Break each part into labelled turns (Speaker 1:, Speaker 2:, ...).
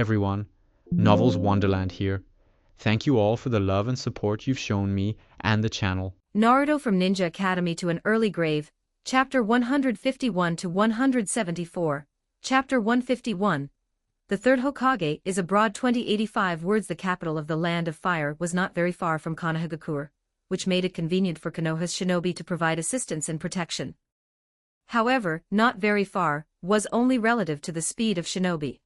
Speaker 1: everyone, Novels Wonderland here. Thank you all for the love and support you've shown me and the channel.
Speaker 2: Naruto from Ninja Academy to an Early Grave, Chapter 151 to 174, Chapter 151. The third Hokage is abroad 2085 words. The capital of the Land of Fire was not very far from Konohagakure, which made it convenient for Konoha's shinobi to provide assistance and protection. However, not very far was only relative to the speed of shinobi.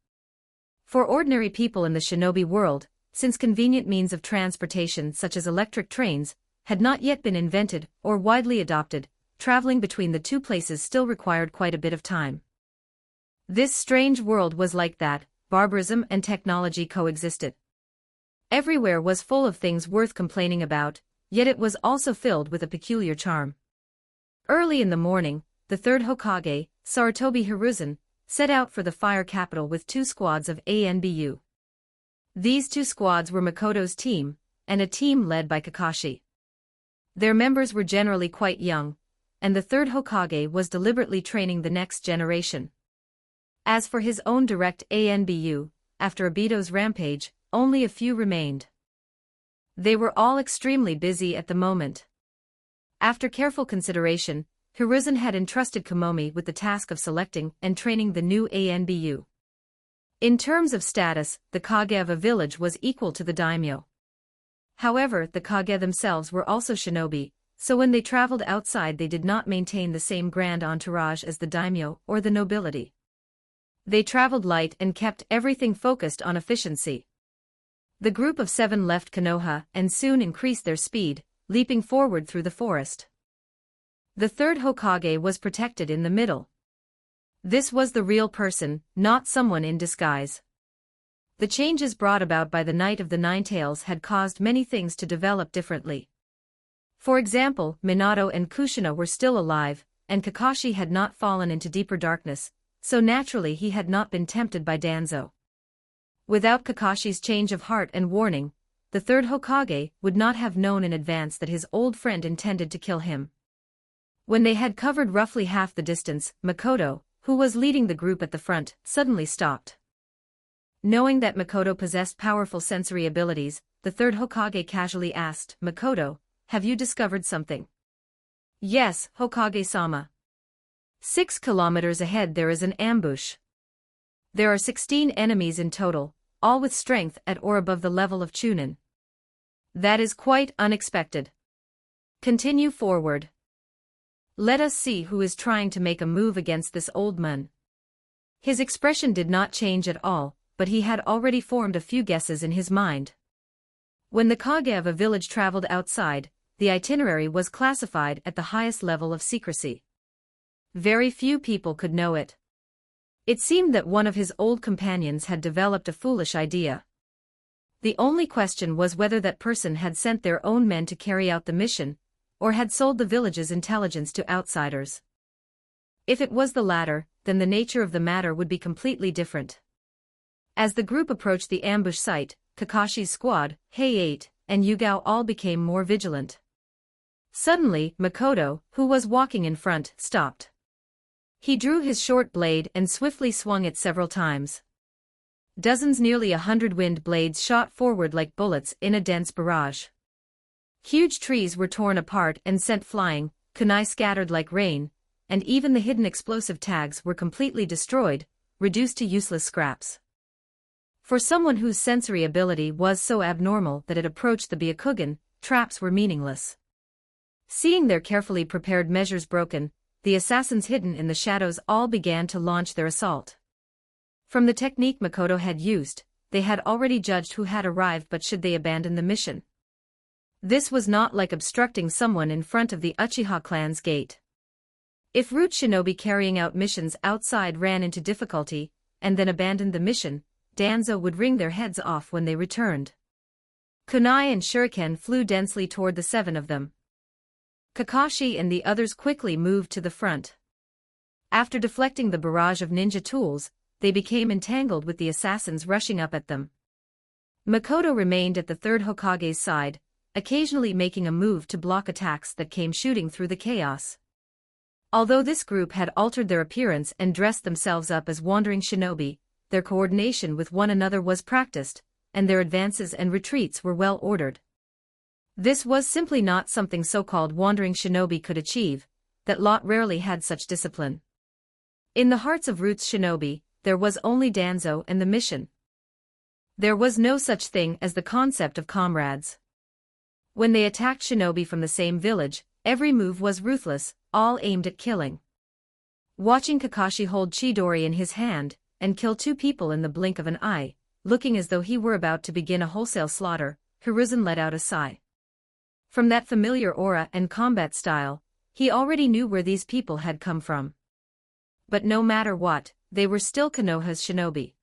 Speaker 2: For ordinary people in the shinobi world, since convenient means of transportation such as electric trains had not yet been invented or widely adopted, traveling between the two places still required quite a bit of time. This strange world was like that, barbarism and technology coexisted. Everywhere was full of things worth complaining about, yet it was also filled with a peculiar charm. Early in the morning, the third Hokage, Sarutobi Hiruzen, set out for the fire capital with 2 squads of ANBU. These 2 squads were Makoto's team, and a team led by Kakashi. Their members were generally quite young, and the third Hokage was deliberately training the next generation. As for his own direct ANBU, after Obito's rampage, only a few remained. They were all extremely busy at the moment. After careful consideration, Hiruzen had entrusted Komomi with the task of selecting and training the new ANBU. In terms of status, the Kage of a village was equal to the daimyo. However, the Kage themselves were also shinobi, so when they traveled outside they did not maintain the same grand entourage as the daimyo or the nobility. They traveled light and kept everything focused on efficiency. The group of 7 left Konoha and soon increased their speed, leaping forward through the forest. The third Hokage was protected in the middle. This was the real person, not someone in disguise. The changes brought about by the Night of the Nine Tails had caused many things to develop differently. For example, Minato and Kushina were still alive, and Kakashi had not fallen into deeper darkness, so naturally he had not been tempted by Danzo. Without Kakashi's change of heart and warning, the third Hokage would not have known in advance that his old friend intended to kill him. When they had covered roughly half the distance, Makoto, who was leading the group at the front, suddenly stopped. Knowing that Makoto possessed powerful sensory abilities, the third Hokage casually asked, "Makoto, have you discovered something?" "Yes, Hokage-sama. 6 kilometers ahead there is an ambush. There are 16 enemies in total, all with strength at or above the level of Chunin. That is quite unexpected. Continue forward. Let us see who is trying to make a move against this old man." His expression did not change at all, but he had already formed a few guesses in his mind. When the Kage of a village traveled outside, the itinerary was classified at the highest level of secrecy. Very few people could know it. It seemed that one of his old companions had developed a foolish idea. The only question was whether that person had sent their own men to carry out the mission, or had sold the village's intelligence to outsiders. If it was the latter, then the nature of the matter would be completely different. As the group approached the ambush site, Kakashi's squad, Hei-8, and Yugao all became more vigilant. Suddenly, Makoto, who was walking in front, stopped. He drew his short blade and swiftly swung it several times. Dozens, nearly 100 wind blades shot forward like bullets in a dense barrage. Huge trees were torn apart and sent flying, kunai scattered like rain, and even the hidden explosive tags were completely destroyed, reduced to useless scraps. For someone whose sensory ability was so abnormal that it approached the Byakugan, traps were meaningless. Seeing their carefully prepared measures broken, the assassins hidden in the shadows all began to launch their assault. From the technique Makoto had used, they had already judged who had arrived, but should they abandon the mission? This was not like obstructing someone in front of the Uchiha clan's gate. If root shinobi carrying out missions outside ran into difficulty, and then abandoned the mission, Danzo would wring their heads off when they returned. Kunai and shuriken flew densely toward the 7 of them. Kakashi and the others quickly moved to the front. After deflecting the barrage of ninja tools, they became entangled with the assassins rushing up at them. Makoto remained at the third Hokage's side, occasionally making a move to block attacks that came shooting through the chaos. Although this group had altered their appearance and dressed themselves up as wandering shinobi, their coordination with one another was practiced, and their advances and retreats were well ordered. This was simply not something so-called wandering shinobi could achieve, that lot rarely had such discipline. In the hearts of Roots shinobi, there was only Danzo and the mission. There was no such thing as the concept of comrades. When they attacked shinobi from the same village, every move was ruthless, all aimed at killing. Watching Kakashi hold Chidori in his hand, and kill 2 people in the blink of an eye, looking as though he were about to begin a wholesale slaughter, Hiruzen let out a sigh. From that familiar aura and combat style, he already knew where these people had come from. But no matter what, they were still Konoha's shinobi.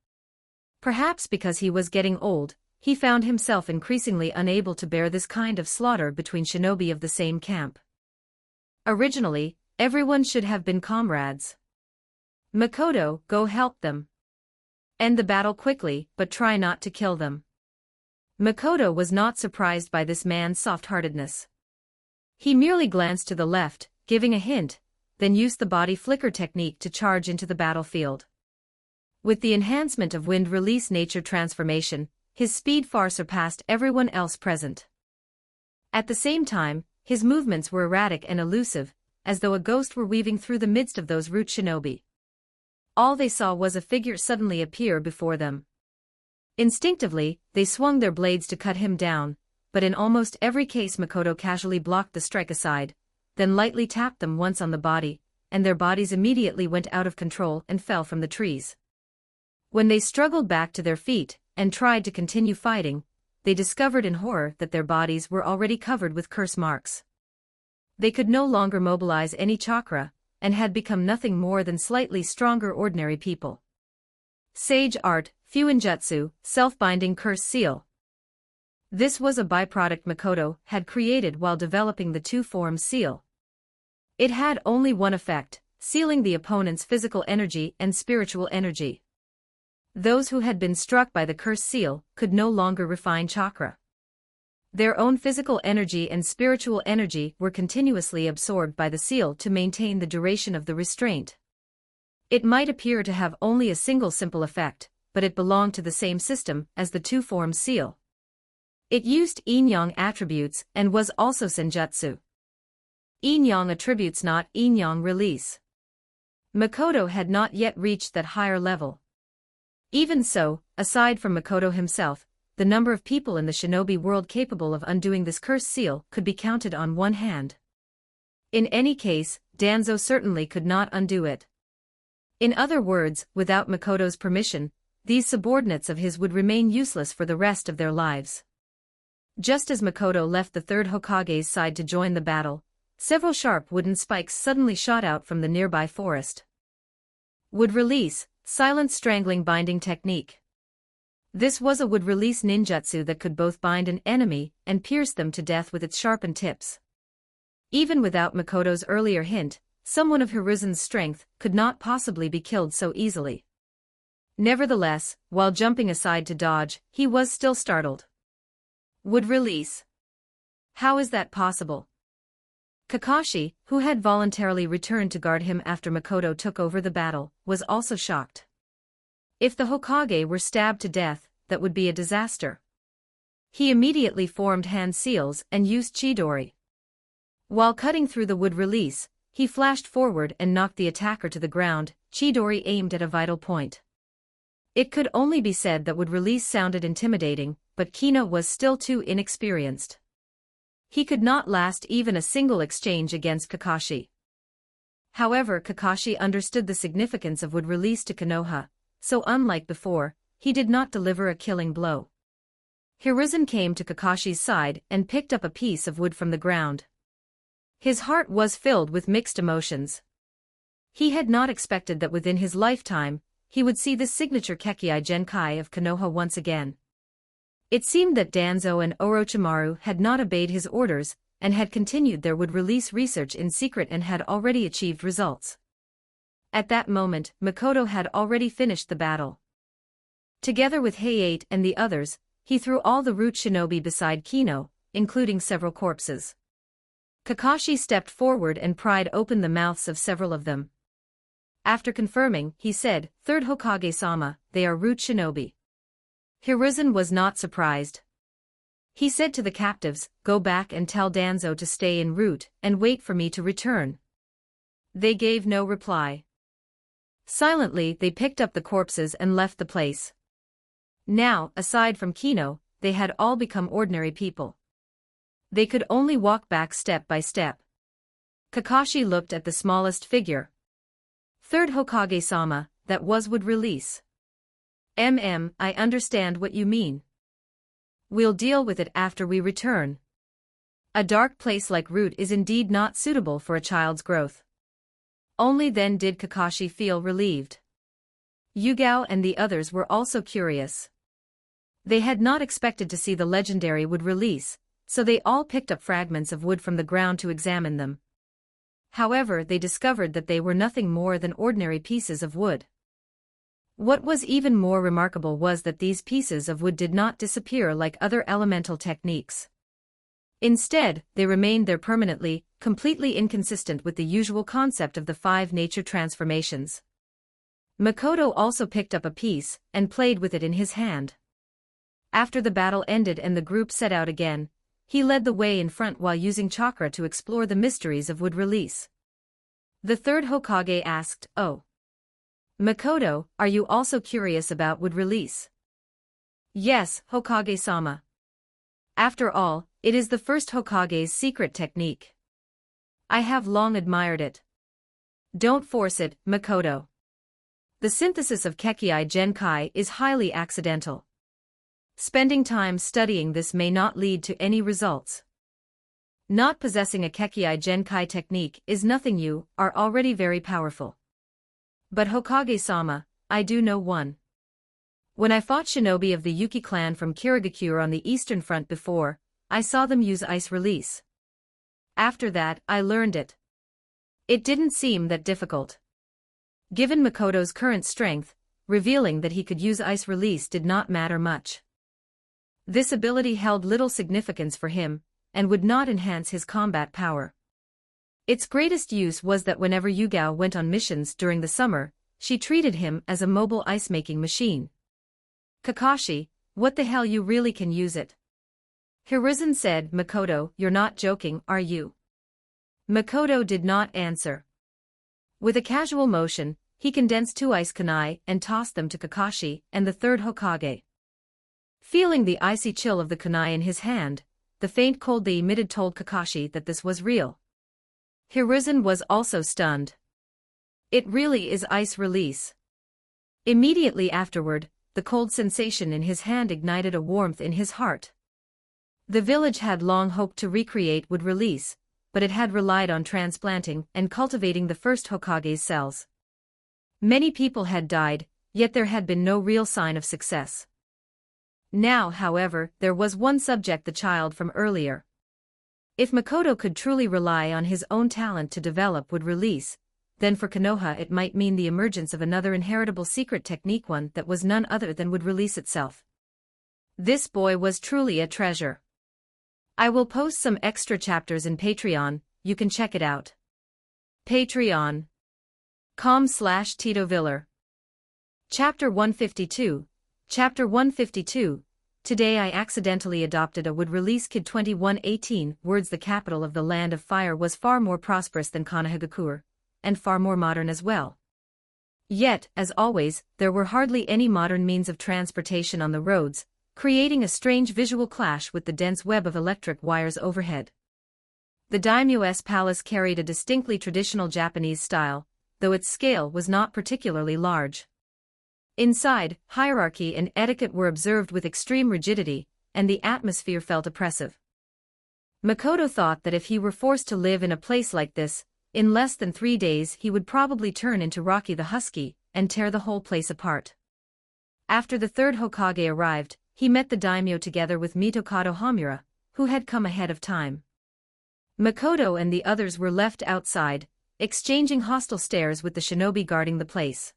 Speaker 2: Perhaps because he was getting old, he found himself increasingly unable to bear this kind of slaughter between shinobi of the same camp. Originally, everyone should have been comrades. Makoto, go help them. End the battle quickly, but try not to kill them. Makoto was not surprised by this man's soft-heartedness. He merely glanced to the left, giving a hint, then used the body flicker technique to charge into the battlefield. With the enhancement of wind release nature transformation, his speed far surpassed everyone else present. At the same time, his movements were erratic and elusive, as though a ghost were weaving through the midst of those Root shinobi. All they saw was a figure suddenly appear before them. Instinctively, they swung their blades to cut him down, but in almost every case Makoto casually blocked the strike aside, then lightly tapped them once on the body, and their bodies immediately went out of control and fell from the trees. When they struggled back to their feet, and tried to continue fighting, they discovered in horror that their bodies were already covered with curse marks. They could no longer mobilize any chakra, and had become nothing more than slightly stronger ordinary people. Sage art, Fuinjutsu, self-binding curse seal. This was a byproduct Makoto had created while developing the two-form seal. It had only one effect, sealing the opponent's physical energy and spiritual energy. Those who had been struck by the curse seal could no longer refine chakra. Their own physical energy and spiritual energy were continuously absorbed by the seal to maintain the duration of the restraint. It might appear to have only a single simple effect, but it belonged to the same system as the two-form seal. It used yin-yang attributes and was also senjutsu. Yin-yang attributes, not yin-yang release. Makoto had not yet reached that higher level. Even so, aside from Makoto himself, the number of people in the shinobi world capable of undoing this cursed seal could be counted on one hand. In any case, Danzo certainly could not undo it. In other words, without Makoto's permission, these subordinates of his would remain useless for the rest of their lives. Just as Makoto left the third Hokage's side to join the battle, several sharp wooden spikes suddenly shot out from the nearby forest. Would release, silent strangling binding technique. This was a would release ninjutsu that could both bind an enemy and pierce them to death with its sharpened tips. Even without Makoto's earlier hint, someone of Hiruzen's strength could not possibly be killed so easily. Nevertheless, while jumping aside to dodge, he was still startled. Would release. How is that possible? Kakashi, who had voluntarily returned to guard him after Makoto took over the battle, was also shocked. If the Hokage were stabbed to death, that would be a disaster. He immediately formed hand seals and used Chidori. While cutting through the wood release, he flashed forward and knocked the attacker to the ground, Chidori aimed at a vital point. It could only be said that would release sounded intimidating, but Kino was still too inexperienced. He could not last even a single exchange against Kakashi. However, Kakashi understood the significance of wood release to Konoha, so unlike before, he did not deliver a killing blow. Hiruzen came to Kakashi's side and picked up a piece of wood from the ground. His heart was filled with mixed emotions. He had not expected that within his lifetime, he would see the signature Kekkai Genkai of Konoha once again. It seemed that Danzo and Orochimaru had not obeyed his orders, and had continued their wood-release research in secret and had already achieved results. At that moment, Makoto had already finished the battle. Together with Hayate and the others, he threw all the root shinobi beside Kino, including several corpses. Kakashi stepped forward and pried open the mouths of several of them. After confirming, he said, "Third Hokage-sama, they are root shinobi." Hiruzen was not surprised. He said to the captives, "Go back and tell Danzo to stay en route and wait for me to return." They gave no reply. Silently, they picked up the corpses and left the place. Now, aside from Kino, they had all become ordinary people. They could only walk back step by step. Kakashi looked at the smallest figure. "Third Hokage-sama, that would release." I understand what you mean. We'll deal with it after we return. A dark place like Root is indeed not suitable for a child's growth. Only then did Kakashi feel relieved. Yugao and the others were also curious. They had not expected to see the legendary wood release, so they all picked up fragments of wood from the ground to examine them. However, they discovered that they were nothing more than ordinary pieces of wood. What was even more remarkable was that these pieces of wood did not disappear like other elemental techniques. Instead, they remained there permanently, completely inconsistent with the usual concept of the 5 nature transformations. Makoto also picked up a piece and played with it in his hand. After the battle ended and the group set out again, he led the way in front while using chakra to explore the mysteries of wood release. The third Hokage asked, "Oh, Makoto, are you also curious about wood release?" "Yes, Hokage-sama. After all, it is the first Hokage's secret technique. I have long admired it." "Don't force it, Makoto. The synthesis of Kekkai Genkai is highly accidental. Spending time studying this may not lead to any results. Not possessing a Kekkai Genkai technique is nothing. You are already very powerful. But Hokage-sama, I do know one. When I fought shinobi of the Yuki clan from Kirigakure on the Eastern Front before, I saw them use ice release. After that, I learned it. It didn't seem that difficult." Given Makoto's current strength, revealing that he could use ice release did not matter much. This ability held little significance for him, and would not enhance his combat power. Its greatest use was that whenever Yugao went on missions during the summer, she treated him as a mobile ice-making machine. "Kakashi, what the hell, you really can use it?" Hiruzen said. "Makoto, you're not joking, are you?" Makoto did not answer. With a casual motion, he condensed 2 ice kunai and tossed them to Kakashi and the third Hokage. Feeling the icy chill of the kunai in his hand, the faint cold they emitted told Kakashi that this was real. Hiruzen was also stunned. It really is ice release. Immediately afterward, the cold sensation in his hand ignited a warmth in his heart. The village had long hoped to recreate wood release, but it had relied on transplanting and cultivating the first Hokage's cells. Many people had died, yet there had been no real sign of success. Now, however, there was one subject, the child from earlier. If Makoto could truly rely on his own talent to develop wood release, then for Konoha it might mean the emergence of another inheritable secret technique, one that was none other than wood release itself. This boy was truly a treasure. I will post some extra chapters in Patreon, you can check it out. Patreon.com/TitoViller. Chapter 152. Chapter 152. Today I accidentally adopted a wood release kid. 2118 words. The capital of the Land of Fire was far more prosperous than Konohagakure, and far more modern as well. Yet, as always, there were hardly any modern means of transportation on the roads, creating a strange visual clash with the dense web of electric wires overhead. The daimyo's palace carried a distinctly traditional Japanese style, though its scale was not particularly large. Inside, hierarchy and etiquette were observed with extreme rigidity, and the atmosphere felt oppressive. Makoto thought that if he were forced to live in a place like this, in less than 3 days he would probably turn into Rocky the Husky and tear the whole place apart. After the third Hokage arrived, he met the daimyo together with Mitokado Homura, who had come ahead of time. Makoto and the others were left outside, exchanging hostile stares with the shinobi guarding the place.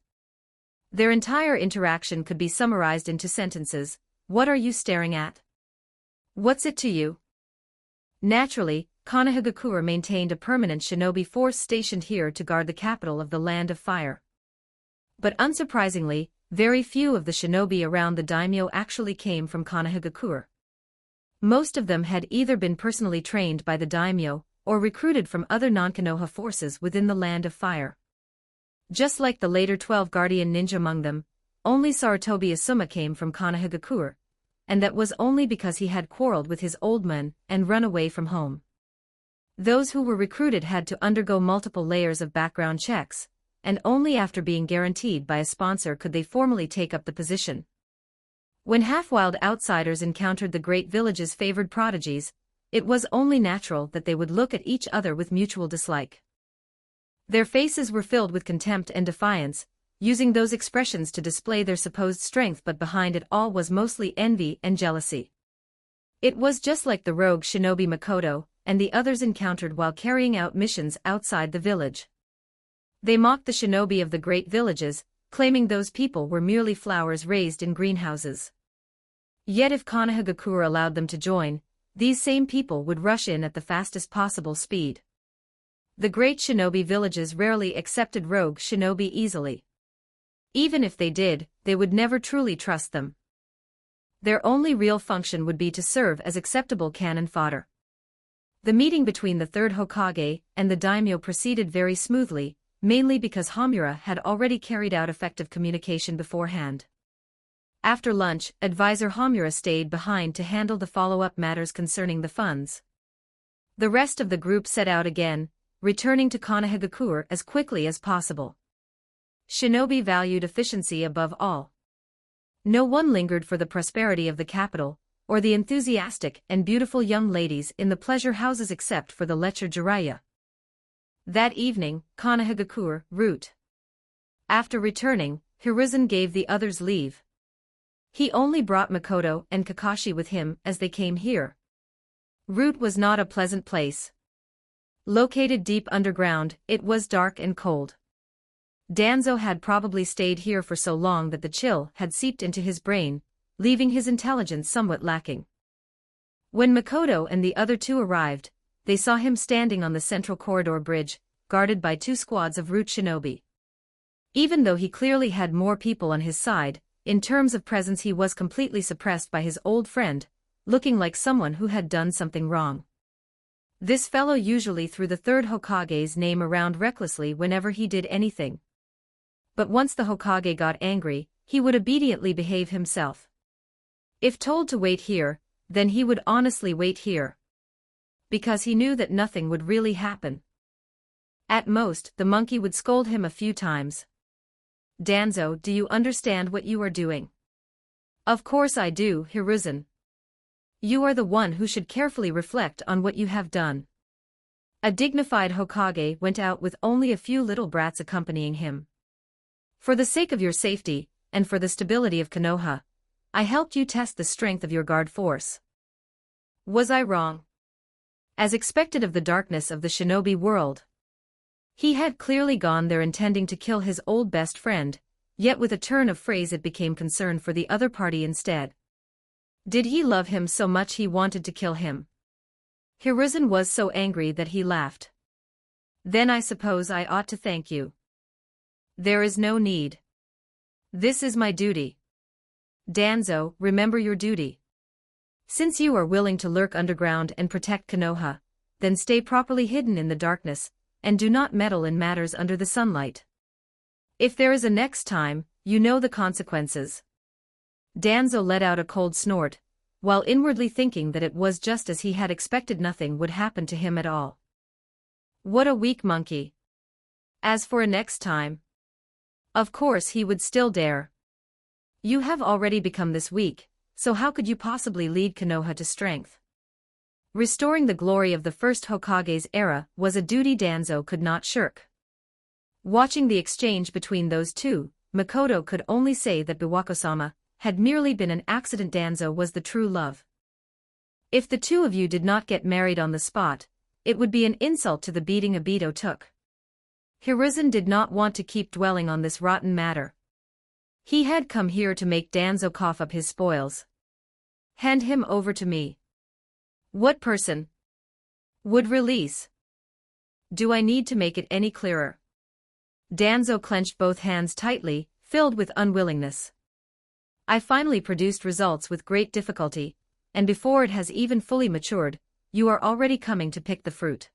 Speaker 2: Their entire interaction could be summarized into sentences: "What are you staring at? What's it to you?" Naturally, Konohagakure maintained a permanent shinobi force stationed here to guard the capital of the Land of Fire. But unsurprisingly, very few of the shinobi around the daimyo actually came from Konohagakure. Most of them had either been personally trained by the daimyo, or recruited from other non-Konoha forces within the Land of Fire. Just like the later 12 guardian ninja among them, only Sarutobi Asuma came from Konohagakure, and that was only because he had quarreled with his old man and run away from home. Those who were recruited had to undergo multiple layers of background checks, and only after being guaranteed by a sponsor could they formally take up the position. When half-wild outsiders encountered the great village's favored prodigies, it was only natural that they would look at each other with mutual dislike. Their faces were filled with contempt and defiance, using those expressions to display their supposed strength, but behind it all was mostly envy and jealousy. It was just like the rogue shinobi Makoto and the others encountered while carrying out missions outside the village. They mocked the shinobi of the great villages, claiming those people were merely flowers raised in greenhouses. Yet if Konohagakure allowed them to join, these same people would rush in at the fastest possible speed. The great shinobi villages rarely accepted rogue shinobi easily. Even if they did, they would never truly trust them. Their only real function would be to serve as acceptable cannon fodder. The meeting between the third Hokage and the daimyo proceeded very smoothly, mainly because Homura had already carried out effective communication beforehand. After lunch, advisor Homura stayed behind to handle the follow-up matters concerning the funds. The rest of the group set out again, returning to Konohagakure as quickly as possible. Shinobi valued efficiency above all. No one lingered for the prosperity of the capital, or the enthusiastic and beautiful young ladies in the pleasure houses except for the Lecture Jiraiya. That evening, Konohagakure, Route. After returning, Hiruzen gave the others leave. He only brought Makoto and Kakashi with him as they came here. Route was not a pleasant place. Located deep underground, it was dark and cold. Danzo had probably stayed here for so long that the chill had seeped into his brain, leaving his intelligence somewhat lacking. When Makoto and the other two arrived, they saw him standing on the central corridor bridge, guarded by 2 squads of root shinobi. Even though he clearly had more people on his side, in terms of presence he was completely suppressed by his old friend, looking like someone who had done something wrong. This fellow usually threw the third Hokage's name around recklessly whenever he did anything. But once the Hokage got angry, he would obediently behave himself. If told to wait here, then he would honestly wait here. Because he knew that nothing would really happen. At most, the monkey would scold him a few times. Danzo, do you understand what you are doing? Of course I do, Hiruzen. You are the one who should carefully reflect on what you have done. A dignified Hokage went out with only a few little brats accompanying him. For the sake of your safety, and for the stability of Konoha, I helped you test the strength of your guard force. Was I wrong? As expected of the darkness of the shinobi world. He had clearly gone there intending to kill his old best friend, yet with a turn of phrase it became concern for the other party instead. Did he love him so much he wanted to kill him? Hiruzen was so angry that he laughed. Then I suppose I ought to thank you. There is no need. This is my duty. Danzo, remember your duty. Since you are willing to lurk underground and protect Konoha, then stay properly hidden in the darkness, and do not meddle in matters under the sunlight. If there is a next time, you know the consequences. Danzo let out a cold snort, while inwardly thinking that it was just as he had expected, nothing would happen to him at all. What a weak monkey. As for a next time, of course he would still dare. You have already become this weak, so how could you possibly lead Konoha to strength? Restoring the glory of the first Hokage's era was a duty Danzo could not shirk. Watching the exchange between those two, Makoto could only say that Biwako-sama had merely been an accident. Danzo was the true love. If the two of you did not get married on the spot, it would be an insult to the beating Obito took. Hiruzen did not want to keep dwelling on this rotten matter. He had come here to make Danzo cough up his spoils. Hand him over to me. What person would release? Do I need to make it any clearer? Danzo clenched both hands tightly, filled with unwillingness. I finally produced results with great difficulty, and before it has even fully matured, you are already coming to pick the fruit.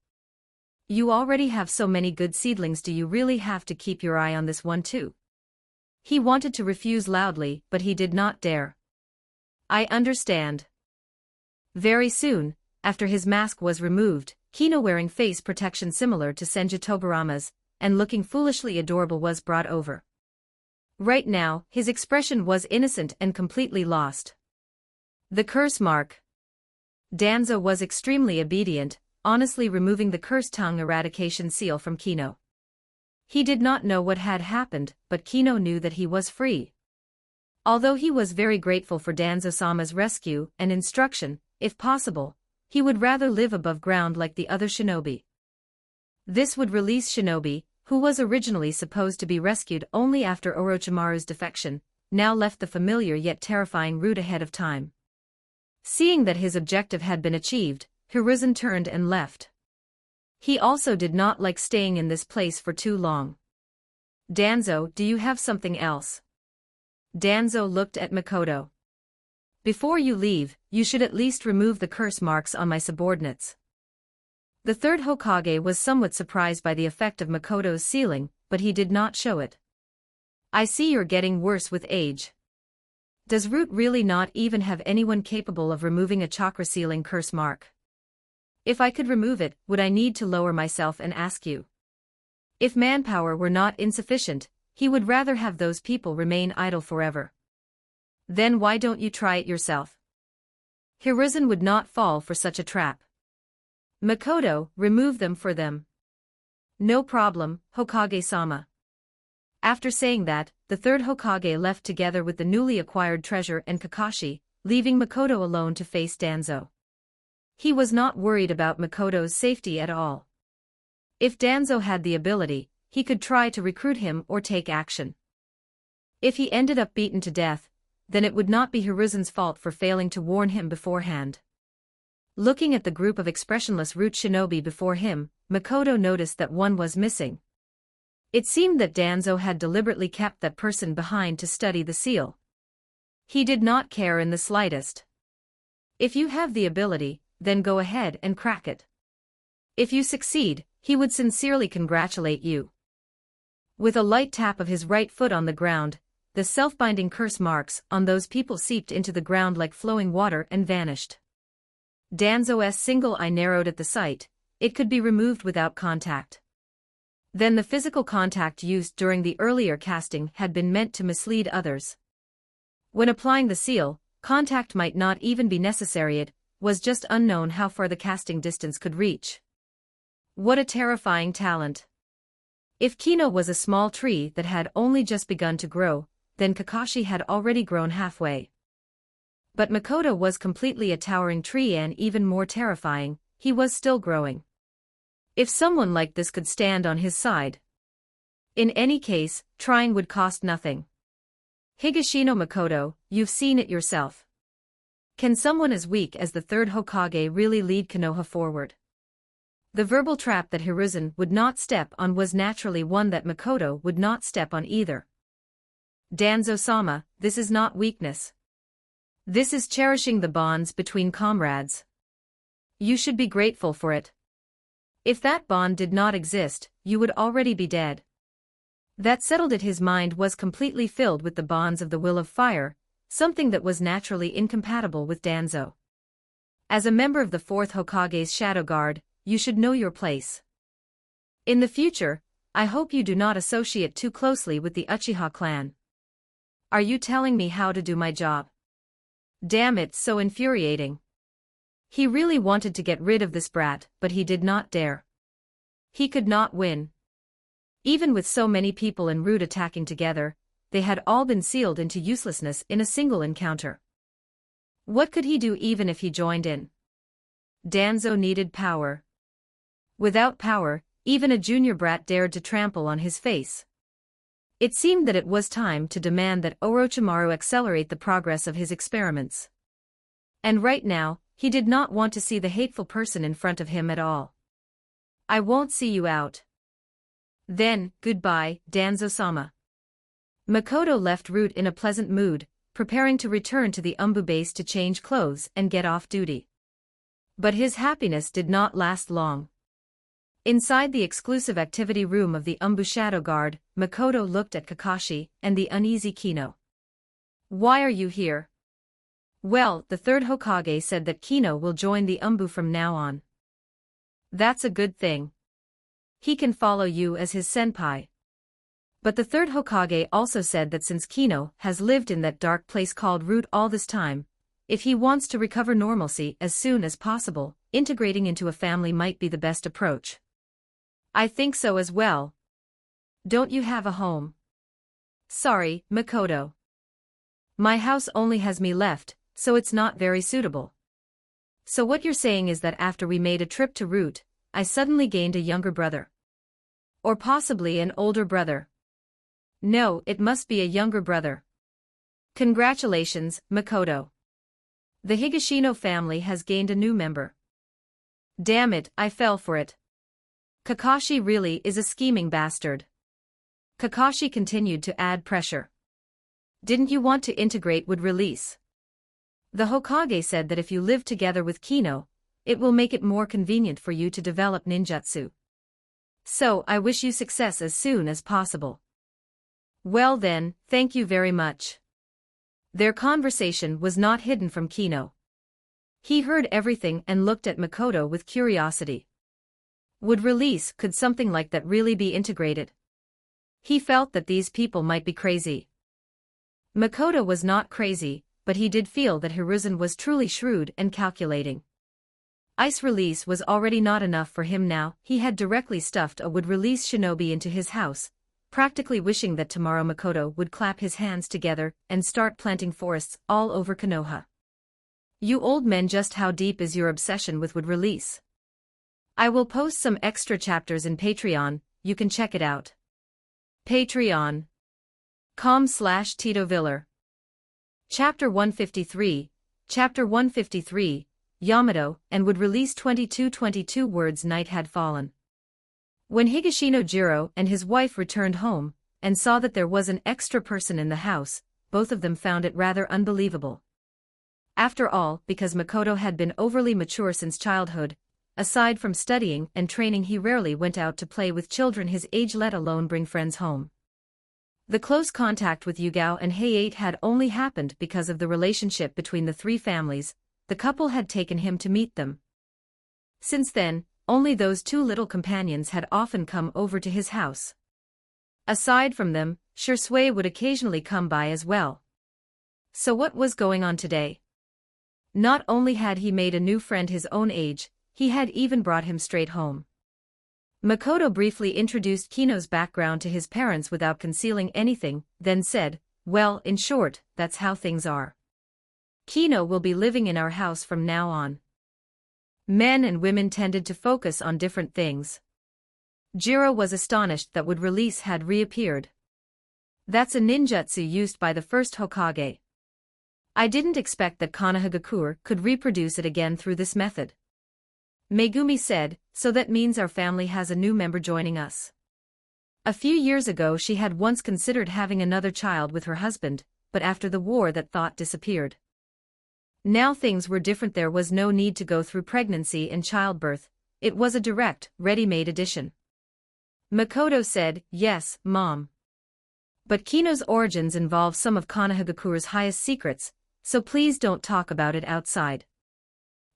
Speaker 2: You already have so many good seedlings, do you really have to keep your eye on this one too? He wanted to refuse loudly, but he did not dare. I understand. Very soon, after his mask was removed, Kino, wearing face protection similar to Senju Tobarama's, and looking foolishly adorable, was brought over. Right now, his expression was innocent and completely lost. The curse mark. Danzo was extremely obedient, honestly removing the curse tongue eradication seal from Kino. He did not know what had happened, but Kino knew that he was free. Although he was very grateful for Danzo-sama's rescue and instruction, if possible, he would rather live above ground like the other shinobi. This would release Shinobi, who was originally supposed to be rescued only after Orochimaru's defection, now left the familiar yet terrifying route ahead of time. Seeing that his objective had been achieved, Hiruzen turned and left. He also did not like staying in this place for too long. Danzo, do you have something else? Danzo looked at Makoto. Before you leave, you should at least remove the curse marks on my subordinates. The third Hokage was somewhat surprised by the effect of Makoto's sealing, but he did not show it. I see you're getting worse with age. Does Root really not even have anyone capable of removing a chakra-sealing curse mark? If I could remove it, would I need to lower myself and ask you? If manpower were not insufficient, he would rather have those people remain idle forever. Then why don't you try it yourself? Hiruzen would not fall for such a trap. Makoto, remove them for them. No problem, Hokage-sama. After saying that, the third Hokage left together with the newly acquired treasure and Kakashi, leaving Makoto alone to face Danzo. He was not worried about Makoto's safety at all. If Danzo had the ability, he could try to recruit him or take action. If he ended up beaten to death, then it would not be Hiruzen's fault for failing to warn him beforehand. Looking at the group of expressionless root shinobi before him, Makoto noticed that one was missing. It seemed that Danzo had deliberately kept that person behind to study the seal. He did not care in the slightest. If you have the ability, then go ahead and crack it. If you succeed, he would sincerely congratulate you. With a light tap of his right foot on the ground, the self-binding curse marks on those people seeped into the ground like flowing water and vanished. Danzo's single eye narrowed at the sight. It could be removed without contact. Then the physical contact used during the earlier casting had been meant to mislead others. When applying the seal, contact might not even be necessary. It was just unknown how far the casting distance could reach. What a terrifying talent. If Kino was a small tree that had only just begun to grow, then Kakashi had already grown halfway. But Makoto was completely a towering tree, and even more terrifying, he was still growing. If someone like this could stand on his side. In any case, trying would cost nothing. Higashino Makoto, you've seen it yourself. Can someone as weak as the third Hokage really lead Konoha forward? The verbal trap that Hiruzen would not step on was naturally one that Makoto would not step on either. Danzo-sama, this is not weakness. This is cherishing the bonds between comrades. You should be grateful for it. If that bond did not exist, you would already be dead. That settled it. His mind was completely filled with the bonds of the will of fire, something that was naturally incompatible with Danzo. As a member of the fourth Hokage's Shadow Guard, you should know your place. In the future, I hope you do not associate too closely with the Uchiha clan. Are you telling me how to do my job? Damn, it's so infuriating. He really wanted to get rid of this brat, but he did not dare. He could not win. Even with so many people en route attacking together, they had all been sealed into uselessness in a single encounter. What could he do even if he joined in? Danzo needed power. Without power, even a junior brat dared to trample on his face. It seemed that it was time to demand that Orochimaru accelerate the progress of his experiments. And right now, he did not want to see the hateful person in front of him at all. I won't see you out. Then, goodbye, Danzo-sama. Makoto left Root in a pleasant mood, preparing to return to the Umbu base to change clothes and get off duty. But his happiness did not last long. Inside the exclusive activity room of the Umbu Shadow Guard, Makoto looked at Kakashi and the uneasy Kino. "Why are you here?" "Well, the third Hokage said that Kino will join the Umbu from now on." "That's a good thing. He can follow you as his senpai." But the third Hokage also said that since Kino has lived in that dark place called Root all this time, if he wants to recover normalcy as soon as possible, integrating into a family might be the best approach. "I think so as well. Don't you have a home?" "Sorry, Makoto. My house only has me left, so it's not very suitable." "So what you're saying is that after we made a trip to Root, I suddenly gained a younger brother? Or possibly an older brother?" "No, it must be a younger brother." "Congratulations, Makoto. The Higashino family has gained a new member." "Damn it, I fell for it. Kakashi really is a scheming bastard." Kakashi continued to add pressure. "Didn't you want to integrate with release? The Hokage said that if you live together with Kino, it will make it more convenient for you to develop ninjutsu. So I wish you success as soon as possible." "Well then, thank you very much." Their conversation was not hidden from Kino. He heard everything and looked at Makoto with curiosity. Would release, could something like that really be integrated? He felt that these people might be crazy. Makoto was not crazy, but he did feel that Hiruzen was truly shrewd and calculating. Ice release was already not enough for him now. He had directly stuffed a would release shinobi into his house, practically wishing that tomorrow Makoto would clap his hands together and start planting forests all over Konoha. "You old men, just how deep is your obsession with would release? I will post some extra chapters in Patreon, you can check it out. Patreon.com/Tito Viller. Chapter 153, Chapter 153, Yamato, and would release 22 words. Night had fallen. When Higashino Jiro and his wife returned home, and saw that there was an extra person in the house, both of them found it rather unbelievable. After all, because Makoto had been overly mature since childhood, aside from studying and training he rarely went out to play with children his age, let alone bring friends home. The close contact with Yugao and Hayate had only happened because of the relationship between the three families. The couple had taken him to meet them. Since then, only those two little companions had often come over to his house. Aside from them, Shursui would occasionally come by as well. So what was going on today? Not only had he made a new friend his own age, he had even brought him straight home. Makoto briefly introduced Kino's background to his parents without concealing anything, then said, "Well, in short, that's how things are. Kino will be living in our house from now on." Men and women tended to focus on different things. Jiro was astonished that would release had reappeared. "That's a ninjutsu used by the first Hokage. I didn't expect that Konohagakure could reproduce it again through this method." Megumi said, "So that means our family has a new member joining us." A few years ago she had once considered having another child with her husband, but after the war that thought disappeared. Now things were different. There was no need to go through pregnancy and childbirth. It was a direct, ready-made addition. Makoto said, "Yes, Mom. But Kino's origins involve some of Konohagakure's highest secrets, so please don't talk about it outside."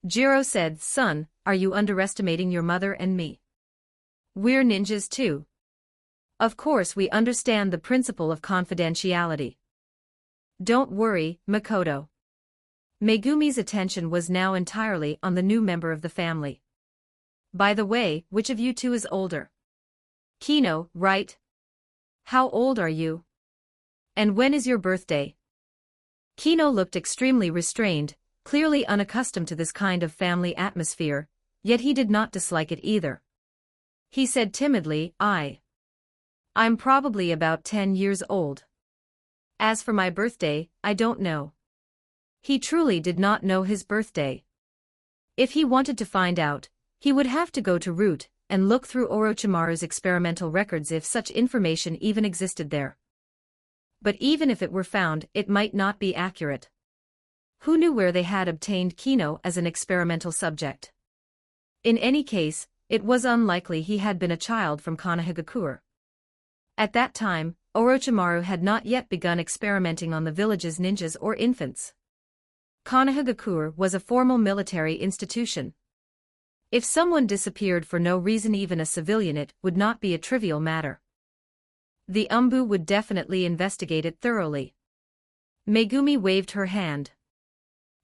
Speaker 2: Jiro said, "Son, are you underestimating your mother and me? We're ninjas too. Of course we understand the principle of confidentiality. Don't worry, Makoto." Megumi's attention was now entirely on the new member of the family. "By the way, which of you two is older?" "Kino, right? How old are you? And when is your birthday?" Kino looked extremely restrained, clearly unaccustomed to this kind of family atmosphere, yet he did not dislike it either. He said timidly, I'm probably about 10 years old. As for my birthday, I don't know." He truly did not know his birthday. If he wanted to find out, he would have to go to Root, and look through Orochimaru's experimental records if such information even existed there. But even if it were found, it might not be accurate. Who knew where they had obtained Kino as an experimental subject? In any case, it was unlikely he had been a child from Konohagakure. At that time, Orochimaru had not yet begun experimenting on the village's ninjas or infants. Konohagakure was a formal military institution. If someone disappeared for no reason, even a civilian, it would not be a trivial matter. The Umbu would definitely investigate it thoroughly. Megumi waved her hand.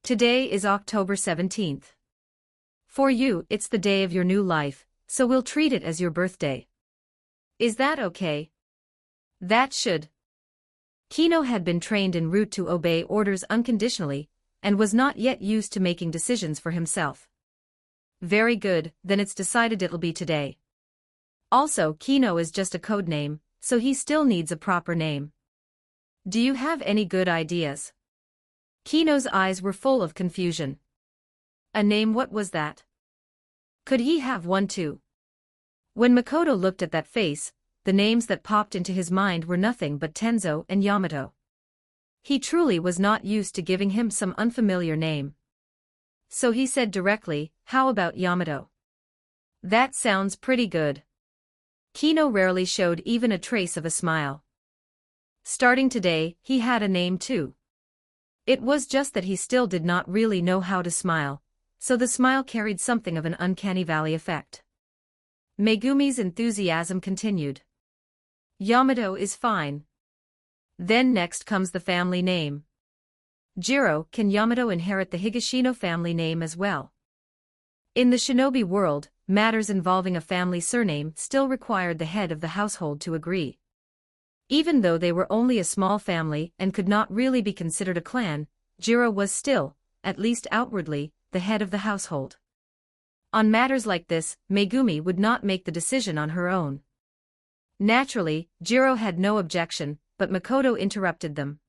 Speaker 2: Today is October 17th. For you, it's the day of your new life, so we'll treat it as your birthday. Is that okay? That should. Kino had been trained en route to obey orders unconditionally, and was not yet used to making decisions for himself. Very good, then it's decided it'll be today. Also, Kino is just a code name, so he still needs a proper name. Do you have any good ideas? Kino's eyes were full of confusion. A name? What was that? Could he have one too? When Makoto looked at that face, the names that popped into his mind were nothing but Tenzo and Yamato. He truly was not used to giving him some unfamiliar name. So he said directly, "How about Yamato?" That sounds pretty good. Kino rarely showed even a trace of a smile. Starting today, he had a name too. It was just that he still did not really know how to smile, so the smile carried something of an uncanny valley effect. Megumi's enthusiasm continued. Yamato is fine. Then next comes the family name. Jiro, can Yamato inherit the Higashino family name as well? In the shinobi world, matters involving a family surname still required the head of the household to agree. Even though they were only a small family and could not really be considered a clan, Jiro was still, at least outwardly, the head of the household. On matters like this, Megumi would not make the decision on her own. Naturally, Jiro had no objection, but Makoto interrupted them.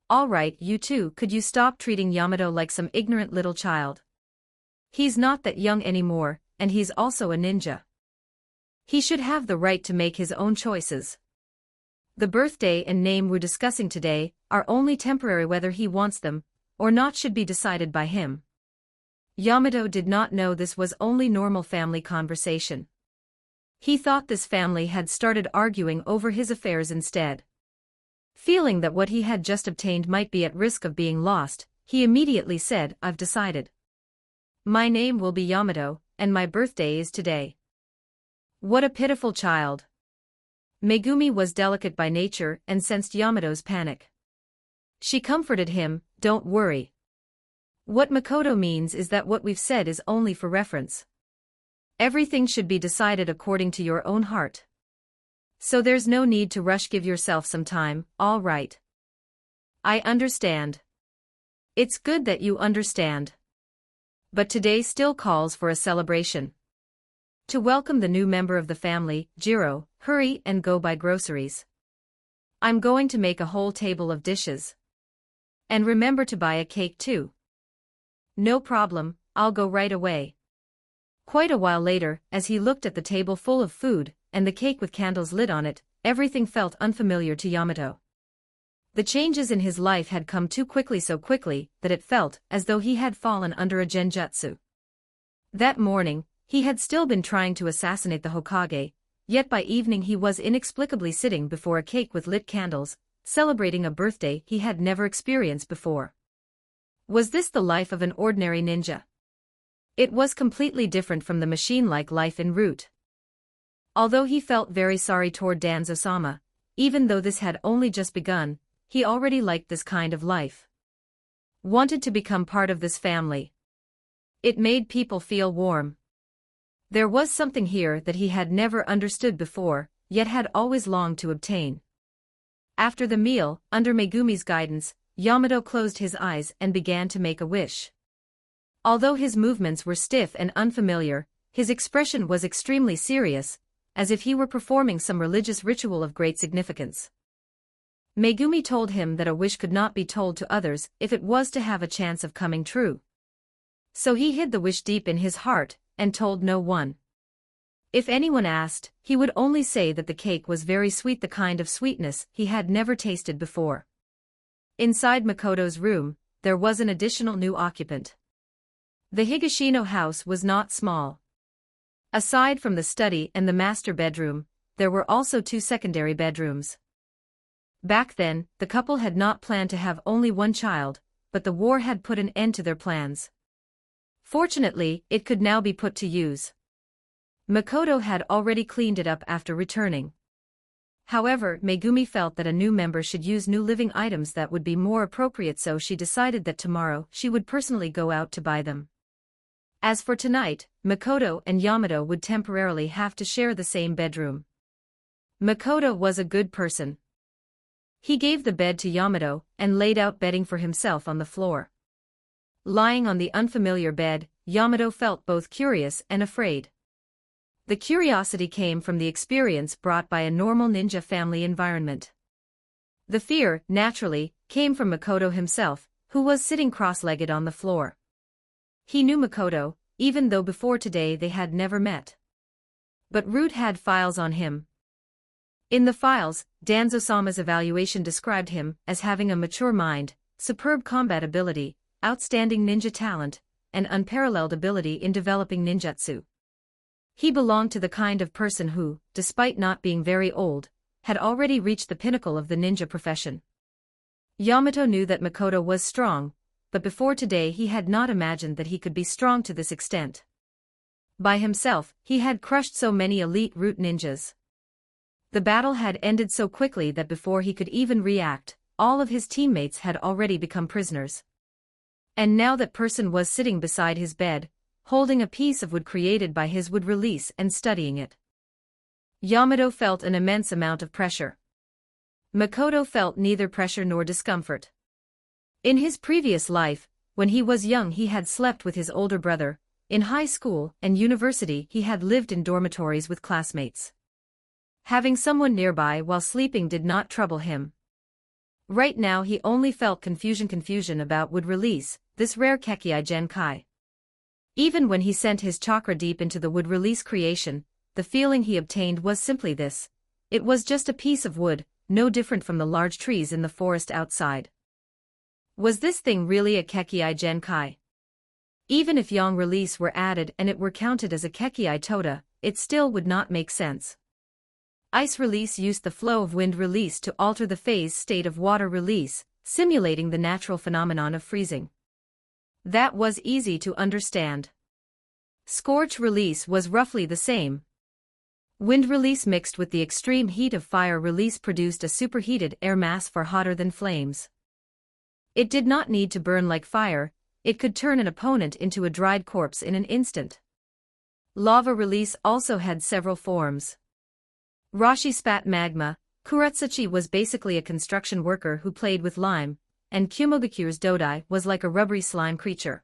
Speaker 2: All right, you two, could you stop treating Yamato like some ignorant little child? He's not that young anymore, and he's also a ninja. He should have the right to make his own choices. The birthday and name we're discussing today are only temporary. Whether he wants them or not should be decided by him. Yamato did not know this was only normal family conversation. He thought this family had started arguing over his affairs instead. Feeling that what he had just obtained might be at risk of being lost, he immediately said, "I've decided. My name will be Yamato, and my birthday is today." What a pitiful child. Megumi was delicate by nature and sensed Yamato's panic. She comforted him, "Don't worry. What Makoto means is that what we've said is only for reference. Everything should be decided according to your own heart. So there's no need to rush. Give yourself some time, all right? I understand. It's good that you understand. But today still calls for a celebration. To welcome the new member of the family, Jiro, hurry and go buy groceries. I'm going to make a whole table of dishes. And remember to buy a cake too." "No problem, I'll go right away." Quite a while later, as he looked at the table full of food, and the cake with candles lit on it, everything felt unfamiliar to Yamato. The changes in his life had come too quickly, so quickly that it felt as though he had fallen under a genjutsu. That morning, he had still been trying to assassinate the Hokage, yet by evening he was inexplicably sitting before a cake with lit candles, celebrating a birthday he had never experienced before. Was this the life of an ordinary ninja? It was completely different from the machine-like life en route. Although he felt very sorry toward Danzo-sama, even though this had only just begun, he already liked this kind of life. Wanted to become part of this family. It made people feel warm. There was something here that he had never understood before, yet had always longed to obtain. After the meal, under Megumi's guidance, Yamato closed his eyes and began to make a wish. Although his movements were stiff and unfamiliar, his expression was extremely serious, as if he were performing some religious ritual of great significance. Megumi told him that a wish could not be told to others if it was to have a chance of coming true. So he hid the wish deep in his heart, and told no one. If anyone asked, he would only say that the cake was very sweet, the kind of sweetness he had never tasted before. Inside Makoto's room, there was an additional new occupant. The Higashino house was not small. Aside from the study and the master bedroom, there were also 2 secondary bedrooms. Back then, the couple had not planned to have only one child, but the war had put an end to their plans. Fortunately, it could now be put to use. Makoto had already cleaned it up after returning. However, Megumi felt that a new member should use new living items that would be more appropriate, so she decided that tomorrow she would personally go out to buy them. As for tonight, Makoto and Yamato would temporarily have to share the same bedroom. Makoto was a good person. He gave the bed to Yamato and laid out bedding for himself on the floor. Lying on the unfamiliar bed, Yamato felt both curious and afraid. The curiosity came from the experience brought by a normal ninja family environment. The fear, naturally, came from Makoto himself, who was sitting cross-legged on the floor. He knew Makoto, even though before today they had never met. But Root had files on him. In the files, Danzo-sama's evaluation described him as having a mature mind, superb combat ability, outstanding ninja talent, and unparalleled ability in developing ninjutsu. He belonged to the kind of person who, despite not being very old, had already reached the pinnacle of the ninja profession. Yamato knew that Makoto was strong, but before today he had not imagined that he could be strong to this extent. By himself, he had crushed so many elite root ninjas. The battle had ended so quickly that before he could even react, all of his teammates had already become prisoners. And now that person was sitting beside his bed, holding a piece of wood created by his wood release and studying it. Yamato felt an immense amount of pressure. Makoto felt neither pressure nor discomfort. In his previous life, when he was young, he had slept with his older brother. In high school and university he had lived in dormitories with classmates. Having someone nearby while sleeping did not trouble him. Right now he only felt confusion about wood release, this rare Kekkai Genkai. Even when he sent his chakra deep into the wood release creation, the feeling he obtained was simply this. It was just a piece of wood, no different from the large trees in the forest outside. Was this thing really a Kekkai Genkai? Even if yang release were added and it were counted as a Kekkai Tota, it still would not make sense. Ice release used the flow of wind release to alter the phase state of water release, simulating the natural phenomenon of freezing. That was easy to understand. Scorch release was roughly the same. Wind release mixed with the extreme heat of fire release produced a superheated air mass far hotter than flames. It did not need to burn like fire, it could turn an opponent into a dried corpse in an instant. Lava release also had several forms. Rashi spat magma. Kuratsuchi was basically a construction worker who played with lime, and Kumogakure's Dodai was like a rubbery slime creature.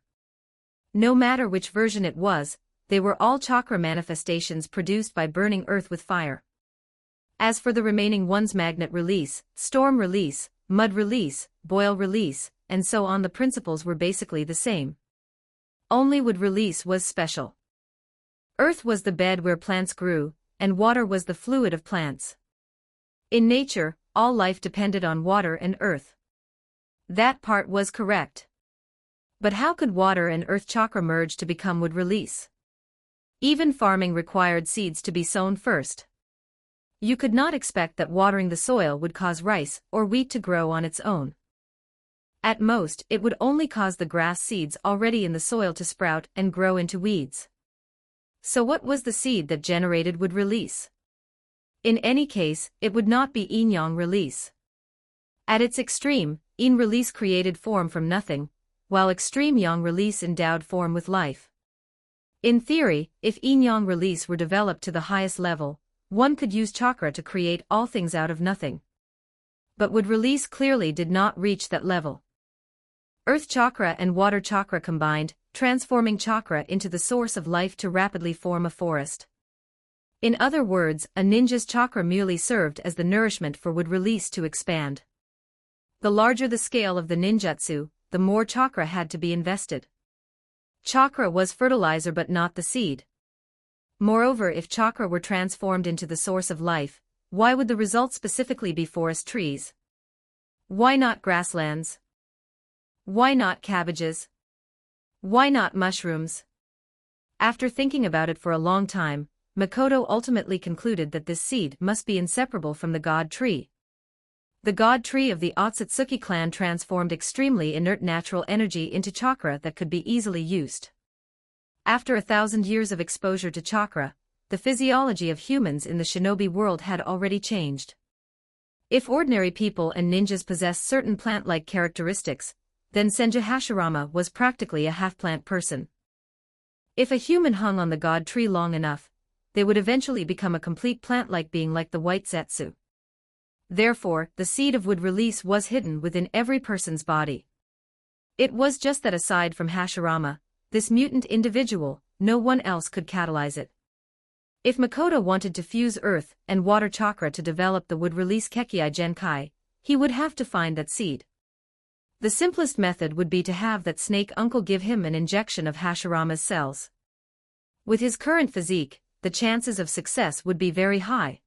Speaker 2: No matter which version it was, they were all chakra manifestations produced by burning earth with fire. As for the remaining ones, magnet release, storm release, mud release, boil release, and so on, the principles were basically the same. Only wood release was special. Earth was the bed where plants grew, and water was the fluid of plants. In nature, all life depended on water and earth. That part was correct. But how could water and earth chakra merge to become wood release? Even farming required seeds to be sown first. You could not expect that watering the soil would cause rice or wheat to grow on its own. At most, it would only cause the grass seeds already in the soil to sprout and grow into weeds. So what was the seed that generated wood release? In any case, it would not be yin-yang release. At its extreme, yin release created form from nothing, while extreme yang release endowed form with life. In theory, if yin-yang release were developed to the highest level, one could use chakra to create all things out of nothing. But wood release clearly did not reach that level. Earth chakra and water chakra combined, transforming chakra into the source of life to rapidly form a forest. In other words, a ninja's chakra merely served as the nourishment for wood release to expand. The larger the scale of the ninjutsu, the more chakra had to be invested. Chakra was fertilizer but not the seed. Moreover, if chakra were transformed into the source of life, why would the result specifically be forest trees? Why not grasslands? Why not cabbages? Why not mushrooms? After thinking about it for a long time, Makoto ultimately concluded that this seed must be inseparable from the god tree. The god tree of the Akatsuki clan transformed extremely inert natural energy into chakra that could be easily used. After 1,000 years of exposure to chakra, the physiology of humans in the shinobi world had already changed. If ordinary people and ninjas possessed certain plant-like characteristics, then Senju Hashirama was practically a half-plant person. If a human hung on the god tree long enough, they would eventually become a complete plant-like being like the white zetsu. Therefore, the seed of wood release was hidden within every person's body. It was just that aside from Hashirama, this mutant individual, no one else could catalyze it. If Makoto wanted to fuse earth and water chakra to develop the wood release Kekkai Genkai, he would have to find that seed. The simplest method would be to have that snake uncle give him an injection of Hashirama's cells. With his current physique, the chances of success would be very high.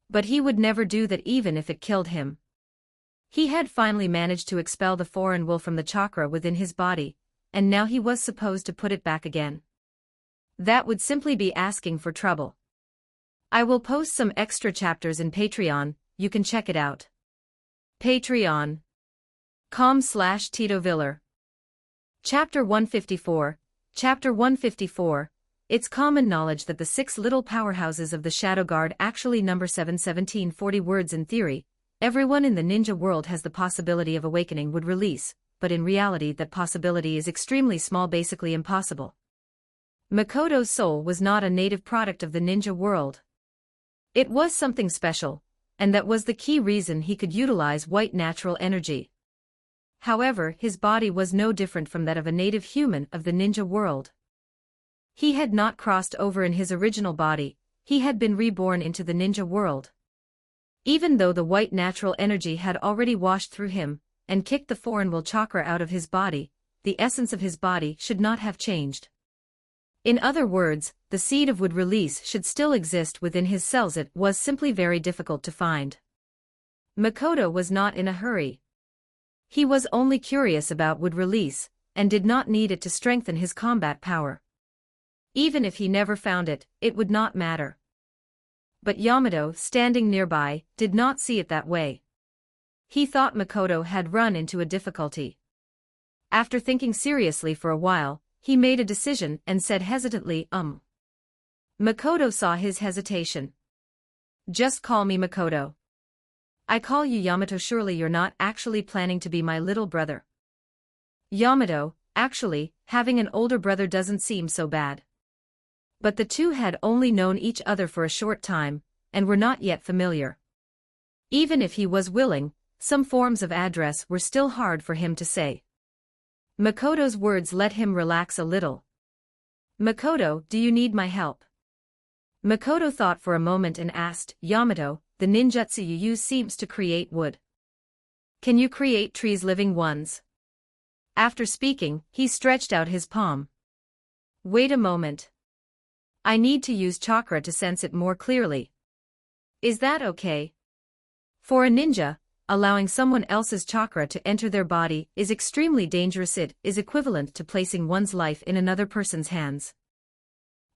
Speaker 2: But he would never do that even if it killed him. He had finally managed to expel the foreign will from the chakra within his body, and now he was supposed to put it back again. That would simply be asking for trouble. I will post some extra chapters in Patreon, you can check it out. Patreon.com/Tito Viller. Chapter 154. Chapter 154. It's common knowledge that the 6 little powerhouses of the Shadow Guard actually number 1740 words in theory. Everyone in the ninja world has the possibility of awakening would release, but in reality that possibility is extremely small, basically impossible. Makoto's soul was not a native product of the ninja world. It was something special, and that was the key reason he could utilize white natural energy. However, his body was no different from that of a native human of the ninja world. He had not crossed over in his original body, he had been reborn into the ninja world. Even though the white natural energy had already washed through him, and kicked the foreign will chakra out of his body, the essence of his body should not have changed. In other words, the seed of wood release should still exist within his cells. It was simply very difficult to find. Makoto was not in a hurry. He was only curious about wood release, and did not need it to strengthen his combat power. Even if he never found it, it would not matter. But Yamato, standing nearby, did not see it that way. He thought Makoto had run into a difficulty. After thinking seriously for a while, he made a decision and said hesitantly, Makoto saw his hesitation. Just call me Makoto. I call you Yamato. Surely you're not actually planning to be my little brother. Yamato, actually, having an older brother doesn't seem so bad. But the two had only known each other for a short time, and were not yet familiar. Even if he was willing, some forms of address were still hard for him to say. Makoto's words let him relax a little. Makoto, do you need my help? Makoto thought for a moment and asked, Yamato, the ninjutsu you use seems to create wood. Can you create trees, living ones? After speaking, he stretched out his palm. Wait a moment. I need to use chakra to sense it more clearly. Is that okay? For a ninja, allowing someone else's chakra to enter their body is extremely dangerous. It is equivalent to placing one's life in another person's hands.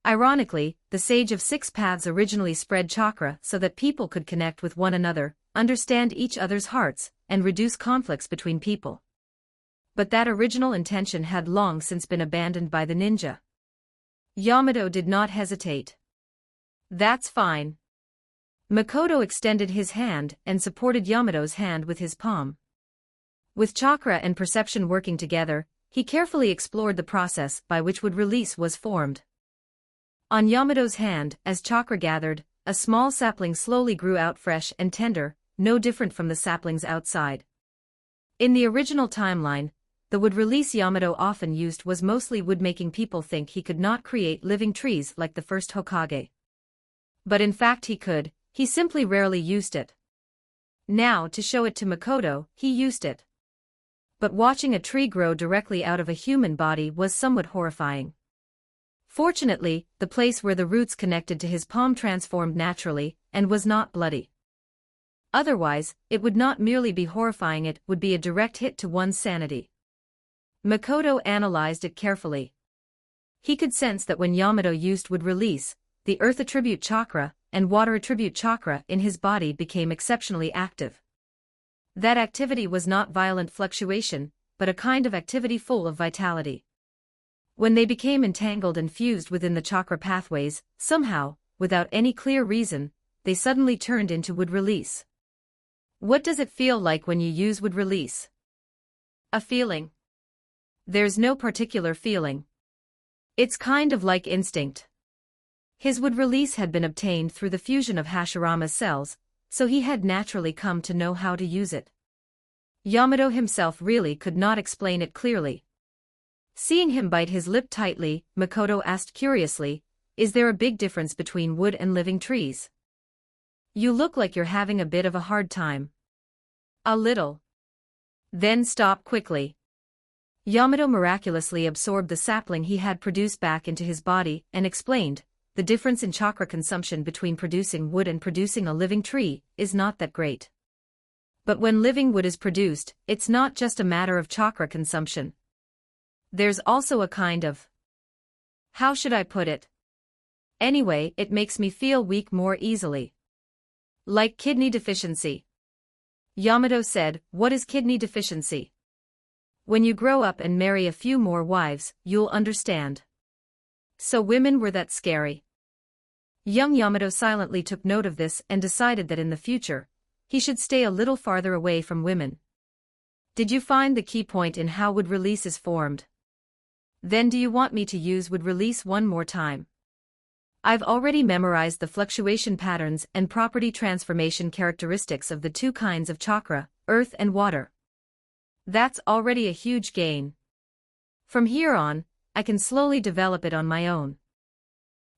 Speaker 2: Ironically, the Sage of Six Paths originally spread chakra so that people could connect with one another, understand each other's hearts, and reduce conflicts between people. But that original intention had long since been abandoned by the ninja. Yamato did not hesitate. That's fine. Makoto extended his hand and supported Yamato's hand with his palm. With chakra and perception working together, he carefully explored the process by which wood release was formed. On Yamato's hand, as chakra gathered, a small sapling slowly grew out, fresh and tender, no different from the saplings outside. In the original timeline, the wood release Yamato often used was mostly wood, making people think he could not create living trees like the first Hokage. But in fact he could, he simply rarely used it. Now, to show it to Makoto, he used it. But watching a tree grow directly out of a human body was somewhat horrifying. Fortunately, the place where the roots connected to his palm transformed naturally, and was not bloody. Otherwise, it would not merely be horrifying, it would be a direct hit to one's sanity. Makoto analyzed it carefully. He could sense that when Yamato used would release, the earth attribute chakra and water attribute chakra in his body became exceptionally active. That activity was not violent fluctuation, but a kind of activity full of vitality. When they became entangled and fused within the chakra pathways, somehow, without any clear reason, they suddenly turned into wood release. What does it feel like when you use wood release? A feeling. There's no particular feeling. It's kind of like instinct. His wood release had been obtained through the fusion of Hashirama's cells, so he had naturally come to know how to use it. Yamato himself really could not explain it clearly. Seeing him bite his lip tightly, Makoto asked curiously, "Is there a big difference between wood and living trees? You look like you're having a bit of a hard time." "A little." "Then stop quickly." Yamato miraculously absorbed the sapling he had produced back into his body and explained, "The difference in chakra consumption between producing wood and producing a living tree is not that great. But when living wood is produced, it's not just a matter of chakra consumption. There's also a kind of, how should I put it? Anyway, it makes me feel weak more easily. Like kidney deficiency." Yamato said, "What is kidney deficiency?" "When you grow up and marry a few more wives, you'll understand." So women were that scary. Young Yamato silently took note of this and decided that in the future, he should stay a little farther away from women. "Did you find the key point in how wood release is formed? Then do you want me to use wood release one more time?" "I've already memorized the fluctuation patterns and property transformation characteristics of the two kinds of chakra, earth and water." "That's already a huge gain. From here on, I can slowly develop it on my own."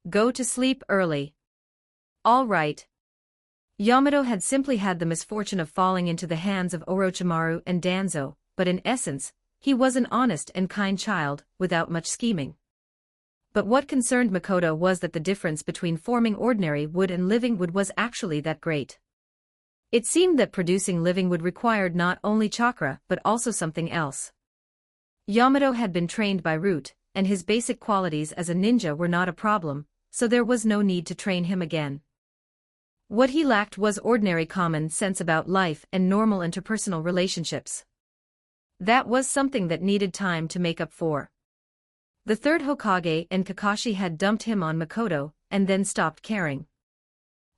Speaker 2: "Go to sleep early." "All right." Yamato had simply had the misfortune of falling into the hands of Orochimaru and Danzo, but in essence, he was an honest and kind child, without much scheming. But what concerned Makoto was that the difference between forming ordinary wood and living wood was actually that great. It seemed that producing living wood required not only chakra but also something else. Yamato had been trained by root, and his basic qualities as a ninja were not a problem, so there was no need to train him again. What he lacked was ordinary common sense about life and normal interpersonal relationships. That was something that needed time to make up for. The third Hokage and Kakashi had dumped him on Makoto, and then stopped caring.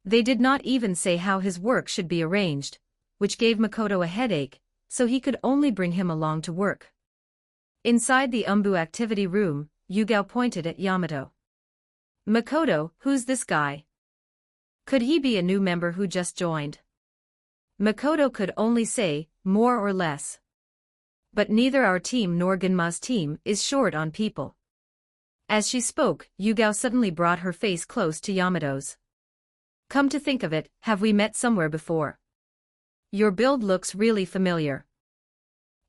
Speaker 2: They did not even say how his work should be arranged, which gave Makoto a headache, so he could only bring him along to work. Inside the Umbu activity room, Yugao pointed at Yamato. "Makoto, who's this guy? Could he be a new member who just joined?" Makoto could only say, "More or less. But neither our team nor Ginma's team is short on people." As she spoke, Yugao suddenly brought her face close to Yamato's. "Come to think of it, have we met somewhere before? Your build looks really familiar."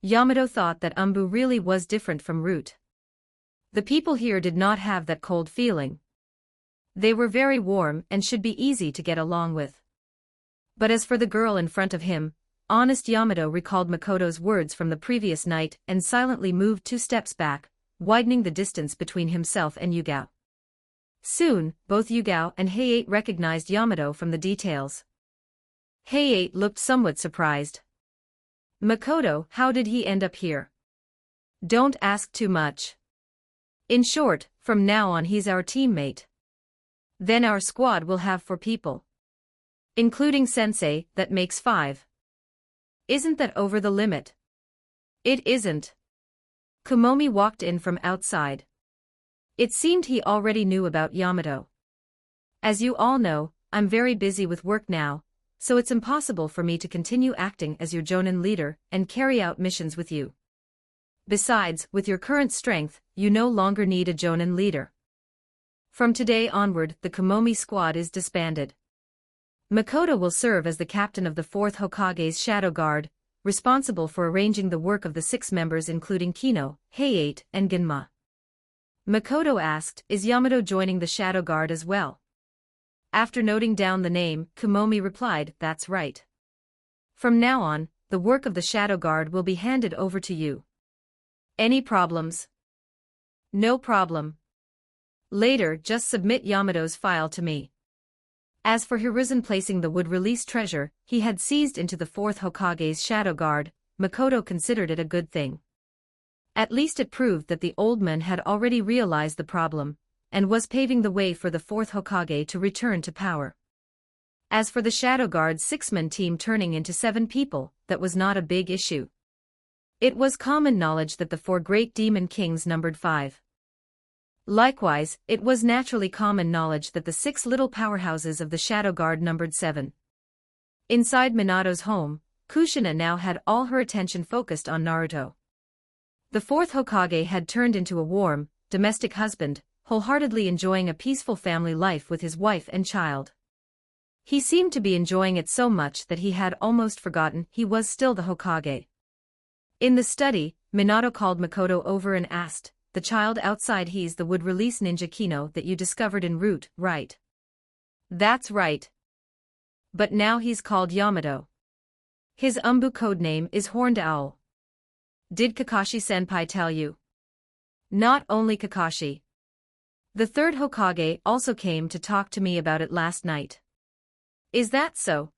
Speaker 2: Yamato thought that Umbu really was different from Root. The people here did not have that cold feeling. They were very warm and should be easy to get along with. But as for the girl in front of him, honest Yamato recalled Makoto's words from the previous night and silently moved 2 steps back, widening the distance between himself and Yugao. Soon, both Yugao and Heiei recognized Yamato from the details. Heiei looked somewhat surprised. "Makoto, how did he end up here?" "Don't ask too much. In short, from now on he's our teammate. Then our squad will have 4 people. Including Sensei, that makes 5. Isn't that over the limit?" "It isn't." Kumomi walked in from outside. It seemed he already knew about Yamato. "As you all know, I'm very busy with work now, so it's impossible for me to continue acting as your Jonin leader and carry out missions with you. Besides, with your current strength, you no longer need a Jonin leader. From today onward, the Kumomi squad is disbanded. Makoto will serve as the captain of the 4th Hokage's Shadow Guard, responsible for arranging the work of the 6 members including Kino, Heiei, and Ginma. Makoto asked, is Yamato joining the Shadow Guard as well? After noting down the name, Kumomi replied, that's right. From now on, the work of the Shadow Guard will be handed over to you. Any problems? No problem. Later, just submit Yamato's file to me. As for Hiruzen placing the wood-release treasure he had seized into the 4th Hokage's Shadow Guard, Makoto considered it a good thing. At least it proved that the old man had already realized the problem, and was paving the way for the 4th Hokage to return to power. As for the Shadow Guard's 6-man team turning into 7 people, that was not a big issue. It was common knowledge that the 4 great demon kings numbered 5. Likewise, it was naturally common knowledge that the 6 little powerhouses of the Shadow Guard numbered 7. Inside Minato's home, Kushina now had all her attention focused on Naruto. The 4th Hokage had turned into a warm, domestic husband, wholeheartedly enjoying a peaceful family life with his wife and child. He seemed to be enjoying it so much that he had almost forgotten he was still the Hokage. In the study, Minato called Makoto over and asked, the child outside, he's the wood-release ninja Kino that you discovered en route, right? That's right. But now he's called Yamato. His Umbu codename is Horned Owl. Did Kakashi-senpai tell you? Not only Kakashi. The 3rd Hokage also came to talk to me about it last night. Is that so?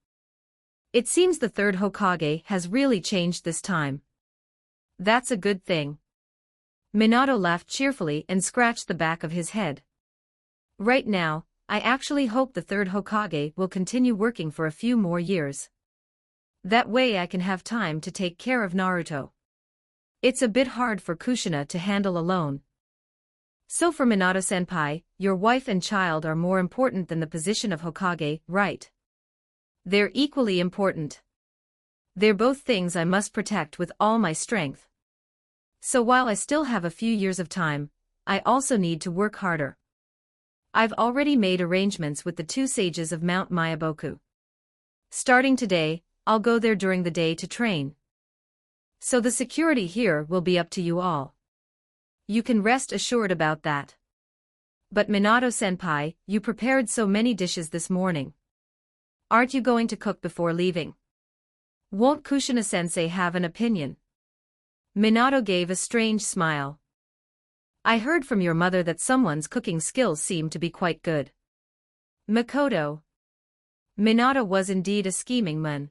Speaker 2: It seems the 3rd Hokage has really changed this time. That's a good thing. Minato laughed cheerfully and scratched the back of his head. Right now, I actually hope the 3rd Hokage will continue working for a few more years. That way I can have time to take care of Naruto. It's a bit hard for Kushina to handle alone. So for Minato-senpai, your wife and child are more important than the position of Hokage, right? They're equally important. They're both things I must protect with all my strength. So while I still have a few years of time, I also need to work harder. I've already made arrangements with the 2 sages of Mount Myaboku. Starting today, I'll go there during the day to train. So the security here will be up to you all. You can rest assured about that. But Minato-senpai, you prepared so many dishes this morning. Aren't you going to cook before leaving? Won't Kushina-sensei have an opinion? Minato gave a strange smile. I heard from your mother that someone's cooking skills seem to be quite good. Makoto. Minato was indeed a scheming man.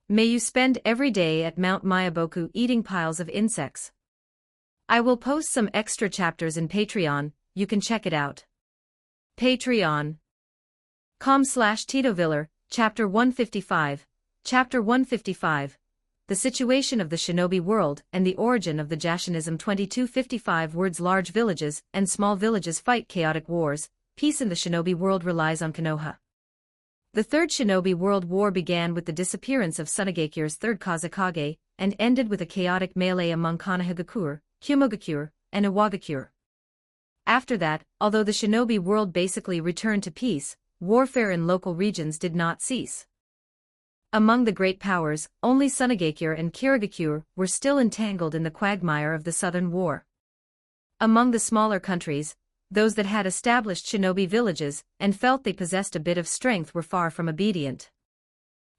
Speaker 2: May you spend every day at Mount Myaboku eating piles of insects. I will post some extra chapters in Patreon, you can check it out. Patreon.com/TitoViller, Chapter 155, Chapter 155. The Situation of the Shinobi World and the Origin of the Jashinism. 2255 words. Large villages and small villages fight chaotic wars. Peace in the Shinobi world relies on Konoha. The Third Shinobi World War began with the disappearance of Tsunagekyure's 3rd Kazekage, and ended with a chaotic melee among Konohagakure, Kumogakure, and Iwagakure. After that, although the Shinobi world basically returned to peace, warfare in local regions did not cease. Among the great powers, only Tsunagakure and Kirigakure were still entangled in the quagmire of the Southern War. Among the smaller countries, those that had established shinobi villages and felt they possessed a bit of strength were far from obedient.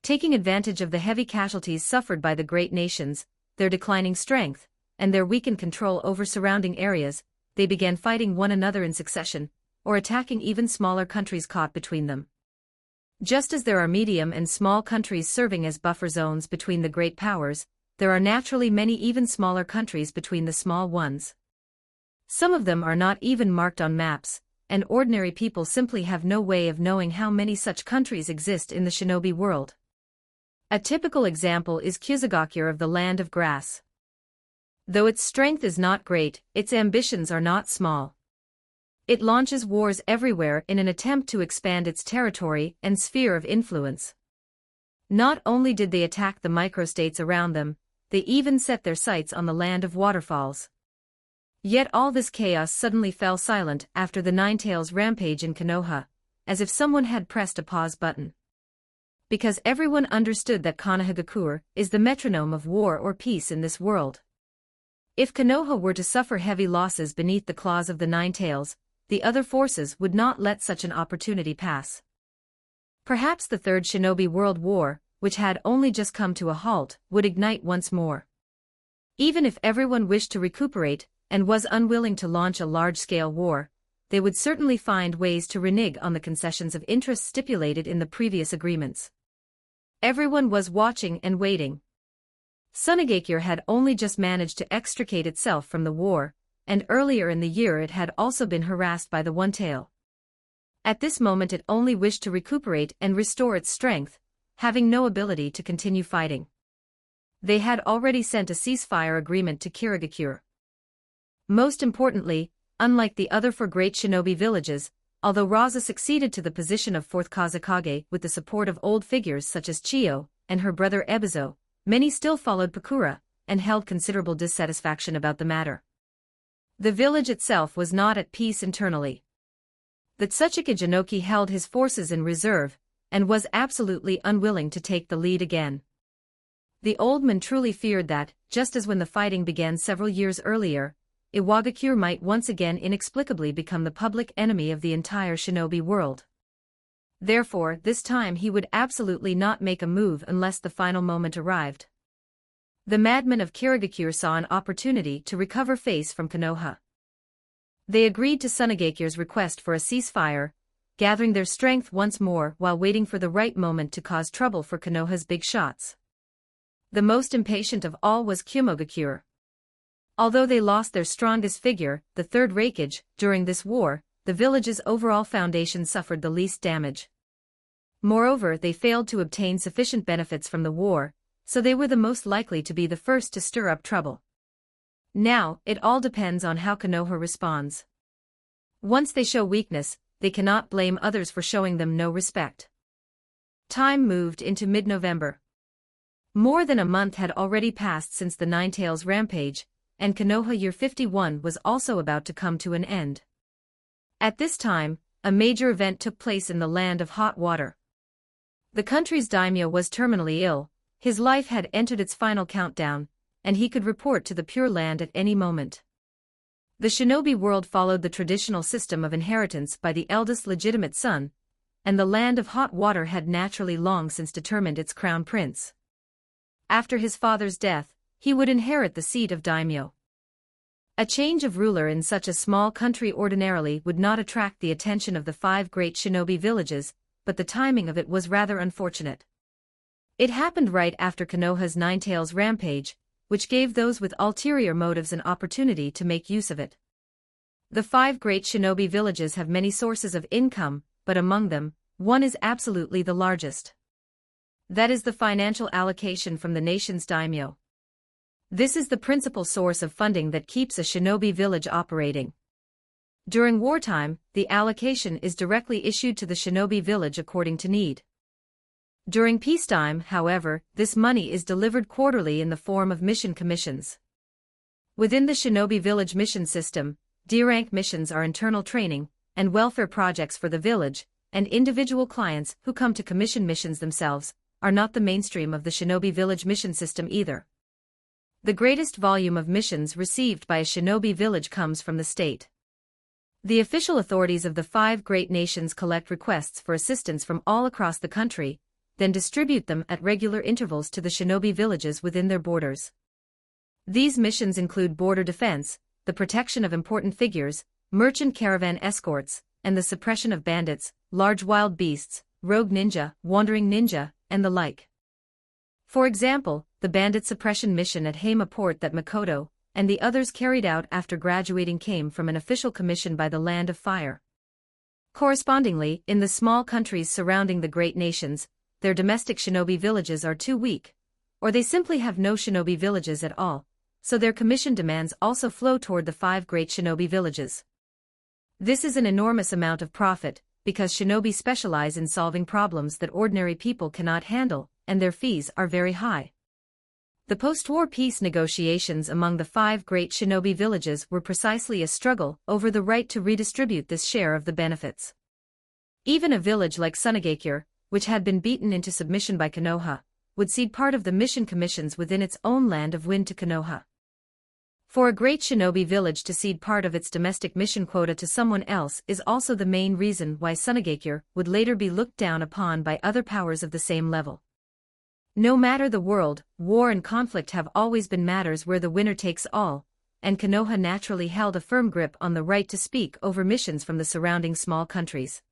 Speaker 2: Taking advantage of the heavy casualties suffered by the great nations, their declining strength, and their weakened control over surrounding areas, they began fighting one another in succession, or attacking even smaller countries caught between them. Just as there are medium and small countries serving as buffer zones between the great powers, there are naturally many even smaller countries between the small ones. Some of them are not even marked on maps, and ordinary people simply have no way of knowing how many such countries exist in the shinobi world. A typical example is Kusagakure of the Land of Grass. Though its strength is not great, its ambitions are not small. It launches wars everywhere in an attempt to expand its territory and sphere of influence. Not only did they attack the microstates around them, they even set their sights on the land of waterfalls. Yet all this chaos suddenly fell silent after the Ninetales' rampage in Konoha, as if someone had pressed a pause button. Because everyone understood that Konohagakure is the metronome of war or peace in this world. If Konoha were to suffer heavy losses beneath the claws of the Nine Tails, the other forces would not let such an opportunity pass. Perhaps the Third Shinobi World War, which had only just come to a halt, would ignite once more. Even if everyone wished to recuperate, and was unwilling to launch a large-scale war, they would certainly find ways to renege on the concessions of interest stipulated in the previous agreements. Everyone was watching and waiting. Sunagakure had only just managed to extricate itself from the war, and earlier in the year it had also been harassed by the One Tail. At this moment it only wished to recuperate and restore its strength, having no ability to continue fighting. They had already sent a ceasefire agreement to Kirigakure. Most importantly, unlike the other four great shinobi villages, although Raza succeeded to the position of fourth Kazekage with the support of old figures such as Chiyo and her brother Ebizo, many still followed Pakura, and held considerable dissatisfaction about the matter. The village itself was not at peace internally. The Tsuchika Jinoki held his forces in reserve, and was absolutely unwilling to take the lead again. The old man truly feared that, just as when the fighting began several years earlier, Iwagakure might once again inexplicably become the public enemy of the entire shinobi world. Therefore, this time he would absolutely not make a move unless the final moment arrived. The madmen of Kirigakure saw an opportunity to recover face from Konoha. They agreed to Sunagakure's request for a ceasefire, gathering their strength once more while waiting for the right moment to cause trouble for Konoha's big shots. The most impatient of all was Kyomogakure. Although they lost their strongest figure, the third Reikage, during this war, the village's overall foundation suffered the least damage. Moreover, they failed to obtain sufficient benefits from the war, so they were the most likely to be the first to stir up trouble. Now, it all depends on how Konoha responds. Once they show weakness, they cannot blame others for showing them no respect. Time moved into mid-November. More than a month had already passed since the Nine Tails rampage, and Konoha Year 51 was also about to come to an end. At this time, a major event took place in the land of hot water. The country's daimyo was terminally ill, his life had entered its final countdown, and he could report to the Pure Land at any moment. The shinobi world followed the traditional system of inheritance by the eldest legitimate son, and the land of hot water had naturally long since determined its crown prince. After his father's death, he would inherit the seat of daimyo. A change of ruler in such a small country ordinarily would not attract the attention of the 5 great shinobi villages, but the timing of it was rather unfortunate. It happened right after Konoha's Nine Tails rampage, which gave those with ulterior motives an opportunity to make use of it. The 5 great shinobi villages have many sources of income, but among them, one is absolutely the largest. That is the financial allocation from the nation's daimyo. This is the principal source of funding that keeps a shinobi village operating. During wartime, the allocation is directly issued to the shinobi village according to need. During peacetime, however, this money is delivered quarterly in the form of mission commissions. Within the shinobi village mission system, D-rank missions are internal training and welfare projects for the village, and individual clients who come to commission missions themselves are not the mainstream of the shinobi village mission system either. The greatest volume of missions received by a shinobi village comes from the state. The official authorities of the 5 great nations collect requests for assistance from all across the country, then distribute them at regular intervals to the shinobi villages within their borders. These missions include border defense, the protection of important figures, merchant caravan escorts, and the suppression of bandits, large wild beasts, rogue ninja, wandering ninja, and the like. For example, the bandit suppression mission at Hama Port that Makoto and the others carried out after graduating came from an official commission by the Land of Fire. Correspondingly, in the small countries surrounding the great nations, their domestic shinobi villages are too weak, or they simply have no shinobi villages at all, so their commission demands also flow toward the 5 great shinobi villages. This is an enormous amount of profit, because shinobi specialize in solving problems that ordinary people cannot handle, and their fees are very high. The post-war peace negotiations among the 5 great shinobi villages were precisely a struggle over the right to redistribute this share of the benefits. Even a village like Sunagakure, which had been beaten into submission by Konoha, would cede part of the mission commissions within its own land of wind to Konoha. For a great shinobi village to cede part of its domestic mission quota to someone else is also the main reason why Sunagakure would later be looked down upon by other powers of the same level. No matter the world, war and conflict have always been matters where the winner takes all, and Konoha naturally held a firm grip on the right to speak over missions from the surrounding small countries.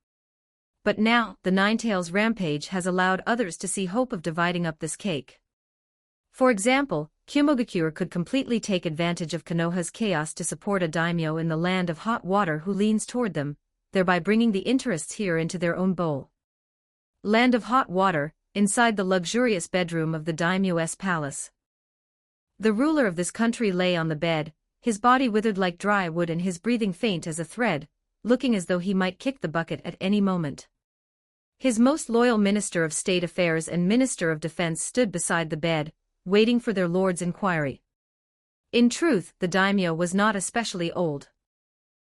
Speaker 2: But now, the Ninetales rampage has allowed others to see hope of dividing up this cake. For example, Kumogakure could completely take advantage of Konoha's chaos to support a daimyo in the land of hot water who leans toward them, thereby bringing the interests here into their own bowl. Land of hot water, inside the luxurious bedroom of the daimyo's palace. The ruler of this country lay on the bed, his body withered like dry wood and his breathing faint as a thread, looking as though he might kick the bucket at any moment. His most loyal Minister of State Affairs and Minister of Defense stood beside the bed, waiting for their lord's inquiry. In truth, the daimyo was not especially old.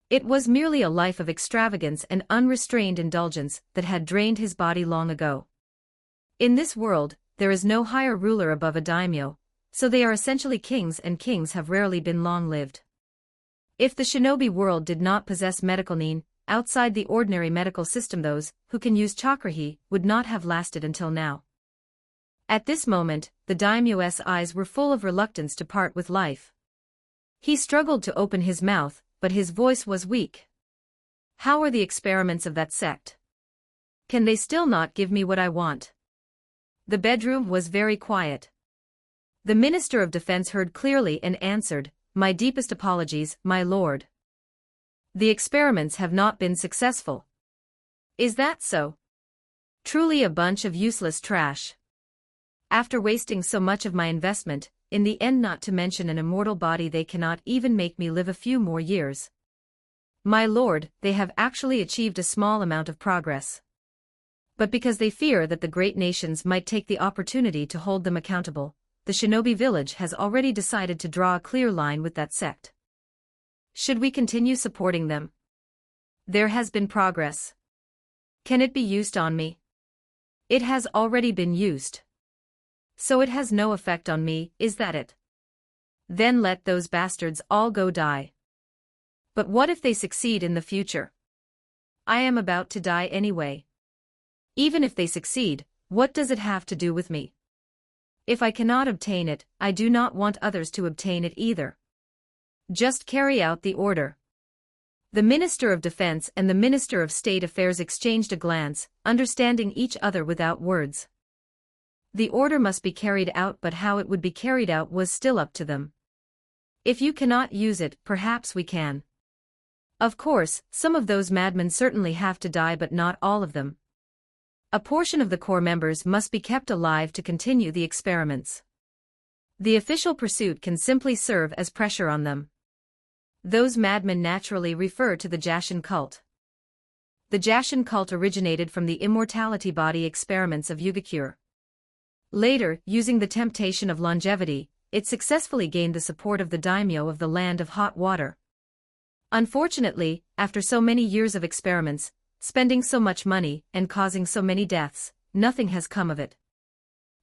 Speaker 2: It was merely a life of extravagance and unrestrained indulgence that had drained his body long ago. In this world, there is no higher ruler above a daimyo, so they are essentially kings, and kings have rarely been long-lived. If the shinobi world did not possess medical nin, outside the ordinary medical system those who can use chakrahi would not have lasted until now. At this moment, the daimyo's eyes were full of reluctance to part with life. He struggled to open his mouth, but his voice was weak. How are the experiments of that sect? Can they still not give me what I want? The bedroom was very quiet. The Minister of Defense heard clearly and answered, "My deepest apologies, my lord. The experiments have not been successful." "Is that so? Truly a bunch of useless trash. After wasting so much of my investment, in the end not to mention an immortal body they cannot even make me live a few more years." "My lord, they have actually achieved a small amount of progress. But because they fear that the great nations might take the opportunity to hold them accountable, the shinobi village has already decided to draw a clear line with that sect. Should we continue supporting them? There has been progress. Can it be used on me? It has already been used. So it has no effect on me, is that it? Then let those bastards all go die. But what if they succeed in the future? I am about to die anyway. Even if they succeed, what does it have to do with me? If I cannot obtain it, I do not want others to obtain it either. Just carry out the order." The Minister of Defense and the Minister of State Affairs exchanged a glance, understanding each other without words. The order must be carried out, but how it would be carried out was still up to them. "If you cannot use it, perhaps we can. Of course, some of those madmen certainly have to die, but not all of them. A portion of the core members must be kept alive to continue the experiments. The official pursuit can simply serve as pressure on them." Those madmen naturally refer to the Jashin cult. The Jashin cult originated from the immortality body experiments of Yugakure. Later, using the temptation of longevity, it successfully gained the support of the daimyo of the land of hot water. Unfortunately, after so many years of experiments, spending so much money, and causing so many deaths, nothing has come of it.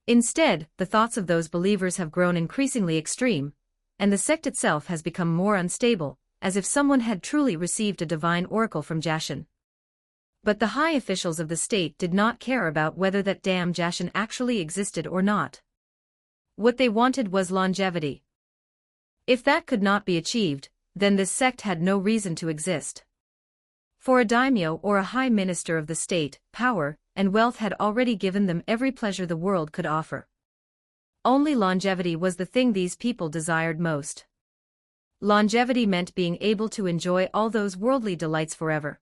Speaker 2: Instead, the thoughts of those believers have grown increasingly extreme, and the sect itself has become more unstable, as if someone had truly received a divine oracle from Jashin. But the high officials of the state did not care about whether that damn Jashin actually existed or not. What they wanted was longevity. If that could not be achieved, then this sect had no reason to exist. For a daimyo or a high minister of the state, power and wealth had already given them every pleasure the world could offer. Only longevity was the thing these people desired most. Longevity meant being able to enjoy all those worldly delights forever.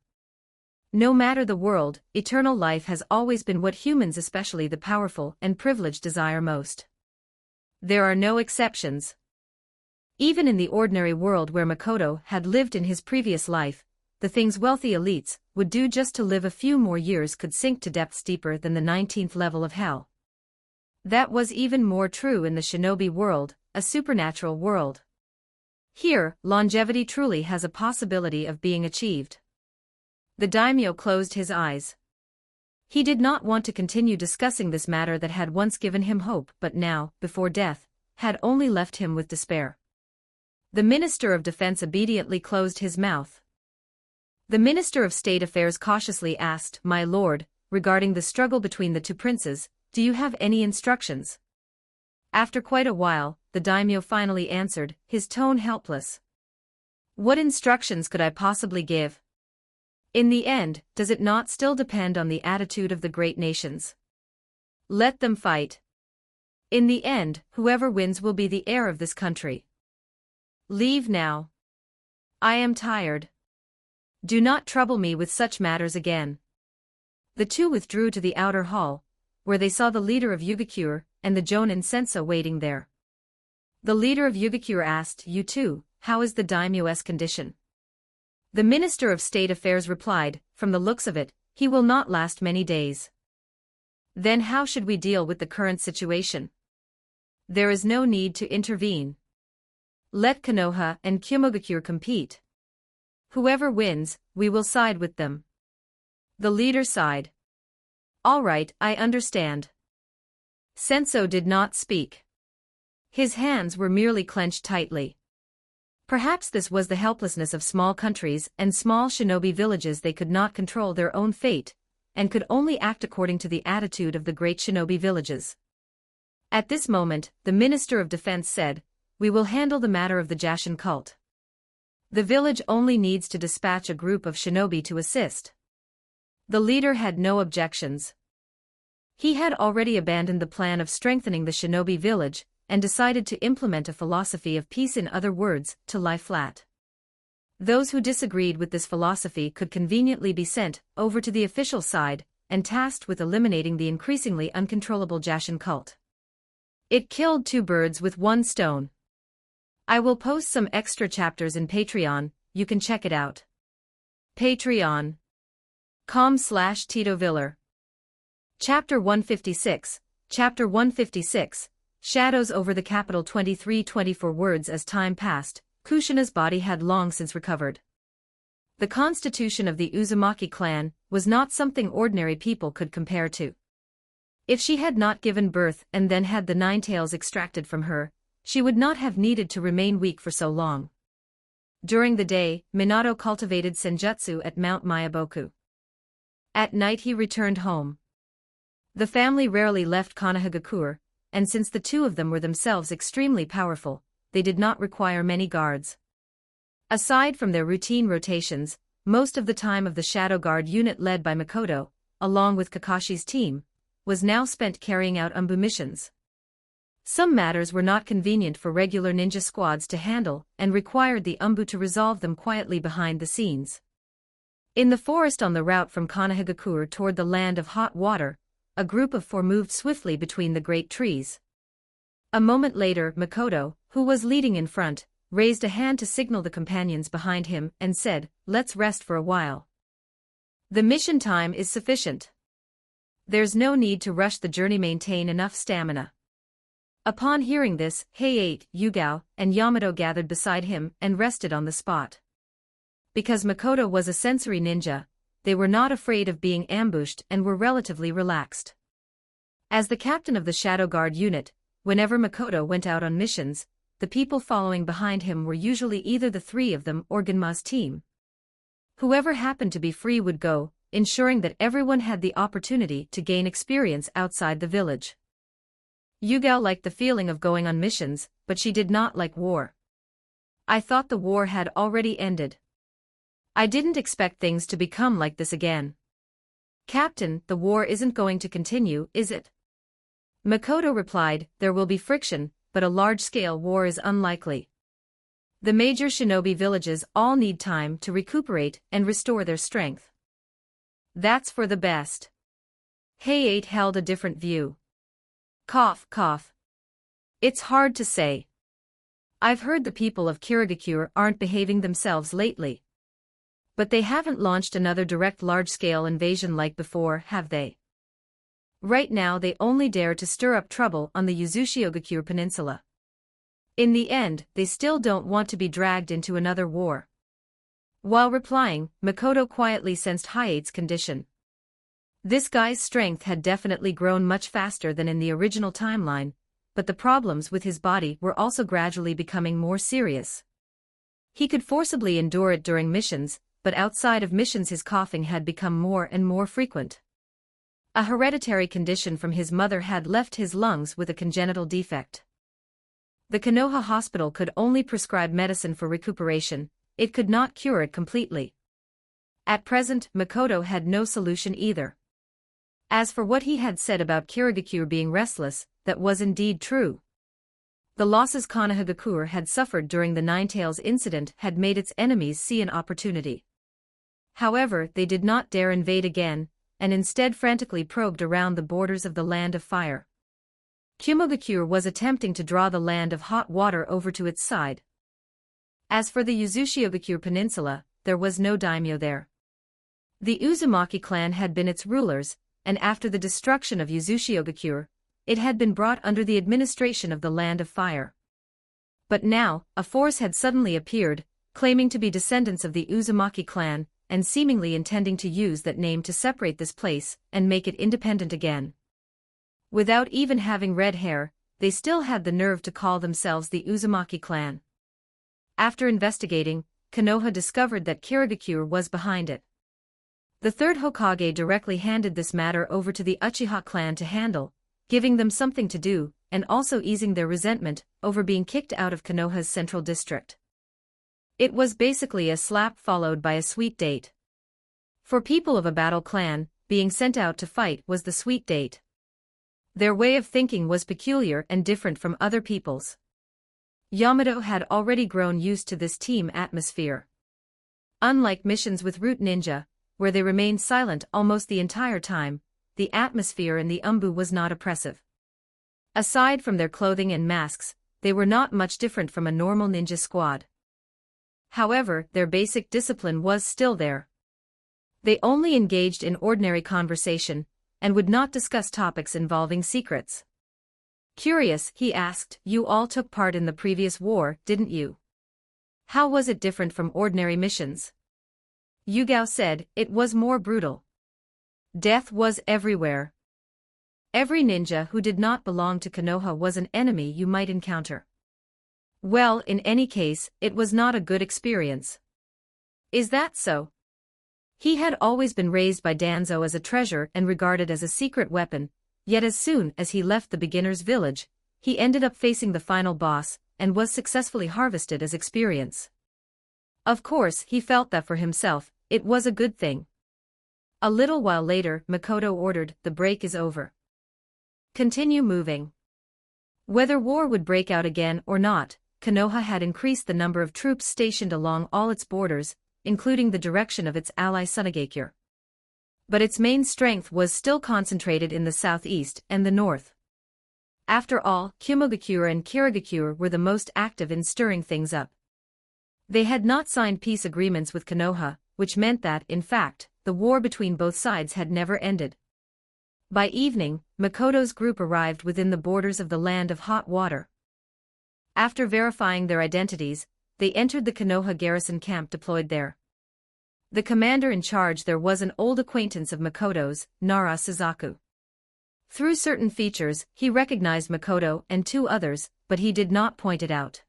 Speaker 2: No matter the world, eternal life has always been what humans, especially the powerful and privileged, desire most. There are no exceptions. Even in the ordinary world where Makoto had lived in his previous life, the things wealthy elites would do just to live a few more years could sink to depths deeper than the 19th level of hell. That was even more true in the shinobi world, a supernatural world. Here, longevity truly has a possibility of being achieved. The daimyo closed his eyes. He did not want to continue discussing this matter that had once given him hope but now, before death, had only left him with despair. The Minister of Defense obediently closed his mouth. The Minister of State Affairs cautiously asked, "My lord, regarding the struggle between the two princes, do you have any instructions?" After quite a while, the daimyo finally answered, his tone helpless. "What instructions could I possibly give? In the end, does it not still depend on the attitude of the great nations? Let them fight. In the end, whoever wins will be the heir of this country. Leave now. I am tired. Do not trouble me with such matters again." The two withdrew to the outer hall, where they saw the leader of Yugakure and the Jonin Senso waiting there. The leader of Yugakure asked, "You too, how is the daimyo's condition?" The Minister of State Affairs replied, "From the looks of it, he will not last many days." "Then how should we deal with the current situation?" "There is no need to intervene. Let Konoha and Kyomogakure compete. Whoever wins, we will side with them." The leader sighed. "All right, I understand." Senso did not speak. His hands were merely clenched tightly. Perhaps this was the helplessness of small countries and small shinobi villages. They could not control their own fate, and could only act according to the attitude of the great shinobi villages. At this moment, the Minister of Defense said, "We will handle the matter of the Jashin cult. The village only needs to dispatch a group of shinobi to assist." The leader had no objections. He had already abandoned the plan of strengthening the shinobi village, and decided to implement a philosophy of peace, in other words, to lie flat. Those who disagreed with this philosophy could conveniently be sent over to the official side, and tasked with eliminating the increasingly uncontrollable Jashin cult. It killed two birds with one stone. I will post some extra chapters in Patreon, you can check it out. Patreon.com/Tito Viller. Chapter 156, Chapter 156, Shadows over the capital. 23-24 words. As time passed, Kushina's body had long since recovered. The constitution of the Uzumaki clan was not something ordinary people could compare to. If she had not given birth and then had the nine tails extracted from her, she would not have needed to remain weak for so long. During the day, Minato cultivated senjutsu at Mount Miyaboku. At night he returned home. The family rarely left Konohagakure, and since the two of them were themselves extremely powerful, they did not require many guards. Aside from their routine rotations, most of the time of the Shadow Guard unit led by Makoto, along with Kakashi's team, was now spent carrying out umbu missions. Some matters were not convenient for regular ninja squads to handle and required the umbu to resolve them quietly behind the scenes. In the forest on the route from Konohagakure toward the land of hot water, a group of four moved swiftly between the great trees. A moment later, Makoto, who was leading in front, raised a hand to signal the companions behind him and said, "Let's rest for a while. The mission time is sufficient. There's no need to rush the journey. Maintain enough stamina." Upon hearing this, Heiei, Yugao, and Yamato gathered beside him and rested on the spot. Because Makoto was a sensory ninja, they were not afraid of being ambushed and were relatively relaxed. As the captain of the Shadow Guard unit, whenever Makoto went out on missions, the people following behind him were usually either the three of them or Genma's team. Whoever happened to be free would go, ensuring that everyone had the opportunity to gain experience outside the village. Yugao liked the feeling of going on missions, but she did not like war. "I thought the war had already ended. I didn't expect things to become like this again." "Captain, the war isn't going to continue, is it?" Makoto replied, "There will be friction, but a large-scale war is unlikely. The major shinobi villages all need time to recuperate and restore their strength. That's for the best." Heiei held a different view. Cough, cough. "It's hard to say. I've heard the people of Kirigakure aren't behaving themselves lately. But they haven't launched another direct large-scale invasion like before, have they? Right now they only dare to stir up trouble on the Yuzushiogakure Peninsula. In the end, they still don't want to be dragged into another war." While replying, Makoto quietly sensed Heiei's condition. This guy's strength had definitely grown much faster than in the original timeline, but the problems with his body were also gradually becoming more serious. He could forcibly endure it during missions, but outside of missions his coughing had become more and more frequent. A hereditary condition from his mother had left his lungs with a congenital defect. The Konoha hospital could only prescribe medicine for recuperation, it could not cure it completely. At present, Makoto had no solution either. As for what he had said about Kirigakure being restless, that was indeed true. The losses Konohagakure had suffered during the Ninetales incident had made its enemies see an opportunity. However, they did not dare invade again, and instead frantically probed around the borders of the Land of Fire. Kumogakure was attempting to draw the Land of Hot Water over to its side. As for the Uzushiogakure Peninsula, there was no daimyo there. The Uzumaki clan had been its rulers, and after the destruction of Uzushiogakure, it had been brought under the administration of the Land of Fire. But now, a force had suddenly appeared, claiming to be descendants of the Uzumaki clan, and seemingly intending to use that name to separate this place and make it independent again. Without even having red hair, they still had the nerve to call themselves the Uzumaki clan. After investigating, Konoha discovered that Kirigakure was behind it. The third Hokage directly handed this matter over to the Uchiha clan to handle, giving them something to do, and also easing their resentment over being kicked out of Konoha's central district. It was basically a slap followed by a sweet date. For people of a battle clan, being sent out to fight was the sweet date. Their way of thinking was peculiar and different from other people's. Yamato had already grown used to this team atmosphere. Unlike missions with Root Ninja, where they remained silent almost the entire time, the atmosphere in the Umbu was not oppressive. Aside from their clothing and masks, they were not much different from a normal ninja squad. However, their basic discipline was still there. They only engaged in ordinary conversation, and would not discuss topics involving secrets. Curious, he asked, you all took part in the previous war, didn't you? How was it different from ordinary missions? Yugao said, it was more brutal. Death was everywhere. Every ninja who did not belong to Konoha was an enemy you might encounter. Well, in any case, it was not a good experience. Is that so? He had always been raised by Danzo as a treasure and regarded as a secret weapon, yet as soon as he left the beginner's village, he ended up facing the final boss, and was successfully harvested as experience. Of course, he felt that for himself, it was a good thing. A little while later, Makoto ordered, the break is over. Continue moving. Whether war would break out again or not, Konoha had increased the number of troops stationed along all its borders, including the direction of its ally Sunagakure. But its main strength was still concentrated in the southeast and the north. After all, Kumogakure and Kirigakure were the most active in stirring things up. They had not signed peace agreements with Konoha, which meant that, in fact, the war between both sides had never ended. By evening, Makoto's group arrived within the borders of the Land of Hot Water. After verifying their identities, they entered the Konoha garrison camp deployed there. The commander in charge there was an old acquaintance of Makoto's, Nara Suzaku. Through certain features, he recognized Makoto and two others, but he did not point it out.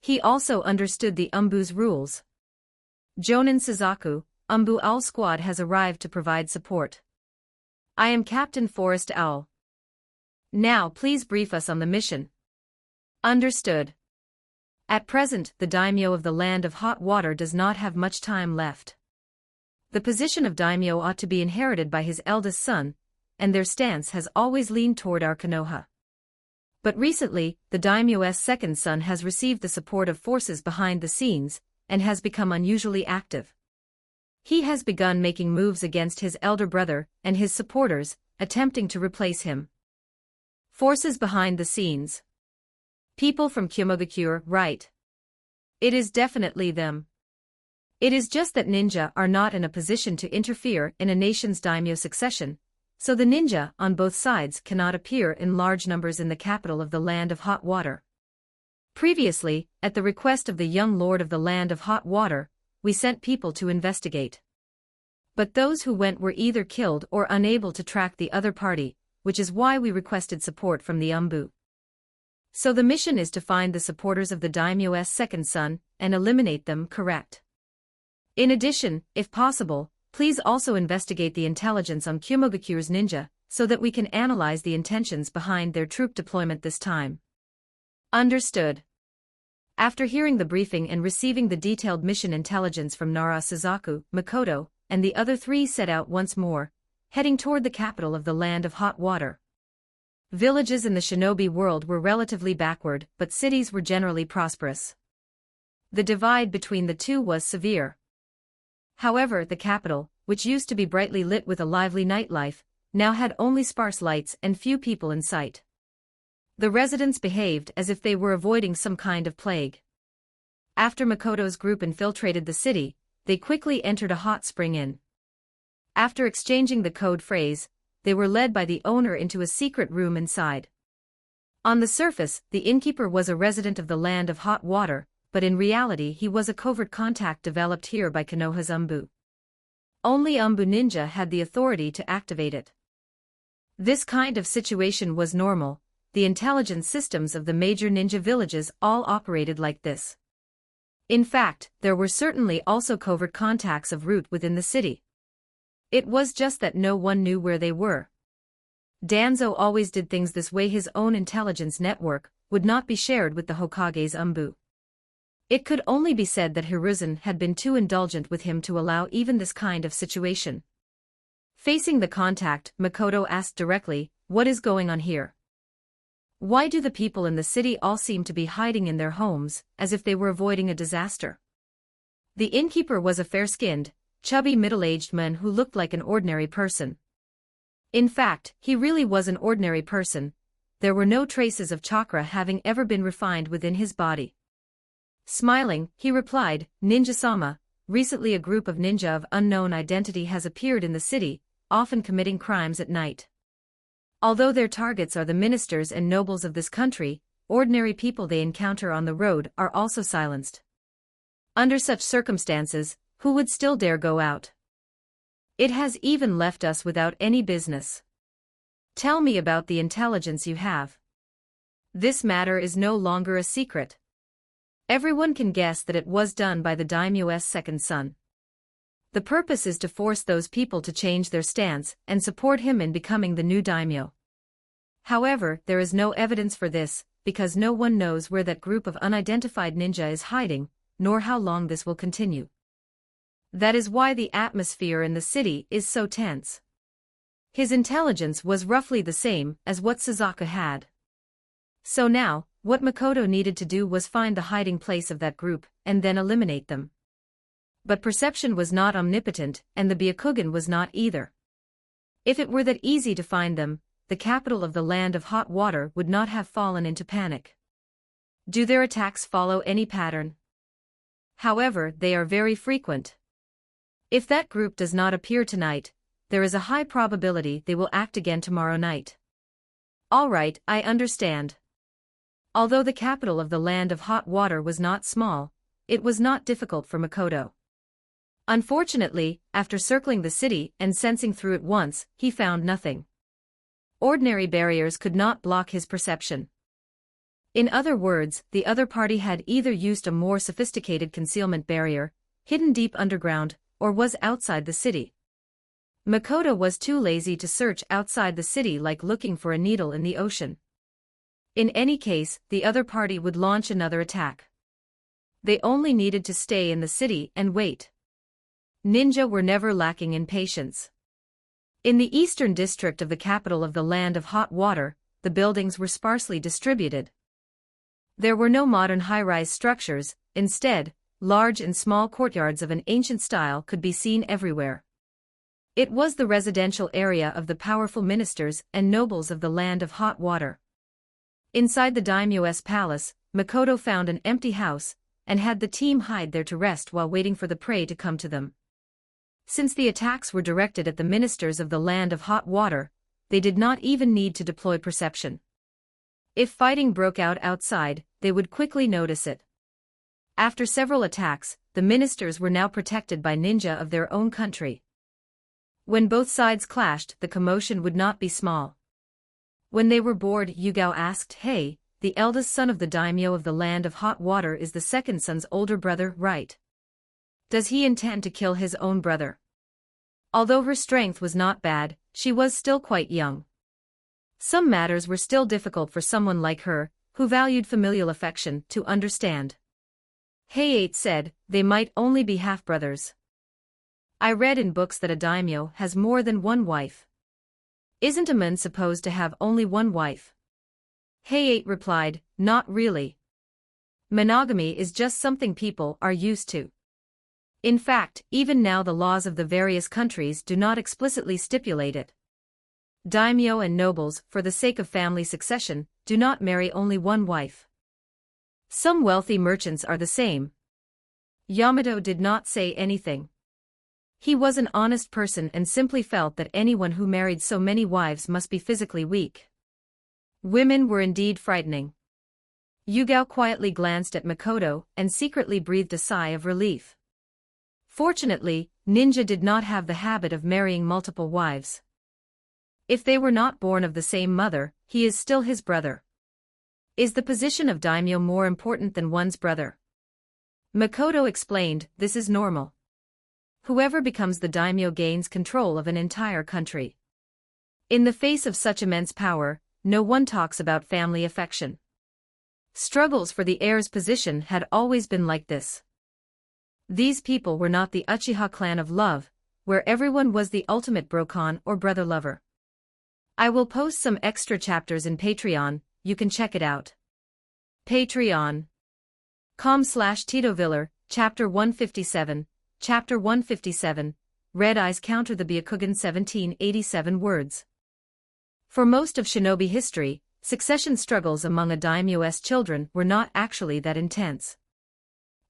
Speaker 2: He also understood the Umbu's rules. Jonin Suzaku, Umbu Owl Squad has arrived to provide support. I am Captain Forest Owl. Now please brief us on the mission. Understood. At present, the daimyo of the Land of Hot Water does not have much time left. The position of daimyo ought to be inherited by his eldest son, and their stance has always leaned toward our Konoha. But recently, the daimyo's second son has received the support of forces behind the scenes, and has become unusually active. He has begun making moves against his elder brother and his supporters, attempting to replace him. Forces behind the scenes. People from Kumogakure, right? It is definitely them. It is just that ninja are not in a position to interfere in a nation's daimyo succession, so the ninja on both sides cannot appear in large numbers in the capital of the Land of Hot Water. Previously, at the request of the young lord of the Land of Hot Water, we sent people to investigate. But those who went were either killed or unable to track the other party, which is why we requested support from the Umbu. So the mission is to find the supporters of the daimyo's second son and eliminate them, correct? In addition, if possible, please also investigate the intelligence on Kumogakure's ninja, so that we can analyze the intentions behind their troop deployment this time. Understood. After hearing the briefing and receiving the detailed mission intelligence from Nara, Suzaku, Makoto, and the other three set out once more, heading toward the capital of the Land of Hot Water. Villages in the shinobi world were relatively backward, but cities were generally prosperous. The divide between the two was severe. However, the capital, which used to be brightly lit with a lively nightlife, now had only sparse lights and few people in sight. The residents behaved as if they were avoiding some kind of plague. After Makoto's group infiltrated the city, they quickly entered a hot spring inn. After exchanging the code phrase, they were led by the owner into a secret room inside. On the surface, the innkeeper was a resident of the Land of Hot Water, but in reality he was a covert contact developed here by Konoha's Umbu. Only Umbu Ninja had the authority to activate it. This kind of situation was normal. The intelligence systems of the major ninja villages all operated like this. In fact, there were certainly also covert contacts of root within the city. It was just that no one knew where they were. Danzo always did things this way. His own intelligence network would not be shared with the Hokage's Umbu. It could only be said that Hiruzen had been too indulgent with him to allow even this kind of situation. Facing the contact, Makoto asked directly, "What is going on here? Why do the people in the city all seem to be hiding in their homes, as if they were avoiding a disaster?" The innkeeper was a fair-skinned, chubby middle-aged man who looked like an ordinary person. In fact, he really was an ordinary person. There were no traces of chakra having ever been refined within his body. Smiling, he replied, "Ninja-sama, recently a group of ninja of unknown identity has appeared in the city, often committing crimes at night. Although their targets are the ministers and nobles of this country, ordinary people they encounter on the road are also silenced. Under such circumstances, who would still dare go out? It has even left us without any business. Tell me about the intelligence you have. This matter is no longer a secret. Everyone can guess that it was done by the daimyo's second son. The purpose is to force those people to change their stance and support him in becoming the new daimyo. However, there is no evidence for this, because no one knows where that group of unidentified ninja is hiding, nor how long this will continue. That is why the atmosphere in the city is so tense. His intelligence was roughly the same as what Suzaku had. So now, what Makoto needed to do was find the hiding place of that group, and then eliminate them. But perception was not omnipotent, and the Byakugan was not either. If it were that easy to find them, the capital of the Land of Hot Water would not have fallen into panic. Do their attacks follow any pattern? However, they are very frequent. If that group does not appear tonight, there is a high probability they will act again tomorrow night. All right, I understand. Although the capital of the Land of Hot Water was not small, it was not difficult for Makoto. Unfortunately, after circling the city and sensing through it once, he found nothing. Ordinary barriers could not block his perception. In other words, the other party had either used a more sophisticated concealment barrier, hidden deep underground, or was outside the city. Makoto was too lazy to search outside the city like looking for a needle in the ocean. In any case, the other party would launch another attack. They only needed to stay in the city and wait. Ninja were never lacking in patience. In the eastern district of the capital of the Land of Hot Water, the buildings were sparsely distributed. There were no modern high-rise structures, instead, large and small courtyards of an ancient style could be seen everywhere. It was the residential area of the powerful ministers and nobles of the Land of Hot Water. Inside the daimyo's palace, Makoto found an empty house, and had the team hide there to rest while waiting for the prey to come to them. Since the attacks were directed at the ministers of the Land of Hot Water, they did not even need to deploy perception. If fighting broke out outside, they would quickly notice it. After several attacks, the ministers were now protected by ninja of their own country. When both sides clashed, the commotion would not be small. When they were bored, Yugao asked, "Hey, the eldest son of the daimyo of the land of hot water is the second son's older brother, right? Does he intend to kill his own brother? Although her strength was not bad, she was still quite young. Some matters were still difficult for someone like her, who valued familial affection, to understand. Hayate said, they might only be half-brothers. I read in books that a daimyo has more than one wife. Isn't a man supposed to have only one wife? Hayate replied, not really. Monogamy is just something people are used to. In fact, even now the laws of the various countries do not explicitly stipulate it. Daimyo and nobles, for the sake of family succession, do not marry only one wife. Some wealthy merchants are the same. Yamato did not say anything. He was an honest person and simply felt that anyone who married so many wives must be physically weak. Women were indeed frightening. Yugao quietly glanced at Makoto and secretly breathed a sigh of relief. Fortunately, Ninja did not have the habit of marrying multiple wives. If they were not born of the same mother, he is still his brother. Is the position of daimyo more important than one's brother? Makoto explained, this is normal. Whoever becomes the daimyo gains control of an entire country. In the face of such immense power, no one talks about family affection. Struggles for the heir's position had always been like this. These people were not the Uchiha clan of love, where everyone was the ultimate brokon or brother lover. I will post some extra chapters in Patreon, you can check it out. Patreon.com/TitoViller, Chapter 157, Chapter 157, Red Eyes Counter the Byakugan 1787 words. For most of shinobi history, succession struggles among a daimyo's children were not actually that intense.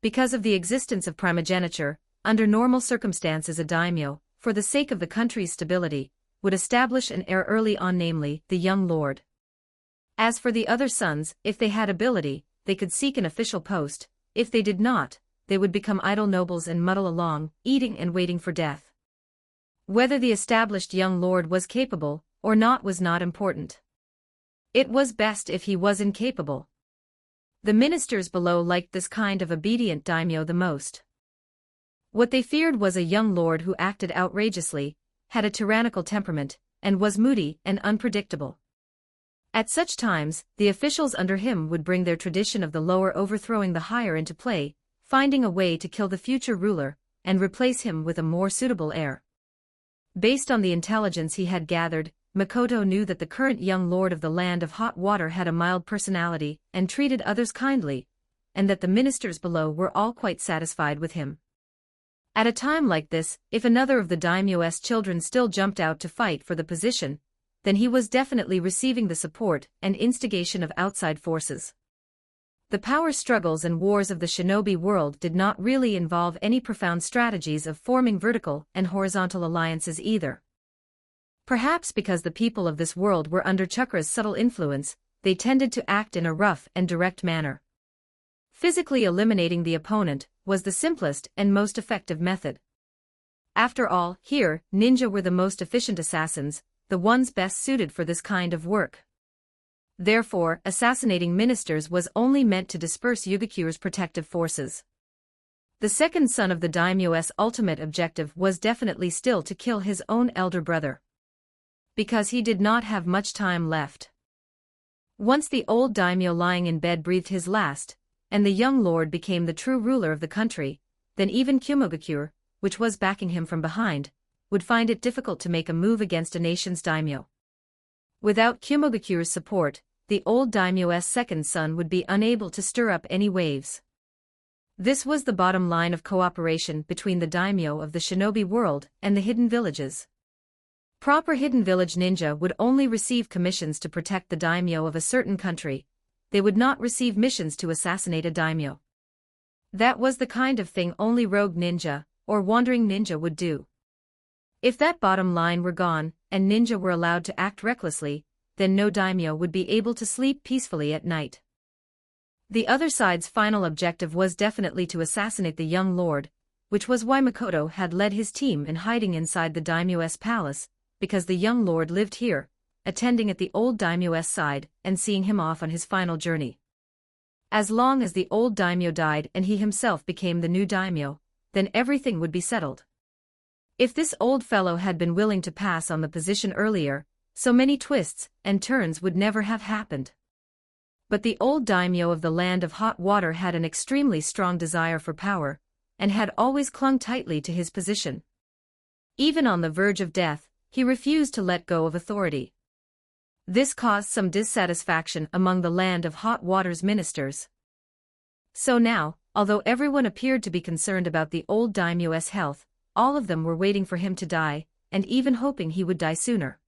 Speaker 2: Because of the existence of primogeniture, under normal circumstances a daimyo, for the sake of the country's stability, would establish an heir early on, namely, the young lord. As for the other sons, if they had ability, they could seek an official post; if they did not, they would become idle nobles and muddle along, eating and waiting for death. Whether the established young lord was capable or not was not important. It was best if he was incapable. The ministers below liked this kind of obedient daimyo the most. What they feared was a young lord who acted outrageously, had a tyrannical temperament, and was moody and unpredictable. At such times, the officials under him would bring their tradition of the lower overthrowing the higher into play, finding a way to kill the future ruler, and replace him with a more suitable heir. Based on the intelligence he had gathered, Makoto knew that the current young lord of the land of hot water had a mild personality and treated others kindly, and that the ministers below were all quite satisfied with him. At a time like this, if another of the daimyo's children still jumped out to fight for the position, then he was definitely receiving the support and instigation of outside forces. The power struggles and wars of the shinobi world did not really involve any profound strategies of forming vertical and horizontal alliances either. Perhaps because the people of this world were under chakra's subtle influence, they tended to act in a rough and direct manner. Physically eliminating the opponent was the simplest and most effective method. After all, here, ninja were the most efficient assassins, the ones best suited for this kind of work. Therefore, assassinating ministers was only meant to disperse Yugakyu's protective forces. The second son of the daimyo's ultimate objective was definitely still to kill his own elder brother. Because he did not have much time left. Once the old daimyo lying in bed breathed his last, and the young lord became the true ruler of the country, then even Kyumogakyur, which was backing him from behind, would find it difficult to make a move against a nation's daimyo. Without Kyumogakyur's support, the old daimyo's second son would be unable to stir up any waves. This was the bottom line of cooperation between the daimyo of the shinobi world and the hidden villages. Proper hidden village ninja would only receive commissions to protect the daimyo of a certain country; they would not receive missions to assassinate a daimyo. That was the kind of thing only rogue ninja, or wandering ninja would do. If that bottom line were gone, and ninja were allowed to act recklessly, then no daimyo would be able to sleep peacefully at night. The other side's final objective was definitely to assassinate the young lord, which was why Makoto had led his team in hiding inside the daimyo's palace, because the young lord lived here, attending at the old daimyo's side and seeing him off on his final journey. As long as the old daimyo died and he himself became the new daimyo, then everything would be settled. If this old fellow had been willing to pass on the position earlier, so many twists and turns would never have happened. But the old daimyo of the land of hot water had an extremely strong desire for power, and had always clung tightly to his position. Even on the verge of death, he refused to let go of authority. This caused some dissatisfaction among the land of hot water's ministers. So now, although everyone appeared to be concerned about the old daimyo's health, all of them were waiting for him to die, and even hoping he would die sooner.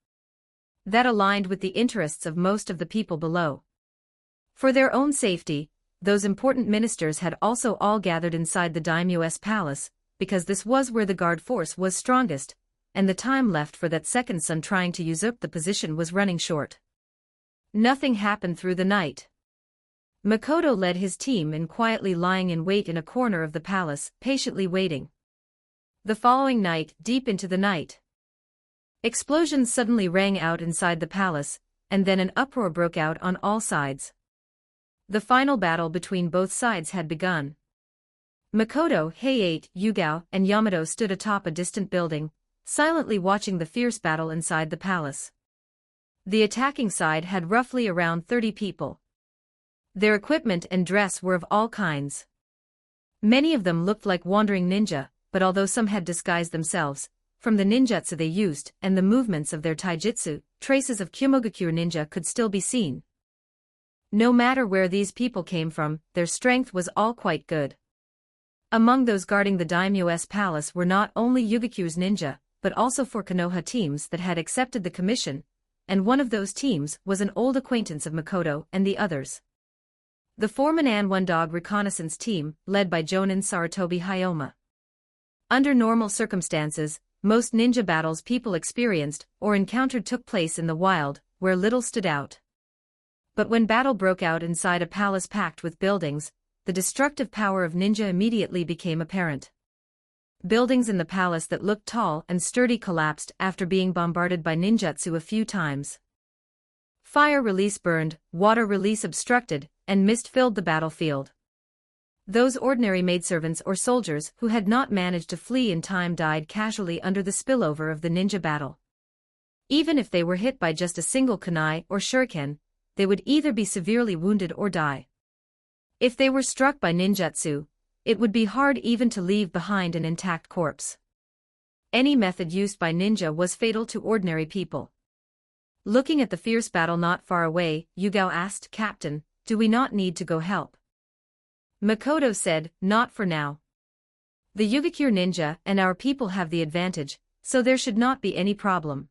Speaker 2: That aligned with the interests of most of the people below. For their own safety, those important ministers had also all gathered inside the daimyo's palace, because this was where the guard force was strongest, and the time left for that second son trying to usurp the position was running short. Nothing happened through the night. Makoto led his team in quietly lying in wait in a corner of the palace, patiently waiting. The following night, deep into the night, explosions suddenly rang out inside the palace, and then an uproar broke out on all sides. The final battle between both sides had begun. Makoto, Heiate, Yugao, and Yamato stood atop a distant building, silently watching the fierce battle inside the palace. The attacking side had roughly around 30 people. Their equipment and dress were of all kinds. Many of them looked like wandering ninja, but although some had disguised themselves, from the ninjutsu they used and the movements of their taijutsu, traces of Kyumogaku ninja could still be seen. No matter where these people came from, their strength was all quite good. Among those guarding the daimyo's palace were not only Yugaku's ninja, but also 4 Konoha teams that had accepted the commission, and one of those teams was an old acquaintance of Makoto and the others. The 4-man one-dog reconnaissance team, led by Jonin Sarutobi Hyoma. Under normal circumstances, most ninja battles people experienced or encountered took place in the wild, where little stood out. But when battle broke out inside a palace packed with buildings, the destructive power of ninja immediately became apparent. Buildings in the palace that looked tall and sturdy collapsed after being bombarded by ninjutsu a few times. Fire release burned, water release obstructed, and mist filled the battlefield. Those ordinary maidservants or soldiers who had not managed to flee in time died casually under the spillover of the ninja battle. Even if they were hit by just a single kunai or shuriken, they would either be severely wounded or die. If they were struck by ninjutsu, it would be hard even to leave behind an intact corpse. Any method used by ninja was fatal to ordinary people. Looking at the fierce battle not far away, Yugao asked, "Captain, do we not need to go help?" Makoto said, "Not for now. The Yugaku ninja and our people have the advantage, so there should not be any problem.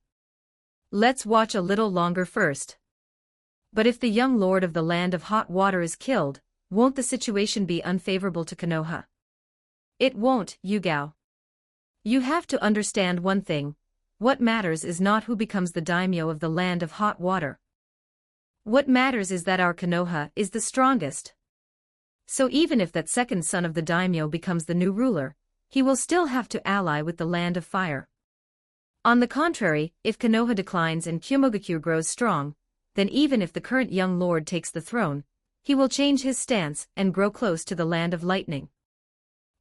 Speaker 2: Let's watch a little longer first." But if the young lord of the land of hot water is killed, won't the situation be unfavorable to Konoha? It won't, Yugao. You have to understand one thing. What matters is not who becomes the daimyo of the land of hot water. What matters is that our Konoha is the strongest. So even if that second son of the daimyo becomes the new ruler, he will still have to ally with the land of fire. On the contrary, if Konoha declines and Kyumogaku grows strong, then even if the current young lord takes the throne, he will change his stance and grow close to the land of lightning.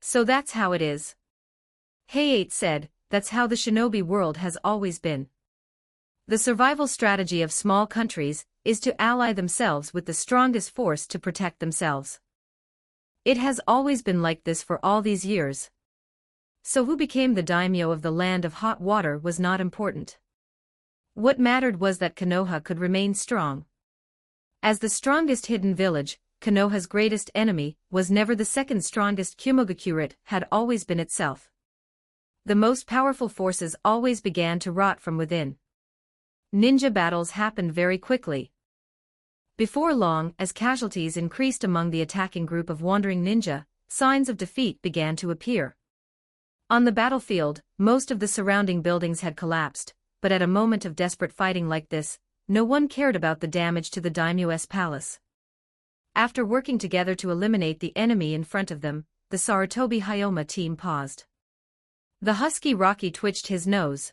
Speaker 2: So that's how it is. Heiate said, that's how the shinobi world has always been. The survival strategy of small countries is to ally themselves with the strongest force to protect themselves. It has always been like this for all these years. So who became the daimyo of the land of hot water was not important. What mattered was that Konoha could remain strong. As the strongest hidden village, Konoha's greatest enemy was never the second strongest Kyumogaku, it had always been itself. The most powerful forces always began to rot from within. Ninja battles happened very quickly. Before long, as casualties increased among the attacking group of wandering ninja, signs of defeat began to appear. On the battlefield, most of the surrounding buildings had collapsed, but at a moment of desperate fighting like this, no one cared about the damage to the daimyo's palace. After working together to eliminate the enemy in front of them, the Sarutobi Hyoma team paused. The husky Rocky twitched his nose.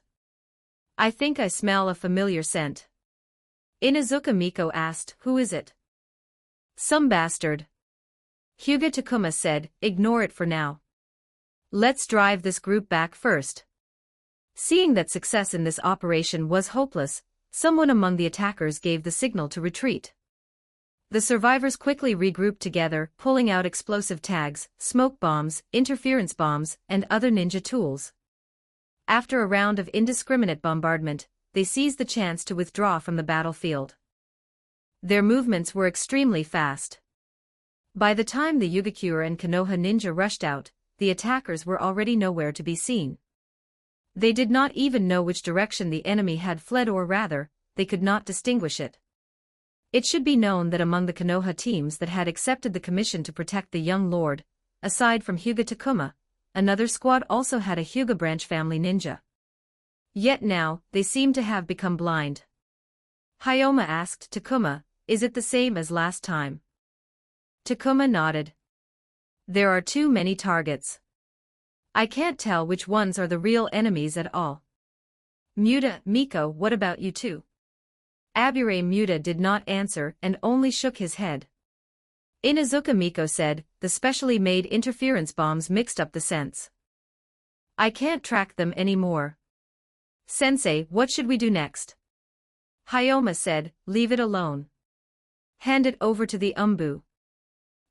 Speaker 2: "I think I smell a familiar scent." Inuzuka Miko asked, "Who is it?" "Some bastard." Hyuga Takuma said, "Ignore it for now. Let's drive this group back first." Seeing that success in this operation was hopeless, someone among the attackers gave the signal to retreat. The survivors quickly regrouped together, pulling out explosive tags, smoke bombs, interference bombs, and other ninja tools. After a round of indiscriminate bombardment, they seized the chance to withdraw from the battlefield. Their movements were extremely fast. By the time the Yugakure and Konoha ninja rushed out, the attackers were already nowhere to be seen. They did not even know which direction the enemy had fled, or rather, they could not distinguish it. It should be known that among the Konoha teams that had accepted the commission to protect the young lord, aside from Hyuga Takuma, another squad also had a Hyuga branch family ninja. Yet now, they seemed to have become blind. Hyoma asked Takuma, "Is it the same as last time?" Takuma nodded. "There are too many targets. I can't tell which ones are the real enemies at all." "Muta, Miko, what about you two?" Abure Muta did not answer and only shook his head. Inuzuka Miko said, "The specially made interference bombs mixed up the scents. I can't track them anymore." "Sensei, what should we do next?" Hyoma said, "Leave it alone. Hand it over to the Umbu.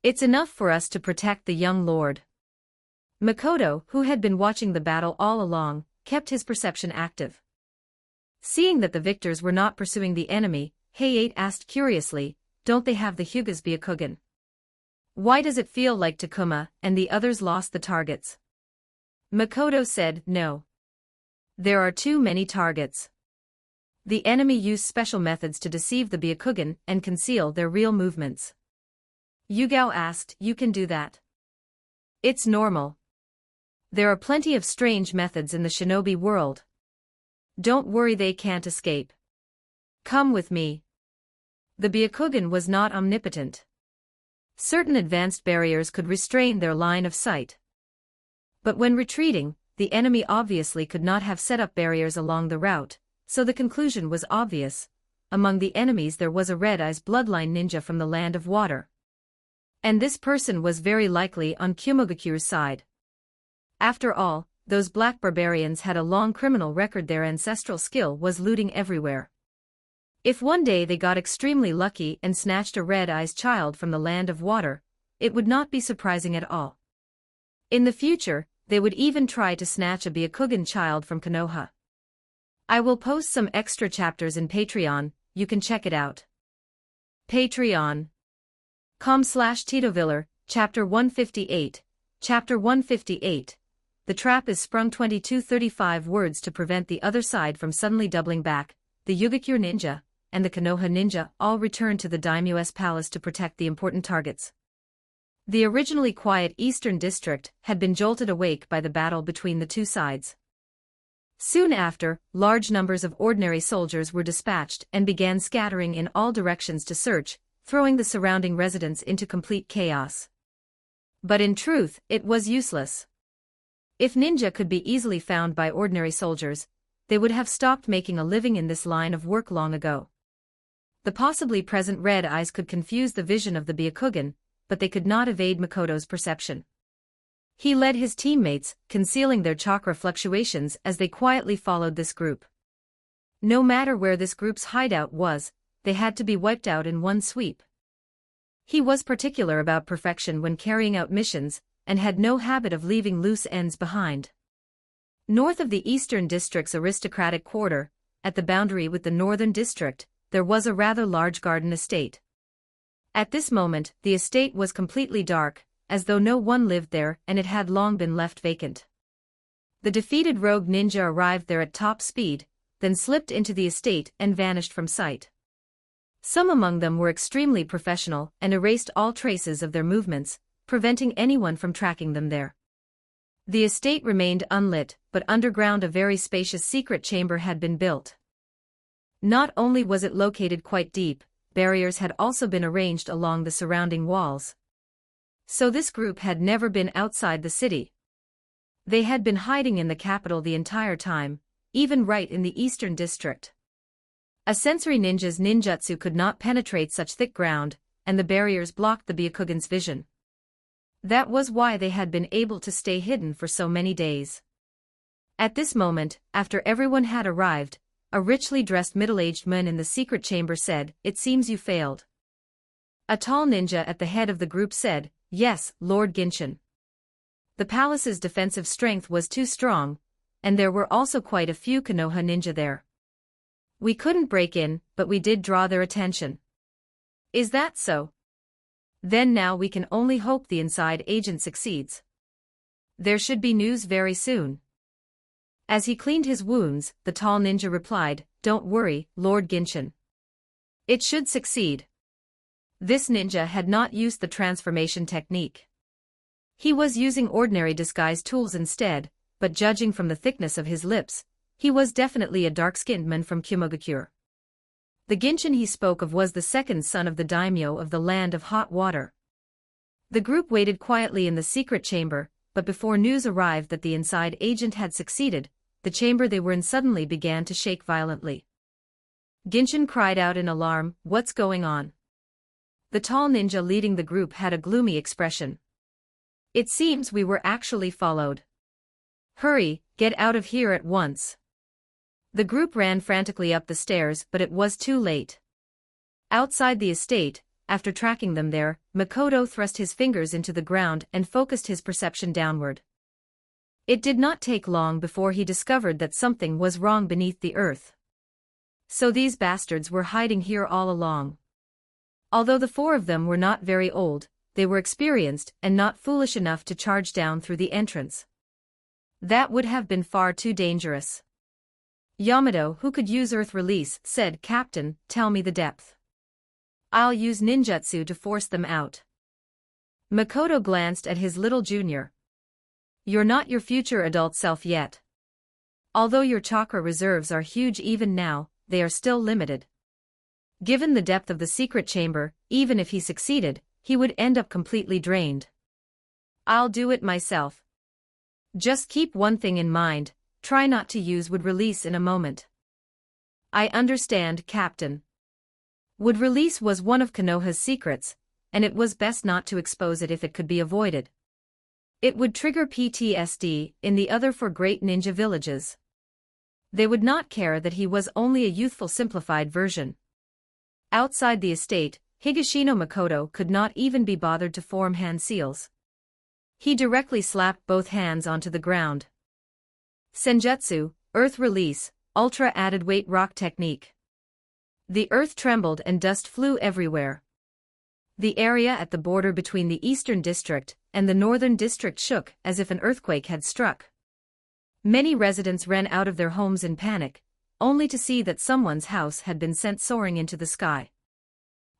Speaker 2: It's enough for us to protect the young lord." Makoto, who had been watching the battle all along, kept his perception active. Seeing that the victors were not pursuing the enemy, Heiate asked curiously, "Don't they have the Hyuga's Byakugan? Why does it feel like Takuma and the others lost the targets?" Makoto said, "No. There are too many targets. The enemy used special methods to deceive the Byakugan and conceal their real movements." Yugao asked, "You can do that?" "It's normal. There are plenty of strange methods in the shinobi world. Don't worry, they can't escape. Come with me." The Byakugan was not omnipotent. Certain advanced barriers could restrain their line of sight. But when retreating, the enemy obviously could not have set up barriers along the route, so the conclusion was obvious. Among the enemies there was a Red Eyes bloodline ninja from the Land of Water. And this person was very likely on Kumogakure's side. After all, those black barbarians had a long criminal record. Their ancestral skill was looting everywhere. If one day they got extremely lucky and snatched a Red Eyes child from the Land of Water, it would not be surprising at all. In the future, they would even try to snatch a Byakugan child from Konoha. I will post some extra chapters in Patreon, you can check it out. Patreon.com/TitoViller, Chapter 158, Chapter 158. The trap is sprung. 2235 words to prevent the other side from suddenly doubling back. The Yugakure ninja and the Konoha ninja all returned to the daimyo's palace to protect the important targets. The originally quiet eastern district had been jolted awake by the battle between the two sides. Soon after, large numbers of ordinary soldiers were dispatched and began scattering in all directions to search, throwing the surrounding residents into complete chaos. But in truth, it was useless. If ninja could be easily found by ordinary soldiers, they would have stopped making a living in this line of work long ago. The possibly present Red Eyes could confuse the vision of the Byakugan, but they could not evade Makoto's perception. He led his teammates, concealing their chakra fluctuations as they quietly followed this group. No matter where this group's hideout was, they had to be wiped out in one sweep. He was particular about perfection when carrying out missions, and had no habit of leaving loose ends behind. North of the Eastern District's aristocratic quarter, at the boundary with the Northern District, there was a rather large garden estate. At this moment, the estate was completely dark, as though no one lived there, and it had long been left vacant. The defeated rogue ninja arrived there at top speed, then slipped into the estate and vanished from sight. Some among them were extremely professional and erased all traces of their movements, preventing anyone from tracking them there. The estate remained unlit, but underground a very spacious secret chamber had been built. Not only was it located quite deep, barriers had also been arranged along the surrounding walls. So this group had never been outside the city. They had been hiding in the capital the entire time, even right in the Eastern District. A sensory ninja's ninjutsu could not penetrate such thick ground, and the barriers blocked the Byakugan's vision. That was why they had been able to stay hidden for so many days. At this moment, after everyone had arrived, a richly dressed middle-aged man in the secret chamber said, "It seems you failed." A tall ninja at the head of the group said, "Yes, Lord Genshin. The palace's defensive strength was too strong, and there were also quite a few Konoha ninja there. We couldn't break in, but we did draw their attention." "Is that so? Then now we can only hope the inside agent succeeds. There should be news very soon." As he cleaned his wounds, the tall ninja replied, "Don't worry, Lord Genshin. It should succeed." This ninja had not used the transformation technique. He was using ordinary disguise tools instead, but judging from the thickness of his lips, he was definitely a dark-skinned man from Kumogakure. The Genshin he spoke of was the second son of the daimyo of the Land of Hot Water. The group waited quietly in the secret chamber, but before news arrived that the inside agent had succeeded, the chamber they were in suddenly began to shake violently. Genshin cried out in alarm, "What's going on?" The tall ninja leading the group had a gloomy expression. "It seems we were actually followed. Hurry, get out of here at once." The group ran frantically up the stairs, but it was too late. Outside the estate, after tracking them there, Makoto thrust his fingers into the ground and focused his perception downward. It did not take long before he discovered that something was wrong beneath the earth. So these bastards were hiding here all along. Although the four of them were not very old, they were experienced and not foolish enough to charge down through the entrance. That would have been far too dangerous. Yamato, who could use earth release, said, "Captain, tell me the depth. I'll use ninjutsu to force them out." Makoto glanced at his little junior. "You're not your future adult self yet. Although your chakra reserves are huge even now, they are still limited. Given the depth of the secret chamber, even if he succeeded, he would end up completely drained. I'll do it myself. Just keep one thing in mind, try not to use would release in a moment." "I understand, Captain." Would release was one of Konoha's secrets, and it was best not to expose it if it could be avoided. It would trigger PTSD in the other four great ninja villages. They would not care that he was only a youthful simplified version. Outside the estate, Higashino Makoto could not even be bothered to form hand seals. He directly slapped both hands onto the ground. Senjutsu, earth release, ultra added weight rock technique. The earth trembled and dust flew everywhere. The area at the border between the eastern district and the northern district shook as if an earthquake had struck. Many residents ran out of their homes in panic, only to see that someone's house had been sent soaring into the sky.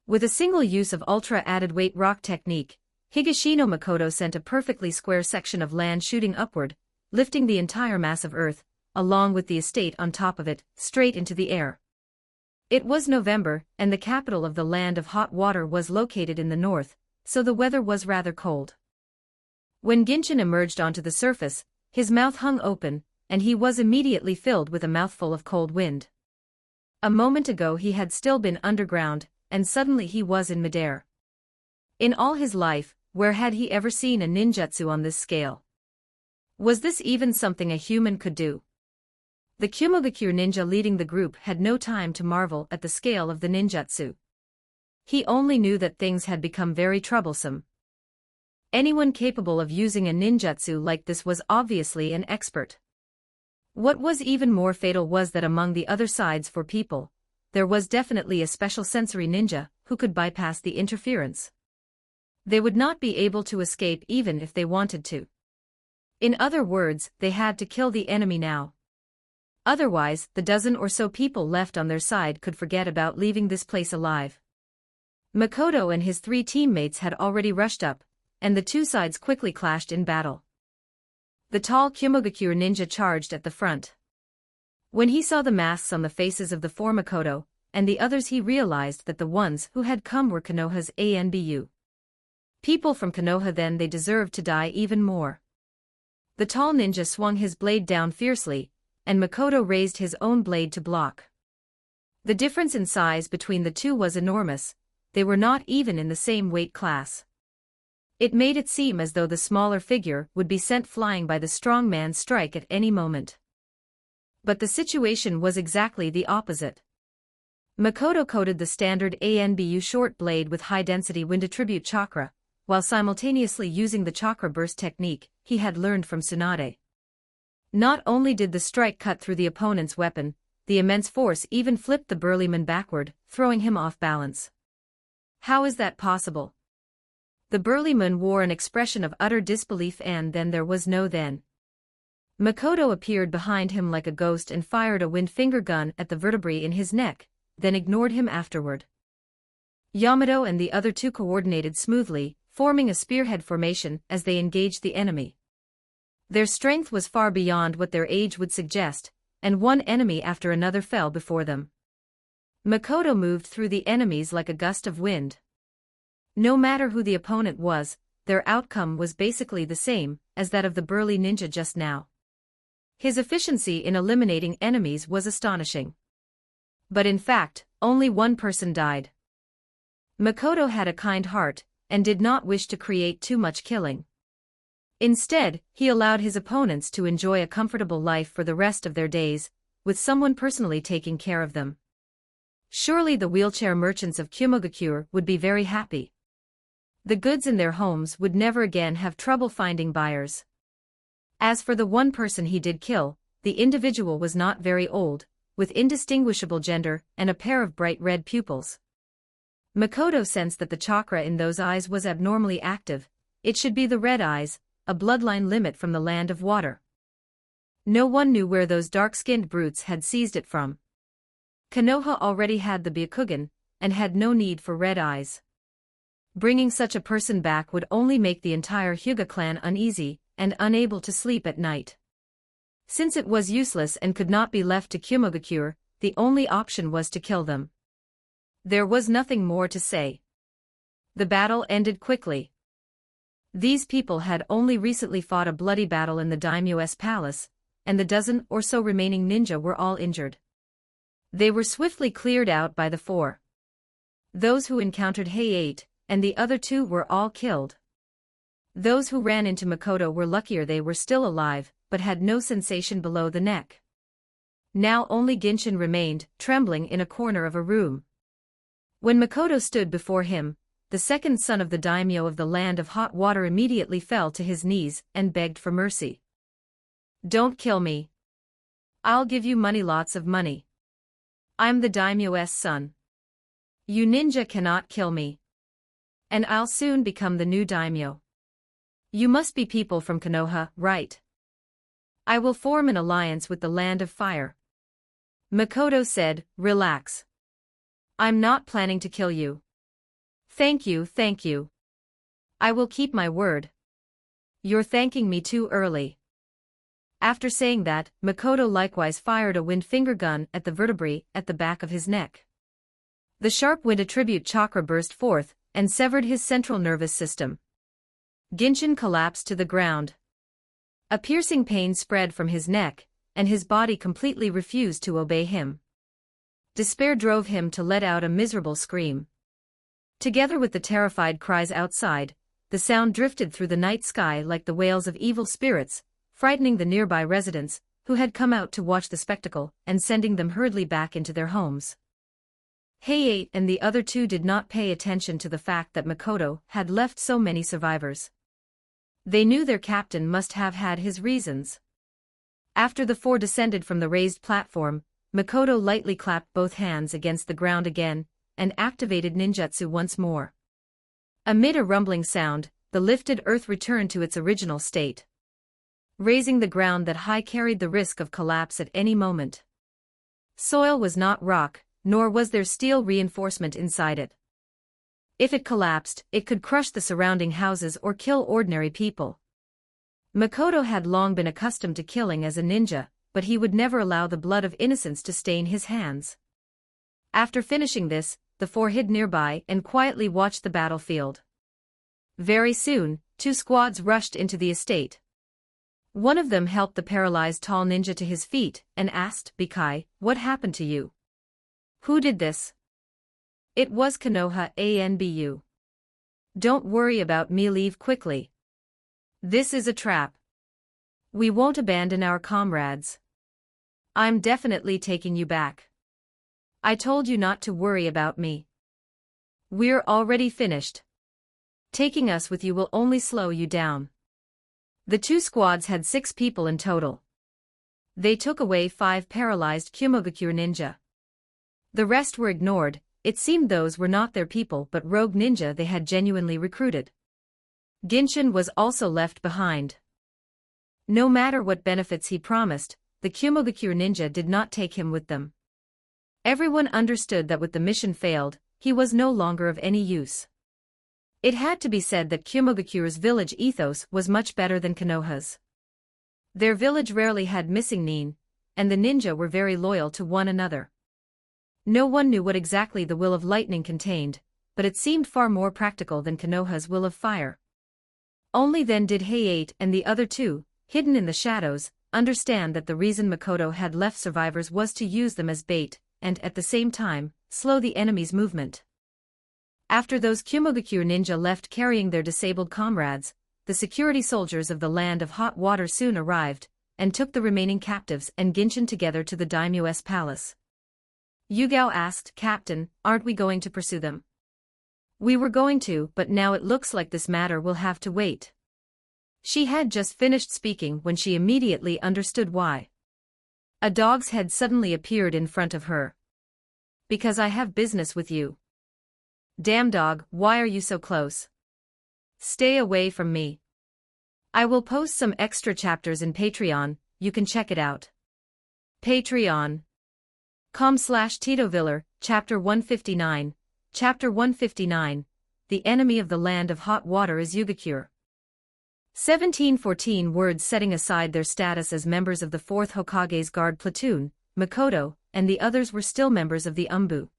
Speaker 2: With a single use of ultra added weight rock technique, Higashino Makoto sent a perfectly square section of land shooting upward, lifting the entire mass of earth, along with the estate on top of it, straight into the air. It was November, and the capital of the Land of Hot Water was located in the north, so the weather was rather cold. When Genshin emerged onto the surface, his mouth hung open, and he was immediately filled with a mouthful of cold wind. A moment ago he had still been underground, and suddenly he was in midair. In all his life, where had he ever seen a ninjutsu on this scale? Was this even something a human could do? The Kumogakure ninja leading the group had no time to marvel at the scale of the ninjutsu. He only knew that things had become very troublesome. Anyone capable of using a ninjutsu like this was obviously an expert. What was even more fatal was that among the other sides for people, there was definitely a special sensory ninja who could bypass the interference. They would not be able to escape even if they wanted to. In other words, they had to kill the enemy now. Otherwise, the dozen or so people left on their side could forget about leaving this place alive. Makoto and his three teammates had already rushed up, and the two sides quickly clashed in battle. The tall Kumogakure ninja charged at the front. When he saw the masks on the faces of the four Makoto and the others, he realized that the ones who had come were Konoha's ANBU. People from Konoha, then they deserved to die even more. The tall ninja swung his blade down fiercely, and Makoto raised his own blade to block. The difference in size between the two was enormous. They were not even in the same weight class. It made it seem as though the smaller figure would be sent flying by the strong man's strike at any moment. But the situation was exactly the opposite. Makoto coated the standard ANBU short blade with high-density wind attribute chakra, while simultaneously using the chakra burst technique he had learned from Tsunade. Not only did the strike cut through the opponent's weapon, the immense force even flipped the burly man backward, throwing him off balance. How is that possible? The burly man wore an expression of utter disbelief, and then there was no then. Makoto appeared behind him like a ghost and fired a wind finger gun at the vertebrae in his neck, then ignored him afterward. Yamato and the other two coordinated smoothly, forming a spearhead formation as they engaged the enemy. Their strength was far beyond what their age would suggest, and one enemy after another fell before them. Makoto moved through the enemies like a gust of wind. No matter who the opponent was, their outcome was basically the same as that of the burly ninja just now. His efficiency in eliminating enemies was astonishing. But in fact, only one person died. Makoto had a kind heart, and did not wish to create too much killing. Instead, he allowed his opponents to enjoy a comfortable life for the rest of their days, with someone personally taking care of them. Surely the wheelchair merchants of Kumogakure would be very happy. The goods in their homes would never again have trouble finding buyers. As for the one person he did kill, the individual was not very old, with indistinguishable gender and a pair of bright red pupils. Makoto sensed that the chakra in those eyes was abnormally active. It should be the red eyes, a bloodline limit from the land of water. No one knew where those dark-skinned brutes had seized it from. Konoha already had the Byakugan, and had no need for red eyes. Bringing such a person back would only make the entire Hyuga clan uneasy, and unable to sleep at night. Since it was useless and could not be left to Kumogakure, the only option was to kill them. There was nothing more to say. The battle ended quickly. These people had only recently fought a bloody battle in the daimyo's palace, and the dozen or so remaining ninja were all injured. They were swiftly cleared out by the four. Those who encountered Hay-8, and the other two were all killed. Those who ran into Makoto were luckier they were still alive, but had no sensation below the neck. Now only Genshin remained, trembling in a corner of a room. When Makoto stood before him, the second son of the daimyo of the land of hot water immediately fell to his knees and begged for mercy. "Don't kill me. I'll give you money, lots of money. I'm the daimyo's son. You ninja cannot kill me. And I'll soon become the new daimyo. You must be people from Konoha, right? I will form an alliance with the land of fire." Makoto said, "Relax. I'm not planning to kill you. Thank you, thank you. I will keep my word. You're thanking me too early." After saying that, Makoto likewise fired a wind finger gun at the vertebrae at the back of his neck. The sharp wind attribute chakra burst forth and severed his central nervous system. Genshin collapsed to the ground. A piercing pain spread from his neck, and his body completely refused to obey him. Despair drove him to let out a miserable scream. Together with the terrified cries outside, the sound drifted through the night sky like the wails of evil spirits, frightening the nearby residents, who had come out to watch the spectacle, and sending them hurriedly back into their homes. Hay-8 and the other two did not pay attention to the fact that Makoto had left so many survivors. They knew their captain must have had his reasons. After the four descended from the raised platform, Makoto lightly clapped both hands against the ground again, and activated ninjutsu once more. Amid a rumbling sound, the lifted earth returned to its original state. Raising the ground that high carried the risk of collapse at any moment. Soil was not rock, nor was there steel reinforcement inside it. If it collapsed, it could crush the surrounding houses or kill ordinary people. Makoto had long been accustomed to killing as a ninja, but he would never allow the blood of innocents to stain his hands. After finishing this, the four hid nearby and quietly watched the battlefield. Very soon, two squads rushed into the estate. One of them helped the paralyzed tall ninja to his feet and asked, "Bikai, what happened to you? Who did this? It was Konoha Anbu. Don't worry about me, leave quickly. This is a trap. We won't abandon our comrades. I'm definitely taking you back. I told you not to worry about me. We're already finished. Taking us with you will only slow you down. The two squads had 6 people in total. They took away 5 paralyzed Kumogakure ninja. The rest were ignored. It seemed those were not their people but rogue ninja they had genuinely recruited. Genshin was also left behind. No matter what benefits he promised, the Kumogakure ninja did not take him with them. Everyone understood that with the mission failed, he was no longer of any use. It had to be said that Kumogakure's village ethos was much better than Konoha's. Their village rarely had missing nin, and the ninja were very loyal to one another. No one knew what exactly the will of lightning contained, but it seemed far more practical than Konoha's will of fire. Only then did Hayate and the other two, hidden in the shadows, understand that the reason Makoto had left survivors was to use them as bait, and at the same time, slow the enemy's movement. After those Kumogakure ninja left carrying their disabled comrades, the security soldiers of the Land of Hot Water soon arrived, and took the remaining captives and Genshin together to the daimyo's palace. Yugao asked, "Captain, aren't we going to pursue them?" "We were going to, but now it looks like this matter will have to wait." She had just finished speaking when she immediately understood why. A dog's head suddenly appeared in front of her. "Because I have business with you." "Damn dog, why are you so close?" "Stay away from me." I will post some extra chapters in Patreon, you can check it out. Patreon.com/TitoViller, Chapter 159. Chapter 159. The enemy of the Land of Hot Water is Yugakure. 1714 words. Setting aside their status as members of the 4th Hokage's guard platoon, Makoto and the others were still members of the Umbu.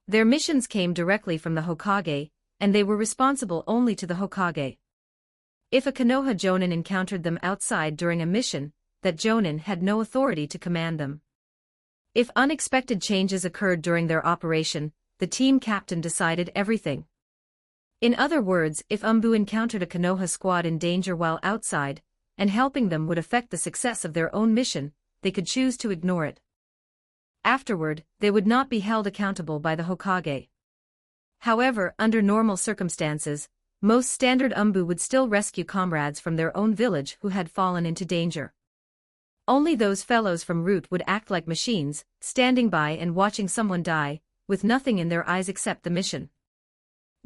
Speaker 2: Their missions came directly from the Hokage, and they were responsible only to the Hokage. If a Konoha Jonin encountered them outside during a mission, that Jonin had no authority to command them. If unexpected changes occurred during their operation, the team captain decided everything. In other words, if Umbu encountered a Konoha squad in danger while outside, and helping them would affect the success of their own mission, they could choose to ignore it. Afterward, they would not be held accountable by the Hokage. However, under normal circumstances, most standard Umbu would still rescue comrades from their own village who had fallen into danger. Only those fellows from Root would act like machines, standing by and watching someone die, with nothing in their eyes except the mission.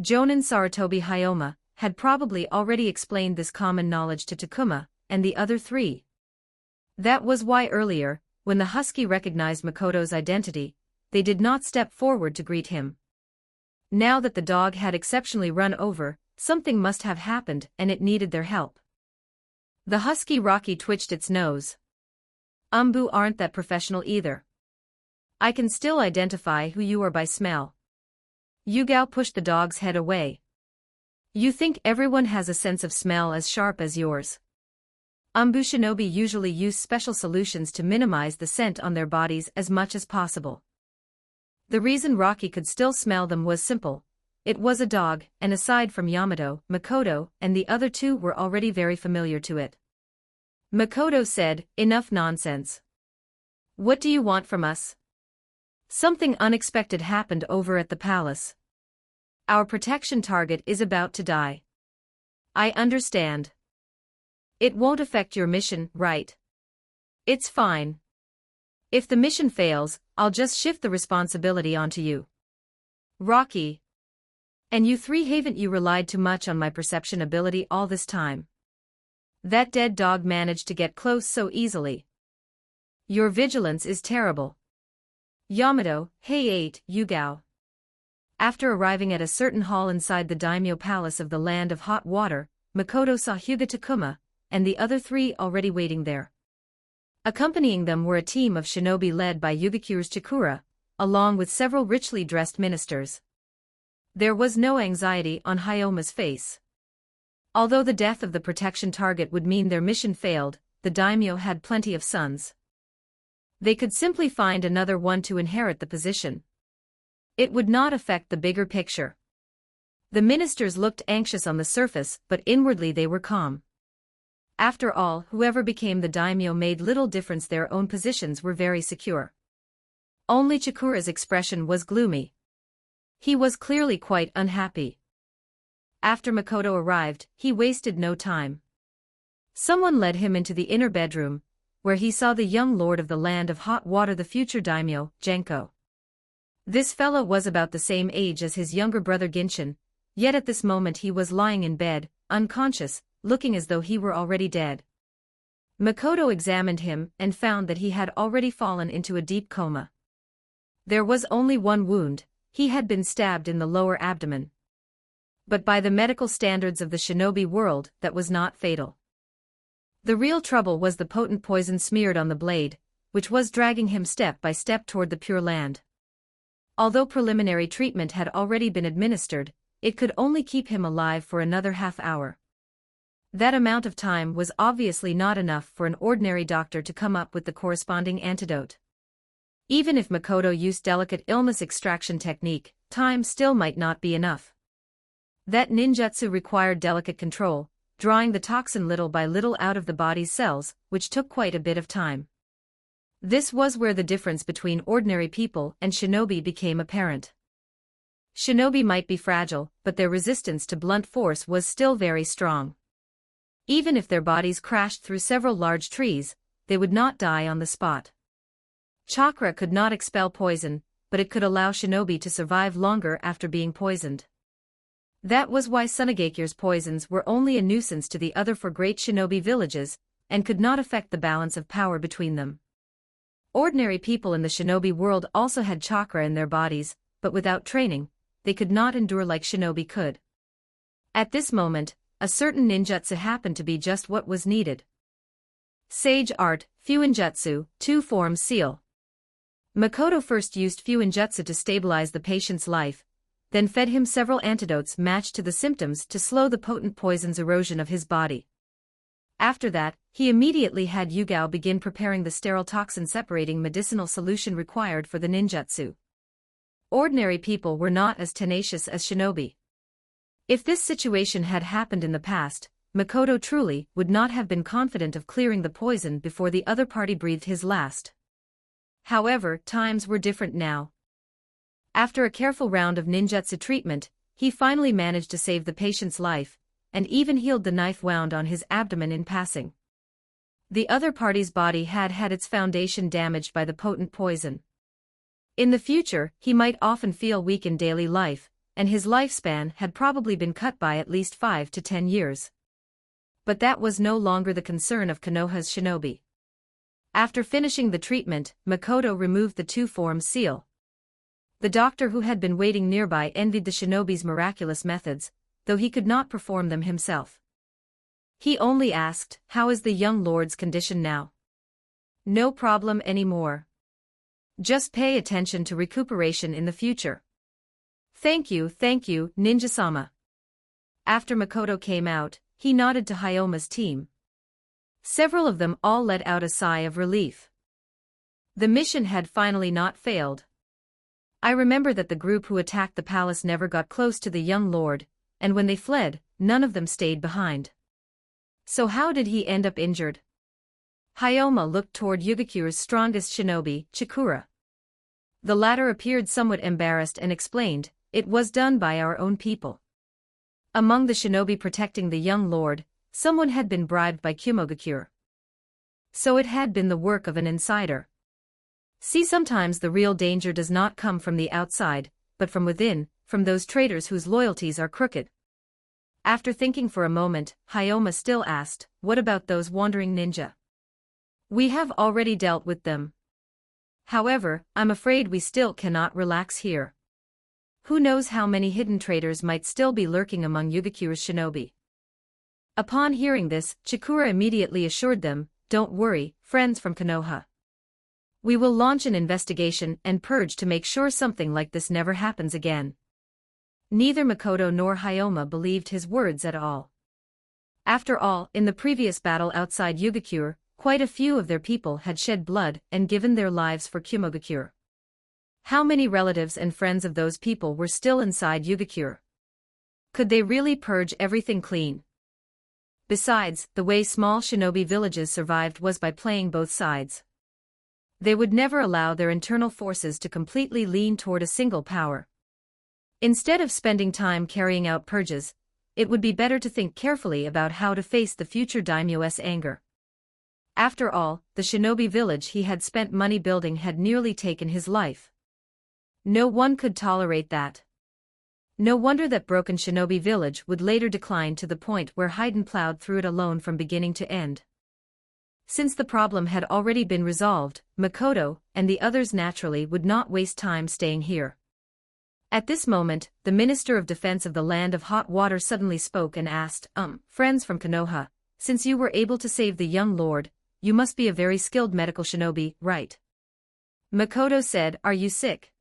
Speaker 2: Jonin Sarutobi Hyoma had probably already explained this common knowledge to Takuma and the other 3. That was why earlier, when the husky recognized Makoto's identity, they did not step forward to greet him. Now that the dog had exceptionally run over, something must have happened and it needed their help. The husky Rocky twitched its nose. "Umbu aren't that professional either. I can still identify who you are by smell." Yugao pushed the dog's head away. "You think everyone has a sense of smell as sharp as yours?" Umbu shinobi usually use special solutions to minimize the scent on their bodies as much as possible. The reason Rocky could still smell them was simple. It was a dog, and aside from Yamato, Makoto and the other 2 were already very familiar to it. Makoto said, "Enough nonsense. What do you want from us?" "Something unexpected happened over at the palace. Our protection target is about to die." "I understand. It won't affect your mission, right?" "It's fine. If the mission fails, I'll just shift the responsibility onto you." "Rocky. And you 3 haven't you relied too much on my perception ability all this time? That dead dog managed to get close so easily. Your vigilance is terrible." Yamato, Hayate, Yugao. After arriving at a certain hall inside the daimyo palace of the Land of Hot Water, Makoto saw Hyuga Takuma and the other 3 already waiting there. Accompanying them were a team of shinobi led by Yugakure's Chikura, along with several richly dressed ministers. There was no anxiety on Hyoma's face. Although the death of the protection target would mean their mission failed, the daimyo had plenty of sons. They could simply find another one to inherit the position. It would not affect the bigger picture. The ministers looked anxious on the surface, but inwardly they were calm. After all, whoever became the daimyo made little difference, their own positions were very secure. Only Chikura's expression was gloomy. He was clearly quite unhappy. After Makoto arrived, he wasted no time. Someone led him into the inner bedroom, where he saw the young lord of the land of hot water, the future daimyo, Genko. This fellow was about the same age as his younger brother Ginshin, yet at this moment he was lying in bed, unconscious, looking as though he were already dead. Makoto examined him and found that he had already fallen into a deep coma. There was only one wound. He had been stabbed in the lower abdomen. But by the medical standards of the shinobi world, that was not fatal. The real trouble was the potent poison smeared on the blade, which was dragging him step by step toward the Pure Land. Although preliminary treatment had already been administered, it could only keep him alive for another half-hour. That amount of time was obviously not enough for an ordinary doctor to come up with the corresponding antidote. Even if Makoto used delicate illness extraction technique, time still might not be enough. That ninjutsu required delicate control, drawing the toxin little by little out of the body's cells, which took quite a bit of time. This was where the difference between ordinary people and shinobi became apparent. Shinobi might be fragile, but their resistance to blunt force was still very strong. Even if their bodies crashed through several large trees, they would not die on the spot. Chakra could not expel poison, but it could allow shinobi to survive longer after being poisoned. That was why Sunagakir's poisons were only a nuisance to the other four great shinobi villages, and could not affect the balance of power between them. Ordinary people in the shinobi world also had chakra in their bodies, but without training, they could not endure like shinobi could. At this moment, a certain ninjutsu happened to be just what was needed. Sage Art, Fuinjutsu, 2-form seal. Makoto first used Fuinjutsu to stabilize the patient's life, then fed him several antidotes matched to the symptoms to slow the potent poison's erosion of his body. After that, he immediately had Yugao begin preparing the sterile toxin-separating medicinal solution required for the ninjutsu. Ordinary people were not as tenacious as shinobi. If this situation had happened in the past, Makoto truly would not have been confident of clearing the poison before the other party breathed his last. However, times were different now. After a careful round of ninjutsu treatment, he finally managed to save the patient's life, and even healed the knife wound on his abdomen in passing. The other party's body had had its foundation damaged by the potent poison. In the future, he might often feel weak in daily life, and his lifespan had probably been cut by at least 5 to 10 years. But that was no longer the concern of Konoha's shinobi. After finishing the treatment, Makoto removed the 2-form seal. The doctor who had been waiting nearby envied the shinobi's miraculous methods, though he could not perform them himself. He only asked, "How is the young lord's condition now?" "No problem anymore. Just pay attention to recuperation in the future." Thank you, Ninja-sama." After Makoto came out, he nodded to Hyoma's team. Several of them all let out a sigh of relief. The mission had finally not failed. I remember that the group who attacked the palace never got close to the young lord, and when they fled, none of them stayed behind. So how did he end up injured? Hyoma looked toward Yugakyu's strongest shinobi, Chikura. The latter appeared somewhat embarrassed and explained, "It was done by our own people." Among the shinobi protecting the young lord, someone had been bribed by Kumogakyure. So it had been the work of an insider. See, sometimes the real danger does not come from the outside, but from within, from those traitors whose loyalties are crooked. After thinking for a moment, Hyoma still asked, "What about those wandering ninja?" "We have already dealt with them. However, I'm afraid we still cannot relax here. Who knows how many hidden traitors might still be lurking among Yugakyu's shinobi." Upon hearing this, Chikura immediately assured them, "Don't worry, friends from Konoha. We will launch an investigation and purge to make sure something like this never happens again." Neither Makoto nor Hyoma believed his words at all. After all, in the previous battle outside Yugakyure, quite a few of their people had shed blood and given their lives for Kumogakyure. How many relatives and friends of those people were still inside Yugakure? Could they really purge everything clean? Besides, the way small shinobi villages survived was by playing both sides. They would never allow their internal forces to completely lean toward a single power. Instead of spending time carrying out purges, it would be better to think carefully about how to face the future daimyo's anger. After all, the shinobi village he had spent money building had nearly taken his life. No one could tolerate that. No wonder that broken shinobi village would later decline to the point where Haydn plowed through it alone from beginning to end. Since the problem had already been resolved, Makoto and the others naturally would not waste time staying here. At this moment, the Minister of Defense of the Land of Hot Water suddenly spoke and asked, Friends from Konoha, since you were able to save the young lord, you must be a very skilled medical shinobi, right? Makoto said, Are you sick?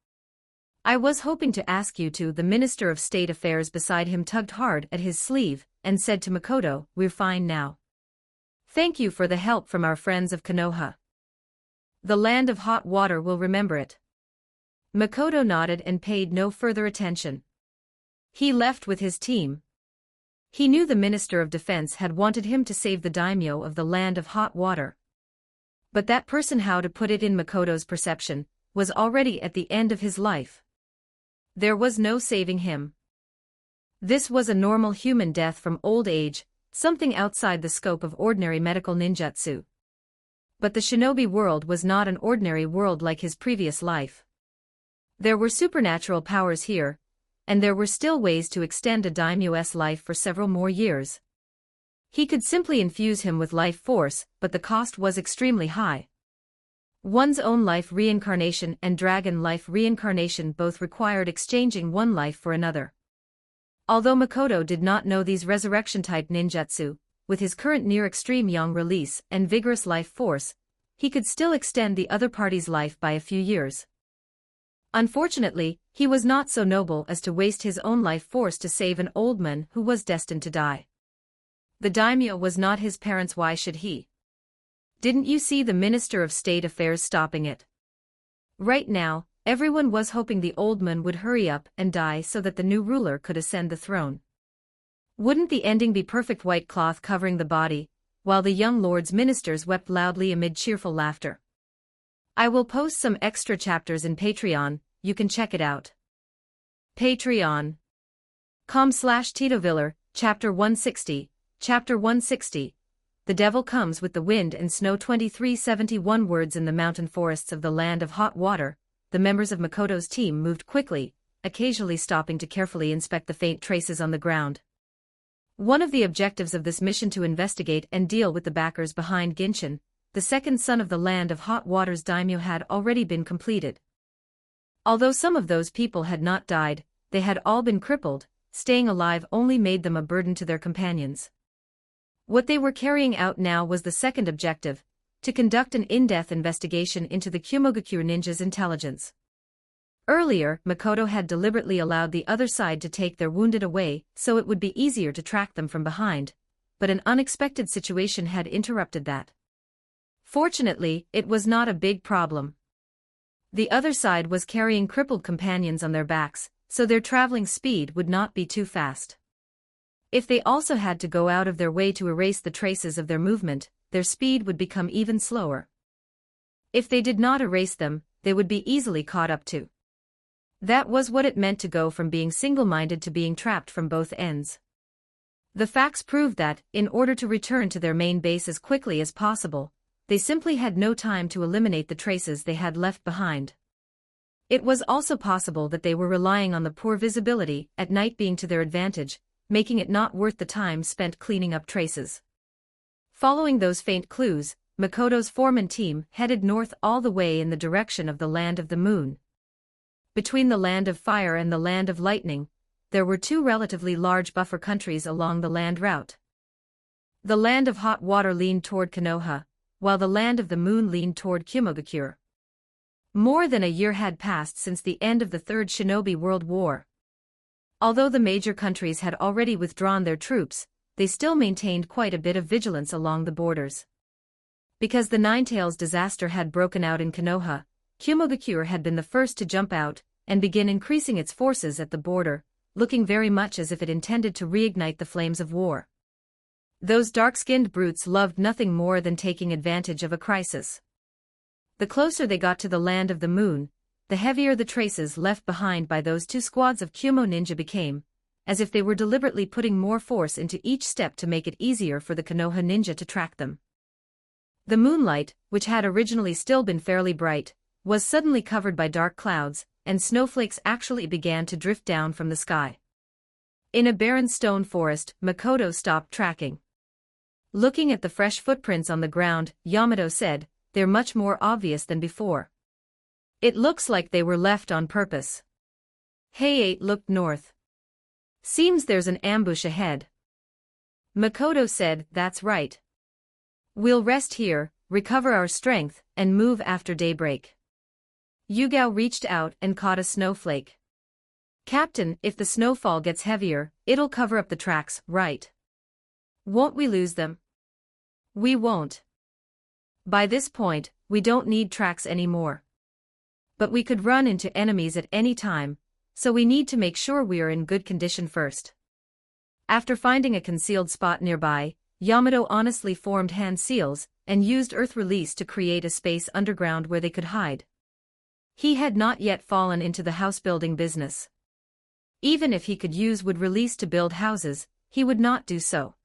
Speaker 2: I was hoping to ask you to. The Minister of State Affairs beside him tugged hard at his sleeve, and said to Makoto, We're fine now. Thank you for the help from our friends of Konoha. The Land of Hot Water will remember it. Makoto nodded and paid no further attention. He left with his team. He knew the Minister of Defense had wanted him to save the daimyo of the Land of Hot Water. But that person, how to put it in Makoto's perception, was already at the end of his life. There was no saving him. This was a normal human death from old age, something outside the scope of ordinary medical ninjutsu. But the shinobi world was not an ordinary world like his previous life. There were supernatural powers here, and there were still ways to extend a daimyo's life for several more years. He could simply infuse him with life force, but the cost was extremely high. One's own life reincarnation and dragon life reincarnation both required exchanging one life for another. Although Makoto did not know these resurrection-type ninjutsu, with his current near-extreme yang release and vigorous life force, he could still extend the other party's life by a few years. Unfortunately, he was not so noble as to waste his own life force to save an old man who was destined to die. The daimyo was not his parents. Why should he? Didn't you see the Minister of State Affairs stopping it? Right now, everyone was hoping the old man would hurry up and die so that the new ruler could ascend the throne. Wouldn't the ending be perfect? White cloth covering the body, while the young lord's ministers wept loudly amid cheerful laughter. I will post some extra chapters in Patreon, you can check it out. Patreon.com/TitoViller, Chapter 160, Chapter 160. The Devil Comes with the Wind and Snow. 2371 words. In the mountain forests of the Land of Hot Water, the members of Makoto's team moved quickly, occasionally stopping to carefully inspect the faint traces on the ground. One of the objectives of this mission to investigate and deal with the backers behind Genshin, the second son of the Land of Hot Water's daimyo, had already been completed. Although some of those people had not died, they had all been crippled. Staying alive only made them a burden to their companions. What they were carrying out now was the second objective, to conduct an in-depth investigation into the Kumogakure ninja's intelligence. Earlier, Makoto had deliberately allowed the other side to take their wounded away so it would be easier to track them from behind, but an unexpected situation had interrupted that. Fortunately, it was not a big problem. The other side was carrying crippled companions on their backs, so their traveling speed would not be too fast. If they also had to go out of their way to erase the traces of their movement, their speed would become even slower. If they did not erase them, they would be easily caught up to. That was what it meant to go from being single-minded to being trapped from both ends. The facts proved that, in order to return to their main base as quickly as possible, they simply had no time to eliminate the traces they had left behind. It was also possible that they were relying on the poor visibility at night being to their advantage, making it not worth the time spent cleaning up traces. Following those faint clues, Makoto's foreman team headed north all the way in the direction of the Land of the Moon. Between the Land of Fire and the Land of Lightning, there were two relatively large buffer countries along the land route. The Land of Hot Water leaned toward Konoha, while the Land of the Moon leaned toward Kumogakure. More than a year had passed since the end of the Third Shinobi World War. Although the major countries had already withdrawn their troops, they still maintained quite a bit of vigilance along the borders. Because the Ninetales disaster had broken out in Konoha, Kumogakure had been the first to jump out and begin increasing its forces at the border, looking very much as if it intended to reignite the flames of war. Those dark-skinned brutes loved nothing more than taking advantage of a crisis. The closer they got to the land of the moon, the heavier the traces left behind by those two squads of Kumo ninja became, as if they were deliberately putting more force into each step to make it easier for the Konoha ninja to track them. The moonlight, which had originally still been fairly bright, was suddenly covered by dark clouds, and snowflakes actually began to drift down from the sky. In a barren stone forest, Makoto stopped tracking. Looking at the fresh footprints on the ground, Yamato said, "They're much more obvious than before. It looks like they were left on purpose." Heiei looked north. "Seems there's an ambush ahead." Makoto said, "That's right. We'll rest here, recover our strength, and move after daybreak." Yugao reached out and caught a snowflake. "Captain, if the snowfall gets heavier, it'll cover up the tracks, right? Won't we lose them?" "We won't. By this point, we don't need tracks anymore. But we could run into enemies at any time, so we need to make sure we are in good condition first." After finding a concealed spot nearby, Yamato honestly formed hand seals and used earth release to create a space underground where they could hide. He had not yet fallen into the house-building business. Even if he could use wood release to build houses, he would not do so.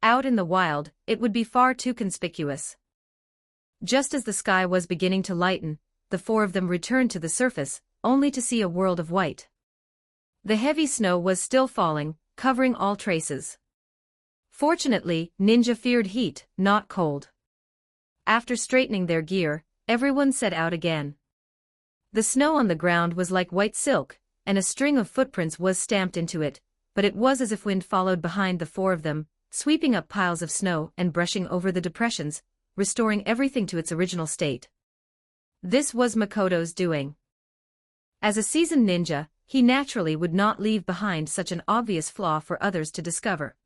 Speaker 2: Out in the wild, it would be far too conspicuous. Just as the sky was beginning to lighten, the four of them returned to the surface, only to see a world of white. The heavy snow was still falling, covering all traces. Fortunately, ninja feared heat, not cold. After straightening their gear, everyone set out again. The snow on the ground was like white silk, and a string of footprints was stamped into it, but it was as if wind followed behind the four of them, sweeping up piles of snow and brushing over the depressions, restoring everything to its original state. This was Makoto's doing. As a seasoned ninja, he naturally would not leave behind such an obvious flaw for others to discover.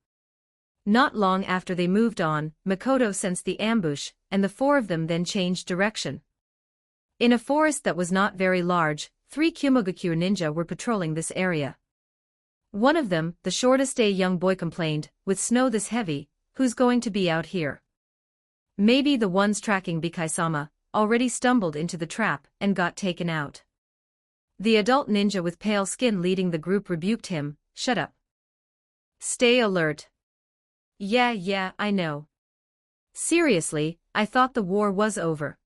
Speaker 2: Not long after they moved on, Makoto sensed the ambush, and the four of them then changed direction. In a forest that was not very large, 3 Kumogakure ninja were patrolling this area. One of them, the shortest young boy, complained, "With snow this heavy, who's going to be out here? Maybe the ones tracking Bikai-sama already stumbled into the trap and got taken out." The adult ninja with pale skin leading the group rebuked him, "Shut up. Stay alert." Yeah, I know. Seriously, I thought the war was over.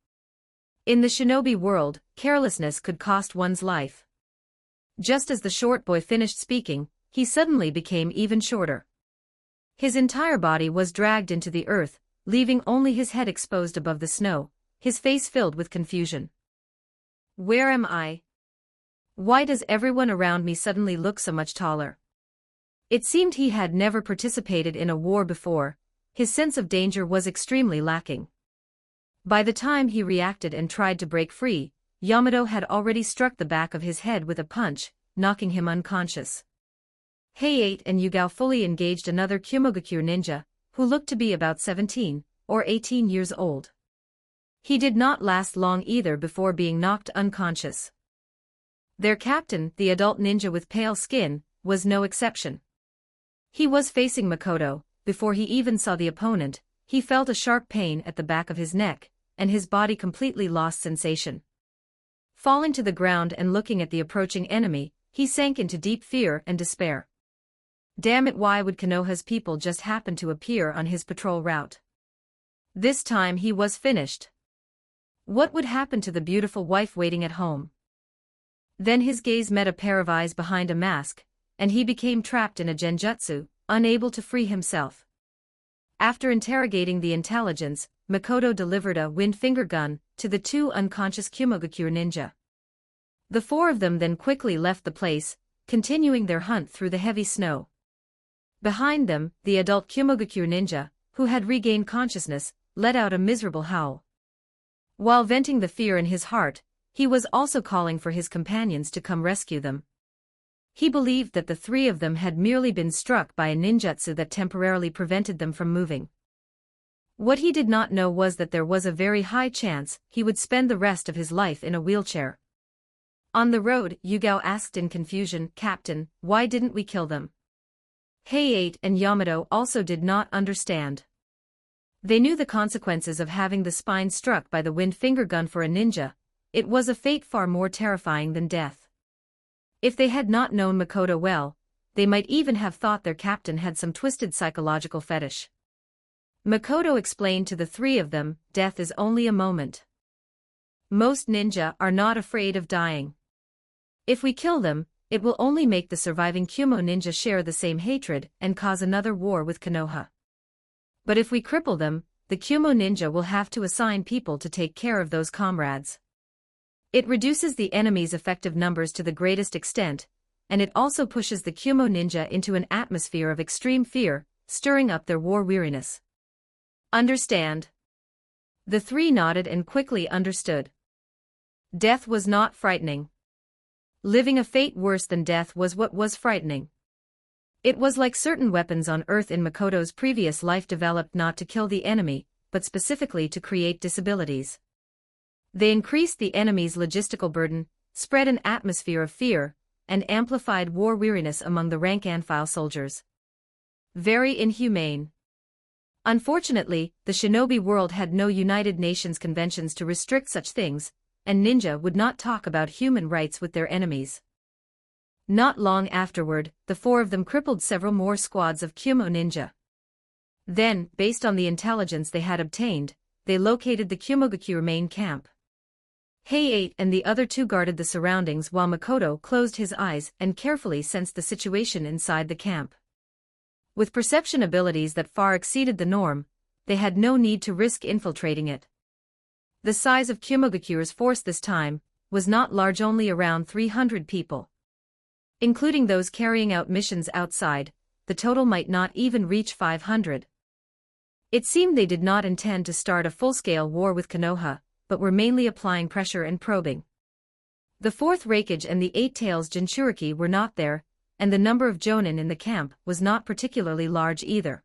Speaker 2: In the shinobi world, carelessness could cost one's life." Just as the short boy finished speaking, he suddenly became even shorter. His entire body was dragged into the earth, leaving only his head exposed above the snow, his face filled with confusion. "Where am I? Why does everyone around me suddenly look so much taller?" It seemed he had never participated in a war before. His sense of danger was extremely lacking. By the time he reacted and tried to break free, Yamato had already struck the back of his head with a punch, knocking him unconscious. Heiei and Yugao fully engaged another Kumogakure ninja, who looked to be about 17 or 18 years old. He did not last long either before being knocked unconscious. Their captain, the adult ninja with pale skin, was no exception. He was facing Makoto. Before he even saw the opponent, he felt a sharp pain at the back of his neck, and his body completely lost sensation. Falling to the ground and looking at the approaching enemy, he sank into deep fear and despair. Damn it, why would Konoha's people just happen to appear on his patrol route? This time he was finished. What would happen to the beautiful wife waiting at home? Then his gaze met a pair of eyes behind a mask, and he became trapped in a genjutsu, unable to free himself. After interrogating the intelligence, Makoto delivered a wind finger gun to the 2 unconscious Kumogakure ninja. The 4 of them then quickly left the place, continuing their hunt through the heavy snow. Behind them, the adult Kumogakure ninja, who had regained consciousness, let out a miserable howl. While venting the fear in his heart, he was also calling for his companions to come rescue them. He believed that the 3 of them had merely been struck by a ninjutsu that temporarily prevented them from moving. What he did not know was that there was a very high chance he would spend the rest of his life in a wheelchair. On the road, Yugao asked in confusion, "Captain, why didn't we kill them?" Heiei and Yamato also did not understand. They knew the consequences of having the spine struck by the wind finger gun for a ninja. It was a fate far more terrifying than death. If they had not known Makoto well, they might even have thought their captain had some twisted psychological fetish. Makoto explained to the three of them, death is only a moment. Most ninja are not afraid of dying. If we kill them, it will only make the surviving Kumo ninja share the same hatred and cause another war with Konoha. But if we cripple them, the Kumo ninja will have to assign people to take care of those comrades. It reduces the enemy's effective numbers to the greatest extent, and it also pushes the Kumo ninja into an atmosphere of extreme fear, stirring up their war weariness. Understand? The three nodded and quickly understood. Death was not frightening. Living a fate worse than death was what was frightening. It was like certain weapons on Earth in Makoto's previous life developed not to kill the enemy, but specifically to create disabilities. They increased the enemy's logistical burden, spread an atmosphere of fear, and amplified war weariness among the rank-and-file soldiers. Very inhumane. Unfortunately, the shinobi world had no United Nations conventions to restrict such things, and ninja would not talk about human rights with their enemies. Not long afterward, the four of them crippled several more squads of Kumo ninja. Then, based on the intelligence they had obtained, they located the Kumogakure main camp. Heiei and the other two guarded the surroundings while Makoto closed his eyes and carefully sensed the situation inside the camp. With perception abilities that far exceeded the norm, they had no need to risk infiltrating it. The size of Kumogakure's force this time was not large, only around 300 people. Including those carrying out missions outside, the total might not even reach 500. It seemed they did not intend to start a full-scale war with Konoha, but were mainly applying pressure and probing. The fourth Raikage and the Eight Tails Jinchuriki were not there, and the number of jonin in the camp was not particularly large either.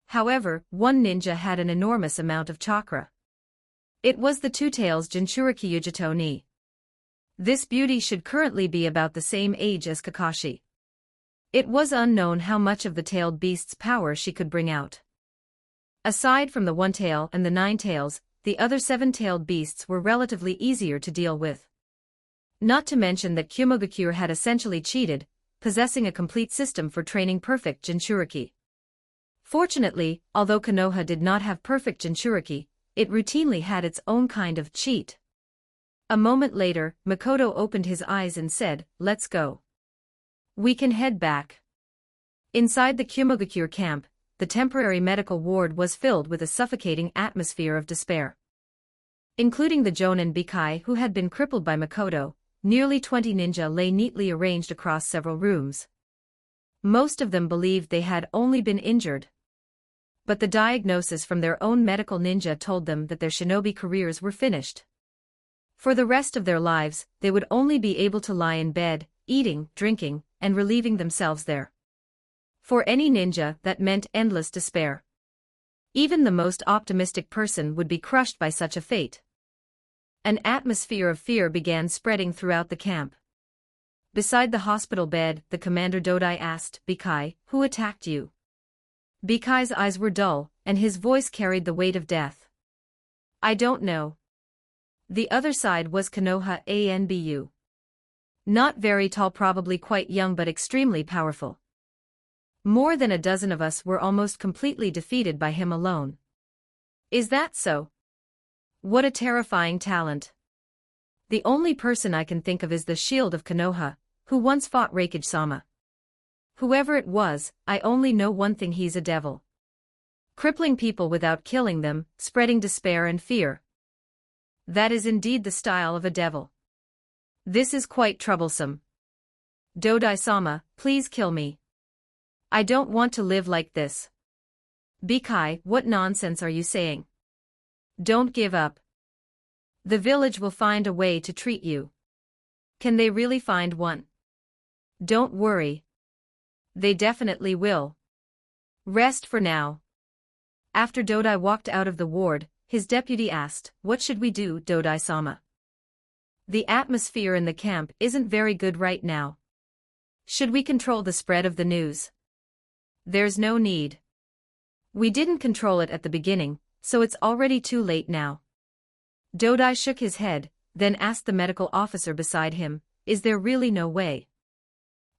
Speaker 2: However, one ninja had an enormous amount of chakra. It was the Two Tails Jinchuriki Yujito ni. This beauty should currently be about the same age as Kakashi. It was unknown how much of the tailed beast's power she could bring out. Aside from the one tail and the 9 tails, the other 7-tailed beasts were relatively easier to deal with. Not to mention that Kumogakure had essentially cheated, possessing a complete system for training perfect Jinchuriki. Fortunately, although Konoha did not have perfect Jinchuriki, it routinely had its own kind of cheat. A moment later, Makoto opened his eyes and said, "Let's go. We can head back." Inside the Kumogakure camp, the temporary medical ward was filled with a suffocating atmosphere of despair. Including the Jonin Bikai who had been crippled by Makoto, nearly 20 ninja lay neatly arranged across several rooms. Most of them believed they had only been injured. But the diagnosis from their own medical ninja told them that their shinobi careers were finished. For the rest of their lives, they would only be able to lie in bed, eating, drinking, and relieving themselves there. For any ninja, that meant endless despair. Even the most optimistic person would be crushed by such a fate. An atmosphere of fear began spreading throughout the camp. Beside the hospital bed, the commander Dodai asked, "Bikai, who attacked you?" Bikai's eyes were dull, and his voice carried the weight of death. "I don't know." The other side was Konoha Anbu. Not very tall, probably quite young, but extremely powerful. More than a dozen of us were almost completely defeated by him alone. Is that so? What a terrifying talent. The only person I can think of is the Shield of Konoha, who once fought Raikage-sama. Whoever it was, I only know one thing: he's a devil. Crippling people without killing them, spreading despair and fear. That is indeed the style of a devil. This is quite troublesome. Dodai-sama, please kill me. I don't want to live like this. Bikai, what nonsense are you saying? Don't give up. The village will find a way to treat you. Can they really find one? Don't worry. They definitely will. Rest for now. After Dodai walked out of the ward, his deputy asked, "What should we do, Dodai-sama? The atmosphere in the camp isn't very good right now. Should we control the spread of the news?" "There's no need. We didn't control it at the beginning, so it's already too late now." Dodai shook his head, then asked the medical officer beside him, "Is there really no way?"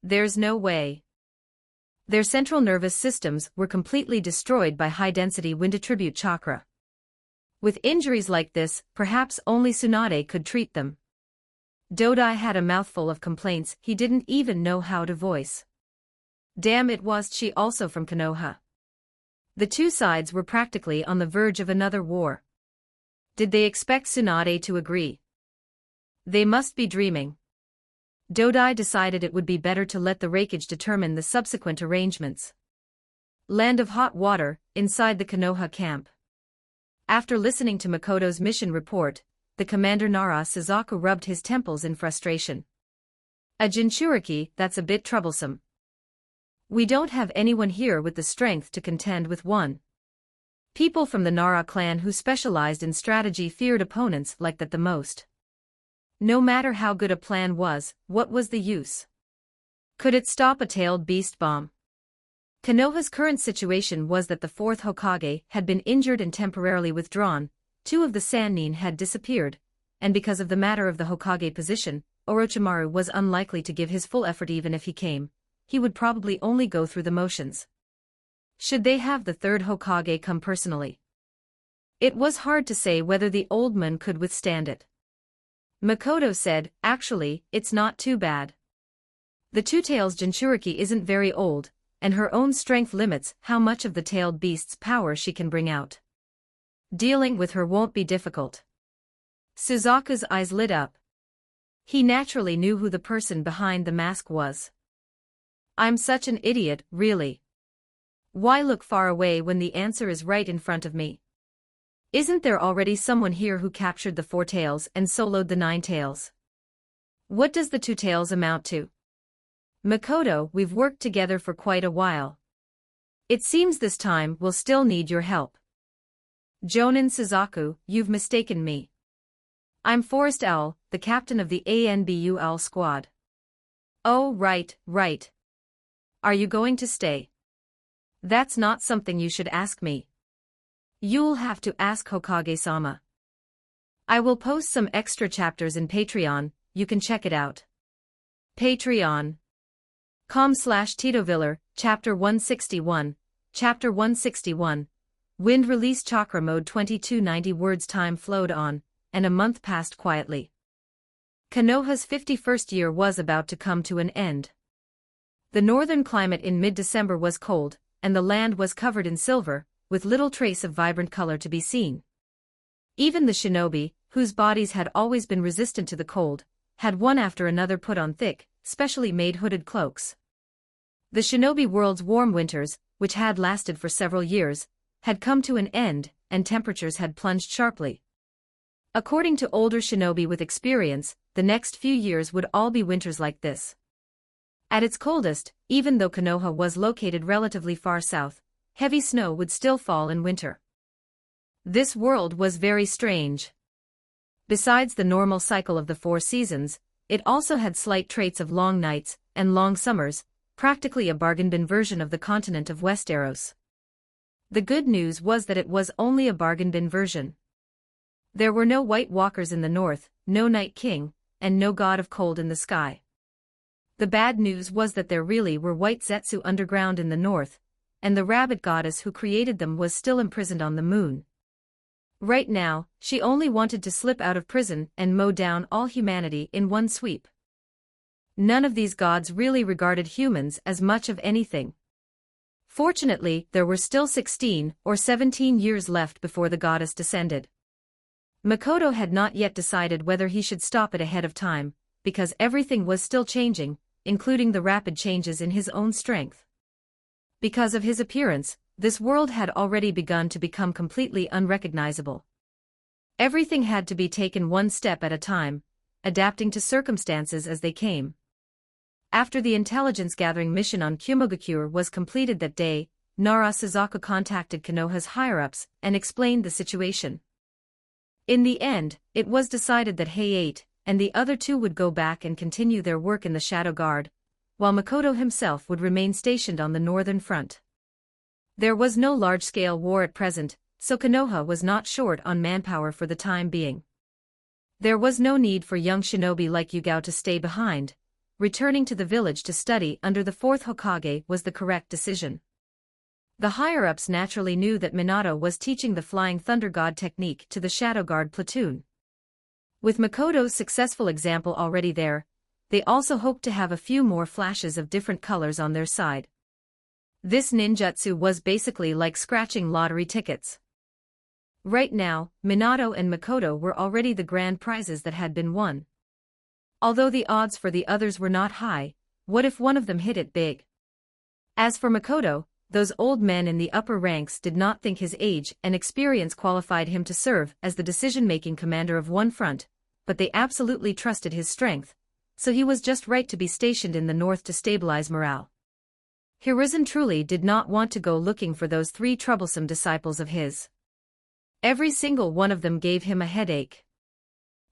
Speaker 2: "There's no way. Their central nervous systems were completely destroyed by high-density wind attribute chakra. With injuries like this, perhaps only Tsunade could treat them." Dodai had a mouthful of complaints he didn't even know how to voice. Damn, it was she also from Konoha. The two sides were practically on the verge of another war. Did they expect Tsunade to agree? They must be dreaming. Dodai decided it would be better to let the Raikage determine the subsequent arrangements. Land of Hot Water, inside the Konoha camp. After listening to Makoto's mission report, the commander Nara Suzaku rubbed his temples in frustration. "A Jinchuriki, that's a bit troublesome. We don't have anyone here with the strength to contend with one." People from the Nara clan who specialized in strategy feared opponents like that the most. No matter how good a plan was, what was the use? Could it stop a tailed beast bomb? Konoha's current situation was that the fourth Hokage had been injured and temporarily withdrawn, two of the Sannin had disappeared, and because of the matter of the Hokage position, Orochimaru was unlikely to give his full effort. Even if he came, he would probably only go through the motions. Should they have the third Hokage come personally? It was hard to say whether the old man could withstand it. Makoto said, "Actually, it's not too bad. The two-tails Jinchuriki isn't very old, and her own strength limits how much of the tailed beast's power she can bring out. Dealing with her won't be difficult." Suzaku's eyes lit up. He naturally knew who the person behind the mask was. "I'm such an idiot, really. Why look far away when the answer is right in front of me? Isn't there already someone here who captured the four tails and soloed the nine tails? What does the two tails amount to?" "Makoto, we've worked together for quite a while. It seems this time we'll still need your help." "Jonin Suzaku, you've mistaken me. I'm Forest Owl, the captain of the ANBU Owl squad." "Oh, right, right. Are you going to stay?" "That's not something you should ask me. You'll have to ask Hokage-sama. I will post some extra chapters in Patreon, you can check it out. Patreon.com/TitoViller, Chapter 161, Chapter 161. Wind Release Chakra Mode 2290 words. Time flowed on, and a month passed quietly. Konoha's 51st year was about to come to an end. The northern climate in mid-December was cold, and the land was covered in silver, with little trace of vibrant color to be seen. Even the shinobi, whose bodies had always been resistant to the cold, had one after another put on thick, specially made hooded cloaks. The shinobi world's warm winters, which had lasted for several years, had come to an end, and temperatures had plunged sharply. According to older shinobi with experience, the next few years would all be winters like this. At its coldest, even though Konoha was located relatively far south, heavy snow would still fall in winter. This world was very strange. Besides the normal cycle of the four seasons, it also had slight traits of long nights and long summers, practically a bargain bin version of the continent of Westeros. The good news was that it was only a bargain bin version. There were no White Walkers in the north, no Night King, and no God of Cold in the sky. The bad news was that there really were White Zetsu underground in the north, and the rabbit goddess who created them was still imprisoned on the moon. Right now, she only wanted to slip out of prison and mow down all humanity in one sweep. None of these gods really regarded humans as much of anything. Fortunately, there were still 16 or 17 years left before the goddess descended. Makoto had not yet decided whether he should stop it ahead of time, because everything was still changing, including the rapid changes in his own strength. Because of his appearance, this world had already begun to become completely unrecognizable. Everything had to be taken one step at a time, adapting to circumstances as they came. After the intelligence-gathering mission on Kumogakure was completed that day, Nara Suzaku contacted Konoha's higher-ups and explained the situation. In the end, it was decided that Hay-8 and the other two would go back and continue their work in the Shadow Guard, while Makoto himself would remain stationed on the northern front. There was no large-scale war at present, so Konoha was not short on manpower for the time being. There was no need for young shinobi like Yugao to stay behind. Returning to the village to study under the fourth Hokage was the correct decision. The higher-ups naturally knew that Minato was teaching the Flying Thunder God technique to the Shadow Guard platoon. With Makoto's successful example already there, they also hoped to have a few more flashes of different colors on their side. This ninjutsu was basically like scratching lottery tickets. Right now, Minato and Makoto were already the grand prizes that had been won. Although the odds for the others were not high, what if one of them hit it big? As for Makoto, those old men in the upper ranks did not think his age and experience qualified him to serve as the decision-making commander of one front, but they absolutely trusted his strength, so he was just right to be stationed in the north to stabilize morale. Hiruzen truly did not want to go looking for those three troublesome disciples of his. Every single one of them gave him a headache.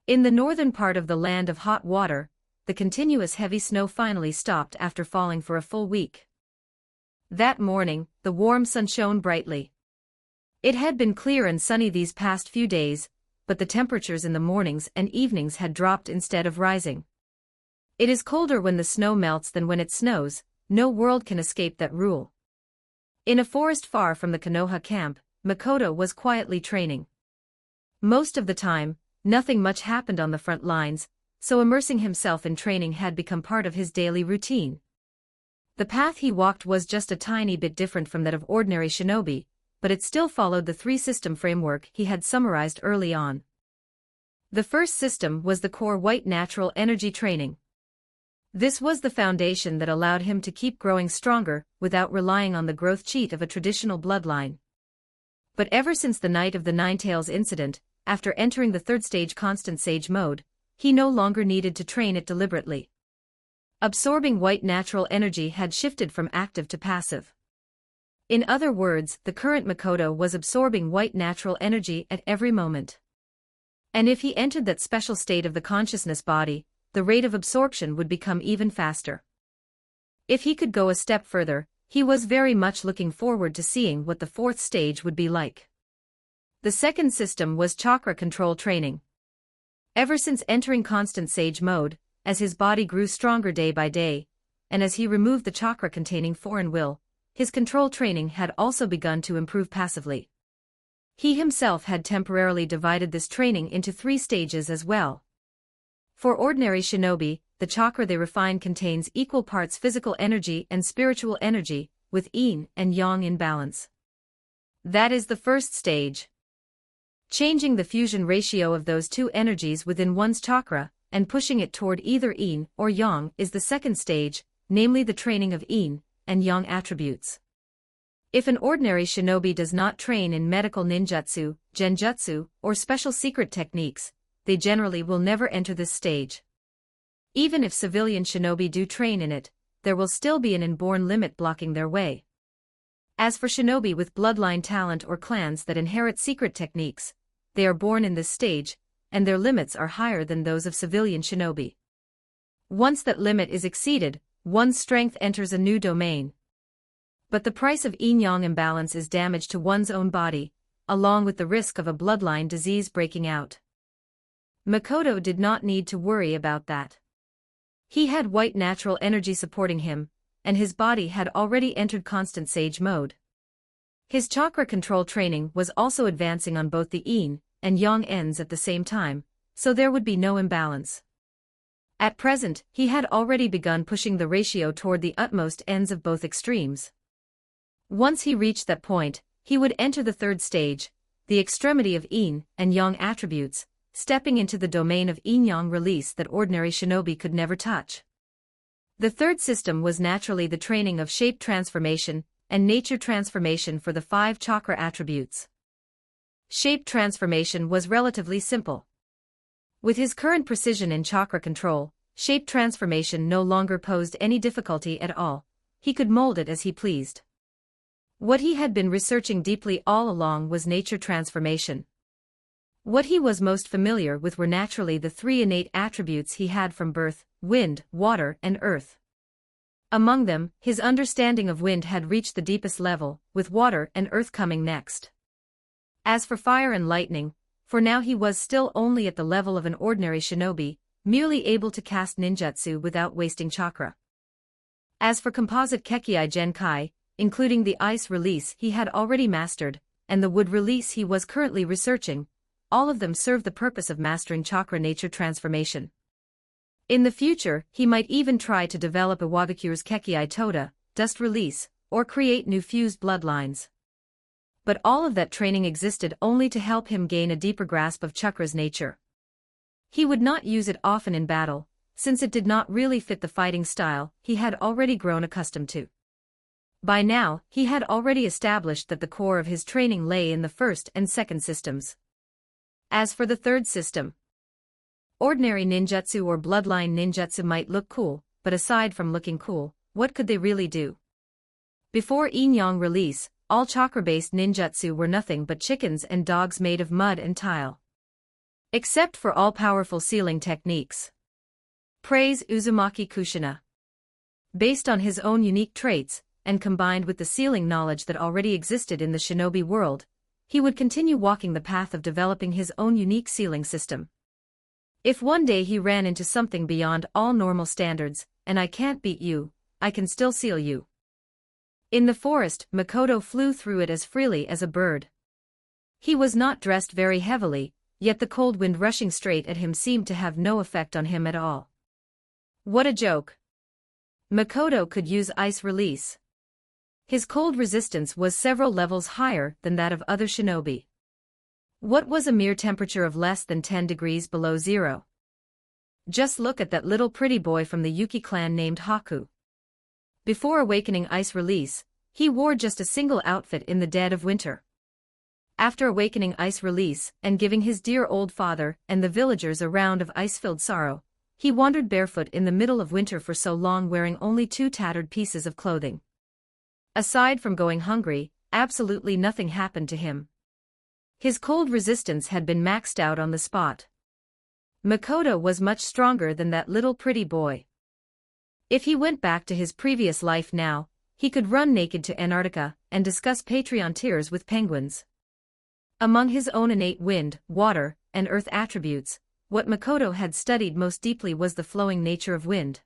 Speaker 2: In the northern part of the land of hot water, the continuous heavy snow finally stopped after falling for a full week. That morning, the warm sun shone brightly. It had been clear and sunny these past few days, but the temperatures in the mornings and evenings had dropped instead of rising. It is colder when the snow melts than when it snows, no world can escape that rule. In a forest far from the Konoha camp, Makoto was quietly training. Most of the time, nothing much happened on the front lines, so immersing himself in training had become part of his daily routine. The path he walked was just a tiny bit different from that of ordinary shinobi, but it still followed the three-system framework he had summarized early on. The first system was the core white natural energy training. This was the foundation that allowed him to keep growing stronger without relying on the growth cheat of a traditional bloodline. But ever since the night of the Ninetales incident, after entering the third stage constant sage mode, he no longer needed to train it deliberately. Absorbing white natural energy had shifted from active to passive. In other words, the current Makoto was absorbing white natural energy at every moment. And if he entered that special state of the consciousness body, the rate of absorption would become even faster. If he could go a step further, he was very much looking forward to seeing what the fourth stage would be like. The second system was chakra control training. Ever since entering constant sage mode, as his body grew stronger day by day, and as he removed the chakra-containing foreign will, his control training had also begun to improve passively. He himself had temporarily divided this training into 3 stages as well. For ordinary shinobi, the chakra they refine contains equal parts physical energy and spiritual energy, with yin and yang in balance. That is the first stage. Changing the fusion ratio of those two energies within one's chakra, and pushing it toward either yin or yang is the second stage, namely the training of yin and yang attributes. If an ordinary shinobi does not train in medical ninjutsu, genjutsu, or special secret techniques, they generally will never enter this stage. Even if civilian shinobi do train in it, there will still be an inborn limit blocking their way. As for shinobi with bloodline talent or clans that inherit secret techniques, they are born in this stage, and their limits are higher than those of civilian shinobi. Once that limit is exceeded, one's strength enters a new domain. But the price of yin-yang imbalance is damage to one's own body, along with the risk of a bloodline disease breaking out. Makoto did not need to worry about that. He had white natural energy supporting him, and his body had already entered constant sage mode. His chakra control training was also advancing on both the yin and yang ends at the same time, so there would be no imbalance. At present, he had already begun pushing the ratio toward the utmost ends of both extremes. Once he reached that point, he would enter the third stage, the extremity of yin and yang attributes, stepping into the domain of yin-yang release that ordinary shinobi could never touch. The third system was naturally the training of shape transformation and nature transformation for the 5 chakra attributes. Shape transformation was relatively simple. With his current precision in chakra control, shape transformation no longer posed any difficulty at all. He could mold it as he pleased. What he had been researching deeply all along was nature transformation. What he was most familiar with were naturally the three innate attributes he had from birth: wind, water, and earth. Among them, his understanding of wind had reached the deepest level, with water and earth coming next. As for fire and lightning, for now he was still only at the level of an ordinary shinobi, merely able to cast ninjutsu without wasting chakra. As for composite Kekkei Genkai, including the ice release he had already mastered, and the wood release he was currently researching, all of them served the purpose of mastering chakra nature transformation. In the future, he might even try to develop Iwagakure's Kekkei Toda, dust release, or create new fused bloodlines. But all of that training existed only to help him gain a deeper grasp of chakra's nature. He would not use it often in battle, since it did not really fit the fighting style he had already grown accustomed to. By now, he had already established that the core of his training lay in the first and second systems. As for the third system, ordinary ninjutsu or bloodline ninjutsu might look cool, but aside from looking cool, what could they really do? Before yin-yang release, all chakra-based ninjutsu were nothing but chickens and dogs made of mud and tile. Except for all-powerful sealing techniques. Praise Uzumaki Kushina. Based on his own unique traits, and combined with the sealing knowledge that already existed in the shinobi world, he would continue walking the path of developing his own unique sealing system. If one day he ran into something beyond all normal standards, and I can't beat you, I can still seal you. In the forest, Makoto flew through it as freely as a bird. He was not dressed very heavily, yet the cold wind rushing straight at him seemed to have no effect on him at all. What a joke! Makoto could use ice release. His cold resistance was several levels higher than that of other shinobi. What was a mere temperature of less than 10 degrees below zero? Just look at that little pretty boy from the Yuki clan named Haku. Before awakening ice release, he wore just a single outfit in the dead of winter. After awakening ice release and giving his dear old father and the villagers a round of ice-filled sorrow, he wandered barefoot in the middle of winter for so long, wearing only 2 tattered pieces of clothing. Aside from going hungry, absolutely nothing happened to him. His cold resistance had been maxed out on the spot. Makoto was much stronger than that little pretty boy. If he went back to his previous life now, he could run naked to Antarctica and discuss Patreon tiers with penguins. Among his own innate wind, water, and earth attributes, what Makoto had studied most deeply was the flowing nature of wind.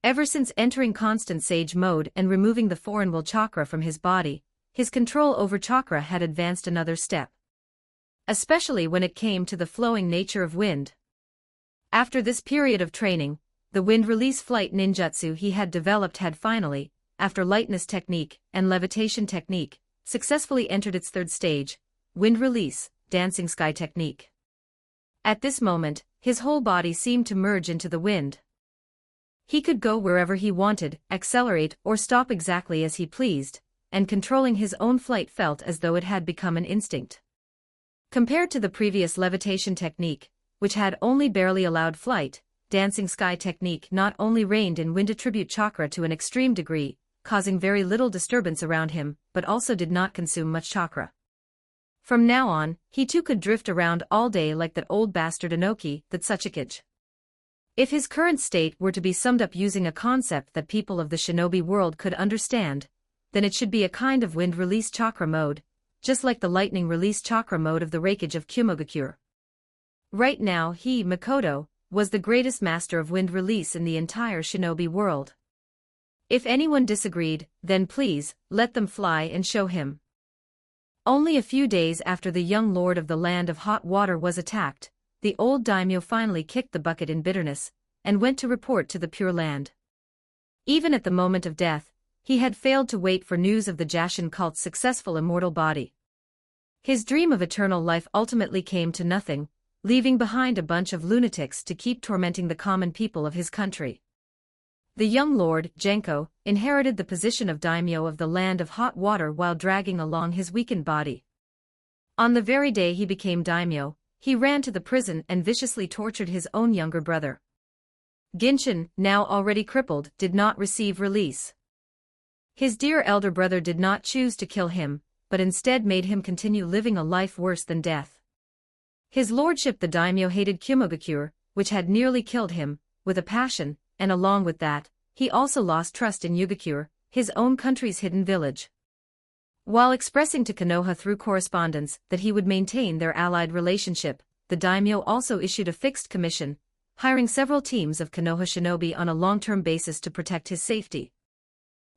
Speaker 2: Ever since entering constant sage mode and removing the foreign will chakra from his body, his control over chakra had advanced another step. Especially when it came to the flowing nature of wind. After this period of training, the wind release flight ninjutsu he had developed had finally, after lightness technique and levitation technique, successfully entered its third stage, wind release, dancing sky technique. At this moment, his whole body seemed to merge into the wind. He could go wherever he wanted, accelerate or stop exactly as he pleased, and controlling his own flight felt as though it had become an instinct. Compared to the previous levitation technique, which had only barely allowed flight, dancing sky technique not only reigned in wind attribute chakra to an extreme degree, causing very little disturbance around him, but also did not consume much chakra. From now on, he too could drift around all day like that old bastard Inoki, that Tsuchikage. If his current state were to be summed up using a concept that people of the shinobi world could understand, then it should be a kind of wind release chakra mode, just like the lightning release chakra mode of the Reikage of Kumogakure. Right now he, Makoto, was the greatest master of wind release in the entire shinobi world. If anyone disagreed, then please, let them fly and show him. Only a few days after the young lord of the land of hot water was attacked, the old daimyo finally kicked the bucket in bitterness, and went to report to the Pure Land. Even at the moment of death, he had failed to wait for news of the Jashin cult's successful immortal body. His dream of eternal life ultimately came to nothing, leaving behind a bunch of lunatics to keep tormenting the common people of his country. The young lord, Genko, inherited the position of daimyo of the land of hot water while dragging along his weakened body. On the very day he became daimyo, he ran to the prison and viciously tortured his own younger brother. Ginshin, now already crippled, did not receive release. His dear elder brother did not choose to kill him, but instead made him continue living a life worse than death. His lordship the daimyo hated Kumogakure, which had nearly killed him, with a passion, and along with that, he also lost trust in Yugakure, his own country's hidden village. While expressing to Konoha through correspondence that he would maintain their allied relationship, the daimyo also issued a fixed commission, hiring several teams of Konoha shinobi on a long-term basis to protect his safety.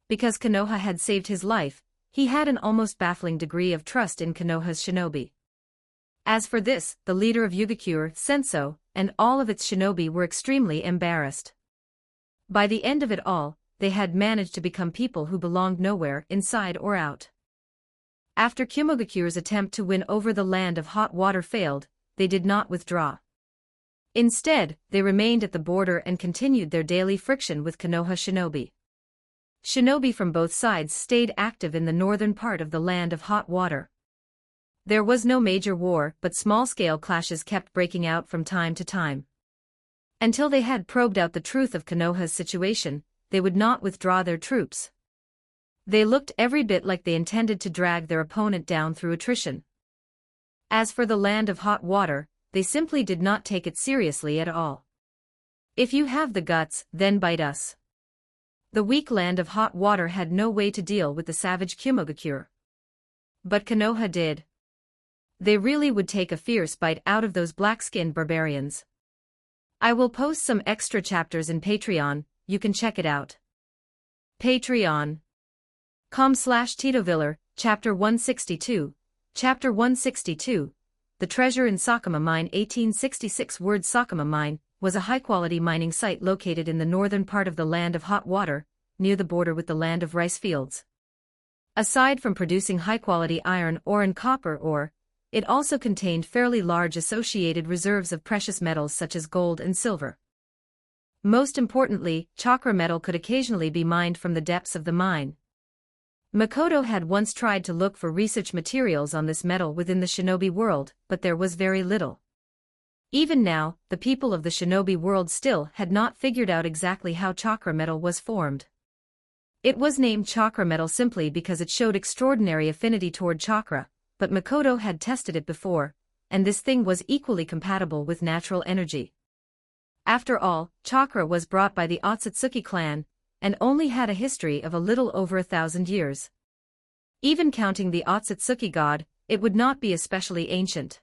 Speaker 2: Because Konoha had saved his life, he had an almost baffling degree of trust in Konoha's shinobi. As for this, the leader of Yugakure, Senso, and all of its shinobi were extremely embarrassed. By the end of it all, they had managed to become people who belonged nowhere, inside or out. After Kumogakure's attempt to win over the land of hot water failed, they did not withdraw. Instead, they remained at the border and continued their daily friction with Konoha shinobi. Shinobi from both sides stayed active in the northern part of the land of hot water. There was no major war, but small-scale clashes kept breaking out from time to time. Until they had probed out the truth of Konoha's situation, they would not withdraw their troops. They looked every bit like they intended to drag their opponent down through attrition. As for the land of hot water, they simply did not take it seriously at all. If you have the guts, then bite us. The weak land of hot water had no way to deal with the savage Kumogakure. But Konoha did. They really would take a fierce bite out of those black-skinned barbarians. I will post some extra chapters in Patreon, you can check it out. Patreon.com/TitoViller, Chapter 162. Chapter 162. The Treasure in Sakama Mine. 1866. Word Sakama Mine was a high-quality mining site located in the northern part of the land of hot water, near the border with the land of rice fields. Aside from producing high-quality iron ore and copper ore, it also contained fairly large associated reserves of precious metals such as gold and silver. Most importantly, chakra metal could occasionally be mined from the depths of the mine. Makoto had once tried to look for research materials on this metal within the shinobi world, but there was very little. Even now, the people of the shinobi world still had not figured out exactly how chakra metal was formed. It was named chakra metal simply because it showed extraordinary affinity toward chakra, but Makoto had tested it before, and this thing was equally compatible with natural energy. After all, chakra was brought by the Akatsuki clan, and only had a history of a little over 1,000 years. Even counting the Akatsuki god, it would not be especially ancient.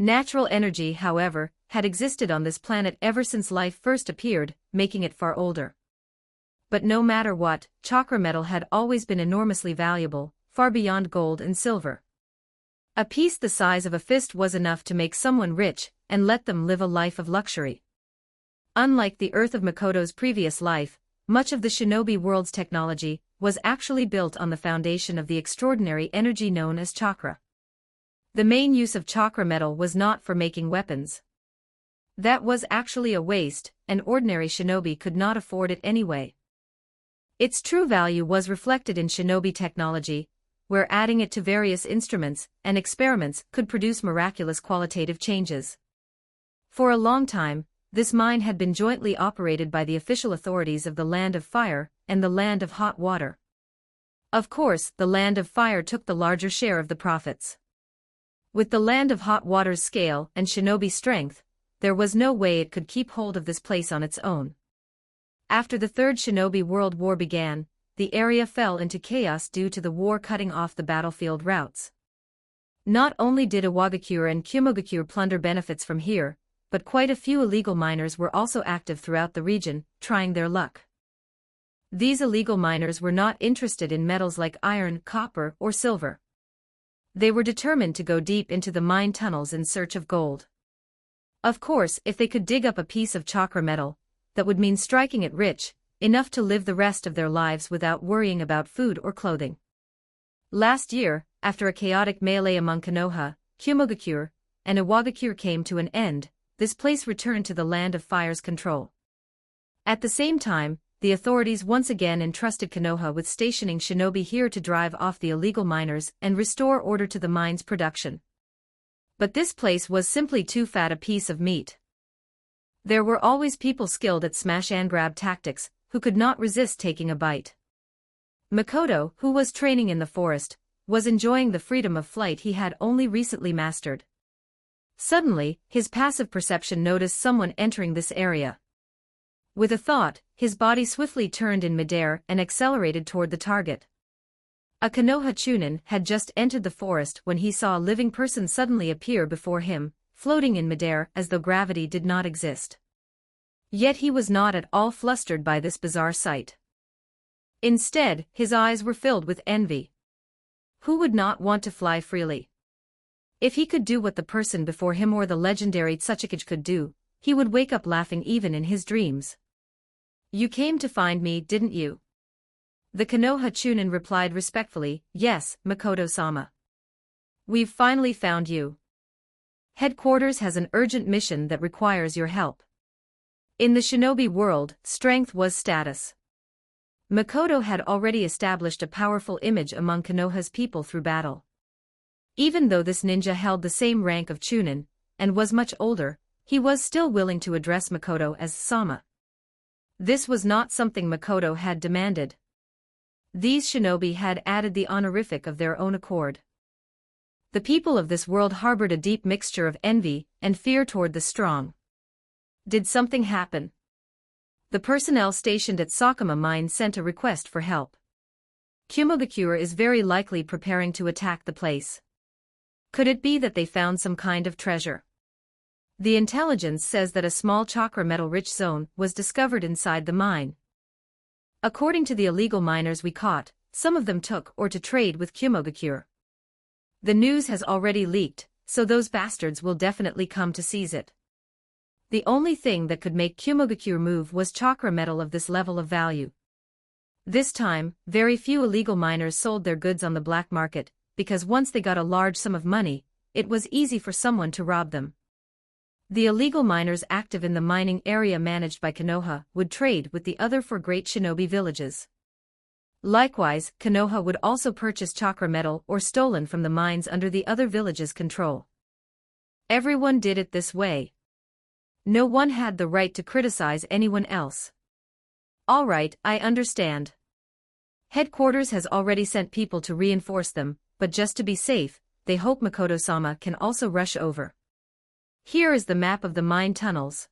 Speaker 2: Natural energy, however, had existed on this planet ever since life first appeared, making it far older. But no matter what, chakra metal had always been enormously valuable, far beyond gold and silver. A piece the size of a fist was enough to make someone rich, and let them live a life of luxury. Unlike the Earth of Makoto's previous life, much of the shinobi world's technology was actually built on the foundation of the extraordinary energy known as chakra. The main use of chakra metal was not for making weapons. That was actually a waste, and ordinary shinobi could not afford it anyway. Its true value was reflected in shinobi technology, where adding it to various instruments and experiments could produce miraculous qualitative changes. For a long time, this mine had been jointly operated by the official authorities of the Land of Fire and the Land of Hot Water. Of course, the Land of Fire took the larger share of the profits. With the Land of Hot Water's scale and shinobi strength, there was no way it could keep hold of this place on its own. After the Third Shinobi World War began, the area fell into chaos due to the war cutting off the battlefield routes. Not only did Iwagakure and Kumogakure plunder benefits from here, but quite a few illegal miners were also active throughout the region, trying their luck. These illegal miners were not interested in metals like iron, copper, or silver. They were determined to go deep into the mine tunnels in search of gold. Of course, if they could dig up a piece of chakra metal, that would mean striking it rich, enough to live the rest of their lives without worrying about food or clothing. Last year, after a chaotic melee among Konoha, Kumogakure, and Iwagakure came to an end, this place returned to the Land of Fire's control. At the same time, the authorities once again entrusted Konoha with stationing shinobi here to drive off the illegal miners and restore order to the mine's production. But this place was simply too fat a piece of meat. There were always people skilled at smash-and-grab tactics, who could not resist taking a bite. Makoto, who was training in the forest, was enjoying the freedom of flight he had only recently mastered. Suddenly, his passive perception noticed someone entering this area. With a thought, his body swiftly turned in midair and accelerated toward the target. A Konoha Chunin had just entered the forest when he saw a living person suddenly appear before him, floating in midair as though gravity did not exist. Yet he was not at all flustered by this bizarre sight. Instead, his eyes were filled with envy. Who would not want to fly freely? If he could do what the person before him or the legendary Tsuchikage could do, he would wake up laughing even in his dreams. You came to find me, didn't you? The Konoha Chunin replied respectfully, Yes, Makoto-sama. We've finally found you. Headquarters has an urgent mission that requires your help. In the shinobi world, strength was status. Makoto had already established a powerful image among Konoha's people through battle. Even though this ninja held the same rank of Chunin, and was much older, he was still willing to address Makoto as Sama. This was not something Makoto had demanded. These shinobi had added the honorific of their own accord. The people of this world harbored a deep mixture of envy and fear toward the strong. Did something happen? The personnel stationed at Sakama Mine sent a request for help. Kumogakure is very likely preparing to attack the place. Could it be that they found some kind of treasure? The intelligence says that a small chakra metal-rich zone was discovered inside the mine. According to the illegal miners we caught, some of them took or to trade with Kumogakure. The news has already leaked, so those bastards will definitely come to seize it. The only thing that could make Kumogakure move was chakra metal of this level of value. This time, very few illegal miners sold their goods on the black market, because once they got a large sum of money, it was easy for someone to rob them. The illegal miners active in the mining area managed by Konoha would trade with the other 4 great shinobi villages. Likewise, Konoha would also purchase chakra metal or stolen from the mines under the other villages' control. Everyone did it this way. No one had the right to criticize anyone else. All right, I understand. Headquarters has already sent people to reinforce them, but just to be safe, they hope Makoto-sama can also rush over. Here is the map of the mine tunnels.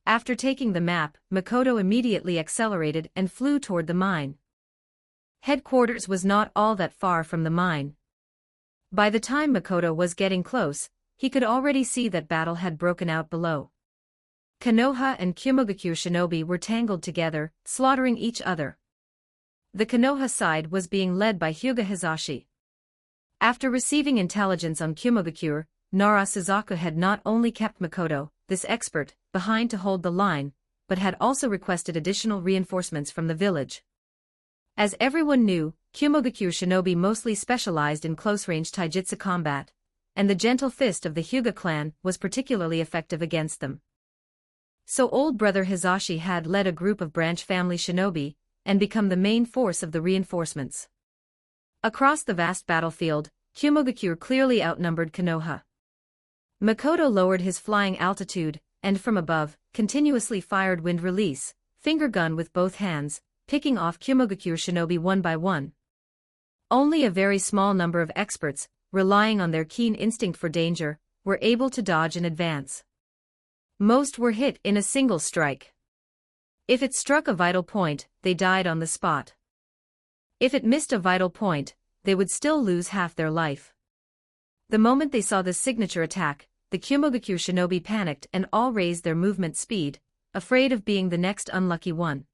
Speaker 2: After taking the map, Makoto immediately accelerated and flew toward the mine. Headquarters was not all that far from the mine. By the time Makoto was getting close, he could already see that battle had broken out below. Konoha and Kumogakure shinobi were tangled together, slaughtering each other. The Konoha side was being led by Hyuga Hizashi. After receiving intelligence on Kumogakure, Nara Suzaku had not only kept Makoto, this expert, behind to hold the line, but had also requested additional reinforcements from the village. As everyone knew, Kumogakure shinobi mostly specialized in close-range taijutsu combat, and the gentle fist of the Hyuga clan was particularly effective against them. So old brother Hizashi had led a group of branch family shinobi, and become the main force of the reinforcements. Across the vast battlefield, Kumogakure clearly outnumbered Konoha. Makoto lowered his flying altitude, and from above, continuously fired wind release, finger gun with both hands, picking off Kumogakure shinobi one by one. Only a very small number of experts, relying on their keen instinct for danger, were able to dodge and advance. Most were hit in a single strike. If it struck a vital point, they died on the spot. If it missed a vital point, they would still lose half their life. The moment they saw this signature attack, the Kumogakure shinobi panicked and all raised their movement speed, afraid of being the next unlucky one.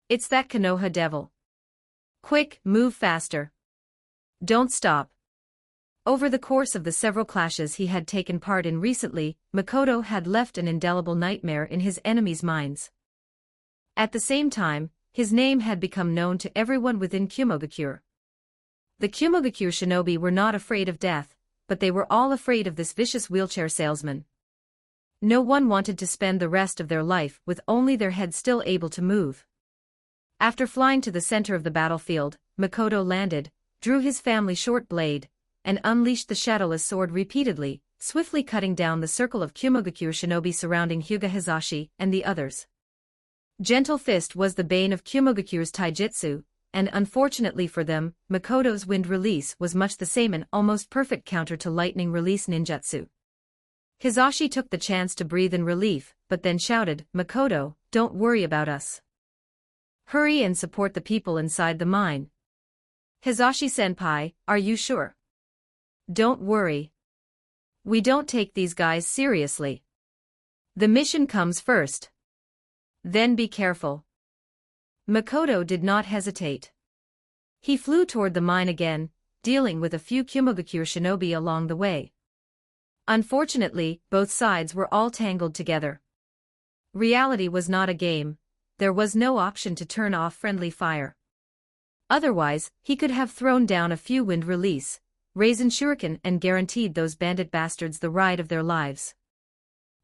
Speaker 2: It's that Konoha devil. Quick, move faster. Don't stop. Over the course of the several clashes he had taken part in recently, Makoto had left an indelible nightmare in his enemies' minds. At the same time, his name had become known to everyone within Kumogakure. The Kumogakure shinobi were not afraid of death, but they were all afraid of this vicious wheelchair salesman. No one wanted to spend the rest of their life with only their head still able to move. After flying to the center of the battlefield, Makoto landed, drew his family short blade, and unleashed the shadowless sword repeatedly, swiftly cutting down the circle of Kumogakure shinobi surrounding Hyuga Hizashi and the others. Gentle Fist was the bane of Kumogakure's taijutsu, and unfortunately for them, Makoto's wind release was much the same, an almost perfect counter to lightning release ninjutsu. Hizashi took the chance to breathe in relief, but then shouted, "Makoto, don't worry about us. Hurry and support the people inside the mine." "Hizashi-senpai, are you sure?" "Don't worry. We don't take these guys seriously. The mission comes first. Then be careful." Makoto did not hesitate. He flew toward the mine again, dealing with a few Kumogakure shinobi along the way. Unfortunately, both sides were all tangled together. Reality was not a game. There was no option to turn off friendly fire. Otherwise, he could have thrown down a few wind release, Raisin Shuriken, and guaranteed those bandit bastards the ride of their lives.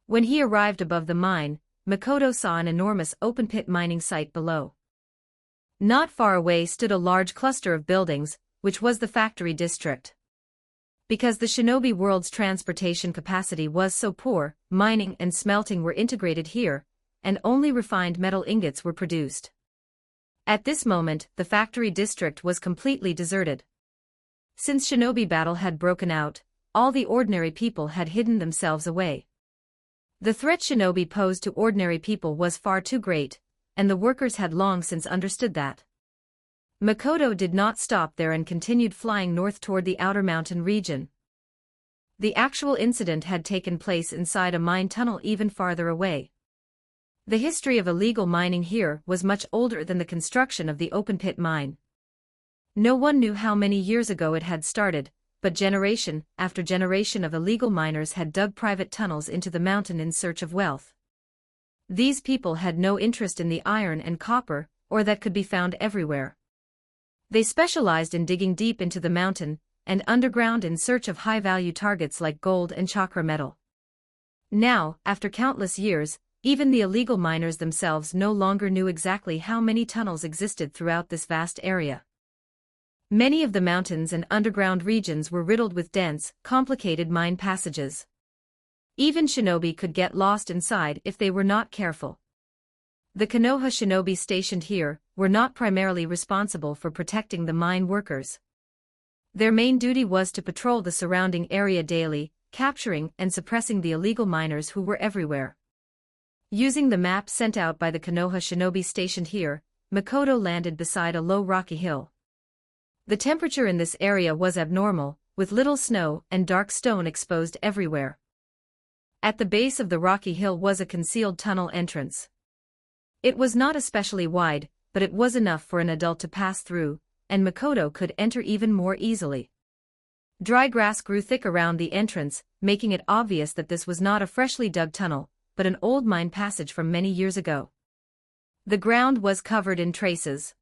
Speaker 2: When he arrived above the mine, Makoto saw an enormous open-pit mining site below. Not far away stood a large cluster of buildings, which was the factory district. Because the shinobi world's transportation capacity was so poor, mining and smelting were integrated here, and only refined metal ingots were produced. At this moment, the factory district was completely deserted. Since shinobi battle had broken out, all the ordinary people had hidden themselves away. The threat shinobi posed to ordinary people was far too great, and the workers had long since understood that. Makoto did not stop there and continued flying north toward the outer mountain region. The actual incident had taken place inside a mine tunnel even farther away. The history of illegal mining here was much older than the construction of the open-pit mine. No one knew how many years ago it had started, but generation after generation of illegal miners had dug private tunnels into the mountain in search of wealth. These people had no interest in the iron and copper, or that could be found everywhere. They specialized in digging deep into the mountain and underground in search of high-value targets like gold and chakra metal. Now, after countless years, even the illegal miners themselves no longer knew exactly how many tunnels existed throughout this vast area. Many of the mountains and underground regions were riddled with dense, complicated mine passages. Even shinobi could get lost inside if they were not careful. The Konoha shinobi stationed here were not primarily responsible for protecting the mine workers. Their main duty was to patrol the surrounding area daily, capturing and suppressing the illegal miners who were everywhere. Using the map sent out by the Konoha shinobi stationed here, Makoto landed beside a low rocky hill. The temperature in this area was abnormal, with little snow and dark stone exposed everywhere. At the base of the rocky hill was a concealed tunnel entrance. It was not especially wide, but it was enough for an adult to pass through, and Makoto could enter even more easily. Dry grass grew thick around the entrance, making it obvious that this was not a freshly dug tunnel, but an old mine passage from many years ago. The ground was covered in traces.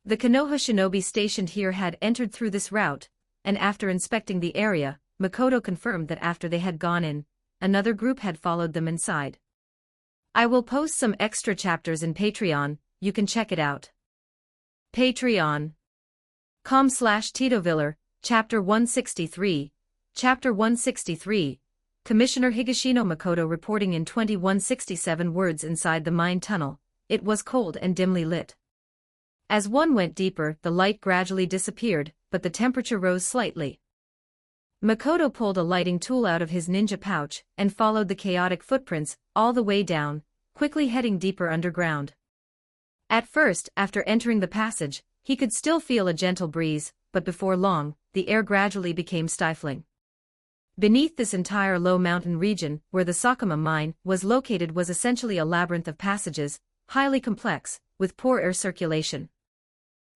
Speaker 2: The Konoha shinobi stationed here had entered through this route, and after inspecting the area, Makoto confirmed that after they had gone in, another group had followed them inside. I will post some extra chapters in Patreon, you can check it out. Patreon.com/TitoViller, Chapter 163, Chapter 163, Commissioner Higashino Makoto reporting in 2167 words inside the mine tunnel. It was cold and dimly lit. As one went deeper, the light gradually disappeared, but the temperature rose slightly. Makoto pulled a lighting tool out of his ninja pouch and followed the chaotic footprints all the way down, quickly heading deeper underground. At first, after entering the passage, he could still feel a gentle breeze, but before long, the air gradually became stifling. Beneath this entire low mountain region, where the Sakuma mine was located, was essentially a labyrinth of passages, highly complex, with poor air circulation.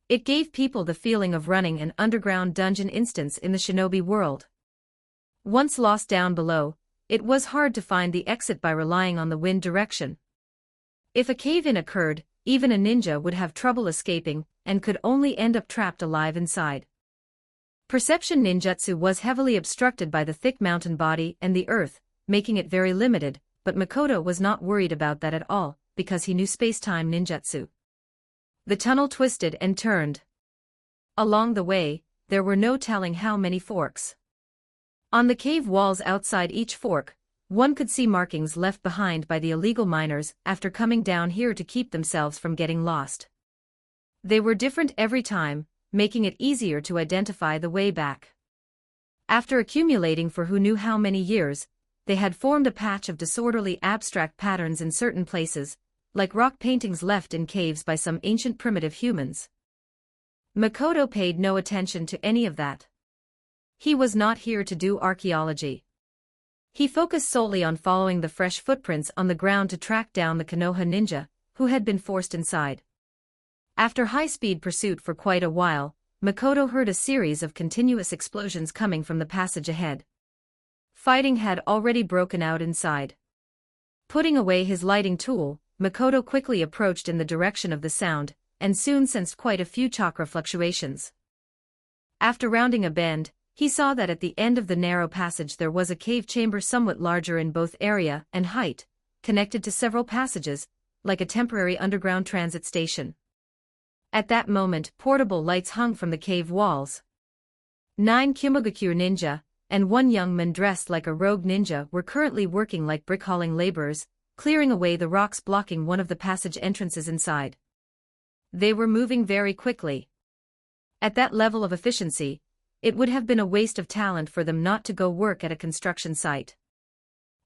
Speaker 2: It gave people the feeling of running an underground dungeon instance in the shinobi world. Once lost down below, it was hard to find the exit by relying on the wind direction. If a cave-in occurred, even a ninja would have trouble escaping, and could only end up trapped alive inside. Perception ninjutsu was heavily obstructed by the thick mountain body and the earth, making it very limited, but Makoto was not worried about that at all, because he knew space-time ninjutsu. The tunnel twisted and turned. Along the way, there were no telling how many forks. On the cave walls outside each fork, one could see markings left behind by the illegal miners after coming down here to keep themselves from getting lost. They were different every time, making it easier to identify the way back. After accumulating for who knew how many years, they had formed a patch of disorderly abstract patterns in certain places, like rock paintings left in caves by some ancient primitive humans. Makoto paid no attention to any of that. He was not here to do archaeology. He focused solely on following the fresh footprints on the ground to track down the Konoha ninja, who had been forced inside. After high-speed pursuit for quite a while, Makoto heard a series of continuous explosions coming from the passage ahead. Fighting had already broken out inside. Putting away his lighting tool, Makoto quickly approached in the direction of the sound, and soon sensed quite a few chakra fluctuations. After rounding a bend, he saw that at the end of the narrow passage there was a cave chamber somewhat larger in both area and height, connected to several passages, like a temporary underground transit station. At that moment, portable lights hung from the cave walls. 9 Kumogakure ninja, and 1 young man dressed like a rogue ninja were currently working like brick-hauling laborers, clearing away the rocks blocking one of the passage entrances inside. They were moving very quickly. At that level of efficiency, it would have been a waste of talent for them not to go work at a construction site.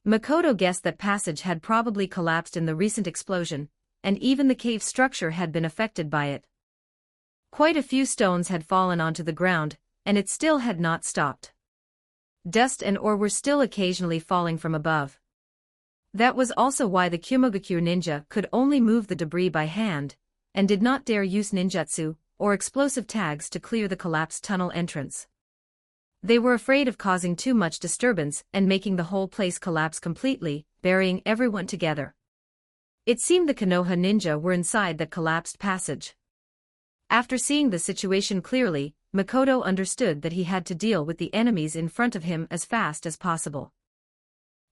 Speaker 2: Makoto guessed that passage had probably collapsed in the recent explosion, and even the cave structure had been affected by it. Quite a few stones had fallen onto the ground, and it still had not stopped. Dust and ore were still occasionally falling from above. That was also why the Kumogakure ninja could only move the debris by hand, and did not dare use ninjutsu or explosive tags to clear the collapsed tunnel entrance. They were afraid of causing too much disturbance and making the whole place collapse completely, burying everyone together. It seemed the Konoha ninja were inside that collapsed passage. After seeing the situation clearly, Makoto understood that he had to deal with the enemies in front of him as fast as possible.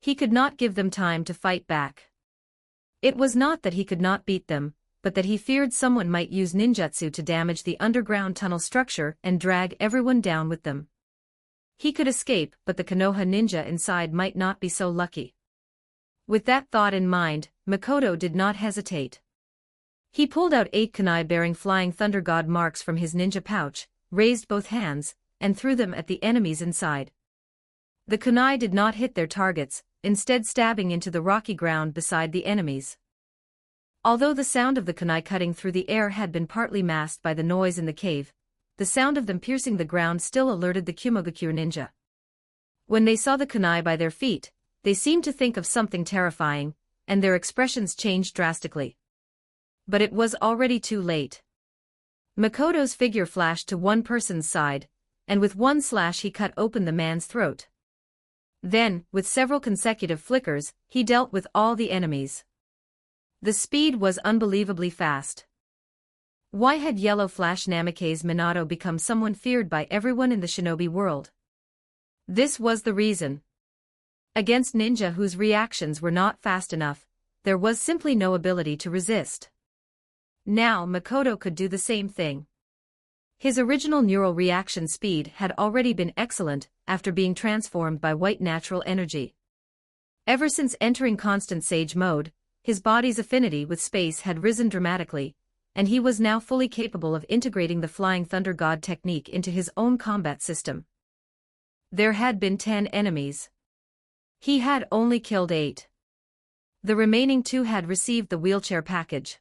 Speaker 2: He could not give them time to fight back. It was not that he could not beat them, but that he feared someone might use ninjutsu to damage the underground tunnel structure and drag everyone down with them. He could escape, but the Konoha ninja inside might not be so lucky. With that thought in mind, Makoto did not hesitate. He pulled out 8 kunai bearing flying thunder god marks from his ninja pouch, raised both hands, and threw them at the enemies inside. The kunai did not hit their targets, instead stabbing into the rocky ground beside the enemies. Although the sound of the kunai cutting through the air had been partly masked by the noise in the cave, the sound of them piercing the ground still alerted the Kumogakure ninja. When they saw the kunai by their feet, they seemed to think of something terrifying, and their expressions changed drastically. But it was already too late. Makoto's figure flashed to one person's side, and with one slash he cut open the man's throat. Then, with several consecutive flickers, he dealt with all the enemies. The speed was unbelievably fast. Why had Yellow Flash Namikaze Minato become someone feared by everyone in the shinobi world? This was the reason. Against ninja whose reactions were not fast enough, there was simply no ability to resist. Now Makoto could do the same thing. His original neural reaction speed had already been excellent after being transformed by white natural energy. Ever since entering constant sage mode, his body's affinity with space had risen dramatically, and he was now fully capable of integrating the Flying Thunder God technique into his own combat system. There had been 10 enemies. He had only killed 8. The remaining 2 had received the wheelchair package.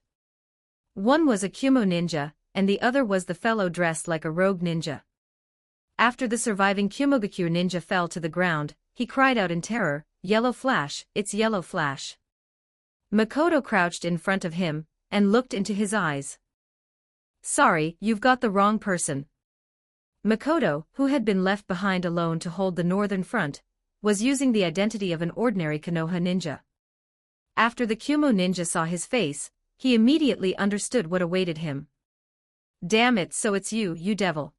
Speaker 2: One was a Kumo ninja, and the other was the fellow dressed like a rogue ninja. After the surviving Kumogakure ninja fell to the ground, he cried out in terror, "Yellow Flash, it's Yellow Flash." Makoto crouched in front of him, and looked into his eyes. "Sorry, you've got the wrong person." Makoto, who had been left behind alone to hold the northern front, was using the identity of an ordinary Konoha ninja. After the Kumo ninja saw his face, he immediately understood what awaited him. "Damn it, so it's you, you devil.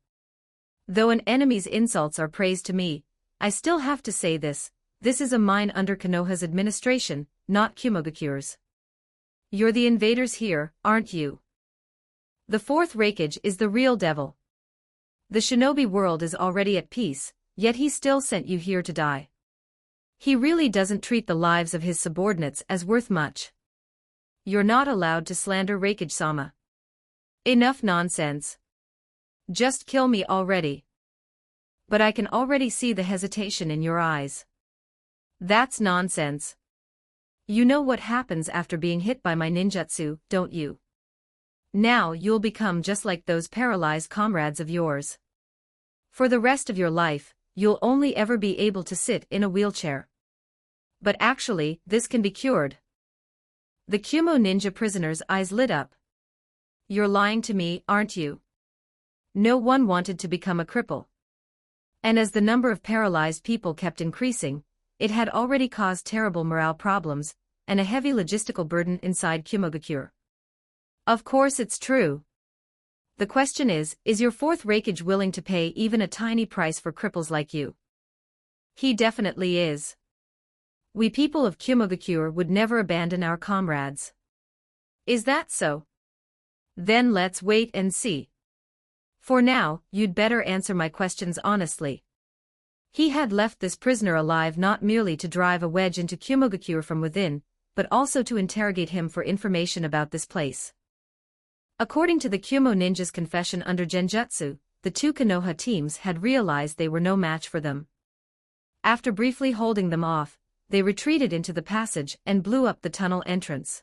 Speaker 2: Though an enemy's insults are praise to me, I still have to say this is a mine under Konoha's administration, not Kumogakure's. You're the invaders here, aren't you? The 4th Raikage is the real devil. The shinobi world is already at peace, yet he still sent you here to die. He really doesn't treat the lives of his subordinates as worth much. You're not allowed to slander Raikage-sama. Enough nonsense. Just kill me already. But I can already see the hesitation in your eyes. That's nonsense. You know what happens after being hit by my ninjutsu, don't you? Now you'll become just like those paralyzed comrades of yours. For the rest of your life, you'll only ever be able to sit in a wheelchair. But actually, this can be cured. The Kumo ninja prisoner's eyes lit up. You're lying to me, aren't you? No one wanted to become a cripple. And as the number of paralyzed people kept increasing, it had already caused terrible morale problems and a heavy logistical burden inside Kumogakure. Of course it's true. The question is your fourth Raikage willing to pay even a tiny price for cripples like you? He definitely is. We people of Kumogakure would never abandon our comrades. Is that so? Then let's wait and see. For now, you'd better answer my questions honestly. He had left this prisoner alive not merely to drive a wedge into Kumogakure from within, but also to interrogate him for information about this place. According to the Kumo ninja's confession under Genjutsu, the two Konoha teams had realized they were no match for them. After briefly holding them off, they retreated into the passage and blew up the tunnel entrance.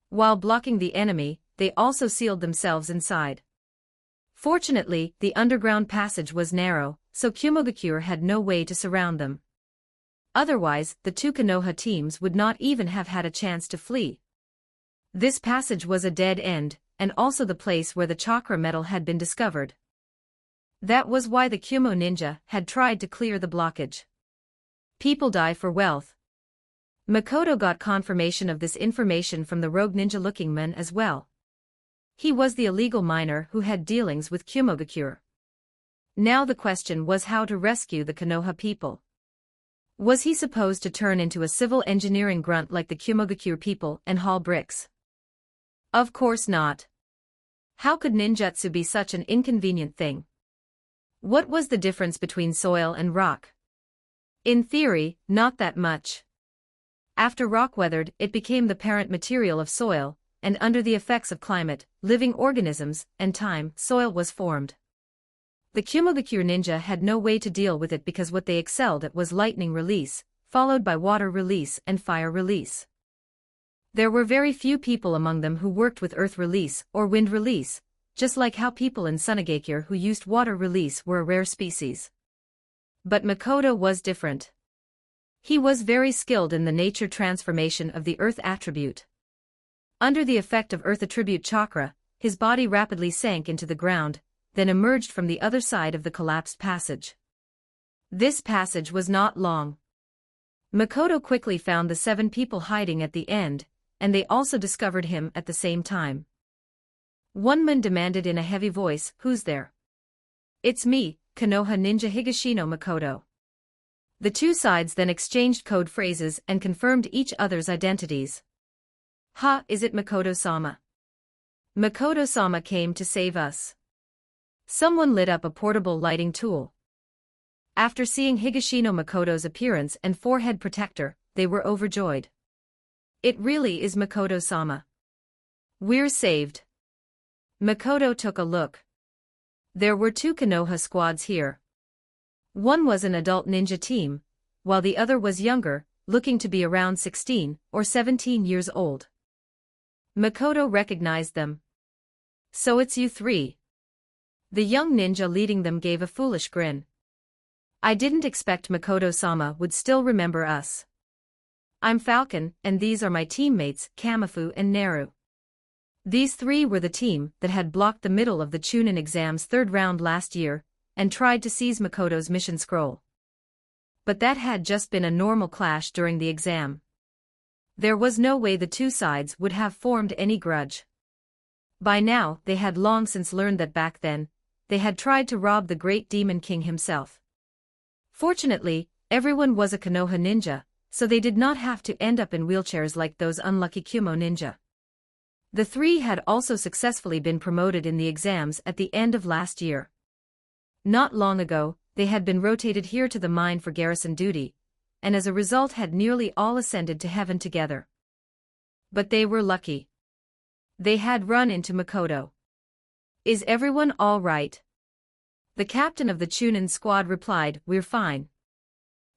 Speaker 2: While blocking the enemy, they also sealed themselves inside. Fortunately, the underground passage was narrow, so Kumogakure had no way to surround them. Otherwise, the two Konoha teams would not even have had a chance to flee. This passage was a dead end, and also the place where the chakra metal had been discovered. That was why the Kumo ninja had tried to clear the blockage. People die for wealth. Makoto got confirmation of this information from the rogue ninja-looking man as well. He was the illegal miner who had dealings with Kumogakure. Now the question was how to rescue the Konoha people. Was he supposed to turn into a civil engineering grunt like the Kumogakure people and haul bricks? Of course not. How could ninjutsu be such an inconvenient thing? What was the difference between soil and rock? In theory, not that much. After rock weathered, it became the parent material of soil, and under the effects of climate, living organisms, and time, soil was formed. The Kumogakure ninja had no way to deal with it because what they excelled at was lightning release, followed by water release and fire release. There were very few people among them who worked with earth release or wind release, just like how people in Sunagakure who used water release were a rare species. But Makoto was different. He was very skilled in the nature transformation of the earth attribute. Under the effect of earth attribute chakra, his body rapidly sank into the ground, then emerged from the other side of the collapsed passage. This passage was not long. Makoto quickly found the 7 people hiding at the end, and they also discovered him at the same time. One man demanded in a heavy voice, "Who's there?" "It's me, Konoha Ninja Higashino Makoto." The two sides then exchanged code phrases and confirmed each other's identities. "Ha, is it Makoto-sama? Makoto-sama came to save us." Someone lit up a portable lighting tool. After seeing Higashino Makoto's appearance and forehead protector, they were overjoyed. "It really is Makoto-sama. We're saved." Makoto took a look. There were 2 Konoha squads here. One was an adult ninja team, while the other was younger, looking to be around 16 or 17 years old. Makoto recognized them. "So it's you 3. The young ninja leading them gave a foolish grin. "I didn't expect Makoto-sama would still remember us. I'm Falcon, and these are my teammates, Kamifu and Naru." These 3 were the team that had blocked the middle of the Chunin exam's 3rd round last year, and tried to seize Makoto's mission scroll. But that had just been a normal clash during the exam. There was no way the two sides would have formed any grudge. By now, they had long since learned that back then, they had tried to rob the great demon king himself. Fortunately, everyone was a Konoha ninja, so they did not have to end up in wheelchairs like those unlucky Kumo ninja. The 3 had also successfully been promoted in the exams at the end of last year. Not long ago, they had been rotated here to the mine for garrison duty, and as a result had nearly all ascended to heaven together. But they were lucky. They had run into Makoto. Is everyone all right? The captain of the Chunin squad replied, "We're fine.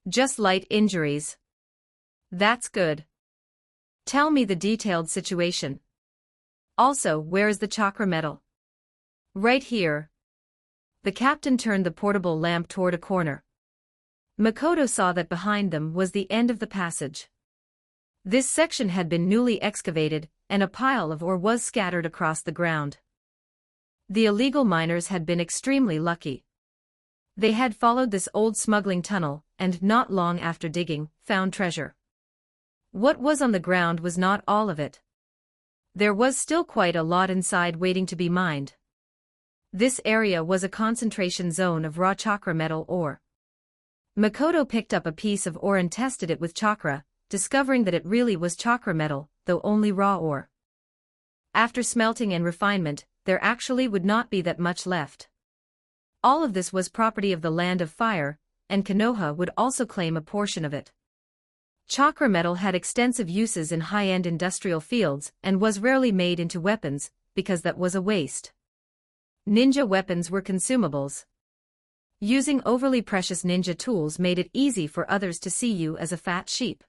Speaker 2: Just light injuries." "That's good. Tell me the detailed situation. Also, where is the chakra medal?" "Right here." The captain turned the portable lamp toward a corner. Makoto saw that behind them was the end of the passage. This section had been newly excavated, and a pile of ore was scattered across the ground. The illegal miners had been extremely lucky. They had followed this old smuggling tunnel, and not long after digging, found treasure. What was on the ground was not all of it. There was still quite a lot inside waiting to be mined. This area was a concentration zone of raw chakra metal ore. Makoto picked up a piece of ore and tested it with chakra, discovering that it really was chakra metal, though only raw ore. After smelting and refinement, there actually would not be that much left. All of this was property of the Land of Fire, and Konoha would also claim a portion of it. Chakra metal had extensive uses in high-end industrial fields and was rarely made into weapons, because that was a waste. Ninja weapons were consumables. Using overly precious ninja tools made it easy for others to see you as a fat sheep.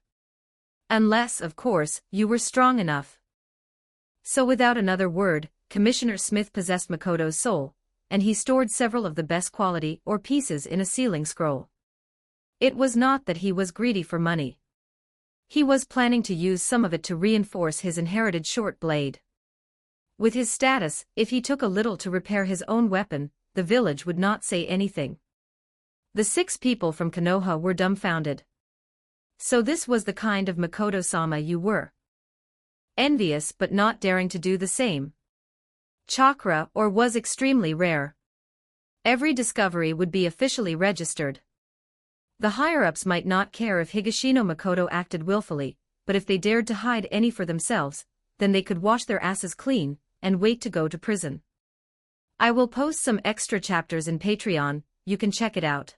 Speaker 2: Unless, of course, you were strong enough. So without another word, Commissioner Smith possessed Makoto's soul, and he stored several of the best quality ore pieces in a sealing scroll. It was not that he was greedy for money. He was planning to use some of it to reinforce his inherited short blade. With his status, if he took a little to repair his own weapon, the village would not say anything. The 6 people from Konoha were dumbfounded. So this was the kind of Makoto-sama you were. Envious but not daring to do the same. Chakra ore was extremely rare. Every discovery would be officially registered. The higher-ups might not care if Higashino Makoto acted willfully, but if they dared to hide any for themselves, then they could wash their asses clean, and wait to go to prison. I will post some extra chapters in Patreon, you can check it out.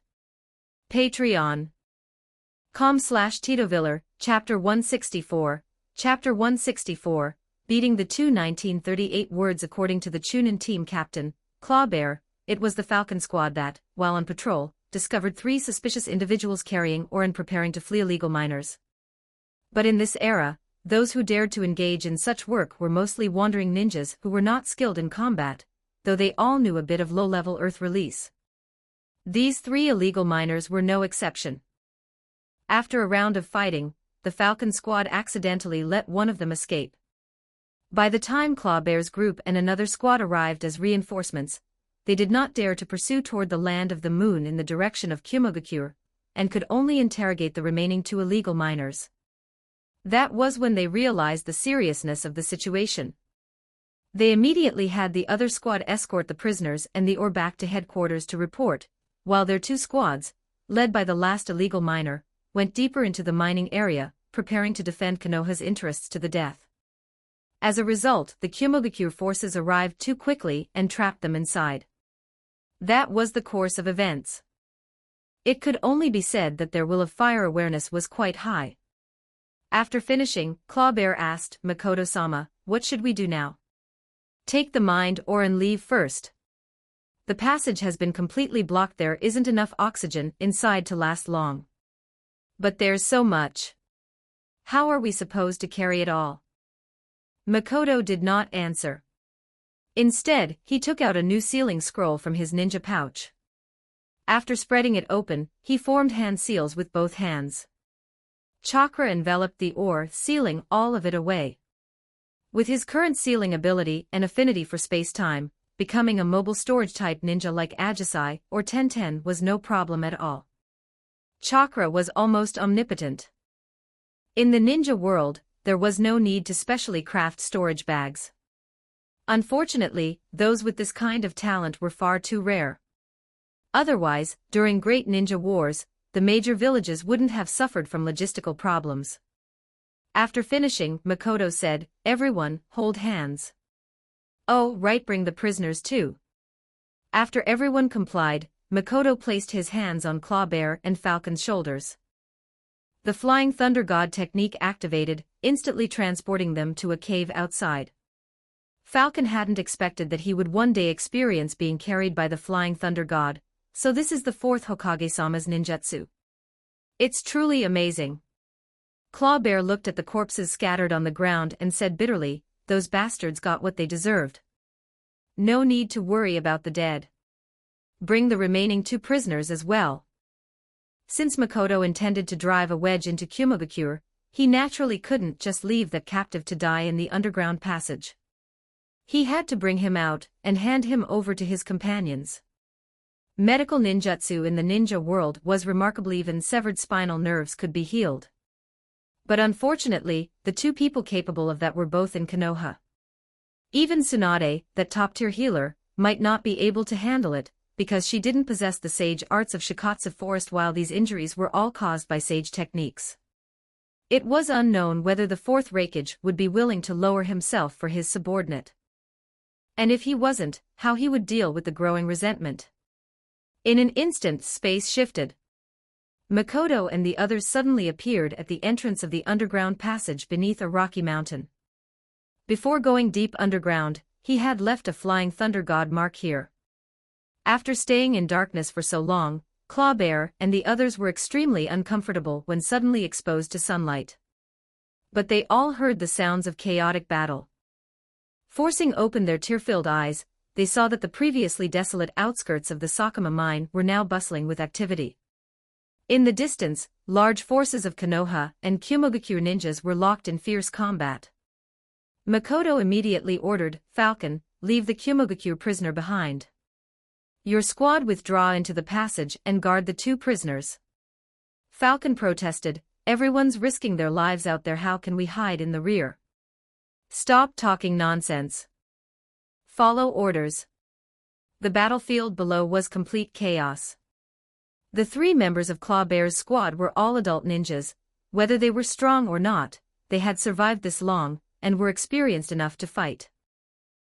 Speaker 2: Patreon.com/TitoViller, Chapter 164, Chapter 164, Beating the 1938 words according to the Chunin team captain, Clawbear, it was the Falcon Squad that, while on patrol, discovered 3 suspicious individuals carrying ore and preparing to flee illegal miners. But in this era, those who dared to engage in such work were mostly wandering ninjas who were not skilled in combat, though they all knew a bit of low-level earth release. These 3 illegal miners were no exception. After a round of fighting, the Falcon Squad accidentally let one of them escape. By the time Clawbear's group and another squad arrived as reinforcements, they did not dare to pursue toward the land of the moon in the direction of Kumogakure, and could only interrogate the remaining 2 illegal miners. That was when they realized the seriousness of the situation. They immediately had the other squad escort the prisoners and the ore back to headquarters to report, while their 2 squads, led by the last illegal miner, went deeper into the mining area, preparing to defend Konoha's interests to the death. As a result, the Kumogakure forces arrived too quickly and trapped them inside. That was the course of events. It could only be said that their will of fire awareness was quite high. After finishing, Clawbear asked, "Makoto-sama, what should we do now?" "Take the mind ore and leave first. The passage has been completely blocked. There isn't enough oxygen inside to last long. But there's so much. How are we supposed to carry it all?" Makoto did not answer. Instead, he took out a new sealing scroll from his ninja pouch. After spreading it open, he formed hand seals with both hands. Chakra enveloped the ore, sealing all of it away. With his current sealing ability and affinity for space-time, becoming a mobile storage-type ninja like Ajisai or Tenten was no problem at all. Chakra was almost omnipotent. In the ninja world, there was no need to specially craft storage bags. Unfortunately, those with this kind of talent were far too rare. Otherwise, during great ninja wars, the major villages wouldn't have suffered from logistical problems. After finishing, Makoto said, "Everyone, hold hands." "Oh, right, bring the prisoners too." After everyone complied, Makoto placed his hands on Clawbear and Falcon's shoulders. The Flying Thunder God technique activated, instantly transporting them to a cave outside. Falcon hadn't expected that he would one day experience being carried by the flying thunder god, so this is the fourth Hokage-sama's ninjutsu. It's truly amazing. Claw Bear looked at the corpses scattered on the ground and said bitterly, those bastards got what they deserved. No need to worry about the dead. Bring the remaining 2 prisoners as well. Since Makoto intended to drive a wedge into Kumogakure, he naturally couldn't just leave that captive to die in the underground passage. He had to bring him out and hand him over to his companions. Medical ninjutsu in the ninja world was remarkable. Even severed spinal nerves could be healed. But unfortunately, the 2 people capable of that were both in Konoha. Even Tsunade, that top-tier healer, might not be able to handle it, because she didn't possess the sage arts of Shikatsu Forest while these injuries were all caused by sage techniques. It was unknown whether the 4th Raikage would be willing to lower himself for his subordinate. And if he wasn't, how he would deal with the growing resentment. In an instant space shifted. Makoto and the others suddenly appeared at the entrance of the underground passage beneath a rocky mountain. Before going deep underground, he had left a flying thunder god mark here. After staying in darkness for so long, Claw Bear and the others were extremely uncomfortable when suddenly exposed to sunlight. But they all heard the sounds of chaotic battle. Forcing open their tear-filled eyes, they saw that the previously desolate outskirts of the Sakuma mine were now bustling with activity. In the distance, large forces of Konoha and Kumogakure ninjas were locked in fierce combat. Makoto immediately ordered, Falcon, leave the Kumogakure prisoner behind. Your squad withdraw into the passage and guard the 2 prisoners. Falcon protested, everyone's risking their lives out there, how can we hide in the rear? Stop talking nonsense. Follow orders. The battlefield below was complete chaos. The 3 members of Claw Bear's squad were all adult ninjas. Whether they were strong or not, they had survived this long, and were experienced enough to fight.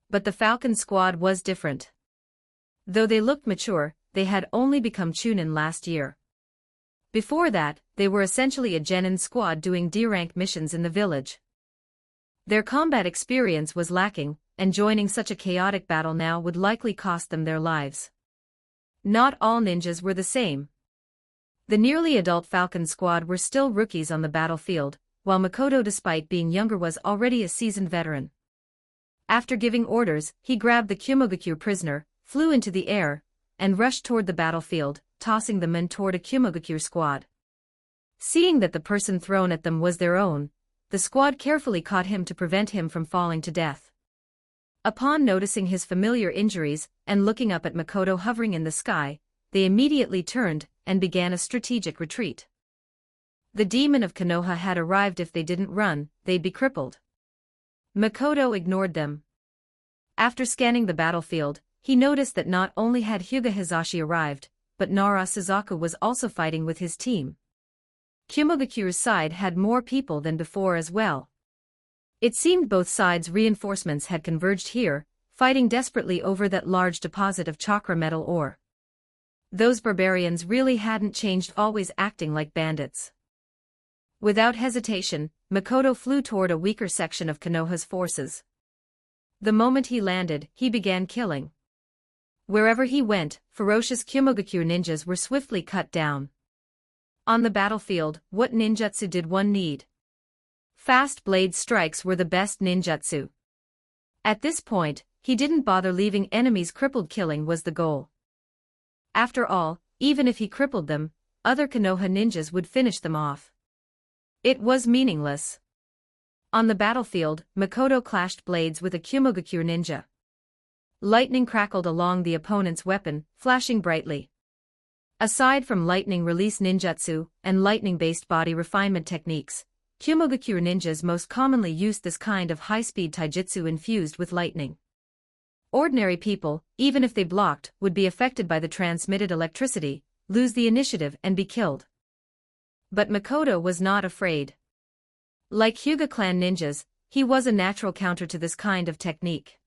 Speaker 2: But the Falcon squad was different. Though they looked mature, they had only become Chunin last year. Before that, they were essentially a genin squad doing D-rank missions in the village. Their combat experience was lacking, and joining such a chaotic battle now would likely cost them their lives. Not all ninjas were the same. The nearly adult Falcon squad were still rookies on the battlefield, while Makoto, despite being younger, was already a seasoned veteran. After giving orders, he grabbed the Kumogakure prisoner, flew into the air, and rushed toward the battlefield, tossing the men toward a Kumogakure squad. Seeing that the person thrown at them was their own, the squad carefully caught him to prevent him from falling to death. Upon noticing his familiar injuries and looking up at Makoto hovering in the sky, they immediately turned and began a strategic retreat. The demon of Konoha had arrived. If they didn't run, they'd be crippled. Makoto ignored them. After scanning the battlefield, he noticed that not only had Hyuga Hizashi arrived, but Nara Suzaku was also fighting with his team. Kumogakure's side had more people than before as well. It seemed both sides' reinforcements had converged here, fighting desperately over that large deposit of chakra metal ore. Those barbarians really hadn't changed, always acting like bandits. Without hesitation, Makoto flew toward a weaker section of Konoha's forces. The moment he landed, he began killing. Wherever he went, ferocious Kumogakure ninjas were swiftly cut down. On the battlefield, what ninjutsu did one need? Fast blade strikes were the best ninjutsu. At this point, he didn't bother leaving enemies crippled. Killing was the goal. After all, even if he crippled them, other Konoha ninjas would finish them off. It was meaningless. On the battlefield, Makoto clashed blades with a Kumogakure ninja. Lightning crackled along the opponent's weapon, flashing brightly. Aside from lightning release ninjutsu and lightning-based body refinement techniques, Kumogakure ninjas most commonly used this kind of high-speed taijutsu infused with lightning. Ordinary people, even if they blocked, would be affected by the transmitted electricity, lose the initiative and be killed. But Makoto was not afraid. Like Hyuga clan ninjas, he was a natural counter to this kind of technique.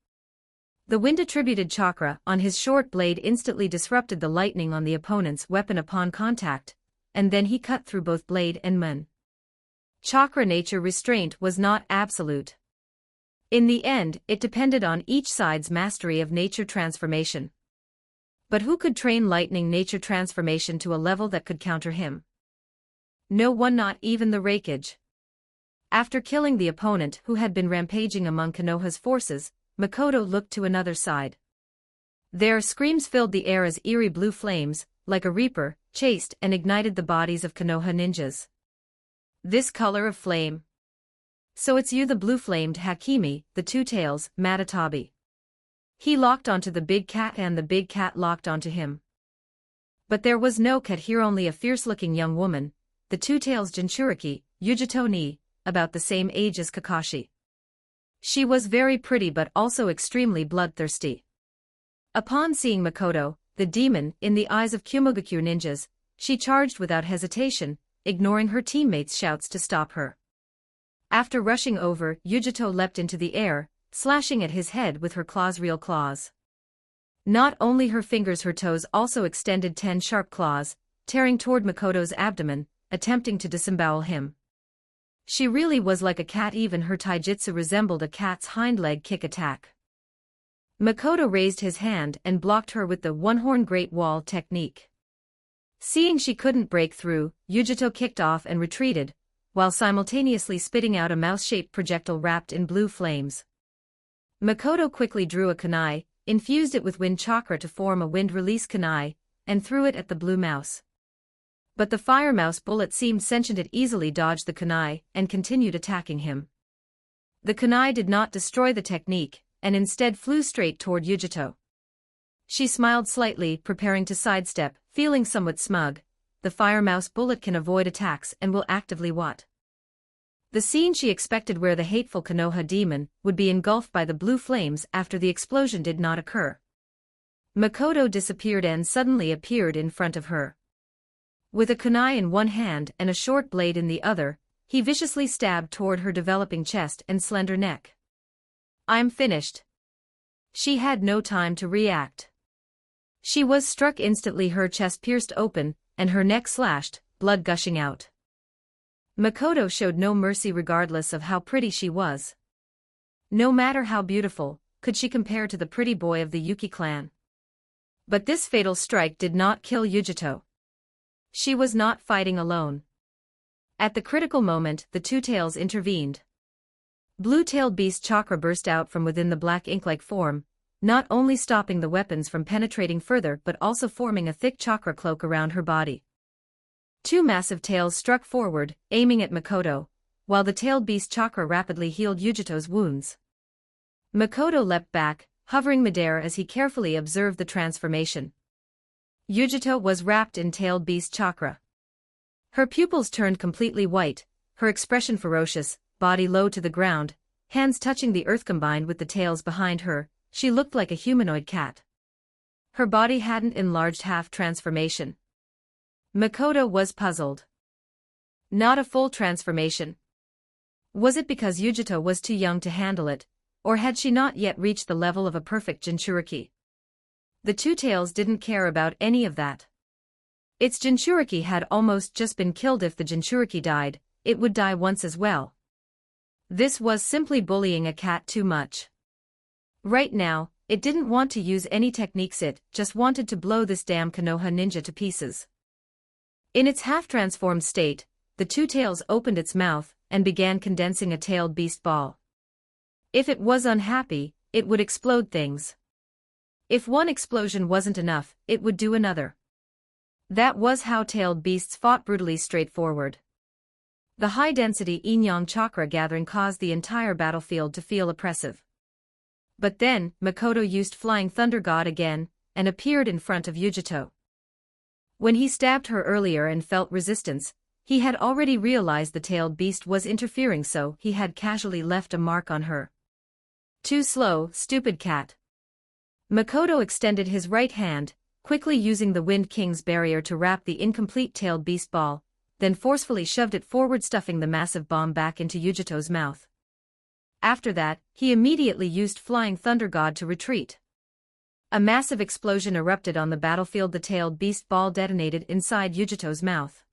Speaker 2: The wind-attributed chakra on his short blade instantly disrupted the lightning on the opponent's weapon upon contact, and then he cut through both blade and man. Chakra nature restraint was not absolute. In the end, it depended on each side's mastery of nature transformation. But who could train lightning nature transformation to a level that could counter him? No one, not even the Raikage. After killing the opponent who had been rampaging among Konoha's forces, Makoto looked to another side. Their screams filled the air as eerie blue flames, like a reaper, chased and ignited the bodies of Konoha ninjas. This color of flame. So it's you, the blue-flamed Hakimi, the two tails, Matatabi. He locked onto the big cat and the big cat locked onto him. But there was no cat here, only a fierce-looking young woman, the two tails Jinchuriki, Yujito ni, about the same age as Kakashi. She was very pretty but also extremely bloodthirsty. Upon seeing Makoto, the demon, in the eyes of Kumogakure ninjas, she charged without hesitation, ignoring her teammates' shouts to stop her. After rushing over, Yujito leapt into the air, slashing at his head with her claws, real claws. Not only her fingers, her toes also extended 10 sharp claws, tearing toward Makoto's abdomen, attempting to disembowel him. She really was like a cat, even her taijutsu resembled a cat's hind leg kick attack. Makoto raised his hand and blocked her with the one-horn Great Wall technique. Seeing she couldn't break through, Yujito kicked off and retreated, while simultaneously spitting out a mouse-shaped projectile wrapped in blue flames. Makoto quickly drew a kunai, infused it with wind chakra to form a wind-release kunai, and threw it at the blue mouse. But the fire mouse bullet seemed sentient. It easily dodged the kunai and continued attacking him. The kunai did not destroy the technique, and instead flew straight toward Yujito. She smiled slightly, preparing to sidestep, feeling somewhat smug. The fire mouse bullet can avoid attacks and will actively what? The scene she expected, where the hateful Konoha demon would be engulfed by the blue flames after the explosion, did not occur. Makoto disappeared and suddenly appeared in front of her. With a kunai in one hand and a short blade in the other, he viciously stabbed toward her developing chest and slender neck. "I'm finished." She had no time to react. She was struck instantly, her chest pierced open, and her neck slashed, blood gushing out. Makoto showed no mercy regardless of how pretty she was. No matter how beautiful, could she compare to the pretty boy of the Yuki clan. But this fatal strike did not kill Yujito. She was not fighting alone. At the critical moment, the two tails intervened. Blue-tailed beast chakra burst out from within the black ink-like form, not only stopping the weapons from penetrating further but also forming a thick chakra cloak around her body. Two massive tails struck forward, aiming at Makoto, while the tailed beast chakra rapidly healed Yujito's wounds. Makoto leapt back, hovering midair as he carefully observed the transformation. Yujito was wrapped in tailed beast chakra. Her pupils turned completely white, her expression ferocious, body low to the ground, hands touching the earth. Combined with the tails behind her, she looked like a humanoid cat. Her body hadn't enlarged half transformation. Makoto was puzzled. Not a full transformation. Was it because Yujito was too young to handle it, or had she not yet reached the level of a perfect Jinchuriki? The two tails didn't care about any of that. Its Jinchuriki had almost just been killed. If the Jinchuriki died, it would die once as well. This was simply bullying a cat too much. Right now, it didn't want to use any techniques, it just wanted to blow this damn Konoha ninja to pieces. In its half-transformed state, the two tails opened its mouth and began condensing a tailed beast ball. If it was unhappy, it would explode things. If one explosion wasn't enough, it would do another. That was how tailed beasts fought, brutally, straightforward. The high-density yin-yang chakra gathering caused the entire battlefield to feel oppressive. But then, Makoto used Flying Thunder God again, and appeared in front of Yujito. When he stabbed her earlier and felt resistance, he had already realized the tailed beast was interfering, so he had casually left a mark on her. Too slow, stupid cat. Makoto extended his right hand, quickly using the Wind King's barrier to wrap the incomplete tailed beast ball, then forcefully shoved it forward, stuffing the massive bomb back into Yujito's mouth. After that, he immediately used Flying Thunder God to retreat. A massive explosion erupted on the battlefield. The tailed beast ball detonated inside Yujito's mouth.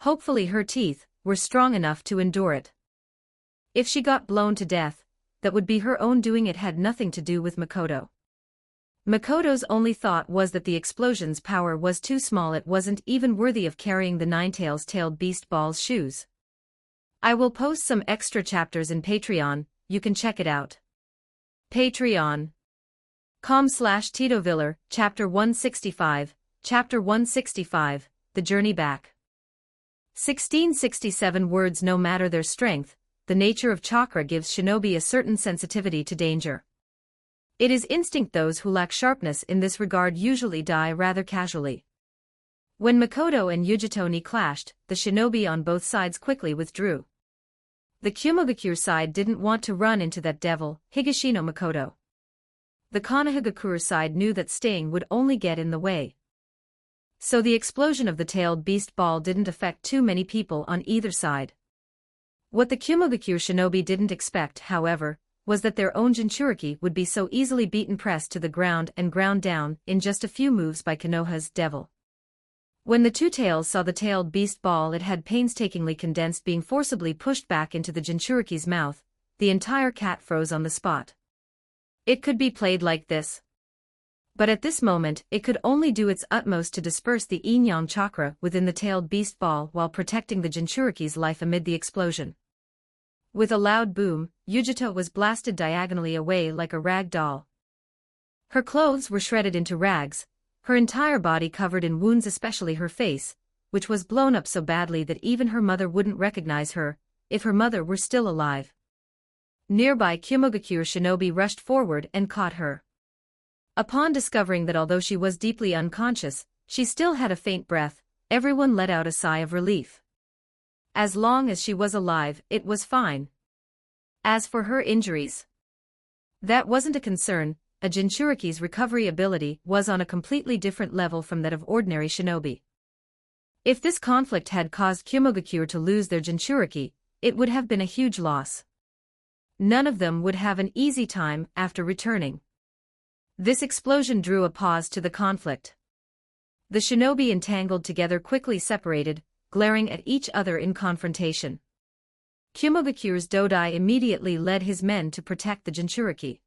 Speaker 2: Hopefully her teeth were strong enough to endure it. If she got blown to death, that would be her own doing. It had nothing to do with Makoto. Makoto's only thought was that the explosion's power was too small. It wasn't even worthy of carrying the Ninetales-tailed beast ball's shoes. I will post some extra chapters in Patreon, you can check it out. Patreon.com/TitoViller, Chapter 165, Chapter 165, The Journey Back. 1667 words. No matter their strength, the nature of chakra gives shinobi a certain sensitivity to danger. It is instinct. Those who lack sharpness in this regard usually die rather casually. When Makoto and Yujitomi clashed, the shinobi on both sides quickly withdrew. The Kumogakure side didn't want to run into that devil, Higashino Makoto. The Konohagakure side knew that staying would only get in the way. So the explosion of the tailed beast ball didn't affect too many people on either side. What the Kumogakure shinobi didn't expect, however, was that their own Jinchuriki would be so easily beaten, pressed to the ground and ground down in just a few moves by Konoha's devil. When the two tails saw the tailed beast ball it had painstakingly condensed being forcibly pushed back into the Jinchuriki's mouth, the entire cat froze on the spot. It could be played like this. But at this moment it could only do its utmost to disperse the yin-yang chakra within the tailed beast ball while protecting the Jinchuriki's life amid the explosion. With a loud boom, Yujito was blasted diagonally away like a rag doll. Her clothes were shredded into rags, her entire body covered in wounds, especially her face, which was blown up so badly that even her mother wouldn't recognize her, if her mother were still alive. Nearby Kumogakure shinobi rushed forward and caught her. Upon discovering that although she was deeply unconscious, she still had a faint breath, everyone let out a sigh of relief. As long as she was alive, it was fine. As for her injuries, that wasn't a concern. A Jinchuriki's recovery ability was on a completely different level from that of ordinary shinobi. If this conflict had caused Kumogakure to lose their Jinchuriki, it would have been a huge loss. None of them would have an easy time after returning. This explosion drew a pause to the conflict. The shinobi entangled together quickly separated, glaring at each other in confrontation. Kumogakure's Dodai immediately led his men to protect the Jinchuriki.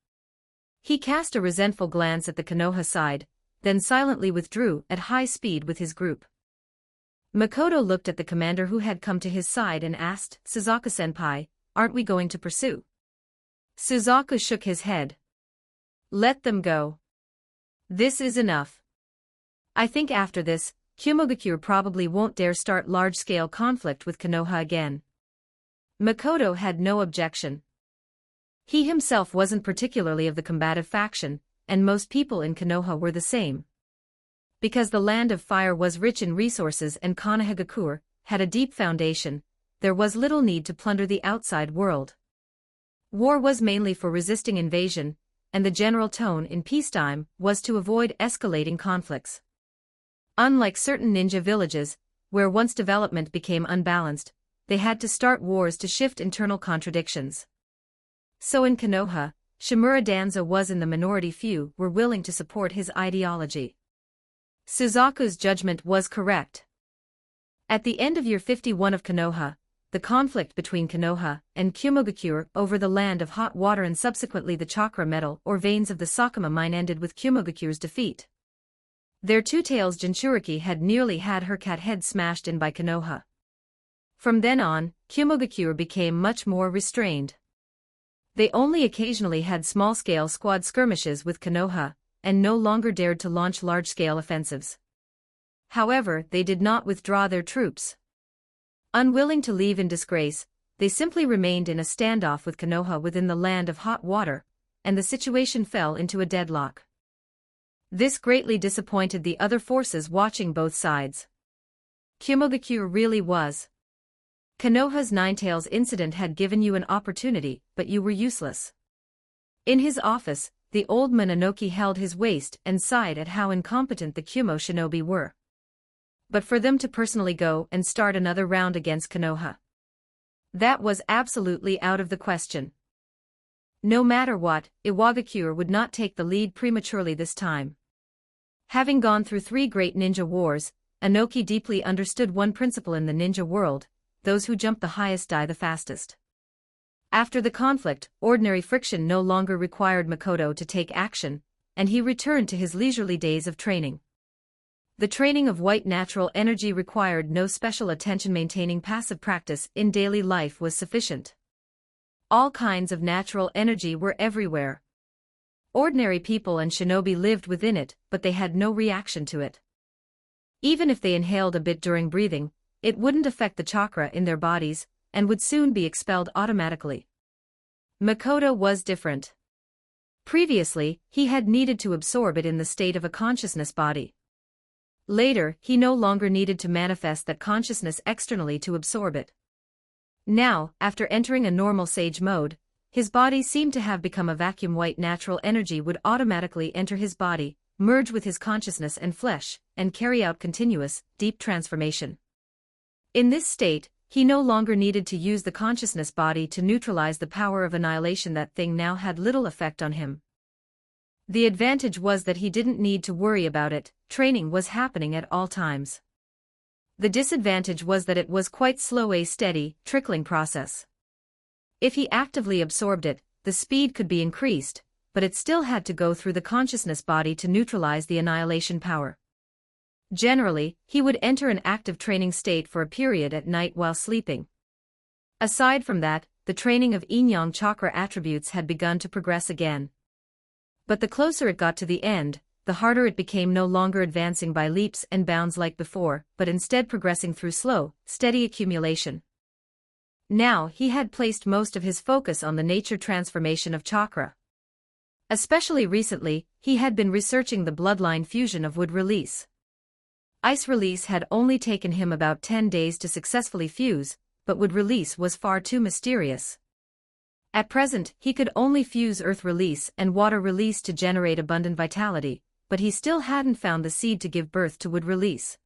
Speaker 2: He cast a resentful glance at the Konoha side, then silently withdrew at high speed with his group. Makoto looked at the commander who had come to his side and asked, "Suzaku-senpai, aren't we going to pursue?" Suzaku shook his head. "Let them go. This is enough. I think after this, Kumogakure probably won't dare start large-scale conflict with Konoha again." Makoto had no objection. He himself wasn't particularly of the combative faction, and most people in Konoha were the same. Because the Land of Fire was rich in resources and Konohagakure had a deep foundation, there was little need to plunder the outside world. War was mainly for resisting invasion, and the general tone in peacetime was to avoid escalating conflicts. Unlike certain ninja villages, where once development became unbalanced, they had to start wars to shift internal contradictions. So in Konoha, Shimura Danzo was in the minority. Few were willing to support his ideology. Suzaku's judgment was correct. At the end of year 51 of Konoha, the conflict between Konoha and Kumogakure over the Land of Hot Water and subsequently the chakra metal or veins of the Sakuma mine ended with Kumogakure's defeat. Their two-tails Jinchuriki had nearly had her cat head smashed in by Konoha. From then on, Kumogakure became much more restrained. They only occasionally had small-scale squad skirmishes with Konoha, and no longer dared to launch large-scale offensives. However, they did not withdraw their troops. Unwilling to leave in disgrace, they simply remained in a standoff with Konoha within the Land of Hot Water, and the situation fell into a deadlock. This greatly disappointed the other forces watching both sides. Kumogakure really was. Konoha's Ninetales incident had given you an opportunity, but you were useless. In his office, the old Mononoke held his waist and sighed at how incompetent the Kumo shinobi were. But for them to personally go and start another round against Konoha, that was absolutely out of the question. No matter what, Iwagakure would not take the lead prematurely this time. Having gone through 3 great ninja wars, Inoki deeply understood one principle in the ninja world: those who jump the highest die the fastest. After the conflict, ordinary friction no longer required Makoto to take action, and he returned to his leisurely days of training. The training of white natural energy required no special attention. Maintaining passive practice in daily life was sufficient. All kinds of natural energy were everywhere. Ordinary people and shinobi lived within it, but they had no reaction to it. Even if they inhaled a bit during breathing, it wouldn't affect the chakra in their bodies, and would soon be expelled automatically. Makoto was different. Previously, he had needed to absorb it in the state of a consciousness body. Later, he no longer needed to manifest that consciousness externally to absorb it. Now, after entering a normal sage mode, his body seemed to have become a vacuum. White natural energy would automatically enter his body, merge with his consciousness and flesh, and carry out continuous, deep transformation. In this state, he no longer needed to use the consciousness body to neutralize the power of annihilation. That thing now had little effect on him. The advantage was that he didn't need to worry about it. Training was happening at all times. The disadvantage was that it was quite slow, a steady, trickling process. If he actively absorbed it, the speed could be increased, but it still had to go through the consciousness body to neutralize the annihilation power. Generally, he would enter an active training state for a period at night while sleeping. Aside from that, the training of yin-yang chakra attributes had begun to progress again. But the closer it got to the end, the harder it became, no longer advancing by leaps and bounds like before, but instead progressing through slow, steady accumulation. Now he had placed most of his focus on the nature transformation of chakra. Especially recently, he had been researching the bloodline fusion of wood release. Ice release had only taken him about 10 days to successfully fuse, but wood release was far too mysterious. At present, he could only fuse earth release and water release to generate abundant vitality, but he still hadn't found the seed to give birth to wood release.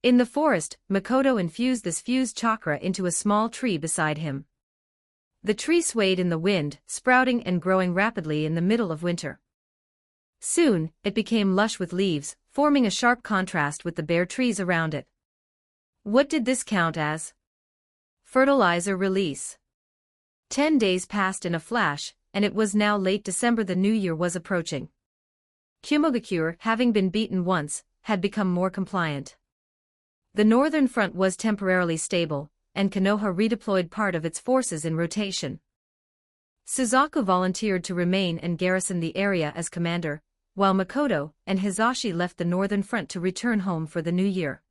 Speaker 2: In the forest, Makoto infused this fused chakra into a small tree beside him. The tree swayed in the wind, sprouting and growing rapidly in the middle of winter. Soon, it became lush with leaves, forming a sharp contrast with the bare trees around it. What did this count as? Fertilizer release. 10 days passed in a flash, and it was now late December. The new year was approaching. Kumogakure, having been beaten once, had become more compliant. The northern front was temporarily stable, and Konoha redeployed part of its forces in rotation. Suzaku volunteered to remain and garrison the area as commander, while Makoto and Hizashi left the northern front to return home for the new year.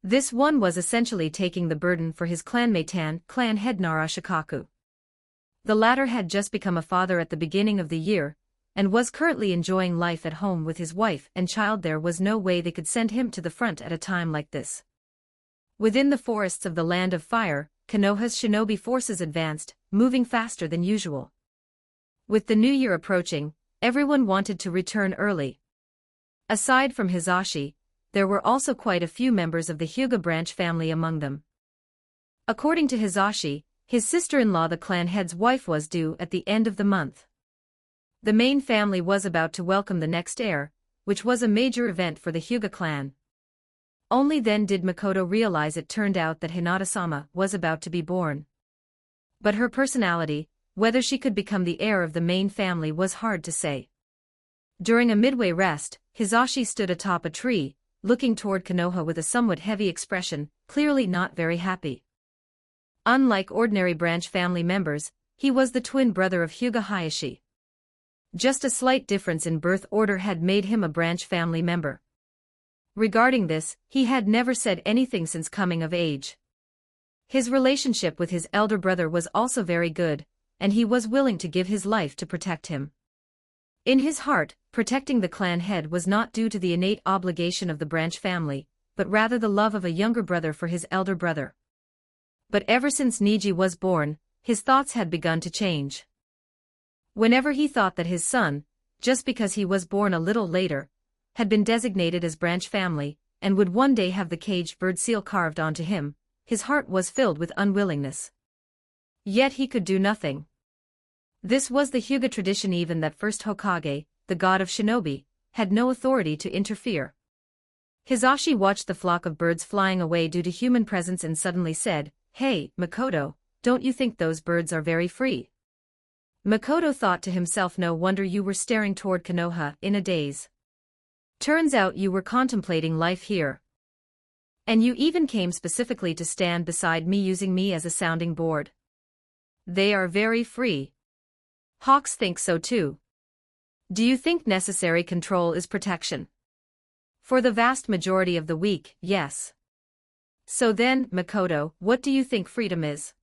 Speaker 2: This one was essentially taking the burden for his clanmate clan head Narashikaku. The latter had just become a father at the beginning of the year, and was currently enjoying life at home with his wife and child. There was no way they could send him to the front at a time like this. Within the forests of the Land of Fire, Konoha's shinobi forces advanced, moving faster than usual. With the new year approaching, everyone wanted to return early. Aside from Hizashi, there were also quite a few members of the Hyuga branch family among them. According to Hizashi, his sister-in-law, the clan head's wife, was due at the end of the month. The main family was about to welcome the next heir, which was a major event for the Hyuga clan. Only then did Makoto realize it turned out that Hinata-sama was about to be born. But her personality, whether she could become the heir of the main family, was hard to say. During a midway rest, Hizashi stood atop a tree, looking toward Konoha with a somewhat heavy expression, clearly not very happy. Unlike ordinary branch family members, he was the twin brother of Hyuga Hayashi. Just a slight difference in birth order had made him a branch family member. Regarding this, he had never said anything since coming of age. His relationship with his elder brother was also very good, and he was willing to give his life to protect him. In his heart, protecting the clan head was not due to the innate obligation of the branch family, but rather the love of a younger brother for his elder brother. But ever since Niji was born, his thoughts had begun to change. Whenever he thought that his son, just because he was born a little later, had been designated as branch family, and would one day have the caged bird seal carved onto him, his heart was filled with unwillingness. Yet he could do nothing. This was the Hyuga tradition. Even that first Hokage, the god of shinobi, had no authority to interfere. Hizashi watched the flock of birds flying away due to human presence and suddenly said, "Hey, Makoto, don't you think those birds are very free? Makoto thought to himself, no wonder you were staring toward Konoha in a daze. Turns out you were contemplating life here. And you even came specifically to stand beside me using me as a sounding board. They are very free. Hawks think so too. Do you think necessary control is protection? For the vast majority of the week, yes. So then, Makoto, what do you think freedom is?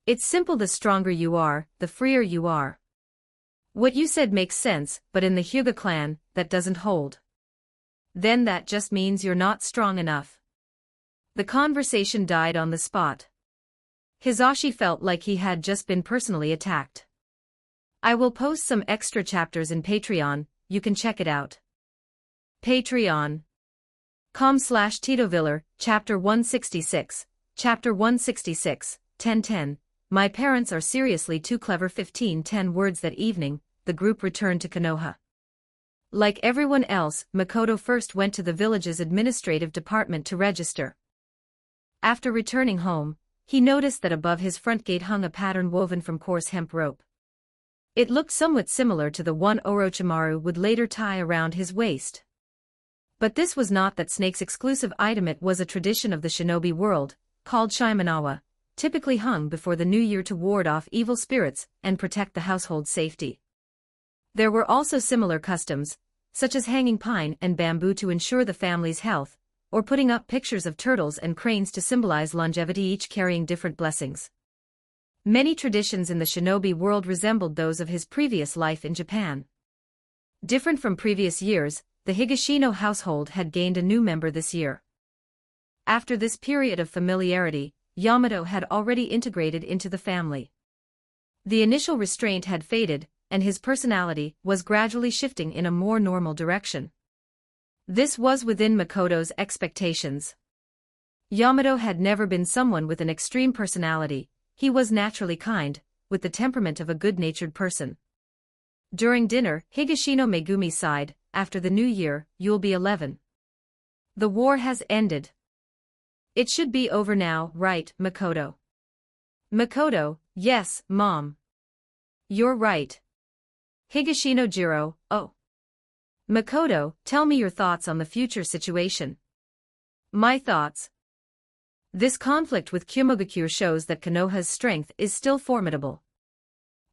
Speaker 2: It's simple, the stronger you are, the freer you are. What you said makes sense, but in the Hyuga clan, that doesn't hold. Then that just means you're not strong enough. The conversation died on the spot. Hizashi felt like he had just been personally attacked. I will post some extra chapters in Patreon, you can check it out. Patreon.com/TitoViller, Chapter 166, Chapter 166, 1010. My parents are seriously too clever. 1510 words. That evening, the group returned to Konoha. Like everyone else, Makoto first went to the village's administrative department to register. After returning home, he noticed that above his front gate hung a pattern woven from coarse hemp rope. It looked somewhat similar to the one Orochimaru would later tie around his waist. But this was not that snake's exclusive item. It was a tradition of the shinobi world, called Shimenawa, typically hung before the new year to ward off evil spirits and protect the household safety. There were also similar customs, such as hanging pine and bamboo to ensure the family's health, or putting up pictures of turtles and cranes to symbolize longevity, each carrying different blessings. Many traditions in the shinobi world resembled those of his previous life in Japan. Different from previous years, the Higashino household had gained a new member this year. After this period of familiarity, Yamato had already integrated into the family. The initial restraint had faded, and his personality was gradually shifting in a more normal direction. This was within Makoto's expectations. Yamato had never been someone with an extreme personality. He was naturally kind, with the temperament of a good-natured person. During dinner, Higashino Megumi sighed, after the new year, you'll be 11. The war has ended. It should be over now, right, Makoto? Makoto, yes, Mom. You're right. Higashino Jiro, oh. Makoto, tell me your thoughts on the future situation. My thoughts. This conflict with Kumogakure shows that Konoha's strength is still formidable.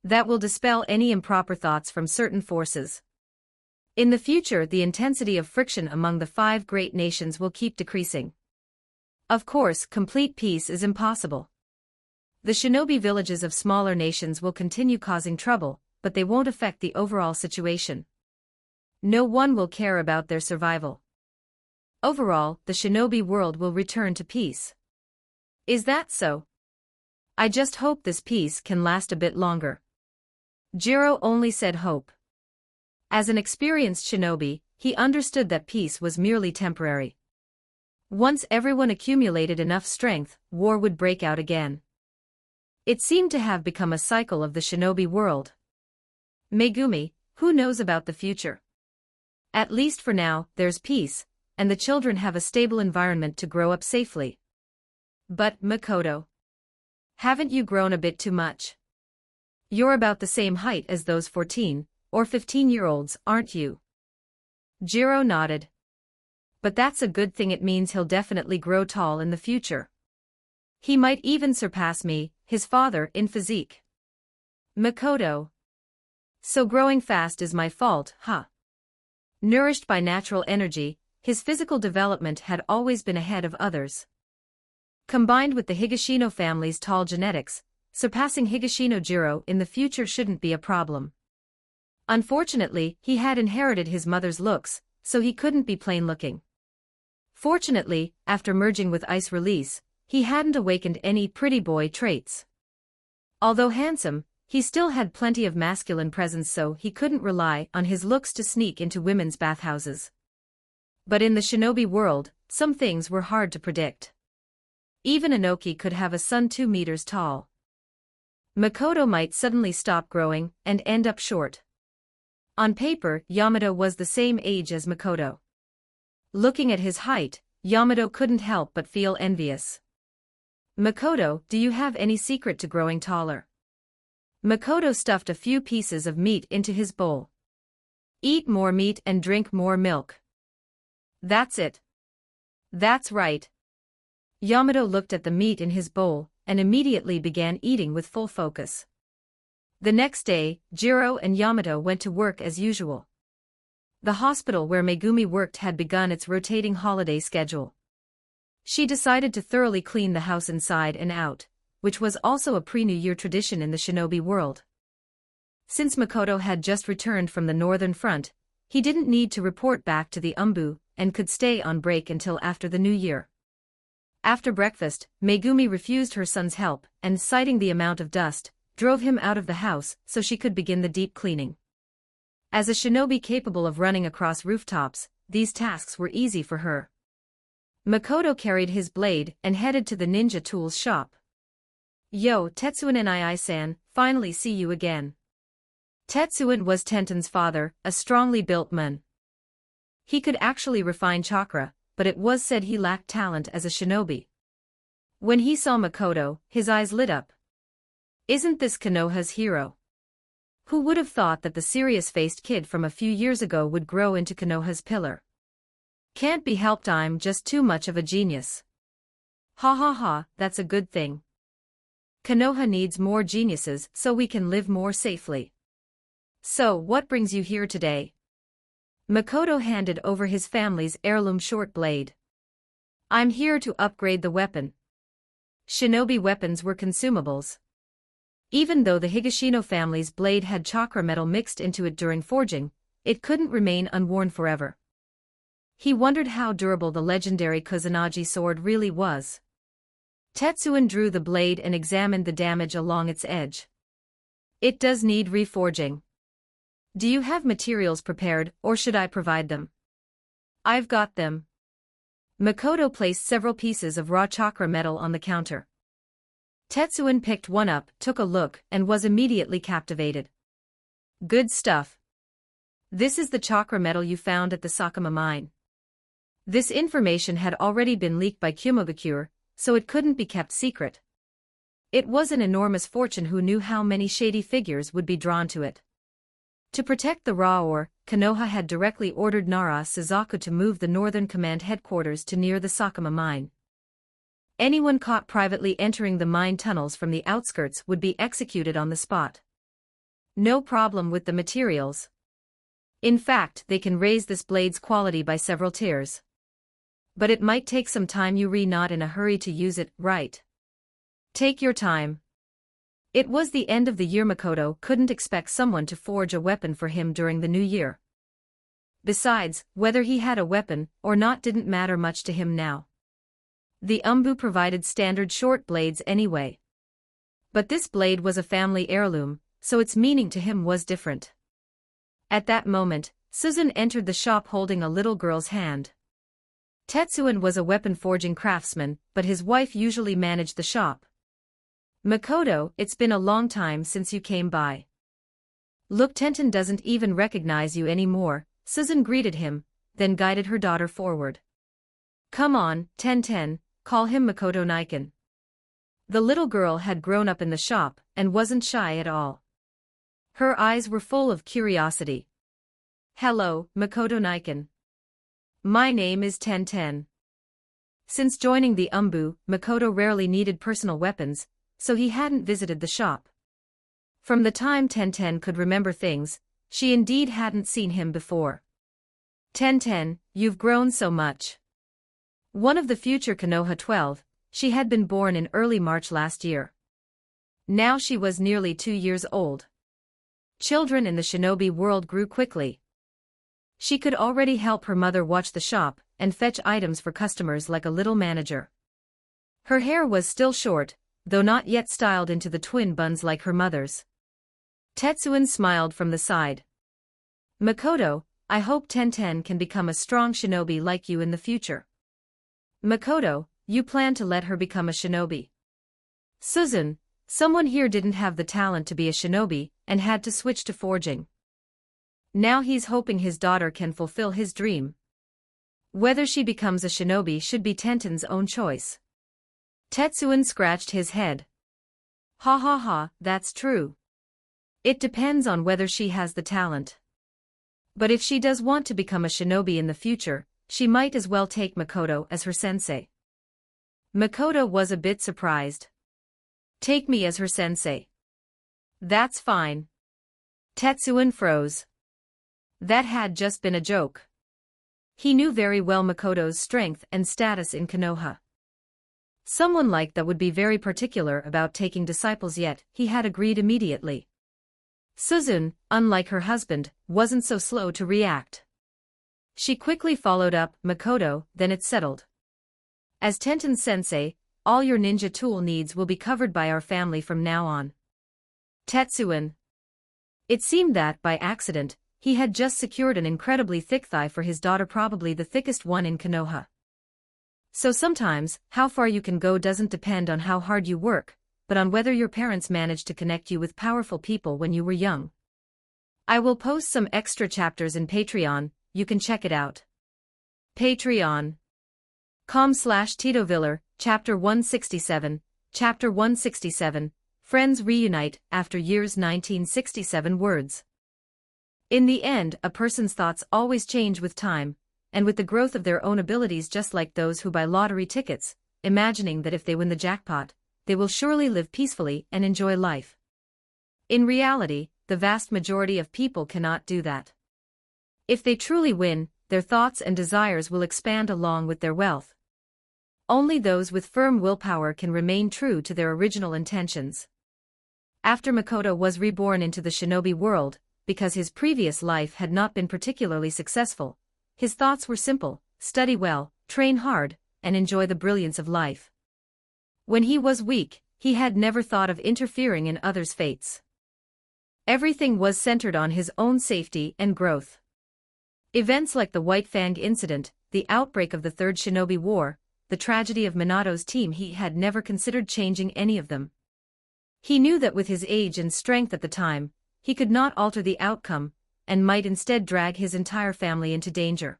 Speaker 2: That will dispel any improper thoughts from certain forces. In the future, the intensity of friction among the 5 great nations will keep decreasing. Of course, complete peace is impossible. The shinobi villages of smaller nations will continue causing trouble, but they won't affect the overall situation. No one will care about their survival. Overall, the shinobi world will return to peace. Is that so? I just hope this peace can last a bit longer. Jiro only said hope. As an experienced shinobi, he understood that peace was merely temporary. Once everyone accumulated enough strength, war would break out again. It seemed to have become a cycle of the shinobi world. Megumi, who knows about the future? At least for now, there's peace, and the children have a stable environment to grow up safely. But, Makoto, haven't you grown a bit too much? You're about the same height as those 14 or 15-year-olds, aren't you? Jiro nodded. But that's a good thing, it means he'll definitely grow tall in the future. He might even surpass me, his father, in physique. Makoto. So growing fast is my fault, huh? Nourished by natural energy, his physical development had always been ahead of others. Combined with the Higashino family's tall genetics, surpassing Higashino Jiro in the future shouldn't be a problem. Unfortunately, he had inherited his mother's looks, so he couldn't be plain-looking. Fortunately, after merging with Ice Release, he hadn't awakened any pretty boy traits. Although handsome, he still had plenty of masculine presence, so he couldn't rely on his looks to sneak into women's bathhouses. But in the shinobi world, some things were hard to predict. Even Inoki could have a son 2 meters tall. Makoto might suddenly stop growing and end up short. On paper, Yamato was the same age as Makoto. Looking at his height, Yamato couldn't help but feel envious. Makoto, do you have any secret to growing taller? Makoto stuffed a few pieces of meat into his bowl. Eat more meat and drink more milk. That's it. That's right. Yamato looked at the meat in his bowl and immediately began eating with full focus. The next day, Jiro and Yamato went to work as usual. The hospital where Megumi worked had begun its rotating holiday schedule. She decided to thoroughly clean the house inside and out, which was also a pre-New Year tradition in the shinobi world. Since Makoto had just returned from the Northern Front, he didn't need to report back to the Umbu and could stay on break until after the New Year. After breakfast, Megumi refused her son's help and, citing the amount of dust, drove him out of the house so she could begin the deep cleaning. As a shinobi capable of running across rooftops, these tasks were easy for her. Makoto carried his blade and headed to the ninja tools shop. Yo, Tetsuan and I-san, finally see you again. Tetsuan was Tenten's father, a strongly built man. He could actually refine chakra, but it was said he lacked talent as a shinobi. When he saw Makoto, his eyes lit up. Isn't this Konoha's hero? Who would have thought that the serious-faced kid from a few years ago would grow into Konoha's pillar? Can't be helped, I'm just too much of a genius. Ha ha ha, that's a good thing. Konoha needs more geniuses so we can live more safely. So, what brings you here today? Makoto handed over his family's heirloom short blade. I'm here to upgrade the weapon. Shinobi weapons were consumables. Even though the Higashino family's blade had chakra metal mixed into it during forging, it couldn't remain unworn forever. He wondered how durable the legendary Kusanagi sword really was. Tetsuan drew the blade and examined the damage along its edge. It does need reforging. Do you have materials prepared, or should I provide them? I've got them. Makoto placed several pieces of raw chakra metal on the counter. Tetsuan picked one up, took a look, and was immediately captivated. Good stuff. This is the chakra metal you found at the Sakama mine. This information had already been leaked by Kumogakure, so it couldn't be kept secret. It was an enormous fortune. Who knew how many shady figures would be drawn to it. To protect the raw ore, Konoha had directly ordered Nara Suzaku to move the Northern Command headquarters to near the Sakama mine. Anyone caught privately entering the mine tunnels from the outskirts would be executed on the spot. No problem with the materials. In fact, they can raise this blade's quality by several tiers. But it might take some time. Yuri not in a hurry to use it, right? Take your time. It was the end of the year. Makoto couldn't expect someone to forge a weapon for him during the new year. Besides, whether he had a weapon or not didn't matter much to him now. The Umbu provided standard short blades anyway. But this blade was a family heirloom, so its meaning to him was different. At that moment, Susan entered the shop holding a little girl's hand. Tetsuan was a weapon-forging craftsman, but his wife usually managed the shop. Makoto, it's been a long time since you came by. Look, Tenten doesn't even recognize you anymore, Susan greeted him, then guided her daughter forward. Come on, Tenten, call him Makoto Niken. The little girl had grown up in the shop and wasn't shy at all. Her eyes were full of curiosity. Hello, Makoto Niken. My name is Tenten. Since joining the Umbu, Makoto rarely needed personal weapons, so he hadn't visited the shop. From the time Tenten could remember things, she indeed hadn't seen him before. Tenten, you've grown so much. One of the future Konoha 12, she had been born in early March last year. Now she was nearly 2 years old. Children in the shinobi world grew quickly. She could already help her mother watch the shop and fetch items for customers like a little manager. Her hair was still short, though not yet styled into the twin buns like her mother's. Tetsuan smiled from the side. Makoto, I hope Tenten can become a strong shinobi like you in the future. Makoto, you plan to let her become a shinobi? Susan, someone here didn't have the talent to be a shinobi and had to switch to forging. Now he's hoping his daughter can fulfill his dream. Whether she becomes a shinobi should be Tenten's own choice. Tetsuan scratched his head. Ha ha ha, that's true. It depends on whether she has the talent. But if she does want to become a shinobi in the future, she might as well take Makoto as her sensei. Makoto was a bit surprised. Take me as her sensei. That's fine. Tetsuan froze. That had just been a joke. He knew very well Makoto's strength and status in Konoha. Someone like that would be very particular about taking disciples, yet he had agreed immediately. Suzune, unlike her husband, wasn't so slow to react. She quickly followed up, Makoto, then it's settled. As Tenten-sensei, all your ninja tool needs will be covered by our family from now on. Tetsuan. It seemed that, by accident, he had just secured an incredibly thick thigh for his daughter, probably the thickest one in Konoha. So sometimes, how far you can go doesn't depend on how hard you work, but on whether your parents managed to connect you with powerful people when you were young. I will post some extra chapters in Patreon, you can check it out. Patreon.com/TitoViller, Chapter 167, Chapter 167, Friends Reunite After Years 1967 words. In the end, a person's thoughts always change with time, and with the growth of their own abilities, just like those who buy lottery tickets, imagining that if they win the jackpot, they will surely live peacefully and enjoy life. In reality, the vast majority of people cannot do that. If they truly win, their thoughts and desires will expand along with their wealth. Only those with firm willpower can remain true to their original intentions. After Makoto was reborn into the shinobi world, because his previous life had not been particularly successful, his thoughts were simple: study well, train hard, and enjoy the brilliance of life. When he was weak, he had never thought of interfering in others' fates. Everything was centered on his own safety and growth. Events like the White Fang incident, the outbreak of the Third Shinobi War, the tragedy of Minato's team, he had never considered changing any of them. He knew that with his age and strength at the time, he could not alter the outcome, and might instead drag his entire family into danger.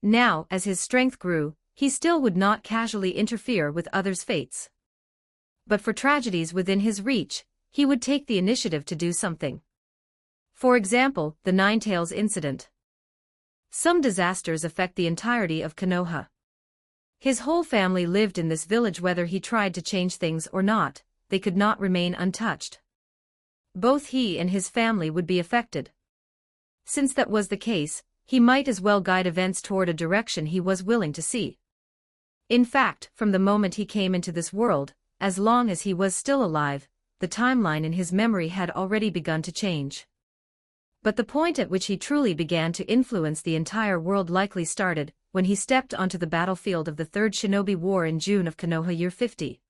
Speaker 2: Now, as his strength grew, he still would not casually interfere with others' fates. But for tragedies within his reach, he would take the initiative to do something. For example, the Ninetales incident. Some disasters affect the entirety of Konoha. His whole family lived in this village. Whether he tried to change things or not, they could not remain untouched. Both he and his family would be affected. Since that was the case, he might as well guide events toward a direction he was willing to see. In fact, from the moment he came into this world, as long as he was still alive, the timeline in his memory had already begun to change. But the point at which he truly began to influence the entire world likely started when he stepped onto the battlefield of the Third Shinobi War in June of Konoha Year 50.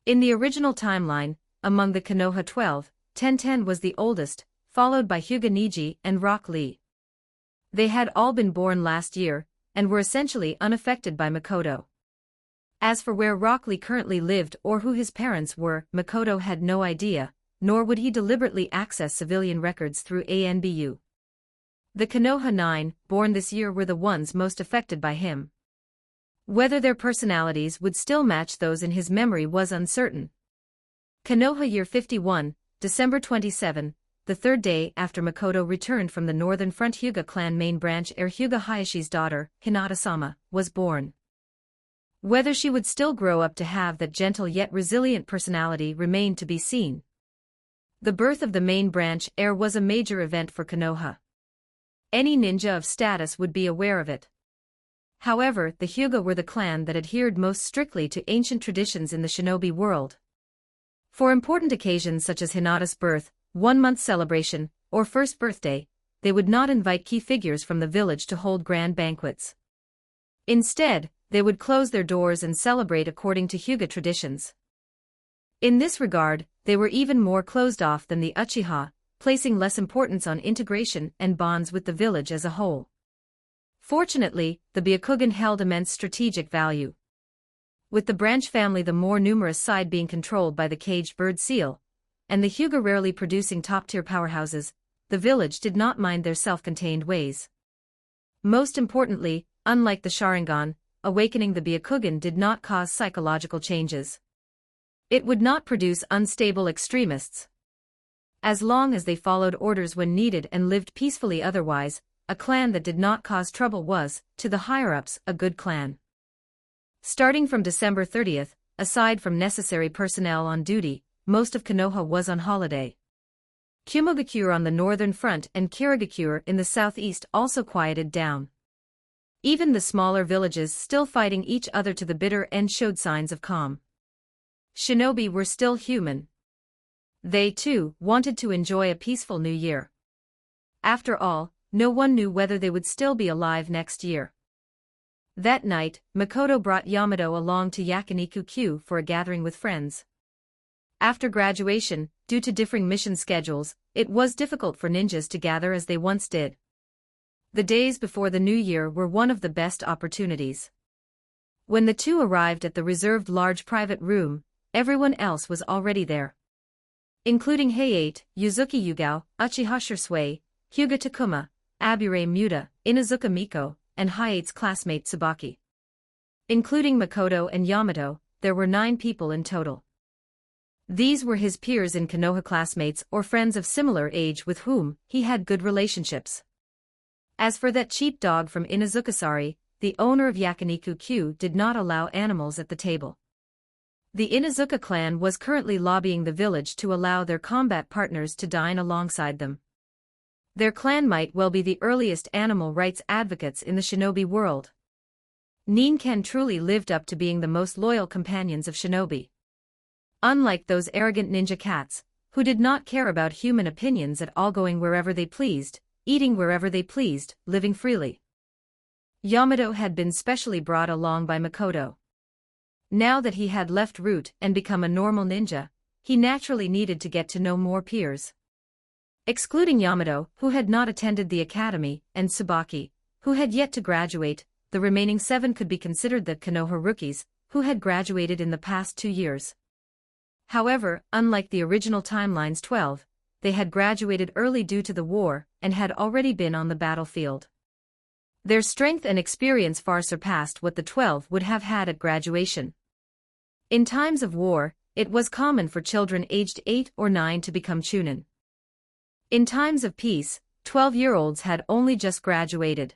Speaker 2: In the original timeline, among the Konoha 12, Tenten was the oldest, followed by Hyuga Niji and Rock Lee. They had all been born last year, and were essentially unaffected by Makoto. As for where Rock Lee currently lived or who his parents were, Makoto had no idea, nor would he deliberately access civilian records through ANBU. The Konoha 9, born this year, were the ones most affected by him. Whether their personalities would still match those in his memory was uncertain. Konoha Year 51, December 27, the third day after Makoto returned from the Northern Front, Hyuga clan main branch heir Hyuga Hayashi's daughter, Hinata-sama, was born. Whether she would still grow up to have that gentle yet resilient personality remained to be seen. The birth of the main branch heir was a major event for Konoha. Any ninja of status would be aware of it. However, the Hyuga were the clan that adhered most strictly to ancient traditions in the shinobi world. For important occasions such as Hinata's birth, 1-month celebration, or first birthday, they would not invite key figures from the village to hold grand banquets. Instead, they would close their doors and celebrate according to Hyuga traditions. In this regard, they were even more closed off than the Uchiha, placing less importance on integration and bonds with the village as a whole. Fortunately, the Byakugan held immense strategic value. With the branch family, the more numerous side being controlled by the caged bird seal, and the Hyuga rarely producing top-tier powerhouses, the village did not mind their self-contained ways. Most importantly, unlike the Sharingan, awakening the Byakugan did not cause psychological changes. It would not produce unstable extremists. As long as they followed orders when needed and lived peacefully otherwise, a clan that did not cause trouble was, to the higher-ups, a good clan. Starting from December 30th, aside from necessary personnel on duty, most of Konoha was on holiday. Kumogakure on the northern front and Kirigakure in the southeast also quieted down. Even the smaller villages still fighting each other to the bitter end showed signs of calm. Shinobi were still human. They, too, wanted to enjoy a peaceful new year. After all, no one knew whether they would still be alive next year. That night, Makoto brought Yamato along to Yakiniku-Q for a gathering with friends. After graduation, due to differing mission schedules, it was difficult for ninjas to gather as they once did. The days before the new year were one of the best opportunities. When the two arrived at the reserved large private room, everyone else was already there. Including Heiate, Yuzuki Yugao, Uchiha Shirsui, Hyuga Takuma, Abure Muta, Inazuka Miko, and Heiate's classmate Tsubaki. Including Makoto and Yamato, there were 9 people in total. These were his peers in Konoha, classmates or friends of similar age with whom he had good relationships. As for that cheap dog from Inazukasari, the owner of Yakiniku-Q did not allow animals at the table. The Inazuka clan was currently lobbying the village to allow their combat partners to dine alongside them. Their clan might well be the earliest animal rights advocates in the shinobi world. Ninken truly lived up to being the most loyal companions of shinobi. Unlike those arrogant ninja cats, who did not care about human opinions at all, going wherever they pleased, eating wherever they pleased, living freely. Yamato had been specially brought along by Makoto. Now that he had left Root and become a normal ninja, he naturally needed to get to know more peers. Excluding Yamato, who had not attended the academy, and Tsubaki, who had yet to graduate, the remaining 7 could be considered the Konoha rookies, who had graduated in the past 2 years. However, unlike the original timeline's 12, they had graduated early due to the war and had already been on the battlefield. Their strength and experience far surpassed what the 12 would have had at graduation. In times of war, it was common for children aged 8 or 9 to become chunin. In times of peace, 12-year-olds had only just graduated.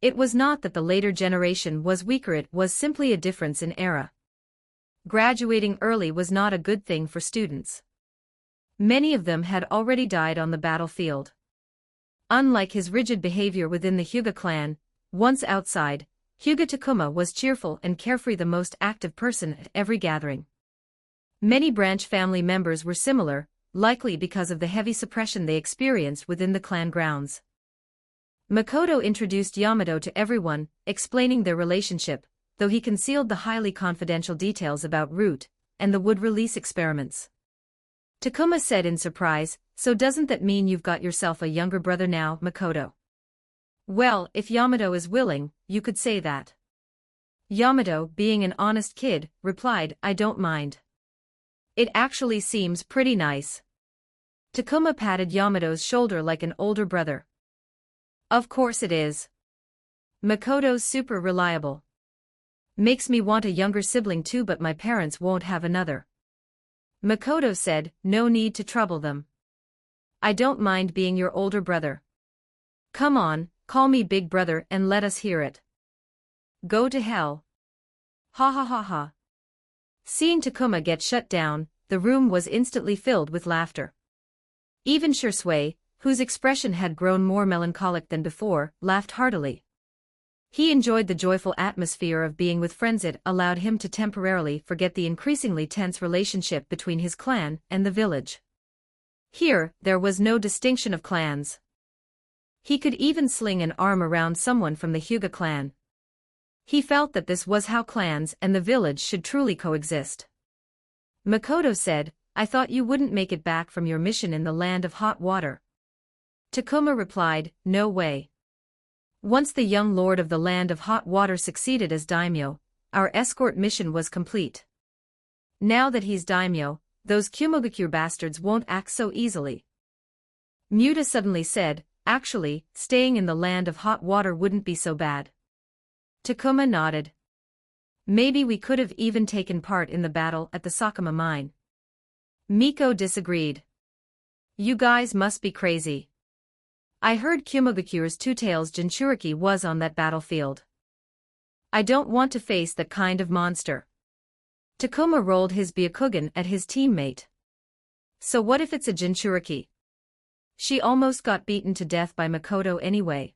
Speaker 2: It was not that the later generation was weaker, it was simply a difference in era. Graduating early was not a good thing for students. Many of them had already died on the battlefield. Unlike his rigid behavior within the Hyuga clan, once outside, Hyuga Takuma was cheerful and carefree, the most active person at every gathering. Many branch family members were similar, likely because of the heavy suppression they experienced within the clan grounds. Makoto introduced Yamato to everyone, explaining their relationship, though he concealed the highly confidential details about Root and the wood release experiments. Takuma said in surprise, "So doesn't that mean you've got yourself a younger brother now, Makoto?" "Well, if Yamato is willing, you could say that." Yamato, being an honest kid, replied, "I don't mind. It actually seems pretty nice." Takuma patted Yamato's shoulder like an older brother. "Of course it is. Makoto's super reliable. Makes me want a younger sibling too, but my parents won't have another." Makoto said, "No need to trouble them. I don't mind being your older brother. Come on, call me big brother and let us hear it. Go to hell. Ha ha ha ha." Seeing Takuma get shut down, the room was instantly filled with laughter. Even Shirsui, whose expression had grown more melancholic than before, laughed heartily. He enjoyed the joyful atmosphere of being with friends. It allowed him to temporarily forget the increasingly tense relationship between his clan and the village. Here, there was no distinction of clans. He could even sling an arm around someone from the Hyuga clan. He felt that this was how clans and the village should truly coexist. Makoto said, "I thought you wouldn't make it back from your mission in the land of hot water." Takuma replied, "No way. Once the young lord of the land of hot water succeeded as daimyo, our escort mission was complete. Now that he's daimyo, those Kumogakure bastards won't act so easily." Muta suddenly said, "Actually, staying in the land of hot water wouldn't be so bad." Takuma nodded. Maybe we could have even taken part in the battle at the Sakama mine. Miko disagreed. You guys must be crazy. I heard Kumogakure's Two-Tails Jinchuriki was on that battlefield. I don't want to face that kind of monster. Takuma rolled his Byakugan at his teammate. So what if it's a Jinchuriki? She almost got beaten to death by Makoto anyway.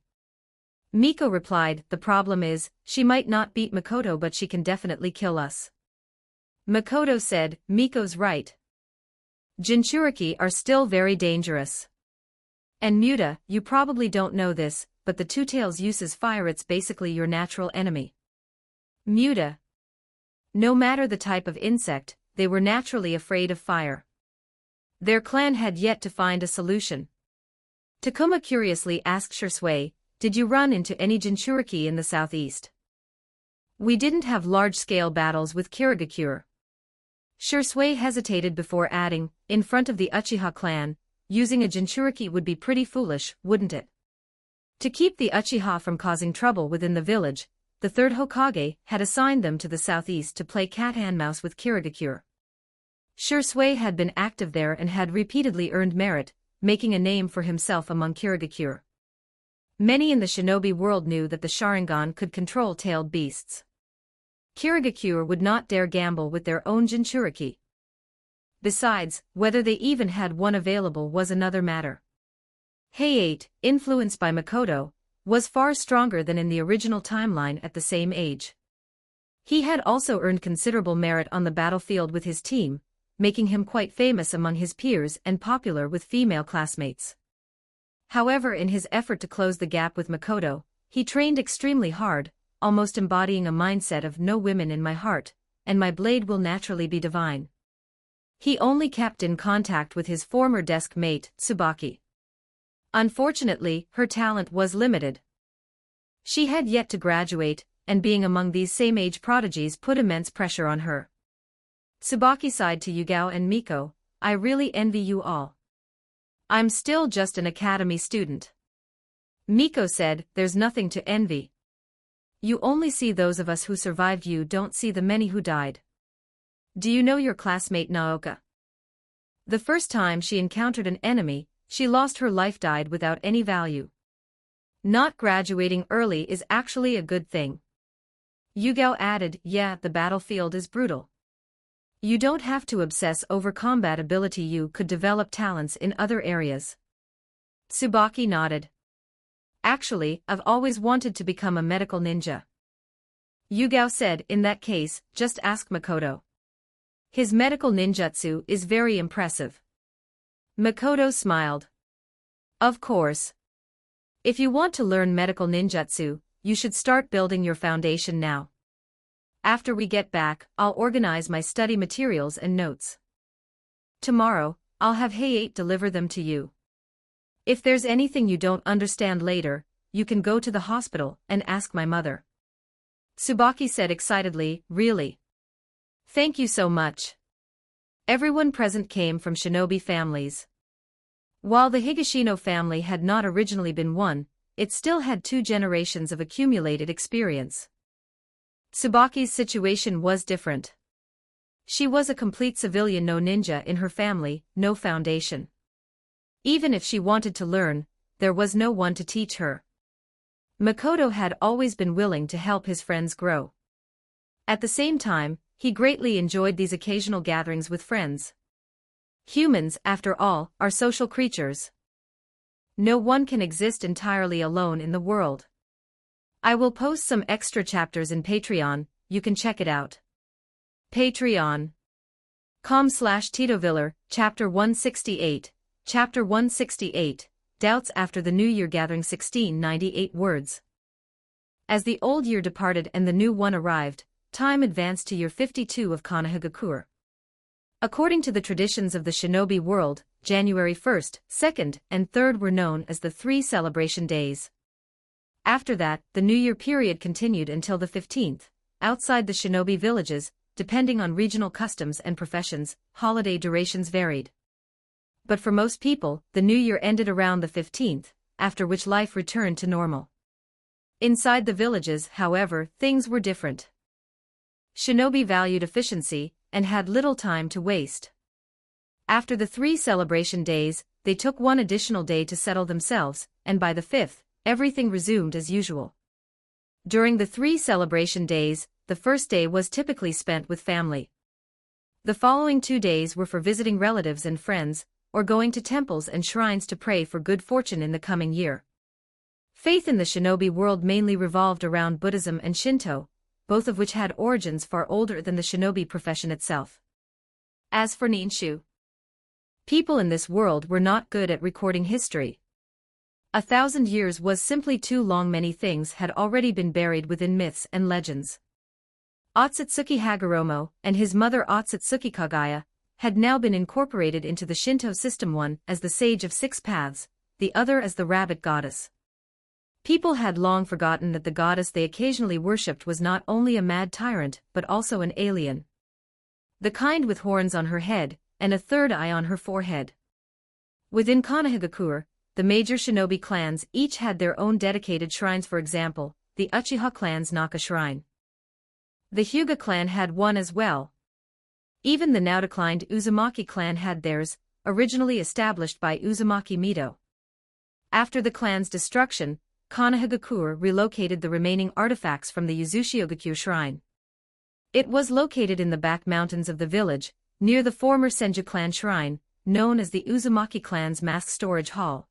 Speaker 2: Miko replied, the problem is, she might not beat Makoto but she can definitely kill us. Makoto said, Miko's right. Jinchuriki are still very dangerous. And Muta, you probably don't know this, but the Two-Tails uses fire. It's basically your natural enemy. Muta. No matter the type of insect, they were naturally afraid of fire. Their clan had yet to find a solution. Takuma curiously asked Shisui, did you run into any Jinchuriki in the southeast? We didn't have large-scale battles with Kirigakure. Shisui hesitated before adding, in front of the Uchiha clan, using a Jinchuriki would be pretty foolish, wouldn't it? To keep the Uchiha from causing trouble within the village, the third Hokage had assigned them to the southeast to play cat-and-mouse with Kirigakure. Shisui had been active there and had repeatedly earned merit, making a name for himself among Kirigakure. Many in the shinobi world knew that the Sharingan could control tailed beasts. Kirigakure would not dare gamble with their own Jinchuriki. Besides, whether they even had one available was another matter. Heiei, influenced by Makoto, was far stronger than in the original timeline at the same age. He had also earned considerable merit on the battlefield with his team, making him quite famous among his peers and popular with female classmates. However, in his effort to close the gap with Makoto, he trained extremely hard, almost embodying a mindset of no women in my heart, and my blade will naturally be divine. He only kept in contact with his former desk mate, Tsubaki. Unfortunately, her talent was limited. She had yet to graduate, and being among these same-age prodigies put immense pressure on her. Tsubaki sighed to Yugao and Miko, I really envy you all. I'm still just an academy student. Miko said, there's nothing to envy. You only see those of us who survived, you don't see the many who died. Do you know your classmate Naoka? The first time she encountered an enemy, she lost her life, died without any value. Not graduating early is actually a good thing. Yugao added, yeah, the battlefield is brutal. You don't have to obsess over combat ability, you could develop talents in other areas. Tsubaki nodded. Actually, I've always wanted to become a medical ninja. Yugao said, in that case, just ask Makoto. His medical ninjutsu is very impressive. Makoto smiled. Of course. If you want to learn medical ninjutsu, you should start building your foundation now. After we get back, I'll organize my study materials and notes. Tomorrow, I'll have Heiei deliver them to you. If there's anything you don't understand later, you can go to the hospital and ask my mother. Tsubaki said excitedly, really? Thank you so much. Everyone present came from shinobi families. While the Higashino family had not originally been one, it still had 2 generations of accumulated experience. Tsubaki's situation was different. She was a complete civilian, no ninja in her family, no foundation. Even if she wanted to learn, there was no one to teach her. Makoto had always been willing to help his friends grow. At the same time, he greatly enjoyed these occasional gatherings with friends. Humans, after all, are social creatures. No one can exist entirely alone in the world. I will post some extra chapters in Patreon, you can check it out. Patreon.com/TitoViller, Chapter 168, Chapter 168, Doubts After the New Year Gathering 1698 words. As the old year departed and the new one arrived, time advanced to year 52 of Konohagakure. According to the traditions of the shinobi world, January 1st, 2nd, and 3rd were known as the 3 celebration days. After that, the New Year period continued until the 15th. Outside the shinobi villages, depending on regional customs and professions, holiday durations varied. But for most people, the New Year ended around the 15th, after which life returned to normal. Inside the villages, however, things were different. Shinobi valued efficiency and had little time to waste. After the 3 celebration days, they took one additional day to settle themselves, and by the 5th, everything resumed as usual. During the 3 celebration days, the first day was typically spent with family. The following 2 days were for visiting relatives and friends, or going to temples and shrines to pray for good fortune in the coming year. Faith in the shinobi world mainly revolved around Buddhism and Shinto, both of which had origins far older than the shinobi profession itself. As for ninshu, people in this world were not good at recording history. 1,000 years was simply too long. Many things had already been buried within myths and legends. Otsutsuki Hagoromo and his mother Otsutsuki Kagaya had now been incorporated into the Shinto system, one as the Sage of 6 Paths, the other as the Rabbit Goddess. People had long forgotten that the goddess they occasionally worshipped was not only a mad tyrant but also an alien. The kind with horns on her head, and a third eye on her forehead. Within Konohagakure, the major shinobi clans each had their own dedicated shrines. For example, the Uchiha clan's Naka shrine. The Hyuga clan had one as well. Even the now declined Uzumaki clan had theirs, originally established by Uzumaki Mito. After the clan's destruction, Konohagakure relocated the remaining artifacts from the Yuzushiogakure shrine. It was located in the back mountains of the village, near the former Senju clan shrine, known as the Uzumaki clan's mask storage hall.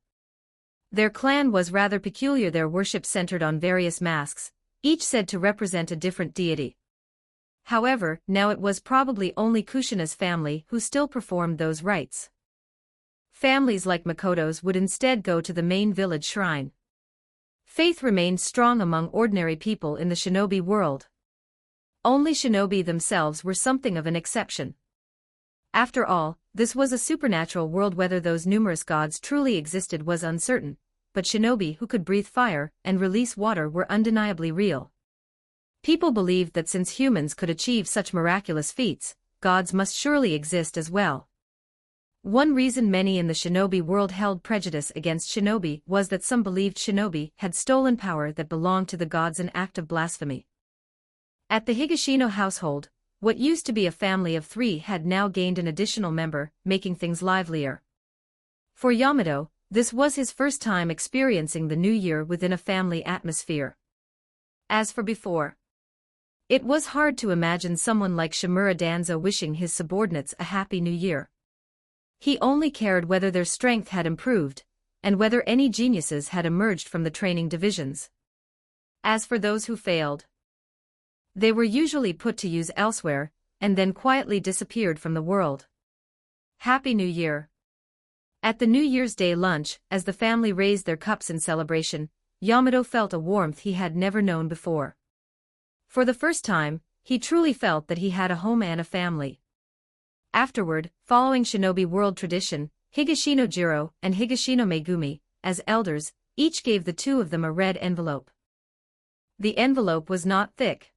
Speaker 2: Their clan was rather peculiar. Their worship centered on various masks, each said to represent a different deity. However, now it was probably only Kushina's family who still performed those rites. Families like Makoto's would instead go to the main village shrine. Faith remained strong among ordinary people in the shinobi world. Only shinobi themselves were something of an exception. After all, this was a supernatural world. Whether those numerous gods truly existed was uncertain, but shinobi who could breathe fire and release water were undeniably real. People believed that since humans could achieve such miraculous feats, gods must surely exist as well. One reason many in the shinobi world held prejudice against shinobi was that some believed shinobi had stolen power that belonged to the gods, an act of blasphemy. At the Higashino household, what used to be a family of 3 had now gained an additional member, making things livelier. For Yamato, this was his first time experiencing the new year within a family atmosphere. As for before, it was hard to imagine someone like Shimura Danzo wishing his subordinates a happy new year. He only cared whether their strength had improved, and whether any geniuses had emerged from the training divisions. As for those who failed, they were usually put to use elsewhere, and then quietly disappeared from the world. Happy New Year! At the New Year's Day lunch, as the family raised their cups in celebration, Yamato felt a warmth he had never known before. For the first time, he truly felt that he had a home and a family. Afterward, following shinobi world tradition, Higashino Jiro and Higashino Megumi, as elders, each gave the 2 of them a red envelope. The envelope was not thick.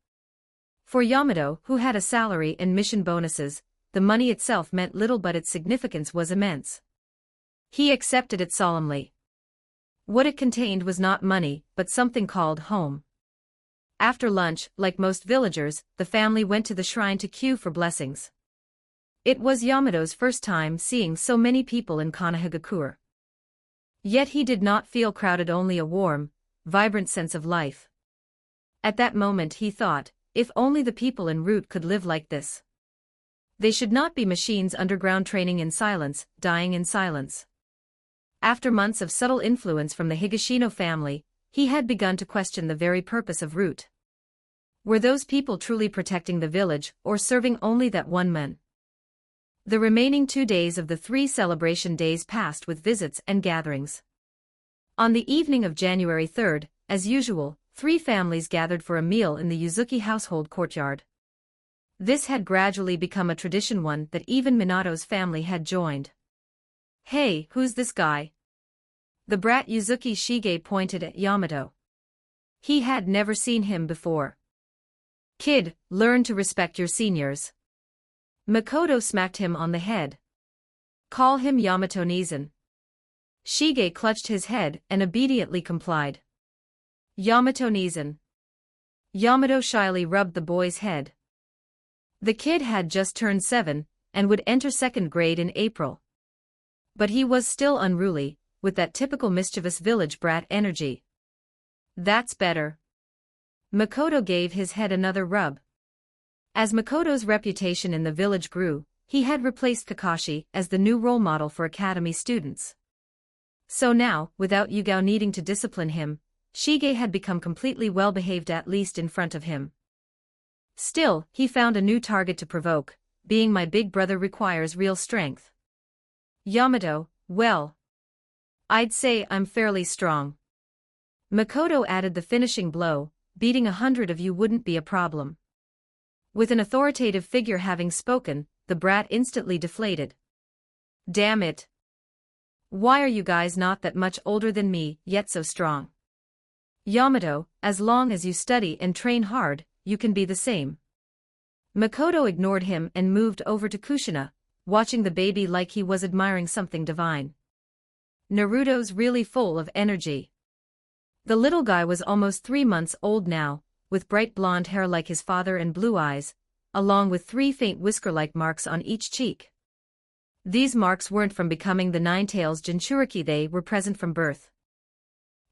Speaker 2: For Yamato, who had a salary and mission bonuses, the money itself meant little, but its significance was immense. He accepted it solemnly. What it contained was not money, but something called home. After lunch, like most villagers, the family went to the shrine to queue for blessings. It was Yamato's first time seeing so many people in Konohagakure. Yet he did not feel crowded, only a warm, vibrant sense of life. At that moment he thought, if only the people en route could live like this. They should not be machines underground, training in silence, dying in silence. After months of subtle influence from the Higashino family, he had begun to question the very purpose of route. Were those people truly protecting the village, or serving only that one man? The remaining 2 days of the 3 celebration days passed with visits and gatherings. On the evening of January 3rd, as usual, 3 families gathered for a meal in the Yuzuki household courtyard. This had gradually become a tradition, one that even Minato's family had joined. "Hey, who's this guy?" The brat Yuzuki Shige pointed at Yamato. He had never seen him before. "Kid, learn to respect your seniors." Makoto smacked him on the head. "Call him Yamato Nizan." Shige clutched his head and obediently complied. Yamato Nizan. Yamato shyly rubbed the boy's head. The kid had just turned 7, and would enter second grade in April. But he was still unruly, with that typical mischievous village brat energy. That's better. Makoto gave his head another rub. As Makoto's reputation in the village grew, he had replaced Kakashi as the new role model for academy students. So now, without Yugao needing to discipline him, Shige had become completely well-behaved, at least in front of him. Still, he found a new target to provoke. Being my big brother requires real strength. Yamato, well, I'd say I'm fairly strong. Makoto added the finishing blow. Beating 100 of you wouldn't be a problem. With an authoritative figure having spoken, the brat instantly deflated. Damn it. Why are you guys not that much older than me, yet so strong? Yamato, as long as you study and train hard, you can be the same. Makoto ignored him and moved over to Kushina, watching the baby like he was admiring something divine. Naruto's really full of energy. The little guy was almost 3 months old now, with bright blonde hair like his father and blue eyes, along with 3 faint whisker-like marks on each cheek. These marks weren't from becoming the Nine-Tails Jinchuriki, they were present from birth.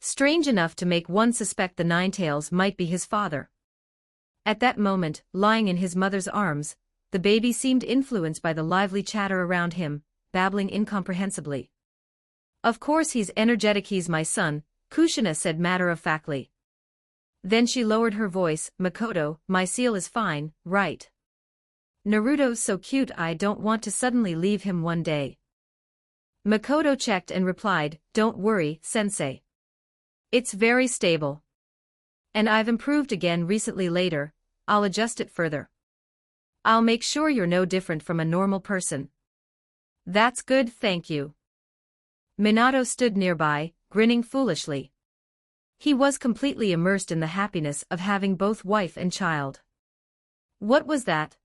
Speaker 2: Strange enough to make one suspect the Nine-Tails might be his father. At that moment, lying in his mother's arms, the baby seemed influenced by the lively chatter around him, babbling incomprehensibly. Of course he's energetic, he's my son, Kushina said matter-of-factly. Then she lowered her voice, Makoto, my seal is fine, right? Naruto's so cute, I don't want to suddenly leave him one day. Makoto checked and replied, don't worry, sensei. It's very stable. And I've improved again recently. Later, I'll adjust it further. I'll make sure you're no different from a normal person. That's good, thank you. Minato stood nearby, grinning foolishly. He was completely immersed in the happiness of having both wife and child. What was that?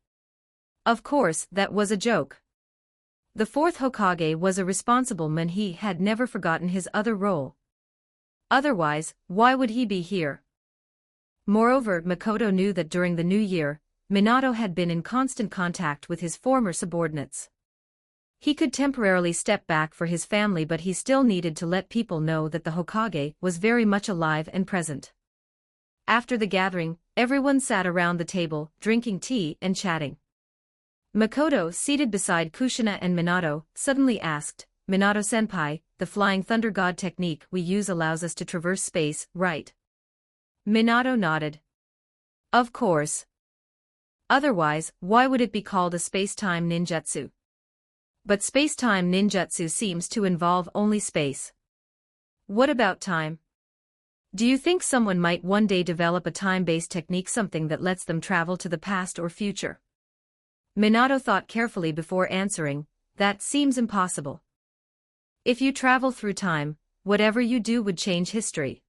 Speaker 2: Of course, that was a joke. The 4th Hokage was a responsible man, he had never forgotten his other role. Otherwise, why would he be here? Moreover, Makoto knew that during the new year, Minato had been in constant contact with his former subordinates. He could temporarily step back for his family, but he still needed to let people know that the Hokage was very much alive and present. After the gathering, everyone sat around the table, drinking tea and chatting. Makoto, seated beside Kushina and Minato, suddenly asked, Minato-senpai, the Flying Thunder God technique we use allows us to traverse space, right? Minato nodded. Of course. Otherwise, why would it be called a space-time ninjutsu? But space-time ninjutsu seems to involve only space. What about time? Do you think someone might one day develop a time-based technique, something that lets them travel to the past or future? Minato thought carefully before answering, that seems impossible. If you travel through time, whatever you do would change history.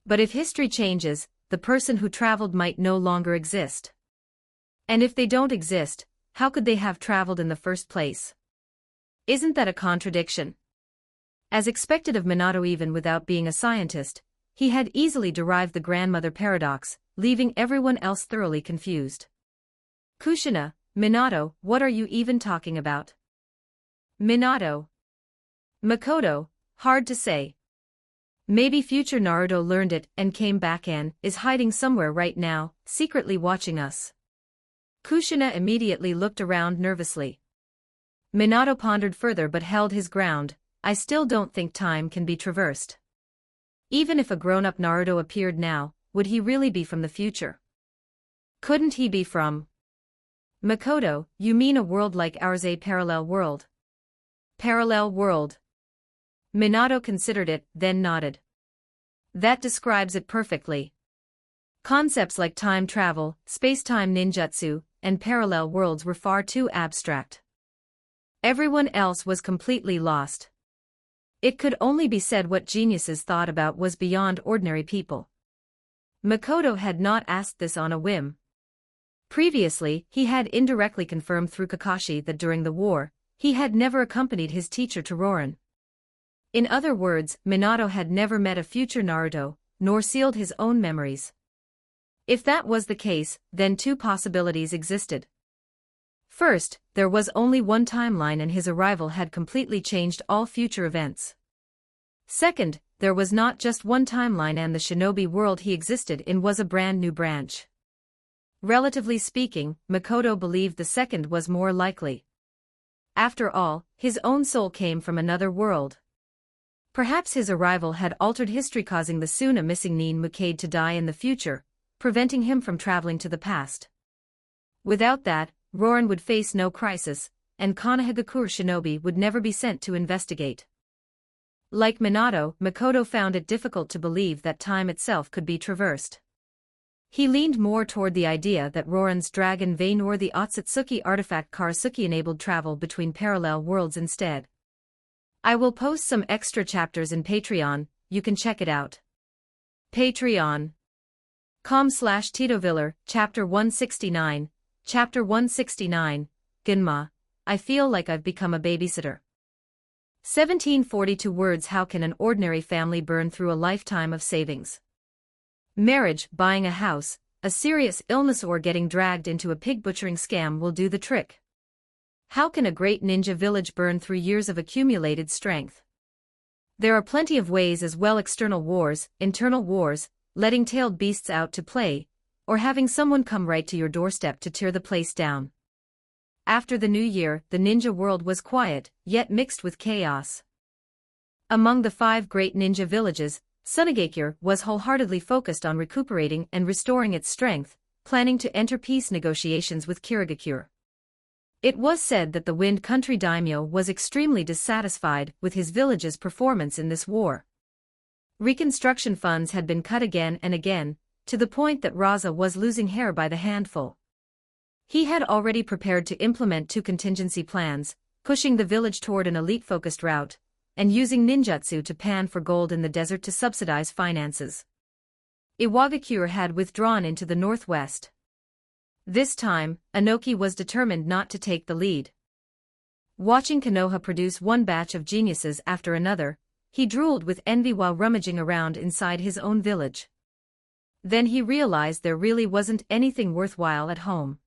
Speaker 2: But if history changes, the person who traveled might no longer exist. And if they don't exist, how could they have traveled in the first place? Isn't that a contradiction? As expected of Minato, even without being a scientist, he had easily derived the grandmother paradox, leaving everyone else thoroughly confused. Kushina, Minato, what are you even talking about? Minato. Makoto, hard to say. Maybe future Naruto learned it and came back and is hiding somewhere right now, secretly watching us. Kushina immediately looked around nervously. Minato pondered further but held his ground. I still don't think time can be traversed. Even if a grown-up Naruto appeared now, would he really be from the future? Couldn't he be from? Makoto, you mean a world like ours, a parallel world? Parallel world. Minato considered it, then nodded. That describes it perfectly. Concepts like time travel, space-time ninjutsu, and parallel worlds were far too abstract. Everyone else was completely lost. It could only be said what geniuses thought about was beyond ordinary people. Makoto had not asked this on a whim. Previously, he had indirectly confirmed through Kakashi that during the war, he had never accompanied his teacher to Rorin. In other words, Minato had never met a future Naruto, nor sealed his own memories. If that was the case, then two possibilities existed. First, there was only one timeline and his arrival had completely changed all future events. Second, there was not just one timeline and the shinobi world he existed in was a brand new branch. Relatively speaking, Makoto believed the second was more likely. After all, his own soul came from another world. Perhaps his arrival had altered history, causing the Suna missing Nin Mukade to die in the future, preventing him from traveling to the past. Without that, Roran would face no crisis, and Konohagakure shinobi would never be sent to investigate. Like Minato, Makoto found it difficult to believe that time itself could be traversed. He leaned more toward the idea that Roran's dragon vein or the Akatsuki artifact Karasuki enabled travel between parallel worlds instead. I will post some extra chapters in Patreon, you can check it out. Patreon.com/TitoViller, Chapter 169, Chapter 169, Gunma, I feel like I've become a babysitter. 1742 words. How can an ordinary family burn through a lifetime of savings? Marriage, buying a house, a serious illness or getting dragged into a pig butchering scam will do the trick. How can a great ninja village burn through years of accumulated strength? There are plenty of ways as well: external wars, internal wars, letting tailed beasts out to play, or having someone come right to your doorstep to tear the place down. After the new year, the ninja world was quiet, yet mixed with chaos. Among the 5 great ninja villages, Sunagakure was wholeheartedly focused on recuperating and restoring its strength, planning to enter peace negotiations with Kirigakure. It was said that the Wind Country daimyo was extremely dissatisfied with his village's performance in this war. Reconstruction funds had been cut again and again, to the point that Raza was losing hair by the handful. He had already prepared to implement 2 contingency plans, pushing the village toward an elite-focused route, and using ninjutsu to pan for gold in the desert to subsidize finances. Iwagakure had withdrawn into the northwest. This time, Inoki was determined not to take the lead. Watching Konoha produce one batch of geniuses after another, he drooled with envy while rummaging around inside his own village. Then he realized there really wasn't anything worthwhile at home.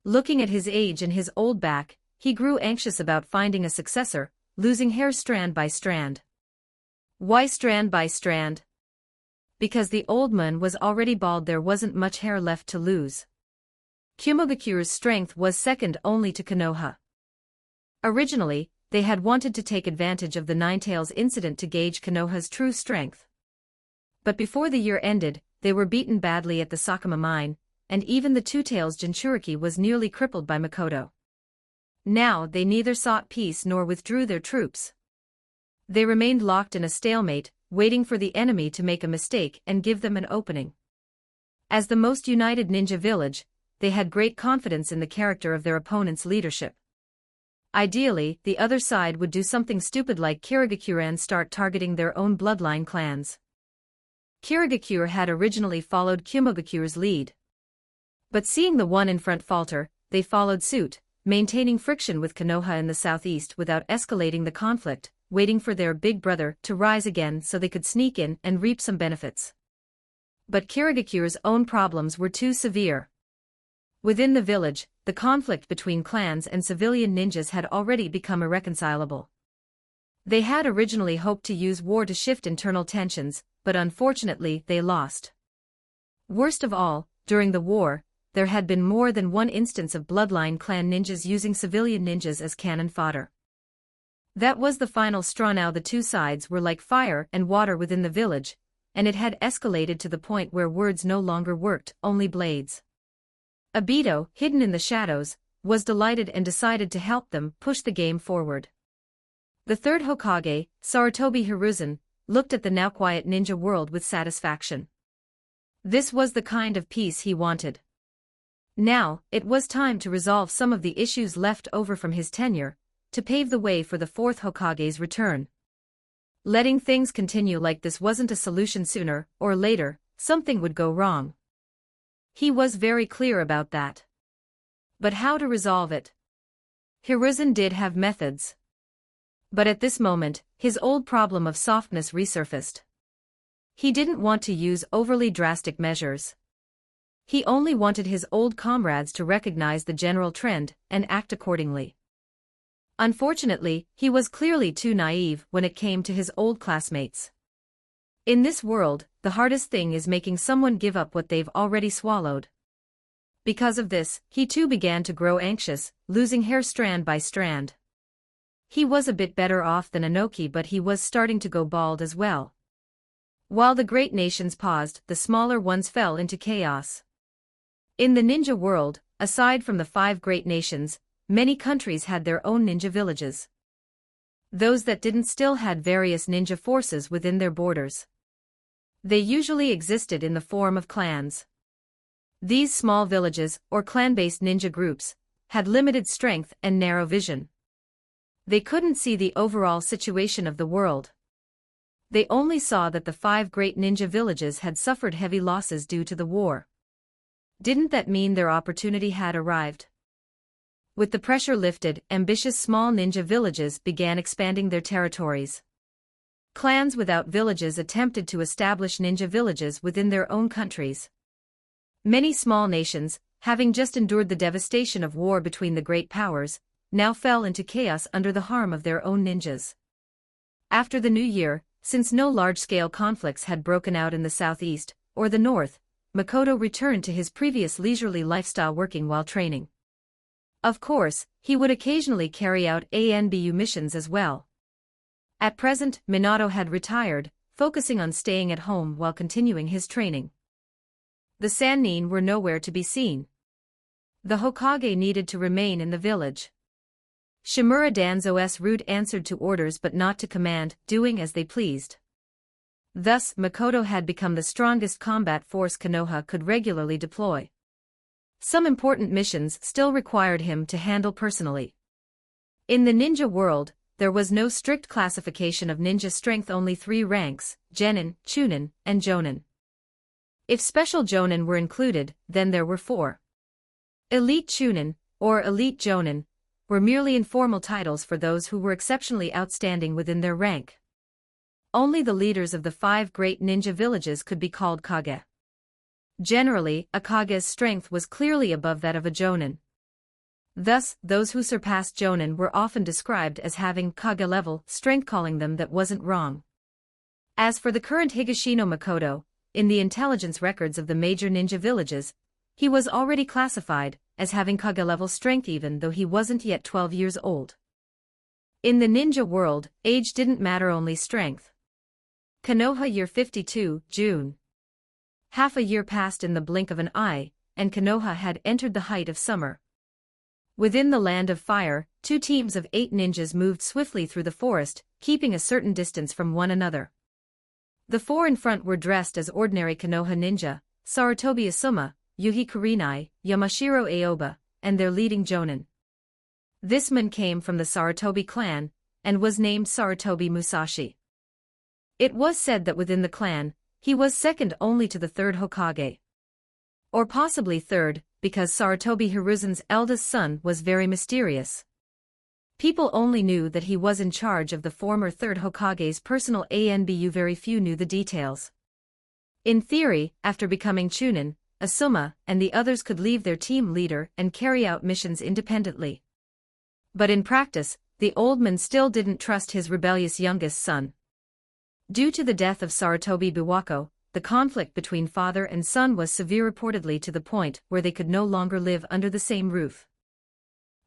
Speaker 2: Looking at his age and his old back, he grew anxious about finding a successor, losing hair strand by strand. Why strand by strand? Because the old man was already bald, there wasn't much hair left to lose. Kumogakure's strength was second only to Konoha. Originally, they had wanted to take advantage of the Ninetales incident to gauge Konoha's true strength. But before the year ended, they were beaten badly at the Sakama mine, and even the Two-Tails Jinchuriki was nearly crippled by Makoto. Now they neither sought peace nor withdrew their troops. They remained locked in a stalemate, waiting for the enemy to make a mistake and give them an opening. As the most united ninja village, they had great confidence in the character of their opponent's leadership. Ideally, the other side would do something stupid like Kirigakure and start targeting their own bloodline clans. Kirigakure had originally followed Kumogakure's lead. But seeing the one in front falter, they followed suit, maintaining friction with Konoha in the southeast without escalating the conflict, waiting for their big brother to rise again so they could sneak in and reap some benefits. But Kirigakure's own problems were too severe. Within the village, the conflict between clans and civilian ninjas had already become irreconcilable. They had originally hoped to use war to shift internal tensions, but unfortunately they lost. Worst of all, during the war, there had been more than one instance of bloodline clan ninjas using civilian ninjas as cannon fodder. That was the final straw. Now the two sides were like fire and water within the village, and it had escalated to the point where words no longer worked, only blades. Obito, hidden in the shadows, was delighted and decided to help them push the game forward. The third Hokage, Sarutobi Hiruzen, looked at the now quiet ninja world with satisfaction. This was the kind of peace he wanted. Now, it was time to resolve some of the issues left over from his tenure, to pave the way for the fourth Hokage's return. Letting things continue like this wasn't a solution. Sooner or later, something would go wrong. He was very clear about that. But how to resolve it? Hiruzen did have methods. But at this moment, his old problem of softness resurfaced. He didn't want to use overly drastic measures. He only wanted his old comrades to recognize the general trend and act accordingly. Unfortunately, he was clearly too naive when it came to his old classmates. In this world, the hardest thing is making someone give up what they've already swallowed. Because of this, he too began to grow anxious, losing hair strand by strand. He was a bit better off than Inoki, but he was starting to go bald as well. While the great nations paused, the smaller ones fell into chaos. In the ninja world, aside from the 5 great nations, many countries had their own ninja villages. Those that didn't still had various ninja forces within their borders. They usually existed in the form of clans. These small villages, or clan-based ninja groups, had limited strength and narrow vision. They couldn't see the overall situation of the world. They only saw that the 5 great ninja villages had suffered heavy losses due to the war. Didn't that mean their opportunity had arrived? With the pressure lifted, ambitious small ninja villages began expanding their territories. Clans without villages attempted to establish ninja villages within their own countries. Many small nations, having just endured the devastation of war between the great powers, now fell into chaos under the harm of their own ninjas. After the new year, since no large-scale conflicts had broken out in the southeast or the north, Makoto returned to his previous leisurely lifestyle, working while training. Of course, he would occasionally carry out ANBU missions as well. At present, Minato had retired, focusing on staying at home while continuing his training. The Sannin were nowhere to be seen. The Hokage needed to remain in the village. Shimura Danzo's route answered to orders but not to command, doing as they pleased. Thus, Makoto had become the strongest combat force Konoha could regularly deploy. Some important missions still required him to handle personally. In the ninja world, there was no strict classification of ninja strength, only 3 ranks: Genin, Chunin, and Jonin. If special Jonin were included, then there were 4. Elite Chunin, or Elite Jonin, were merely informal titles for those who were exceptionally outstanding within their rank. Only the leaders of the 5 great ninja villages could be called Kage. Generally, a Kage's strength was clearly above that of a Jonin. Thus, those who surpassed Jonin were often described as having Kage-level strength, calling them that wasn't wrong. As for the current Higashino Makoto, in the intelligence records of the major ninja villages, he was already classified as having Kage-level strength even though he wasn't yet 12 years old. In the ninja world, age didn't matter, only strength. Konoha year 52, June. Half a year passed in the blink of an eye, and Konoha had entered the height of summer. Within the land of fire, 2 teams of 8 ninjas moved swiftly through the forest, keeping a certain distance from one another. The 4 in front were dressed as ordinary Konoha ninja: Sarutobi Asuma, Yuhi Kurenai, Yamashiro Aoba, and their leading Jonin. This man came from the Sarutobi clan, and was named Sarutobi Musashi. It was said that within the clan, he was second only to the 3rd Hokage. Or possibly 3rd, because Sarutobi Hiruzen's eldest son was very mysterious. People only knew that he was in charge of the former 3rd Hokage's personal ANBU. Very few knew the details. In theory, after becoming Chunin, Asuma and the others could leave their team leader and carry out missions independently. But in practice, the old man still didn't trust his rebellious youngest son. Due to the death of Sarutobi Biwako, the conflict between father and son was severe, reportedly to the point where they could no longer live under the same roof.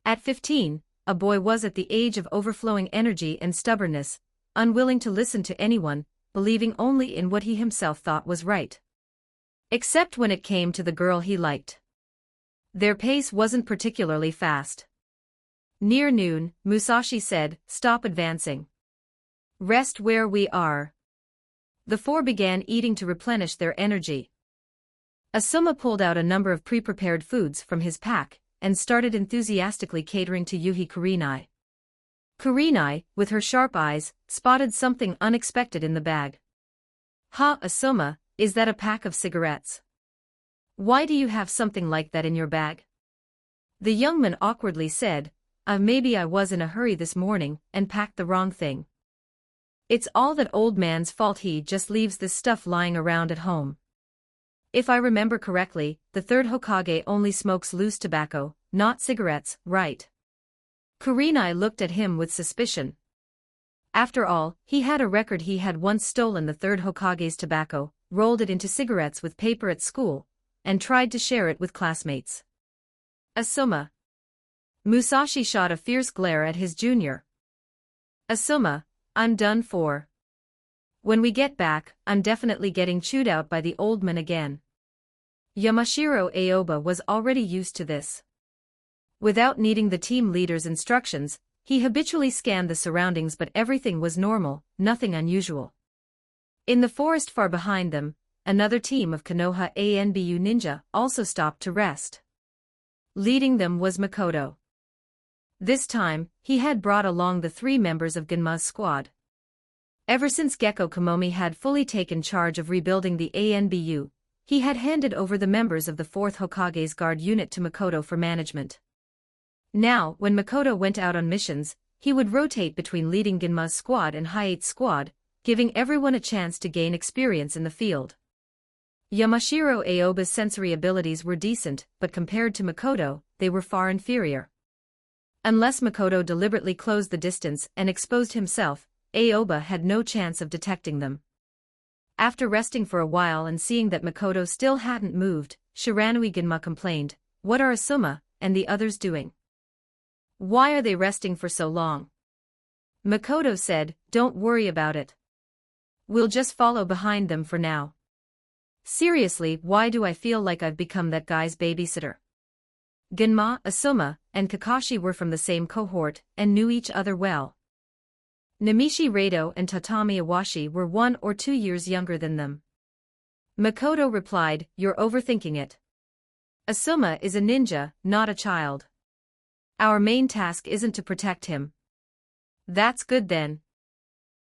Speaker 2: At 15, a boy was at the age of overflowing energy and stubbornness, unwilling to listen to anyone, believing only in what he himself thought was right. Except when it came to the girl he liked. Their pace wasn't particularly fast. Near noon, Musashi said, "Stop advancing. Rest where we are." The 4 began eating to replenish their energy. Asuma pulled out a number of pre-prepared foods from his pack, and started enthusiastically catering to Yuhi Kurenai. Kurenai, with her sharp eyes, spotted something unexpected in the bag. "Ha, Asuma, is that a pack of cigarettes? Why do you have something like that in your bag?" The young man awkwardly said, Maybe I was in a hurry this morning and packed the wrong thing." It's all that old man's fault, he just leaves this stuff lying around at home. If I remember correctly, the third Hokage only smokes loose tobacco, not cigarettes, right? Kurenai looked at him with suspicion. After all, he had a record. He had once stolen the third Hokage's tobacco, rolled it into cigarettes with paper at school, and tried to share it with classmates. Asuma. Musashi shot a fierce glare at his junior. Asuma, I'm done for. When we get back, I'm definitely getting chewed out by the old man again. Yamashiro Aoba was already used to this. Without needing the team leader's instructions, he habitually scanned the surroundings, but everything was normal, nothing unusual. In the forest far behind them, another team of Konoha Anbu ninja also stopped to rest. Leading them was Makoto. This time, he had brought along the 3 members of Genma's squad. Ever since Gekko Komomi had fully taken charge of rebuilding the Anbu, he had handed over the members of the 4th Hokage's guard unit to Makoto for management. Now, when Makoto went out on missions, he would rotate between leading Genma's squad and Hiate's squad, giving everyone a chance to gain experience in the field. Yamashiro Aoba's sensory abilities were decent, but compared to Makoto, they were far inferior. Unless Makoto deliberately closed the distance and exposed himself, Aoba had no chance of detecting them. After resting for a while and seeing that Makoto still hadn't moved, Shiranui Genma complained, "What are Asuma and the others doing? Why are they resting for so long?" Makoto said, "Don't worry about it. We'll just follow behind them for now." Seriously, why do I feel like I've become that guy's babysitter? Genma, Asuma, and Kakashi were from the same cohort and knew each other well. Namishi Rado and Tatami Iwashi were 1 or 2 years younger than them. Makoto replied, "You're overthinking it. Asuma is a ninja, not a child. Our main task isn't to protect him." "That's good then.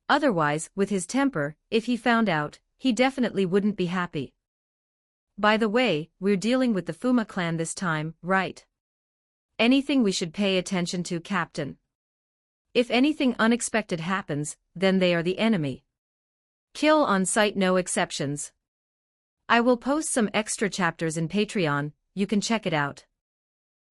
Speaker 2: Otherwise, with his temper, if he found out, he definitely wouldn't be happy. By the way, we're dealing with the Fuma clan this time, right? Anything we should pay attention to, Captain? If anything unexpected happens, then they are the enemy. Kill on sight, no exceptions. I will post some extra chapters in Patreon, you can check it out.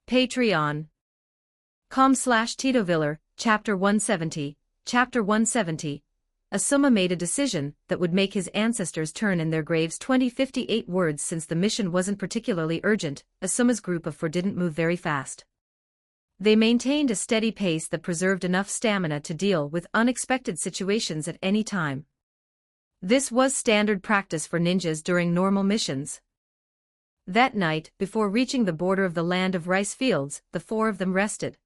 Speaker 2: Patreon.com/TitoViller, Chapter 170, Chapter 170. Asuma made a decision that would make his ancestors turn in their graves. 2058 words. Since the mission wasn't particularly urgent, Asuma's group of 4 didn't move very fast. They maintained a steady pace that preserved enough stamina to deal with unexpected situations at any time. This was standard practice for ninjas during normal missions. That night, before reaching the border of the land of rice fields, the 4 of them rested.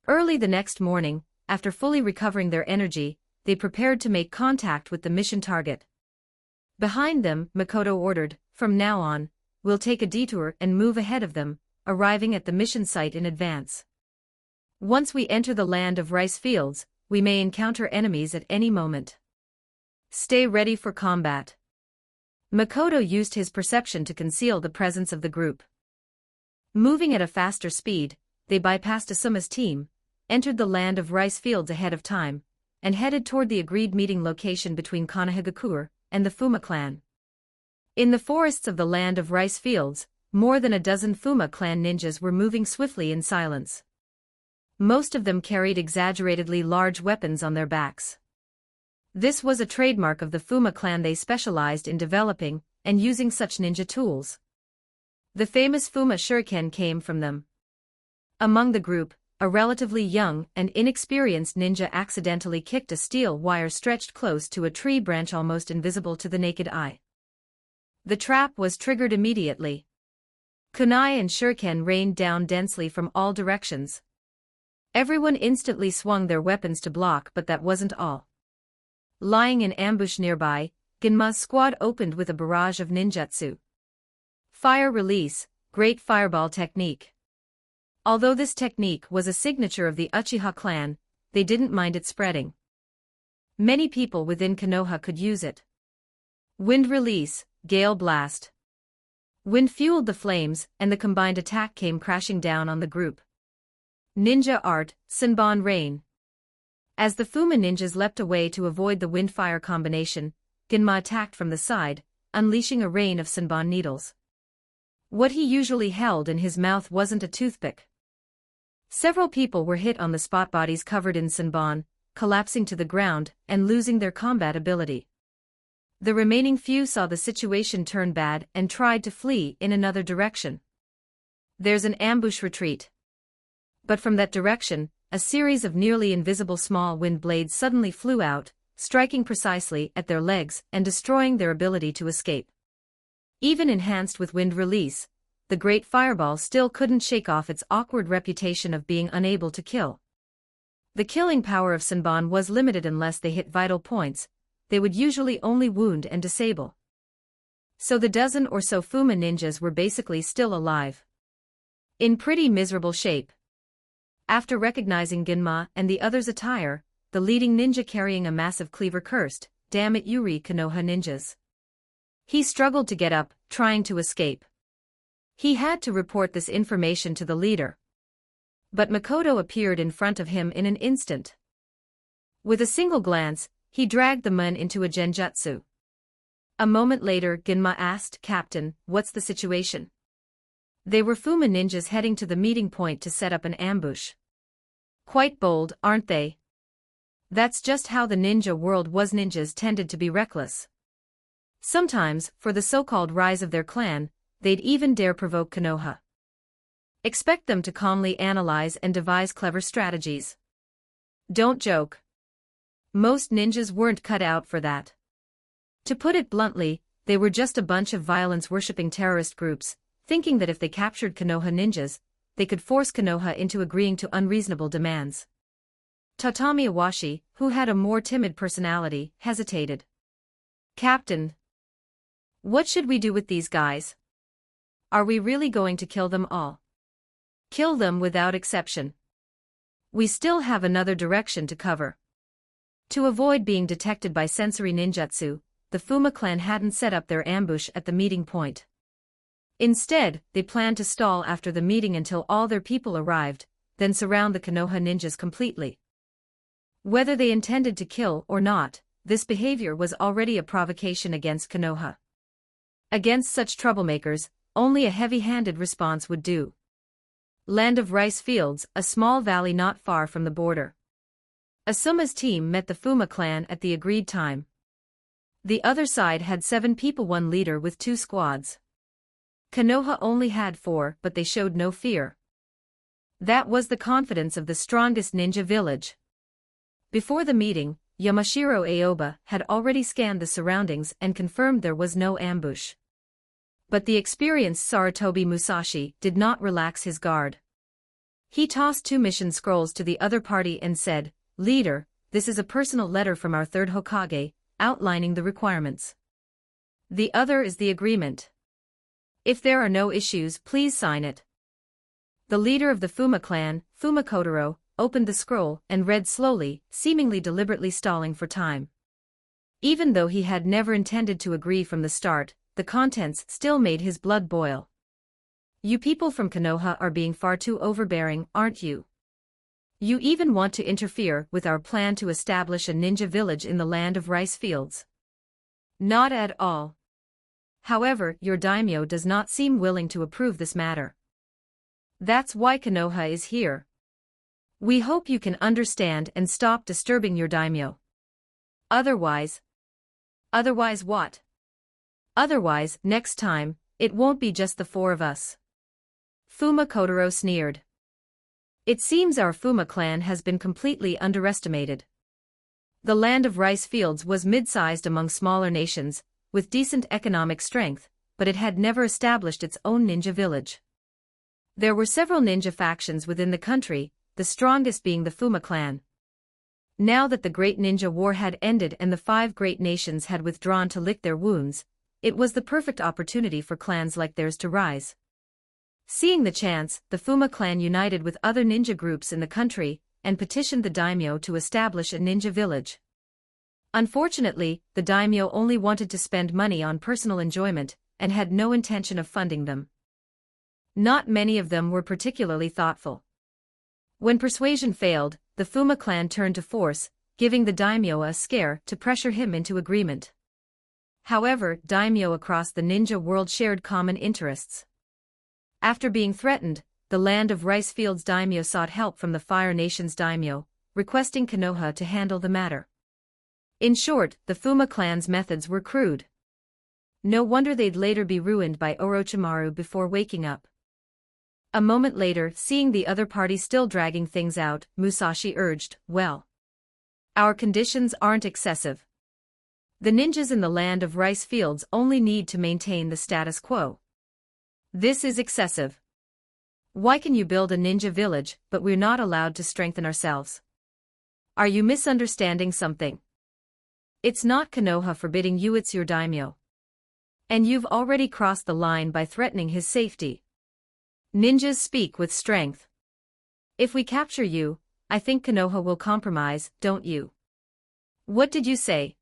Speaker 2: Early the next morning, after fully recovering their energy, they prepared to make contact with the mission target. Behind them, Makoto ordered, "From now on, we'll take a detour and move ahead of them, arriving at the mission site in advance. Once we enter the land of rice fields, we may encounter enemies at any moment. Stay ready for combat." Makoto used his perception to conceal the presence of the group. Moving at a faster speed, they bypassed Asuma's team, entered the land of rice fields ahead of time, and headed toward the agreed meeting location between Konohagakure and the Fuma clan. In the forests of the land of rice fields, more than a dozen Fuma clan ninjas were moving swiftly in silence. Most of them carried exaggeratedly large weapons on their backs. This was a trademark of the Fuma clan. They specialized in developing and using such ninja tools. The famous Fuma shuriken came from them. Among the group, a relatively young and inexperienced ninja accidentally kicked a steel wire stretched close to a tree branch, almost invisible to the naked eye. The trap was triggered immediately. Kunai and shuriken rained down densely from all directions. Everyone instantly swung their weapons to block, but that wasn't all. Lying in ambush nearby, Genma's squad opened with a barrage of ninjutsu. Fire release, great fireball technique. Although this technique was a signature of the Uchiha clan, they didn't mind it spreading. Many people within Konoha could use it. Wind release, gale blast. Wind fueled the flames, and the combined attack came crashing down on the group. Ninja art, Senbon rain. As the Fuma ninjas leapt away to avoid the wind-fire combination, Ginma attacked from the side, unleashing a rain of Senbon needles. What he usually held in his mouth wasn't a toothpick. Several people were hit on the spot, bodies covered in Senbon, collapsing to the ground and losing their combat ability. The remaining few saw the situation turn bad and tried to flee in another direction. There's an ambush retreat. But from that direction, a series of nearly invisible small wind blades suddenly flew out, striking precisely at their legs and destroying their ability to escape. Even enhanced with wind release, the great fireball still couldn't shake off its awkward reputation of being unable to kill. The killing power of Senbon was limited unless they hit vital points. They would usually only wound and disable. So the dozen or so Fuma ninjas were basically still alive. In pretty miserable shape. After recognizing Ginma and the others' attire, the leading ninja carrying a massive cleaver cursed, "Damn it, Yuri Konoha ninjas." He struggled to get up, trying to escape. He had to report this information to the leader. But Makoto appeared in front of him in an instant. With a single glance, he dragged the man into a genjutsu. A moment later, Ginma asked, "Captain, what's the situation?" They were Fuma ninjas heading to the meeting point to set up an ambush. Quite bold, aren't they? That's just how the ninja world was. Ninjas tended to be reckless. Sometimes, for the so-called rise of their clan, they'd even dare provoke Konoha. Expect them to calmly analyze and devise clever strategies. Don't joke. Most ninjas weren't cut out for that. To put it bluntly, they were just a bunch of violence-worshipping terrorist groups, thinking that if they captured Konoha ninjas, they could force Konoha into agreeing to unreasonable demands. Tatami Iwashi, who had a more timid personality, hesitated. "Captain, what should we do with these guys? Are we really going to kill them all?" "Kill them without exception. We still have another direction to cover." To avoid being detected by sensory ninjutsu, the Fuma clan hadn't set up their ambush at the meeting point. Instead, they planned to stall after the meeting until all their people arrived, then surround the Konoha ninjas completely. Whether they intended to kill or not, this behavior was already a provocation against Konoha. Against such troublemakers, only a heavy-handed response would do. Land of rice fields, a small valley not far from the border. Asuma's team met the Fuma clan at the agreed time. The other side had 7 people, 1 leader with 2 squads. Konoha only had 4, but they showed no fear. That was the confidence of the strongest ninja village. Before the meeting, Yamashiro Aoba had already scanned the surroundings and confirmed there was no ambush. But the experienced Saratobi Musashi did not relax his guard. He tossed 2 mission scrolls to the other party and said, "Leader, this is a personal letter from our 3rd Hokage, outlining the requirements. The other is the agreement. If there are no issues, please sign it." The leader of the Fuma clan, Fuma Kotaro, opened the scroll and read slowly, seemingly deliberately stalling for time. Even though he had never intended to agree from the start, the contents still made his blood boil. "You people from Konoha are being far too overbearing, aren't you? You even want to interfere with our plan to establish a ninja village in the land of rice fields." "Not at all. However, your daimyo does not seem willing to approve this matter. That's why Konoha is here. We hope you can understand and stop disturbing your daimyo. Otherwise..." "Otherwise what?" "Otherwise, next time, it won't be just the 4 of us." Fuma Kotaro sneered. "It seems our Fuma clan has been completely underestimated. The land of rice fields was mid-sized among smaller nations, with decent economic strength, but it had never established its own ninja village. There were several ninja factions within the country, the strongest being the Fuma clan. Now that the Great Ninja War had ended and the 5 great nations had withdrawn to lick their wounds, it was the perfect opportunity for clans like theirs to rise. Seeing the chance, the Fuma clan united with other ninja groups in the country and petitioned the daimyo to establish a ninja village. Unfortunately, the daimyo only wanted to spend money on personal enjoyment and had no intention of funding them. Not many of them were particularly thoughtful. When persuasion failed, the Fuma clan turned to force, giving the daimyo a scare to pressure him into agreement. However, daimyo across the ninja world shared common interests. After being threatened, the land of rice fields daimyo sought help from the Fire Nation's daimyo, requesting Konoha to handle the matter. In short, the Fuma clan's methods were crude. No wonder they'd later be ruined by Orochimaru before waking up. A moment later, seeing the other party still dragging things out, Musashi urged, "Well, our conditions aren't excessive. The ninjas in the land of rice fields only need to maintain the status quo. This is excessive. Why can you build a ninja village, but we're not allowed to strengthen ourselves? Are you misunderstanding something? It's not Konoha forbidding you, it's your daimyo. And you've already crossed the line by threatening his safety. Ninjas speak with strength. If we capture you, I think Konoha will compromise, don't you? What did you say?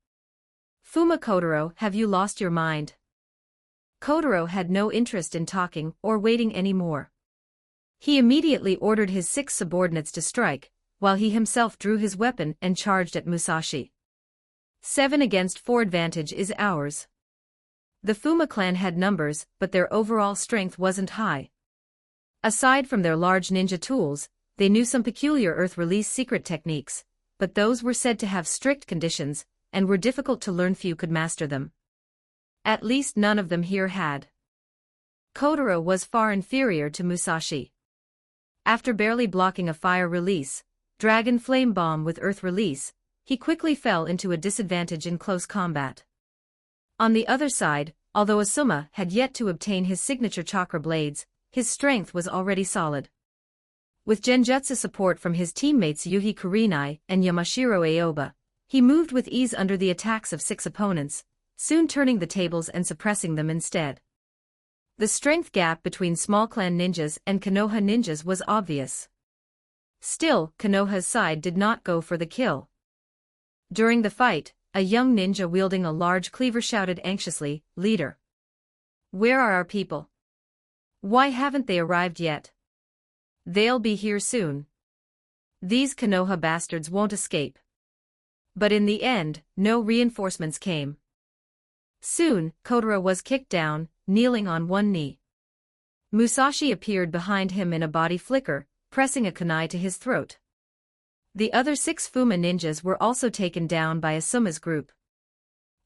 Speaker 2: Fuma Kotaro, have you lost your mind?" Kotaro had no interest in talking or waiting anymore. He immediately ordered his 6 subordinates to strike, while he himself drew his weapon and charged at Musashi. 7 against 4 advantage is ours. The Fuma clan had numbers, but their overall strength wasn't high. Aside from their large ninja tools, they knew some peculiar earth release secret techniques, but those were said to have strict conditions, and were difficult to learn. Few could master them. At least none of them here had. Kotaro was far inferior to Musashi. After barely blocking a fire release, dragon flame bomb with earth release, he quickly fell into a disadvantage in close combat. On the other side, although Asuma had yet to obtain his signature chakra blades, his strength was already solid. With genjutsu support from his teammates Yuhi Kurenai and Yamashiro Aoba, he moved with ease under the attacks of 6 opponents, soon turning the tables and suppressing them instead. The strength gap between small clan ninjas and Konoha ninjas was obvious. Still, Konoha's side did not go for the kill. During the fight, a young ninja wielding a large cleaver shouted anxiously, "Leader! Where are our people? Why haven't they arrived yet? They'll be here soon. These Konoha bastards won't escape." But in the end, no reinforcements came. Soon, Kotaro was kicked down, kneeling on one knee. Musashi appeared behind him in a body flicker, pressing a kunai to his throat. The other 6 Fuma ninjas were also taken down by Asuma's group.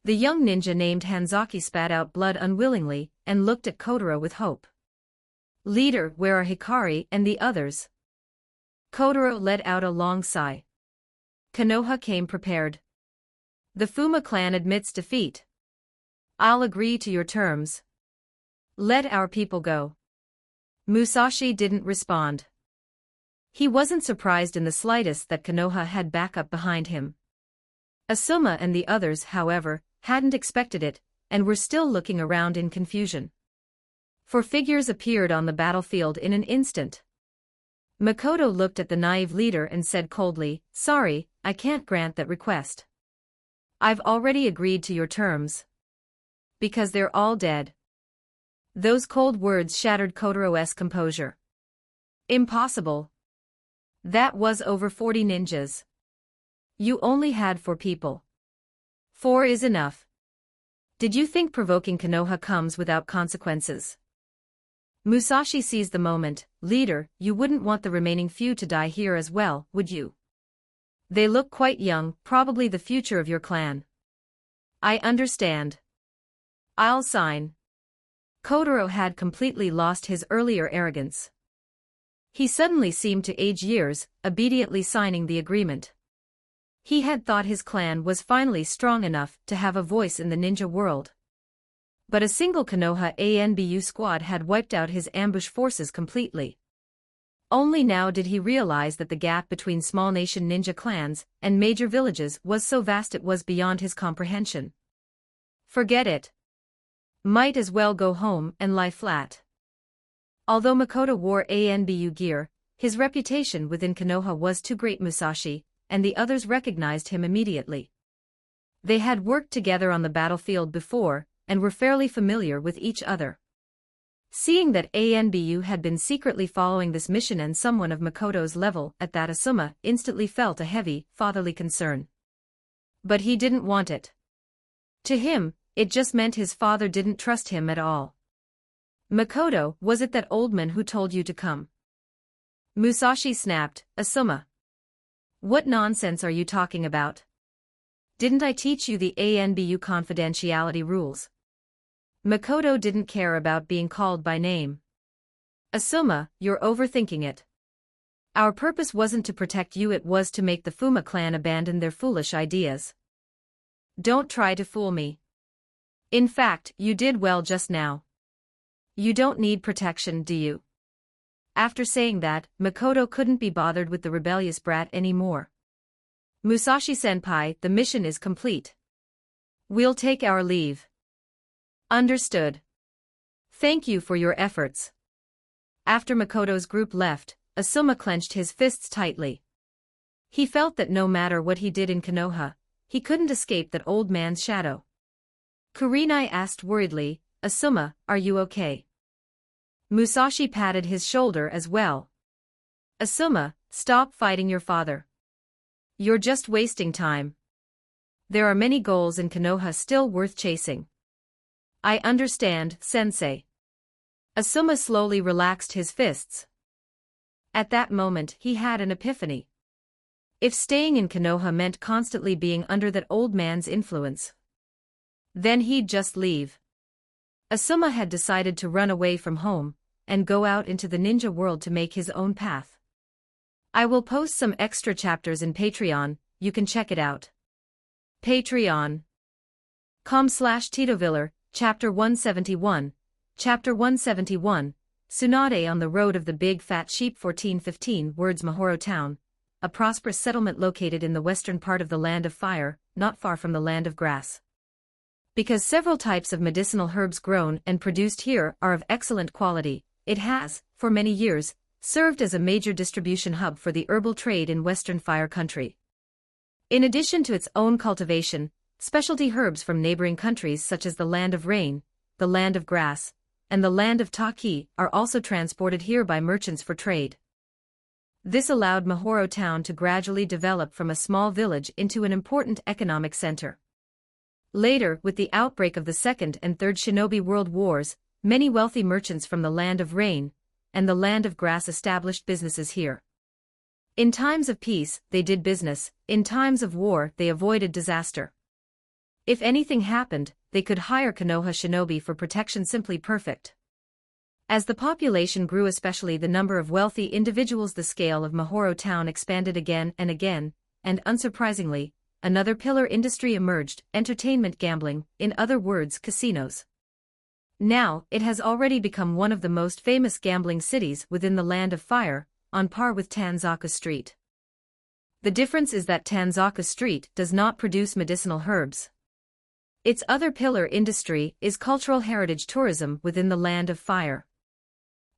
Speaker 2: The young ninja named Hanzaki spat out blood unwillingly and looked at Kotaro with hope. "Leader, where are Hikari and the others?" Kotaro let out a long sigh. Konoha came prepared. "The Fuma clan admits defeat. I'll agree to your terms. Let our people go." Musashi didn't respond. He wasn't surprised in the slightest that Konoha had backup behind him. Asuma and the others, however, hadn't expected it, and were still looking around in confusion. 4 figures appeared on the battlefield in an instant. Makoto looked at the naive leader and said coldly, "Sorry, I can't grant that request. I've already agreed to your terms. Because they're all dead." Those cold words shattered Kotaro's composure. "Impossible. That was over 40 ninjas. You only had 4 people. 4 is enough. Did you think provoking Konoha comes without consequences?" Musashi seized the moment. "Leader, you wouldn't want the remaining few to die here as well, would you? They look quite young, probably the future of your clan." "I understand. I'll sign." Kotaro had completely lost his earlier arrogance. He suddenly seemed to age years, obediently signing the agreement. He had thought his clan was finally strong enough to have a voice in the ninja world. But a single Konoha Anbu squad had wiped out his ambush forces completely. Only now did he realize that the gap between small nation ninja clans and major villages was so vast it was beyond his comprehension. Forget it. Might as well go home and lie flat. Although Makoto wore Anbu gear, his reputation within Konoha was too great. Musashi and the others recognized him immediately. They had worked together on the battlefield before, and were fairly familiar with each other. Seeing that Anbu had been secretly following this mission and someone of Makoto's level at that, Asuma instantly felt a heavy, fatherly concern. But he didn't want it. To him, it just meant his father didn't trust him at all. Makoto, was it that old man who told you to come? Musashi snapped. Asuma. What nonsense are you talking about? Didn't I teach you the Anbu confidentiality rules? Makoto didn't care about being called by name. Asuma, you're overthinking it. Our purpose wasn't to protect you, it was to make the Fuma clan abandon their foolish ideas. Don't try to fool me. In fact, you did well just now. You don't need protection, do you? After saying that, Makoto couldn't be bothered with the rebellious brat anymore. Musashi-senpai, the mission is complete. We'll take our leave. Understood. Thank you for your efforts. After Makoto's group left, Asuma clenched his fists tightly. He felt that no matter what he did in Konoha, he couldn't escape that old man's shadow. Kurenai asked worriedly, Asuma, are you okay? Musashi patted his shoulder as well. Asuma, stop fighting your father. You're just wasting time. There are many goals in Konoha still worth chasing. I understand, sensei. Asuma slowly relaxed his fists. At that moment he had an epiphany. If staying in Konoha meant constantly being under that old man's influence, then he'd just leave. Asuma had decided to run away from home and go out into the ninja world to make his own path. I will post some extra chapters in Patreon, you can check it out. Patreon.com/TitoViller, Chapter 171. Chapter 171, Tsunade on the Road of the Big Fat Sheep. 1415 words. Mahoro Town, a prosperous settlement located in the western part of the Land of Fire, not far from the Land of Grass. Because several types of medicinal herbs grown and produced here are of excellent quality, it has, for many years, served as a major distribution hub for the herbal trade in Western Fire Country. In addition to its own cultivation, specialty herbs from neighboring countries such as the Land of Rain, the Land of Grass, and the Land of Taki are also transported here by merchants for trade. This allowed Mahoro Town to gradually develop from a small village into an important economic center. Later, with the outbreak of the Second and Third Shinobi World Wars, many wealthy merchants from the Land of Rain and the Land of Grass established businesses here. In times of peace, they did business; in times of war, they avoided disaster. If anything happened, they could hire Konoha shinobi for protection. Simply perfect. As the population grew, especially the number of wealthy individuals, the scale of Mahoro Town expanded again, and unsurprisingly, another pillar industry emerged: entertainment, gambling, in other words, casinos. Now, it has already become one of the most famous gambling cities within the Land of Fire, on par with Tanzaka Street. The difference is that Tanzaka Street does not produce medicinal herbs. Its other pillar industry is cultural heritage tourism within the Land of Fire.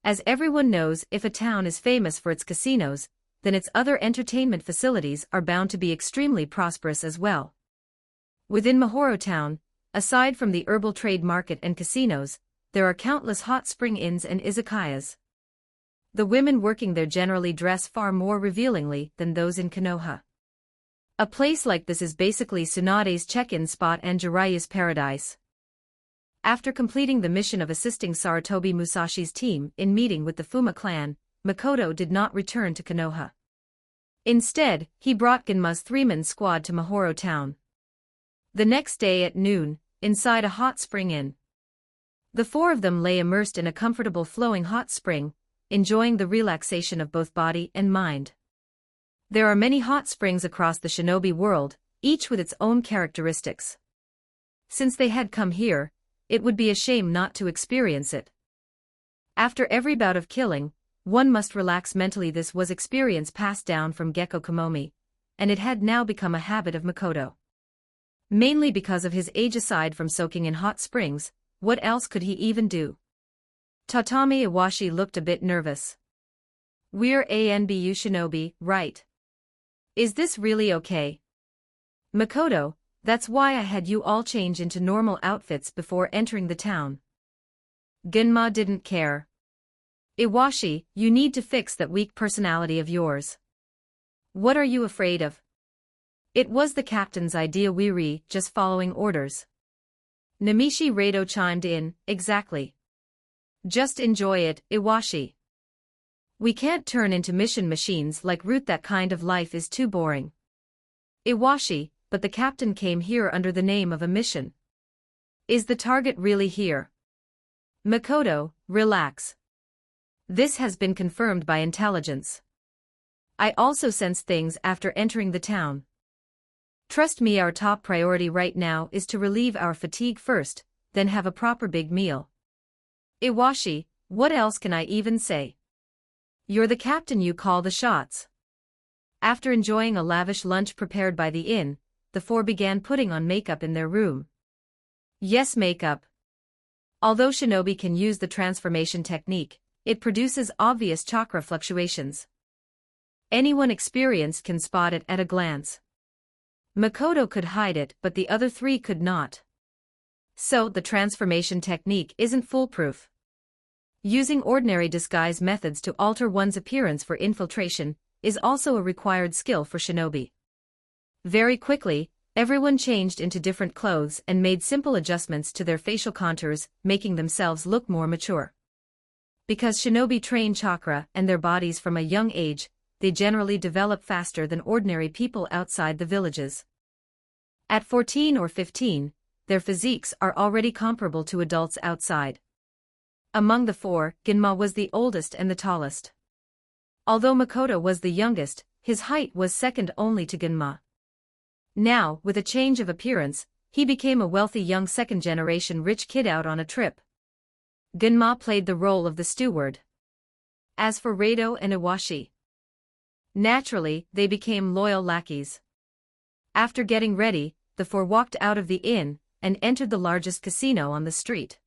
Speaker 2: As everyone knows, if a town is famous for its casinos, then its other entertainment facilities are bound to be extremely prosperous as well. Within Mahoro Town, aside from the herbal trade market and casinos, there are countless hot spring inns and izakayas. The women working there generally dress far more revealingly than those in Konoha. A place like this is basically Tsunade's check-in spot and Jiraiya's paradise. After completing the mission of assisting Sarutobi Musashi's team in meeting with the Fuma clan, Makoto did not return to Konoha. Instead, he brought Genma's three-man squad to Mahoro Town. The next day at noon, inside a hot spring inn, the four of them lay immersed in a comfortable flowing hot spring, enjoying the relaxation of both body and mind. There are many hot springs across the shinobi world, each with its own characteristics. Since they had come here, it would be a shame not to experience it. After every bout of killing, one must relax mentally. This was experience passed down from Gekko Komomi, and it had now become a habit of Makoto. Mainly because of his age. Aside from soaking in hot springs, what else could he even do? Tatami Iwashi looked a bit nervous. We're Anbu shinobi, right? Is this really okay? Makoto, that's why I had you all change into normal outfits before entering the town. Gunma didn't care. Iwashi, you need to fix that weak personality of yours. What are you afraid of? It was the captain's idea, weary, just following orders. Namishi Rado chimed in, exactly. Just enjoy it, Iwashi. We can't turn into mission machines like Root, that kind of life is too boring. Iwashi, but the captain came here under the name of a mission. Is the target really here? Makoto, relax. This has been confirmed by intelligence. I also sensed things after entering the town. Trust me, our top priority right now is to relieve our fatigue first, then have a proper big meal. Iwashi, what else can I even say? You're the captain, you call the shots. After enjoying a lavish lunch prepared by the inn, the four began putting on makeup in their room. Yes, makeup. Although shinobi can use the transformation technique, it produces obvious chakra fluctuations. Anyone experienced can spot it at a glance. Makoto could hide it, but the other three could not. So, the transformation technique isn't foolproof. Using ordinary disguise methods to alter one's appearance for infiltration is also a required skill for shinobi. Very quickly, everyone changed into different clothes and made simple adjustments to their facial contours, making themselves look more mature. Because shinobi train chakra and their bodies from a young age, they generally develop faster than ordinary people outside the villages. At 14 or 15, their physiques are already comparable to adults outside. Among the four, Gunma was the oldest and the tallest. Although Makoto was the youngest, his height was second only to Gunma. Now, with a change of appearance, he became a wealthy young second-generation rich kid out on a trip. Gunma played the role of the steward. As for Rado and Iwashi, naturally, they became loyal lackeys. After getting ready, the four walked out of the inn and entered the largest casino on the street.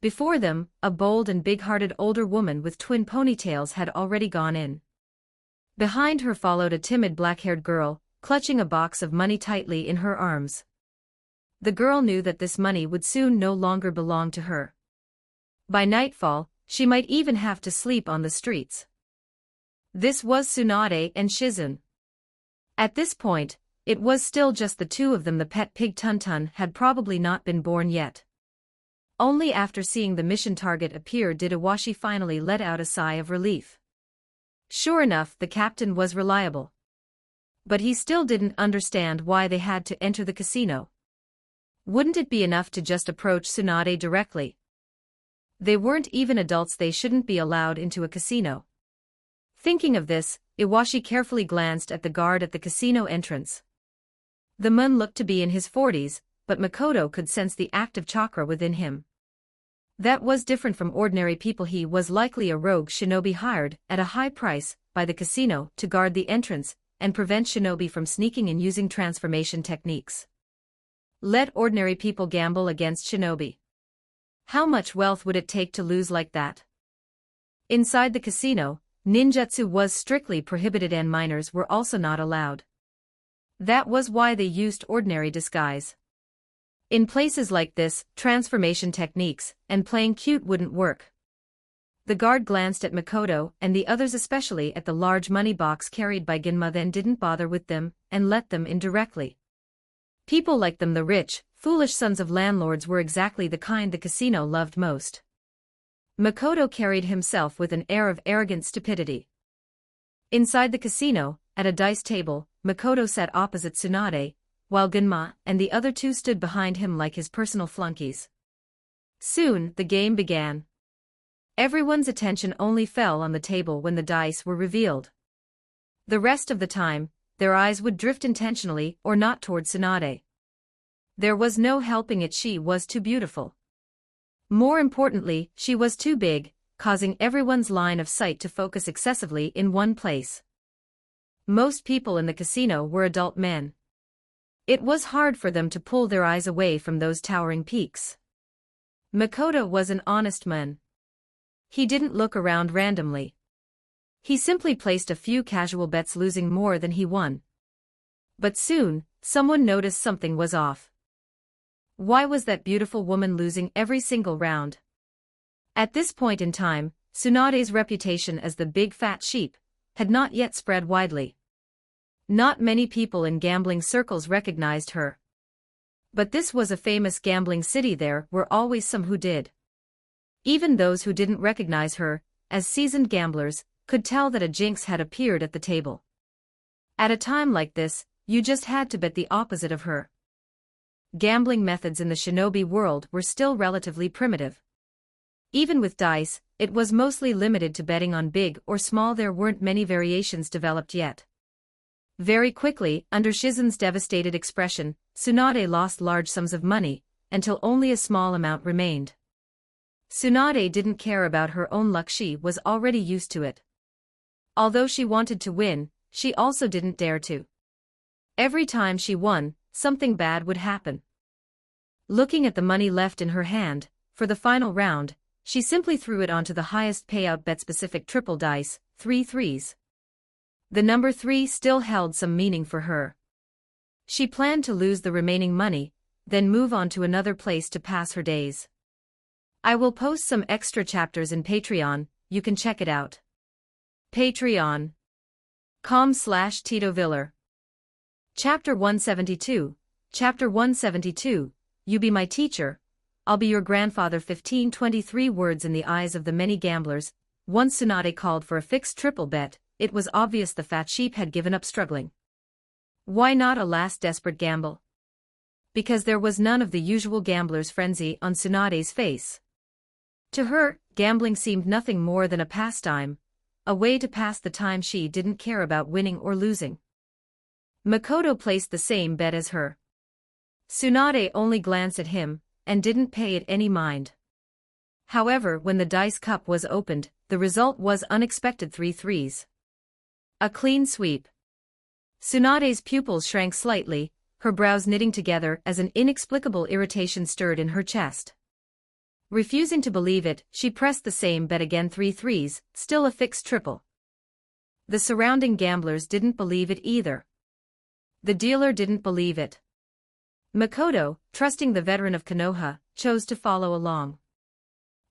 Speaker 2: Before them, a bold and big-hearted older woman with twin ponytails had already gone in. Behind her followed a timid black-haired girl, clutching a box of money tightly in her arms. The girl knew that this money would soon no longer belong to her. By nightfall, she might even have to sleep on the streets. This was Tsunade and Shizun. At this point, it was still just the two of them. The pet pig Tuntun had probably not been born yet. Only after seeing the mission target appear did Iwashi finally let out a sigh of relief. Sure enough, the captain was reliable. But he still didn't understand why they had to enter the casino. Wouldn't it be enough to just approach Tsunade directly? They weren't even adults, they shouldn't be allowed into a casino. Thinking of this, Iwashi carefully glanced at the guard at the casino entrance. The man looked to be in his 40s, but Makoto could sense the active chakra within him. That was different from ordinary people. He was likely a rogue shinobi hired, at a high price, by the casino to guard the entrance and prevent shinobi from sneaking in using transformation techniques. Let ordinary people gamble against shinobi. How much wealth would it take to lose like that? Inside the casino, ninjutsu was strictly prohibited and minors were also not allowed. That was why they used ordinary disguise. In places like this, transformation techniques and playing cute wouldn't work. The guard glanced at Makoto and the others, especially at the large money box carried by Gunma, then didn't bother with them and let them in directly. People like them, the rich, foolish sons of landlords, were exactly the kind the casino loved most. Makoto carried himself with an air of arrogant stupidity. Inside the casino, at a dice table, Makoto sat opposite Tsunade, while Gunma and the other two stood behind him like his personal flunkies. Soon, the game began. Everyone's attention only fell on the table when the dice were revealed. The rest of the time, their eyes would drift intentionally or not toward Tsunade. There was no helping it, she was too beautiful. More importantly, she was too big, causing everyone's line of sight to focus excessively in one place. Most people in the casino were adult men. It was hard for them to pull their eyes away from those towering peaks. Makoto was an honest man. He didn't look around randomly. He simply placed a few casual bets, losing more than he won. But soon, someone noticed something was off. Why was that beautiful woman losing every single round? At this point in time, Tsunade's reputation as the big fat sheep had not yet spread widely. Not many people in gambling circles recognized her. But this was a famous gambling city. There were always some who did. Even those who didn't recognize her, as seasoned gamblers, could tell that a jinx had appeared at the table. At a time like this, you just had to bet the opposite of her. Gambling methods in the shinobi world were still relatively primitive. Even with dice, it was mostly limited to betting on big or small. There weren't many variations developed yet. Very quickly, under Shizen's devastated expression, Tsunade lost large sums of money, until only a small amount remained. Tsunade didn't care about her own luck. She was already used to it. Although she wanted to win, she also didn't dare to. Every time she won, something bad would happen. Looking at the money left in her hand, for the final round, she simply threw it onto the highest payout bet-specific triple dice, 3 threes. The number 3 still held some meaning for her. She planned to lose the remaining money, then move on to another place to pass her days. I will post some extra chapters in Patreon, you can check it out. Patreon.com/Tito Viller. Chapter 172. Chapter 172, You Be My Teacher, I'll Be Your Grandfather. 1523 words in the eyes of the many gamblers. Once Tsunade called for a fixed triple bet, it was obvious the fat sheep had given up struggling. Why not a last desperate gamble? Because there was none of the usual gambler's frenzy on Tsunade's face. To her, gambling seemed nothing more than a pastime, a way to pass the time. She didn't care about winning or losing. Makoto placed the same bet as her. Tsunade only glanced at him, and didn't pay it any mind. However, when the dice cup was opened, the result was unexpected: 3 threes. A clean sweep. Tsunade's pupils shrank slightly, her brows knitting together as an inexplicable irritation stirred in her chest. Refusing to believe it, she pressed the same bet again: 3 threes, still a fixed triple. The surrounding gamblers didn't believe it either. The dealer didn't believe it. Makoto, trusting the veteran of Konoha, chose to follow along.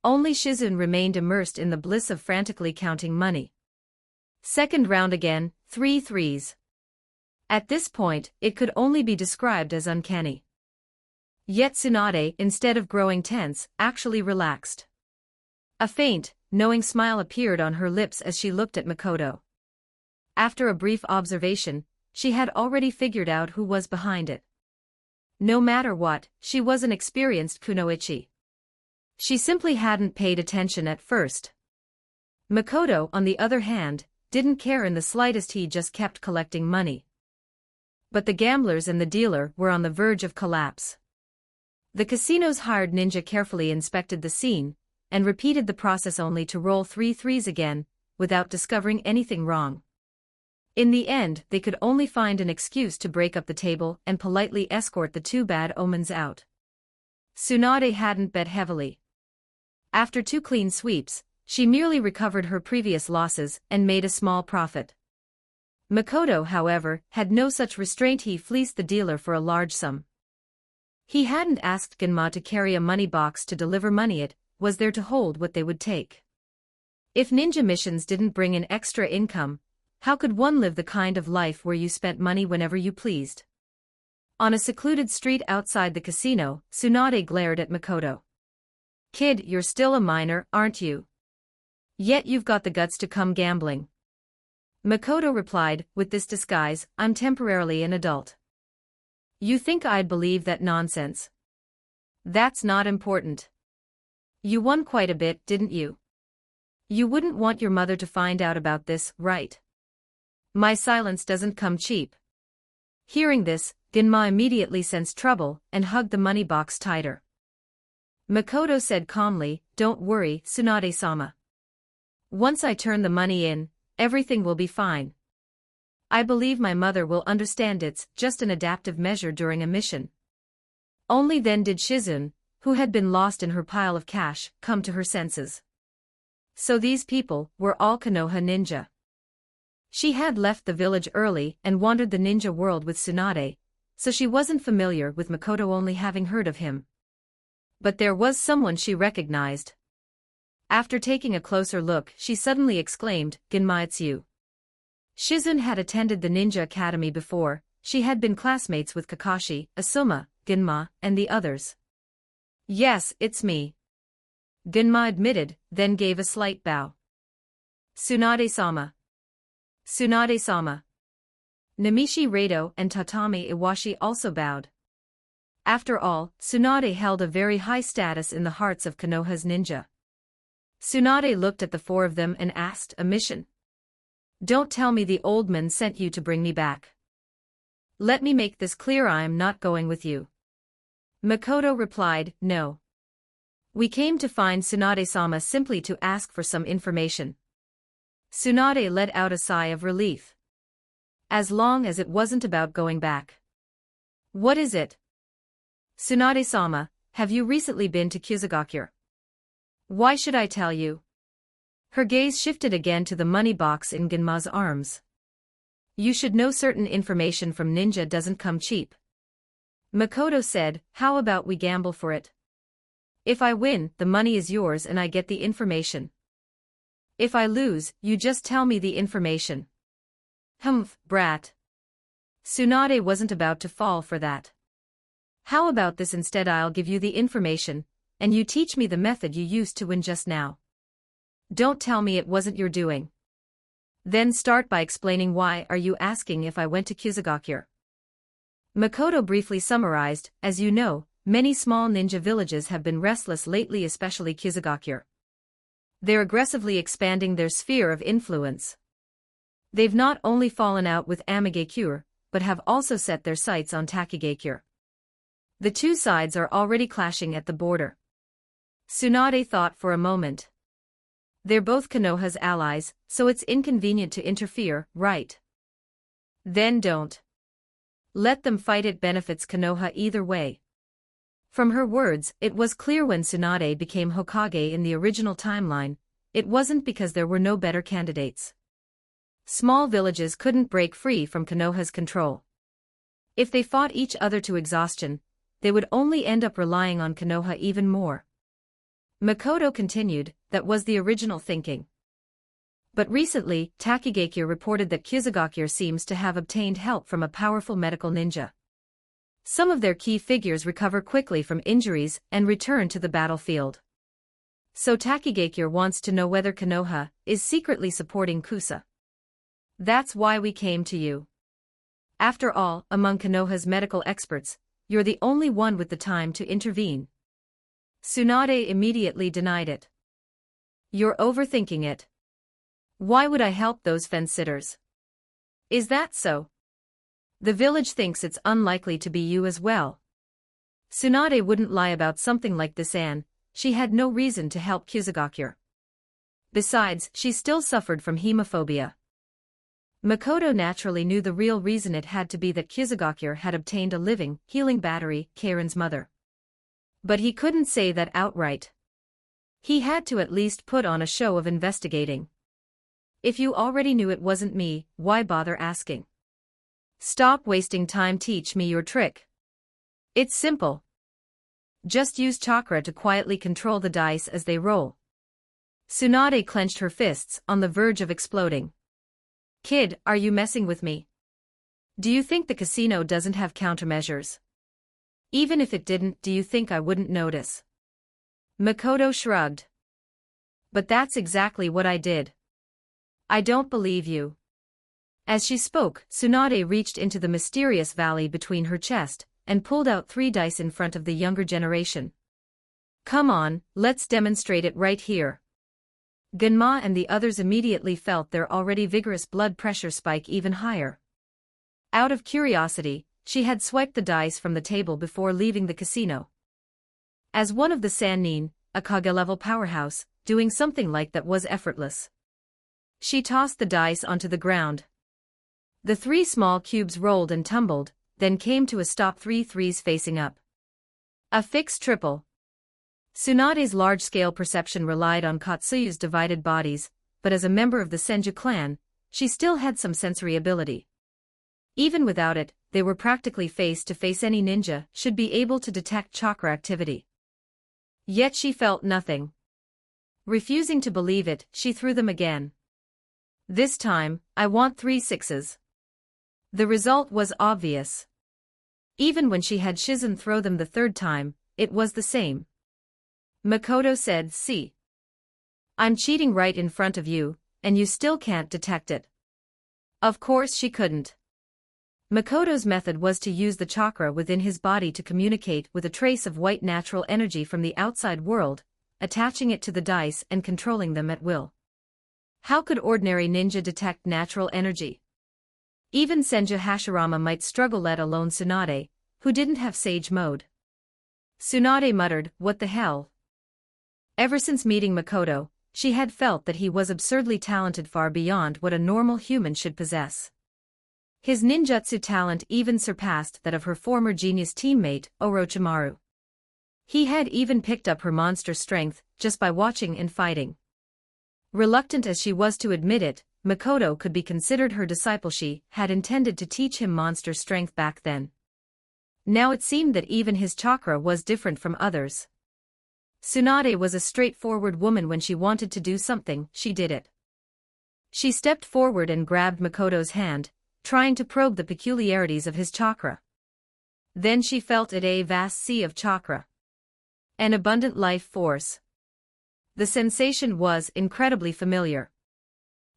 Speaker 2: Only Shizun remained immersed in the bliss of frantically counting money. Second round again, 3 threes. At this point, it could only be described as uncanny. Yet Tsunade, instead of growing tense, actually relaxed. A faint, knowing smile appeared on her lips as she looked at Makoto. After a brief observation, she had already figured out who was behind it. No matter what, she was an experienced kunoichi. She simply hadn't paid attention at first. Makoto, on the other hand, didn't care in the slightest. He just kept collecting money. But the gamblers and the dealer were on the verge of collapse. The casino's hired ninja carefully inspected the scene, and repeated the process only to roll 3 threes again, without discovering anything wrong. In the end, they could only find an excuse to break up the table and politely escort the 2 bad omens out. Tsunade hadn't bet heavily. After 2 clean sweeps, she merely recovered her previous losses and made a small profit. Makoto, however, had no such restraint. He fleeced the dealer for a large sum. He hadn't asked Genma to carry a money box to deliver money. It was there to hold what they would take. If ninja missions didn't bring in extra income, how could one live the kind of life where you spent money whenever you pleased? On a secluded street outside the casino, Tsunade glared at Makoto. "Kid, you're still a minor, aren't you? Yet you've got the guts to come gambling." Makoto replied, with this disguise, "I'm temporarily an adult." "You think I'd believe that nonsense?" "That's not important. You won quite a bit, didn't you? You wouldn't want your mother to find out about this, right? My silence doesn't come cheap." Hearing this, Genma immediately sensed trouble and hugged the money box tighter. Makoto said calmly, "Don't worry, Tsunade-sama. Once I turn the money in, everything will be fine. I believe my mother will understand. It's just an adaptive measure during a mission." Only then did Shizun, who had been lost in her pile of cash, come to her senses. So these people were all Konoha ninja. She had left the village early and wandered the ninja world with Tsunade, so she wasn't familiar with Makoto, only having heard of him. But there was someone she recognized. After taking a closer look, she suddenly exclaimed, "Ginma, it's you." Shizun had attended the ninja academy before. She had been classmates with Kakashi, Asuma, Ginma, and the others. "Yes, it's me," Ginma admitted, then gave a slight bow. "Tsunade-sama. Tsunade-sama." Namishi Rado and Tatami Iwashi also bowed. After all, Tsunade held a very high status in the hearts of Konoha's ninja. Tsunade looked at the four of them and asked, "A mission? Don't tell me the old man sent you to bring me back. Let me make this clear, I am not going with you." Makoto replied, "No. We came to find Tsunade-sama simply to ask for some information." Tsunade let out a sigh of relief. As long as it wasn't about going back. "What is it?" "Tsunade-sama, have you recently been to Kyusugakure?" "Why should I tell you?" Her gaze shifted again to the money box in Ginma's arms. "You should know certain information from ninja doesn't come cheap." Makoto said, "How about we gamble for it? If I win, the money is yours and I get the information. If I lose, you just tell me the information." "Humph, brat." Tsunade wasn't about to fall for that. "How about this instead? I'll give you the information, and you teach me the method you used to win just now. Don't tell me it wasn't your doing. Then start by explaining why are you asking if I went to Kyusugakure." Makoto briefly summarized, "As you know, many small ninja villages have been restless lately, especially Kyusugakure. They're aggressively expanding their sphere of influence. They've not only fallen out with Amigakure, but have also set their sights on Takigakure. The two sides are already clashing at the border." Tsunade thought for a moment. "They're both Konoha's allies, so it's inconvenient to interfere, right? Then don't. Let them fight, it benefits Konoha either way." From her words, it was clear when Tsunade became Hokage in the original timeline, it wasn't because there were no better candidates. Small villages couldn't break free from Konoha's control. If they fought each other to exhaustion, they would only end up relying on Konoha even more. Makoto continued, "That was the original thinking. But recently, Takigakure reported that Kyusugakure seems to have obtained help from a powerful medical ninja. Some of their key figures recover quickly from injuries and return to the battlefield. So Takigakure wants to know whether Konoha is secretly supporting Kusa. That's why we came to you. After all, among Konoha's medical experts, you're the only one with the time to intervene." Tsunade immediately denied it. "You're overthinking it. Why would I help those fence-sitters? Is that so? The village thinks it's unlikely to be you as well." Tsunade wouldn't lie about something like this, and she had no reason to help Kyusugakure. Besides, she still suffered from hemophobia. Makoto naturally knew the real reason it had to be that Kyusugakure had obtained a living, healing battery, Karen's mother. But he couldn't say that outright. He had to at least put on a show of investigating. "If you already knew it wasn't me, why bother asking? Stop wasting time, teach me your trick. It's simple. Just use chakra to quietly control the dice as they roll." Tsunade clenched her fists, on the verge of exploding. "Kid, are you messing with me? Do you think the casino doesn't have countermeasures? Even if it didn't, do you think I wouldn't notice?" Makoto shrugged. "But that's exactly what I did. I don't believe you." As she spoke, Tsunade reached into the mysterious valley between her chest and pulled out 3 dice in front of the younger generation. "Come on, let's demonstrate it right here." Gunma and the others immediately felt their already vigorous blood pressure spike even higher. Out of curiosity, she had swiped the dice from the table before leaving the casino. As one of the Sannin, a Kage-level powerhouse, doing something like that was effortless. She tossed the dice onto the ground. The 3 small cubes rolled and tumbled, then came to a stop, 3 threes facing up. A fixed triple. Tsunade's large-scale perception relied on Katsuyu's divided bodies, but as a member of the Senju clan, she still had some sensory ability. Even without it, they were practically face-to-face. Any ninja should be able to detect chakra activity. Yet she felt nothing. Refusing to believe it, she threw them again. This time, I want 3 sixes. The result was obvious. Even when she had Shizen throw them the third time, it was the same. Makoto said, "See. I'm cheating right in front of you, and you still can't detect it." Of course she couldn't. Makoto's method was to use the chakra within his body to communicate with a trace of white natural energy from the outside world, attaching it to the dice and controlling them at will. How could ordinary ninja detect natural energy? Even Senju Hashirama might struggle, let alone Tsunade, who didn't have sage mode. Tsunade muttered, "What the hell?" Ever since meeting Makoto, she had felt that he was absurdly talented, far beyond what a normal human should possess. His ninjutsu talent even surpassed that of her former genius teammate, Orochimaru. He had even picked up her monster strength just by watching and fighting. Reluctant as she was to admit it, Makoto could be considered her disciple. She had intended to teach him monster strength back then. Now it seemed that even his chakra was different from others. Tsunade was a straightforward woman. When she wanted to do something, she did it. She stepped forward and grabbed Makoto's hand, trying to probe the peculiarities of his chakra. Then she felt it, a vast sea of chakra. An abundant life force. The sensation was incredibly familiar.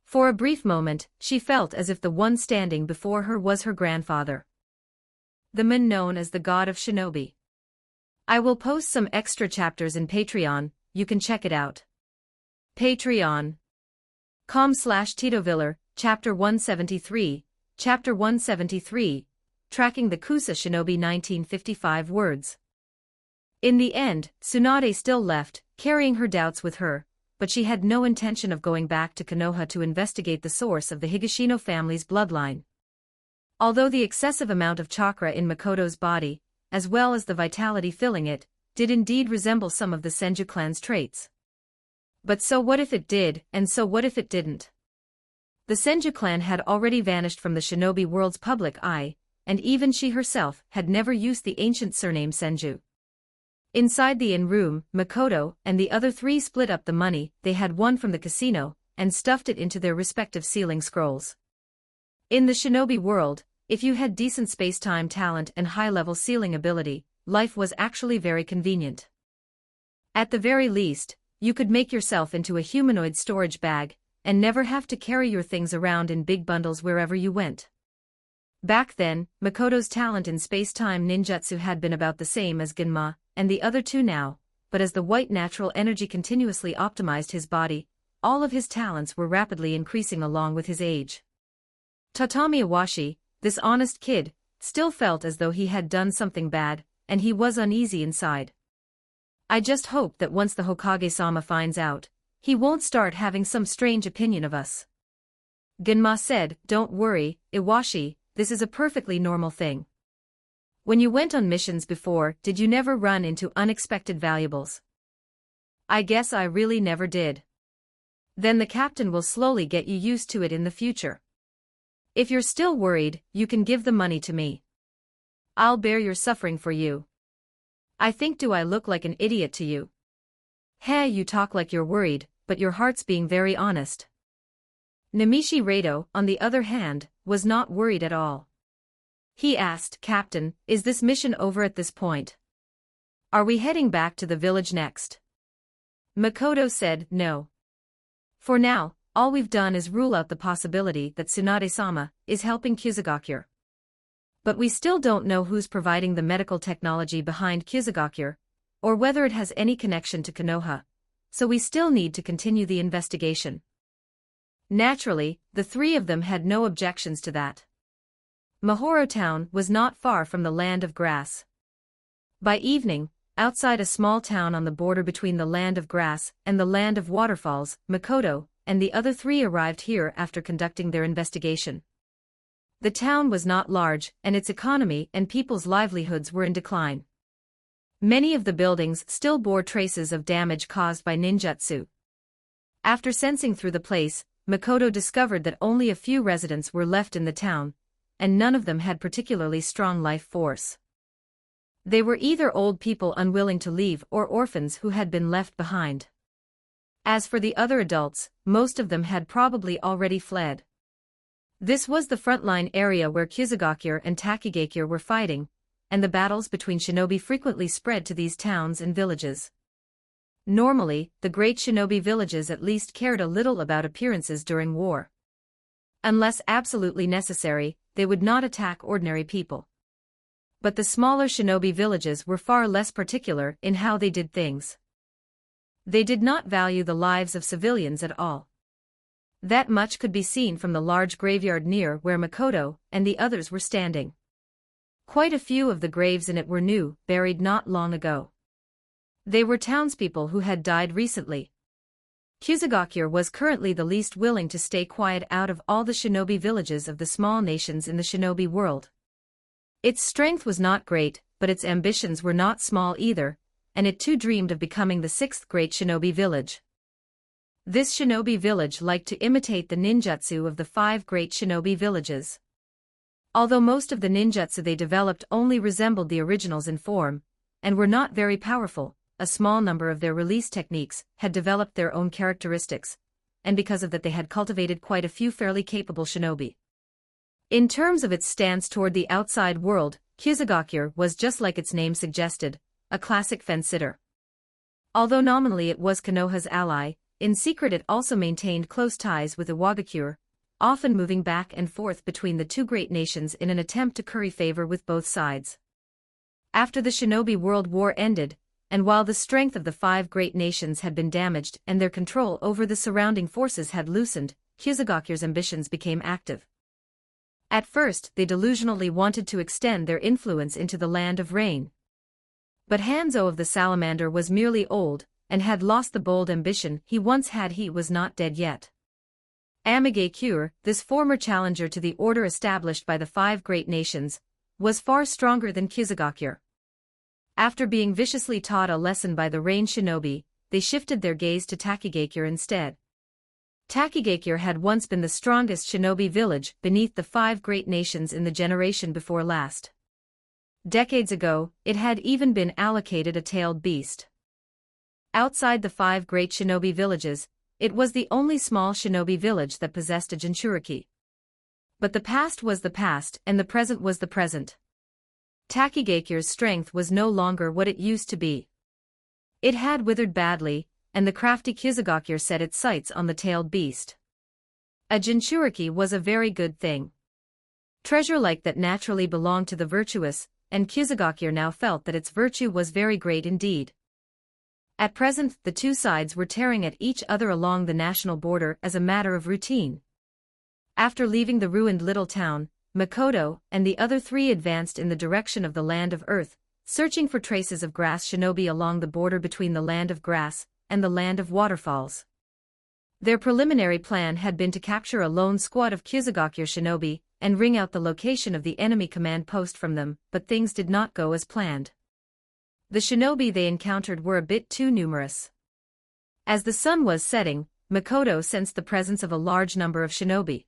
Speaker 2: For a brief moment, she felt as if the one standing before her was her grandfather. The man known as the God of Shinobi. I will post some extra chapters in Patreon, you can check it out. Patreon.com/TitoViller, Chapter 173, Chapter 173, Tracking the Kusa Shinobi 1955 words. In the end, Tsunade still left, carrying her doubts with her, but she had no intention of going back to Konoha to investigate the source of the Higashino family's bloodline. Although the excessive amount of chakra in Makoto's body, as well as the vitality filling it, did indeed resemble some of the Senju clan's traits. But so what if it did, and so what if it didn't? The Senju clan had already vanished from the shinobi world's public eye, and even she herself had never used the ancient surname Senju. Inside the inn room, Makoto and the other 3 split up the money they had won from the casino, and stuffed it into their respective sealing scrolls. In the shinobi world, if you had decent space-time talent and high-level sealing ability, life was actually very convenient. At the very least, you could make yourself into a humanoid storage bag, and never have to carry your things around in big bundles wherever you went. Back then, Makoto's talent in space-time ninjutsu had been about the same as Genma and the other 2 now, but as the white natural energy continuously optimized his body, all of his talents were rapidly increasing along with his age. Tatami Iwashi, this honest kid, still felt as though he had done something bad, and he was uneasy inside. I just hope that once the Hokage-sama finds out, he won't start having some strange opinion of us. Genma said, "Don't worry, Iwashi, this is a perfectly normal thing. When you went on missions before, did you never run into unexpected valuables?" "I guess I really never did." "Then the captain will slowly get you used to it in the future. If you're still worried, you can give the money to me. I'll bear your suffering for you." "I think do I look like an idiot to you?" "Hey, you talk like you're worried, but your heart's being very honest." Namishi Rado, on the other hand, was not worried at all. He asked, "Captain, is this mission over at this point? Are we heading back to the village next?" Makoto said, "No. For now, all we've done is rule out the possibility that Tsunade-sama is helping Kyuzugakur. But we still don't know who's providing the medical technology behind Kyuzugakur, or whether it has any connection to Konoha, so we still need to continue the investigation." Naturally, the 3 of them had no objections to that. Mahoro Town was not far from the Land of Grass. By evening, outside a small town on the border between the Land of Grass and the Land of Waterfalls, Makoto and the other 3 arrived here after conducting their investigation. The town was not large, and its economy and people's livelihoods were in decline. Many of the buildings still bore traces of damage caused by ninjutsu. After sensing through the place, Makoto discovered that only a few residents were left in the town, and none of them had particularly strong life force. They were either old people unwilling to leave or orphans who had been left behind. As for the other adults, most of them had probably already fled. This was the frontline area where Kizugakure and Takigakure were fighting, and the battles between shinobi frequently spread to these towns and villages. Normally, the great shinobi villages at least cared a little about appearances during war. Unless absolutely necessary, they would not attack ordinary people. But the smaller shinobi villages were far less particular in how they did things. They did not value the lives of civilians at all. That much could be seen from the large graveyard near where Makoto and the others were standing. Quite a few of the graves in it were new, buried not long ago. They were townspeople who had died recently. Kizugakure was currently the least willing to stay quiet out of all the shinobi villages of the small nations in the shinobi world. Its strength was not great, but its ambitions were not small either, and it too dreamed of becoming the sixth great shinobi village. This shinobi village liked to imitate the ninjutsu of the 5 great shinobi villages. Although most of the ninjutsu they developed only resembled the originals in form, and were not very powerful, a small number of their release techniques had developed their own characteristics, and because of that they had cultivated quite a few fairly capable shinobi. In terms of its stance toward the outside world, Kizugakure was just like its name suggested, a classic fence-sitter. Although nominally it was Konoha's ally, in secret it also maintained close ties with Iwagakure, often moving back and forth between the two great nations in an attempt to curry favor with both sides. After the Shinobi World War ended, and while the strength of the 5 great nations had been damaged and their control over the surrounding forces had loosened, Kizugakure's ambitions became active. At first, they delusionally wanted to extend their influence into the Land of Rain. But Hanzo of the Salamander was merely old, and had lost the bold ambition he once had. He was not dead yet. Amigakure, this former challenger to the order established by the 5 great nations, was far stronger than Kizugakure. After being viciously taught a lesson by the Rain Shinobi, they shifted their gaze to Takigakure instead. Takigakure had once been the strongest shinobi village beneath the 5 great nations in the generation before last. Decades ago, it had even been allocated a tailed beast. Outside the 5 great shinobi villages, it was the only small shinobi village that possessed a Jinchuriki. But the past was the past and the present was the present. Takigakure's strength was no longer what it used to be. It had withered badly, and the crafty Kizugakure set its sights on the tailed beast. A Jinchuriki was a very good thing. Treasure like that naturally belonged to the virtuous, and Kizugakure now felt that its virtue was very great indeed. At present, the two sides were tearing at each other along the national border as a matter of routine. After leaving the ruined little town, Makoto and the other 3 advanced in the direction of the Land of Earth, searching for traces of grass shinobi along the border between the Land of Grass and the Land of Waterfalls. Their preliminary plan had been to capture a lone squad of Kizugakure shinobi and wring out the location of the enemy command post from them, but things did not go as planned. The shinobi they encountered were a bit too numerous. As the sun was setting, Makoto sensed the presence of a large number of shinobi.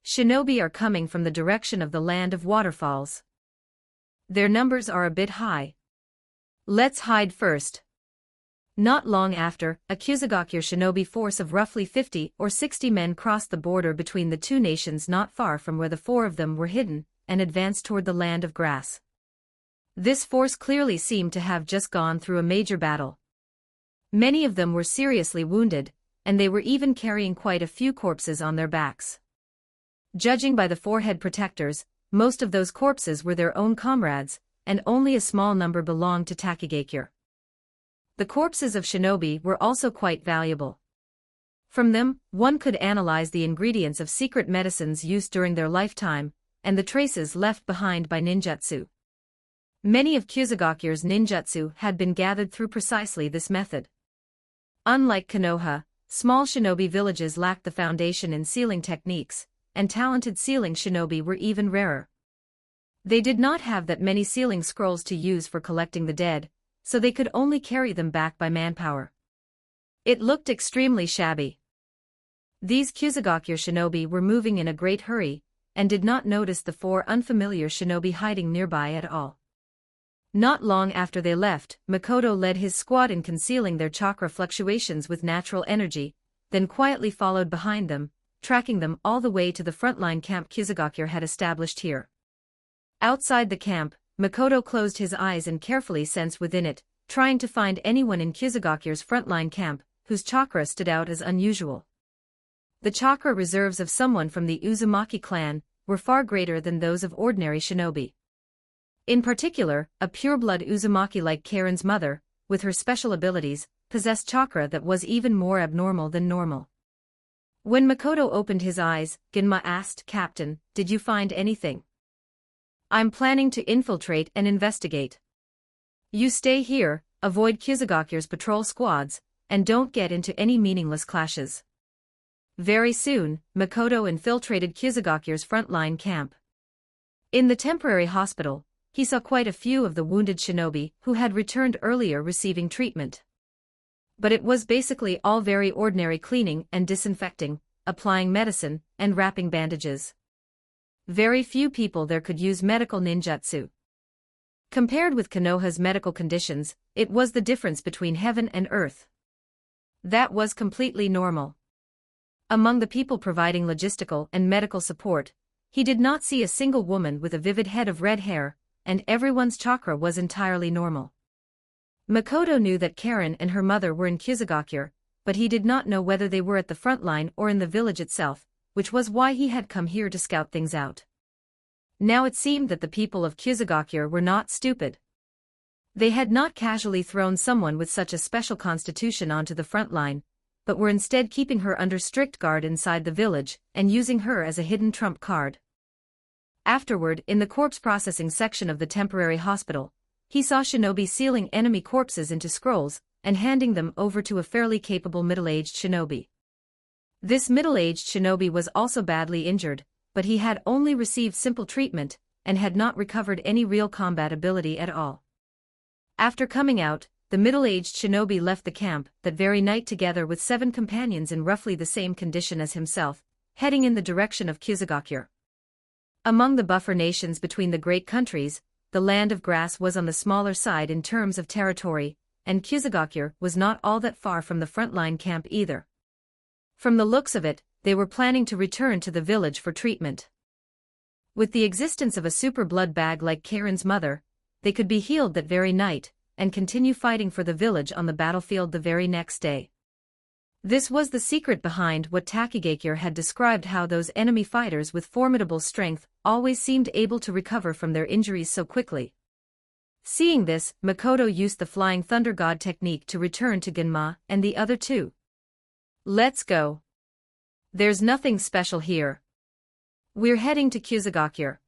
Speaker 2: Shinobi are coming from the direction of the Land of Waterfalls. Their numbers are a bit high. Let's hide first. Not long after, a Kizugakure shinobi force of roughly 50 or 60 men crossed the border between the two nations not far from where the 4 of them were hidden, and advanced toward the Land of Grass. This force clearly seemed to have just gone through a major battle. Many of them were seriously wounded, and they were even carrying quite a few corpses on their backs. Judging by the forehead protectors, most of those corpses were their own comrades, and only a small number belonged to Takigakure. The corpses of shinobi were also quite valuable. From them, one could analyze the ingredients of secret medicines used during their lifetime, and the traces left behind by ninjutsu. Many of Kizugakure's ninjutsu had been gathered through precisely this method. Unlike Konoha, small shinobi villages lacked the foundation in sealing techniques, and talented sealing shinobi were even rarer. They did not have that many sealing scrolls to use for collecting the dead, so they could only carry them back by manpower. It looked extremely shabby. These Kizugakure shinobi were moving in a great hurry, and did not notice the 4 unfamiliar shinobi hiding nearby at all. Not long after they left, Makoto led his squad in concealing their chakra fluctuations with natural energy, then quietly followed behind them, tracking them all the way to the frontline camp Kisagakure had established here. Outside the camp, Makoto closed his eyes and carefully sensed within it, trying to find anyone in Kisagakure's frontline camp whose chakra stood out as unusual. The chakra reserves of someone from the Uzumaki clan were far greater than those of ordinary shinobi. In particular, a pureblood Uzumaki like Karen's mother, with her special abilities, possessed chakra that was even more abnormal than normal. When Makoto opened his eyes, Ginma asked, "Captain, did you find anything?" "I'm planning to infiltrate and investigate. You stay here, avoid Kisagakure's patrol squads, and don't get into any meaningless clashes." Very soon, Makoto infiltrated Kisagakure's frontline camp. In the temporary hospital, he saw quite a few of the wounded shinobi who had returned earlier receiving treatment. But it was basically all very ordinary cleaning and disinfecting, applying medicine, and wrapping bandages. Very few people there could use medical ninjutsu. Compared with Konoha's medical conditions, it was the difference between heaven and earth. That was completely normal. Among the people providing logistical and medical support, he did not see a single woman with a vivid head of red hair, and everyone's chakra was entirely normal. Makoto knew that Karen and her mother were in Kisagakure, but he did not know whether they were at the front line or in the village itself, which was why he had come here to scout things out. Now it seemed that the people of Kisagakure were not stupid. They had not casually thrown someone with such a special constitution onto the front line, but were instead keeping her under strict guard inside the village and using her as a hidden trump card. Afterward, in the corpse processing section of the temporary hospital, he saw shinobi sealing enemy corpses into scrolls and handing them over to a fairly capable middle-aged shinobi. This middle-aged shinobi was also badly injured, but he had only received simple treatment and had not recovered any real combat ability at all. After coming out, the middle-aged shinobi left the camp that very night together with 7 companions in roughly the same condition as himself, heading in the direction of Kisagakure. Among the buffer nations between the great countries, the land of grass was on the smaller side in terms of territory, and Kisagakure was not all that far from the frontline camp either. From the looks of it, they were planning to return to the village for treatment. With the existence of a super blood bag like Karen's mother, they could be healed that very night, and continue fighting for the village on the battlefield the very next day. This was the secret behind what Takigakure had described, how those enemy fighters with formidable strength always seemed able to recover from their injuries so quickly. Seeing this, Makoto used the Flying Thunder God technique to return to Ginma and the other 2. "Let's go. There's nothing special here. We're heading to Kisagakure."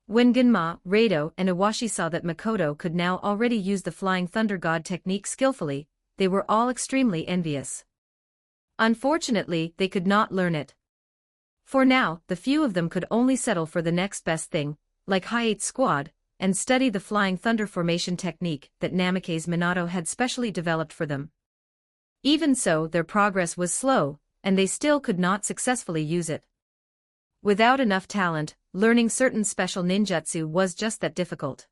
Speaker 2: When Ginma, Rado, and Iwashi saw that Makoto could now already use the Flying Thunder God technique skillfully, they were all extremely envious. Unfortunately, they could not learn it. For now, the few of them could only settle for the next best thing, like Hiate's squad, and study the Flying Thunder formation technique that Namikaze Minato had specially developed for them. Even so, their progress was slow, and they still could not successfully use it. Without enough talent, learning certain special ninjutsu was just that difficult.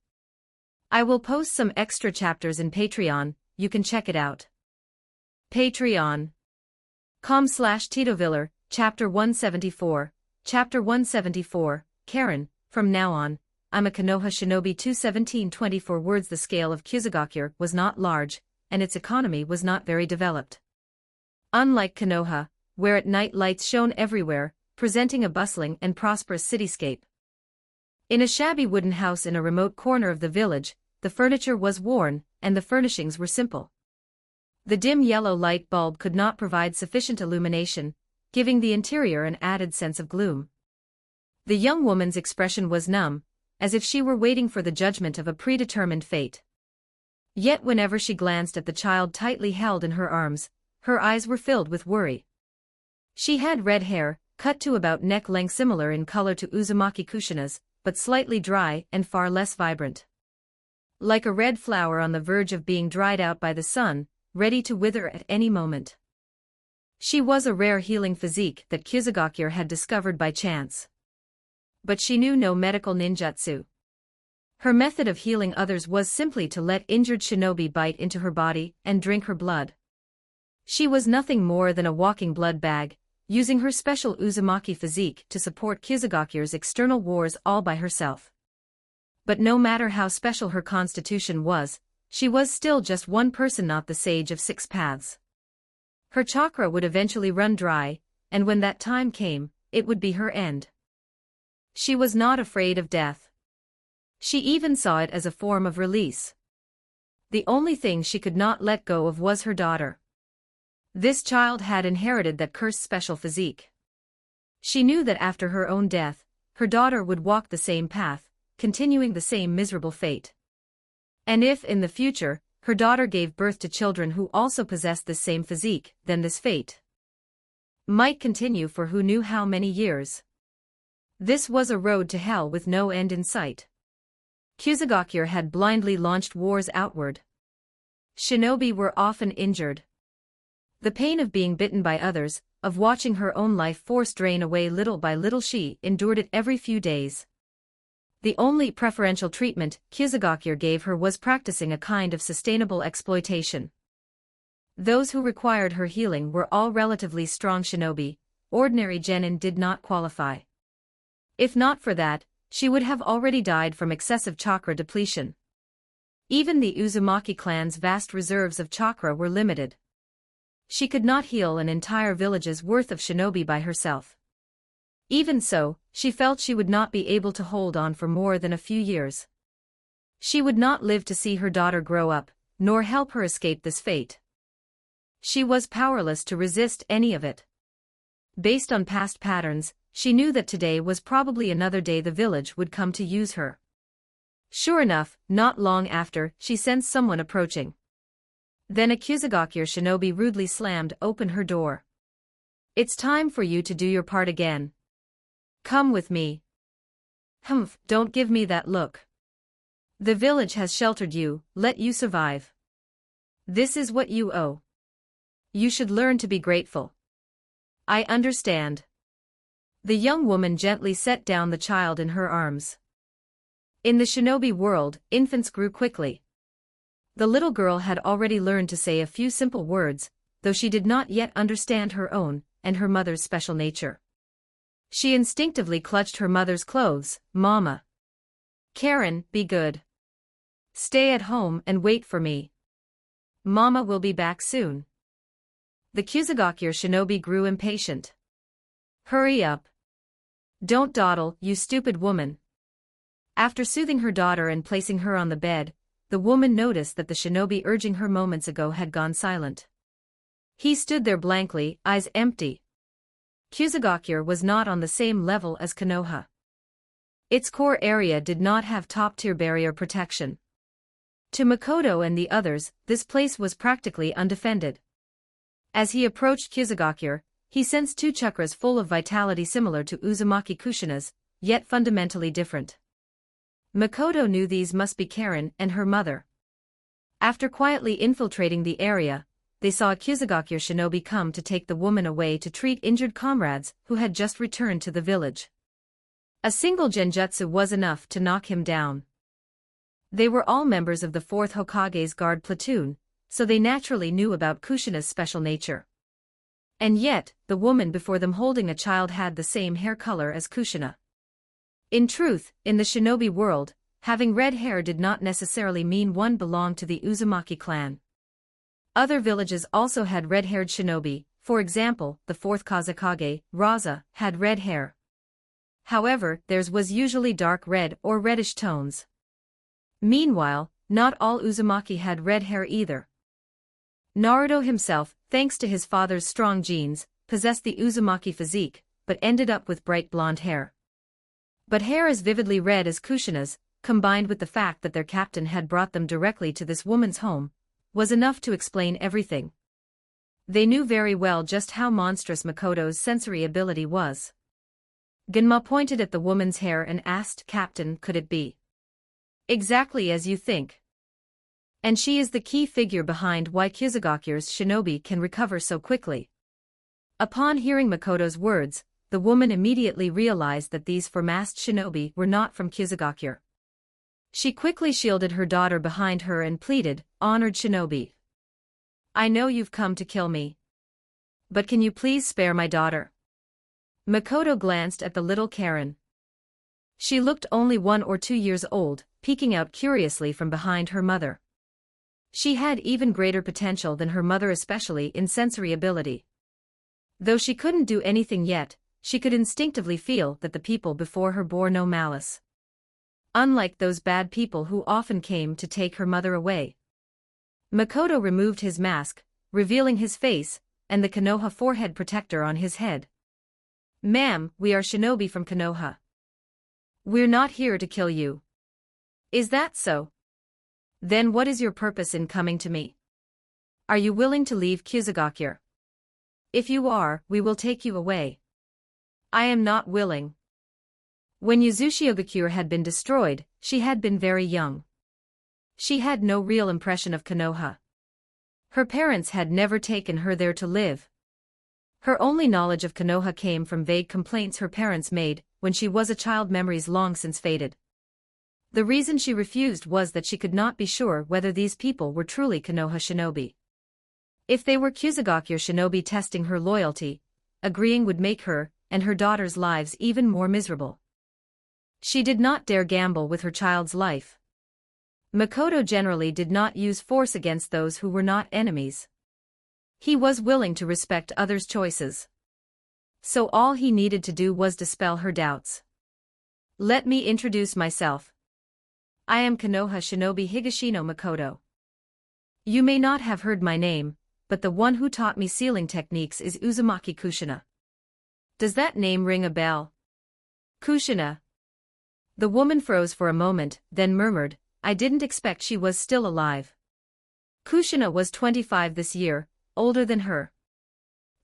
Speaker 2: I will post some extra chapters in Patreon, you can check it out. Patreon.com/TitoViller, Chapter 174, Chapter 174, Karen, from now on, I'm a Konoha Shinobi 217-24 words. The scale of Kisagakure was not large, and its economy was not very developed. Unlike Konoha, where at night lights shone everywhere, presenting a bustling and prosperous cityscape. In a shabby wooden house in a remote corner of the village, the furniture was worn, and the furnishings were simple. The dim yellow light bulb could not provide sufficient illumination, giving the interior an added sense of gloom. The young woman's expression was numb, as if she were waiting for the judgment of a predetermined fate. Yet whenever she glanced at the child tightly held in her arms, her eyes were filled with worry. She had red hair, cut to about neck length, similar in color to Uzumaki Kushina's, but slightly dry and far less vibrant. Like a red flower on the verge of being dried out by the sun, ready to wither at any moment. She was a rare healing physique that Kisagakure had discovered by chance. But she knew no medical ninjutsu. Her method of healing others was simply to let injured shinobi bite into her body and drink her blood. She was nothing more than a walking blood bag, using her special Uzumaki physique to support Kizugakura's external wars all by herself. But no matter how special her constitution was, she was still just one person, not the Sage of Six Paths. Her chakra would eventually run dry, and when that time came, it would be her end. She was not afraid of death. She even saw it as a form of release. The only thing she could not let go of was her daughter. This child had inherited that cursed special physique. She knew that after her own death, her daughter would walk the same path, continuing the same miserable fate. And if, in the future, her daughter gave birth to children who also possessed this same physique, then this fate might continue for who knew how many years. This was a road to hell with no end in sight. Kizugakura had blindly launched wars outward. Shinobi were often injured. The pain of being bitten by others, of watching her own life force drain away little by little, she endured it every few days. The only preferential treatment Kizugakura gave her was practicing a kind of sustainable exploitation. Those who required her healing were all relatively strong shinobi. Ordinary genin did not qualify. If not for that, she would have already died from excessive chakra depletion. Even the Uzumaki clan's vast reserves of chakra were limited. She could not heal an entire village's worth of shinobi by herself. Even so, she felt she would not be able to hold on for more than a few years. She would not live to see her daughter grow up, nor help her escape this fate. She was powerless to resist any of it. Based on past patterns, she knew that today was probably another day the village would come to use her. Sure enough, not long after, she sensed someone approaching. Then a Kizugakura shinobi rudely slammed open her door. "It's time for you to do your part again. Come with me." "Humph, don't give me that look. The village has sheltered you, let you survive. This is what you owe. You should learn to be grateful." "I understand." The young woman gently set down the child in her arms. In the shinobi world, infants grew quickly. The little girl had already learned to say a few simple words, though she did not yet understand her own and her mother's special nature. She instinctively clutched her mother's clothes. "Mama. Karen, be good. Stay at home and wait for me. Mama will be back soon." The Kizugakura shinobi grew impatient. "Hurry up. Don't dawdle, you stupid woman." After soothing her daughter and placing her on the bed, the woman noticed that the shinobi urging her moments ago had gone silent. He stood there blankly, eyes empty. Kizugakura was not on the same level as Konoha. Its core area did not have top-tier barrier protection. To Makoto and the others, this place was practically undefended. As he approached Kizugakura, he sensed two chakras full of vitality similar to Uzumaki Kushina's, yet fundamentally different. Makoto knew these must be Karen and her mother. After quietly infiltrating the area, they saw a Kizugakura shinobi come to take the woman away to treat injured comrades who had just returned to the village. A single genjutsu was enough to knock him down. They were all members of the 4th Hokage's guard platoon, so they naturally knew about Kushina's special nature. And yet, the woman before them holding a child had the same hair color as Kushina. In truth, in the shinobi world, having red hair did not necessarily mean one belonged to the Uzumaki clan. Other villages also had red-haired shinobi, for example, the 4th Kazekage, Raza, had red hair. However, theirs was usually dark red or reddish tones. Meanwhile, not all Uzumaki had red hair either. Naruto himself, thanks to his father's strong genes, possessed the Uzumaki physique, but ended up with bright blonde hair. But hair as vividly red as Kushina's, combined with the fact that their captain had brought them directly to this woman's home, was enough to explain everything. They knew very well just how monstrous Makoto's sensory ability was. Genma pointed at the woman's hair and asked, "Captain, could it be?" "Exactly as you think. And she is the key figure behind why Kizugakura's shinobi can recover so quickly." Upon hearing Makoto's words, the woman immediately realized that these foremost shinobi were not from Kizugakura. She quickly shielded her daughter behind her and pleaded, "Honored shinobi. I know you've come to kill me. But can you please spare my daughter?" Makoto glanced at the little Karen. She looked only 1 or 2 years old, peeking out curiously from behind her mother. She had even greater potential than her mother, especially in sensory ability. Though she couldn't do anything yet, she could instinctively feel that the people before her bore no malice. Unlike those bad people who often came to take her mother away. Makoto removed his mask, revealing his face, and the Konoha forehead protector on his head. "Ma'am, we are shinobi from Konoha. We're not here to kill you." "Is that so? Then what is your purpose in coming to me? Are you willing to leave Kyusugakure? If you are, we will take you away." "I am not willing." When Yuzushiogakure had been destroyed, she had been very young. She had no real impression of Konoha. Her parents had never taken her there to live. Her only knowledge of Konoha came from vague complaints her parents made when she was a child, memories long since faded. The reason she refused was that she could not be sure whether these people were truly Konoha shinobi. If they were Kyusugakure shinobi testing her loyalty, agreeing would make her and her daughter's lives even more miserable. She did not dare gamble with her child's life. Makoto generally did not use force against those who were not enemies. He was willing to respect others' choices. So all he needed to do was dispel her doubts. "Let me introduce myself. I am Konoha shinobi Higashino Makoto. You may not have heard my name, but the one who taught me sealing techniques is Uzumaki Kushina. Does that name ring a bell?" "Kushina." The woman froze for a moment, then murmured, "I didn't expect she was still alive." Kushina was 25 this year, older than her.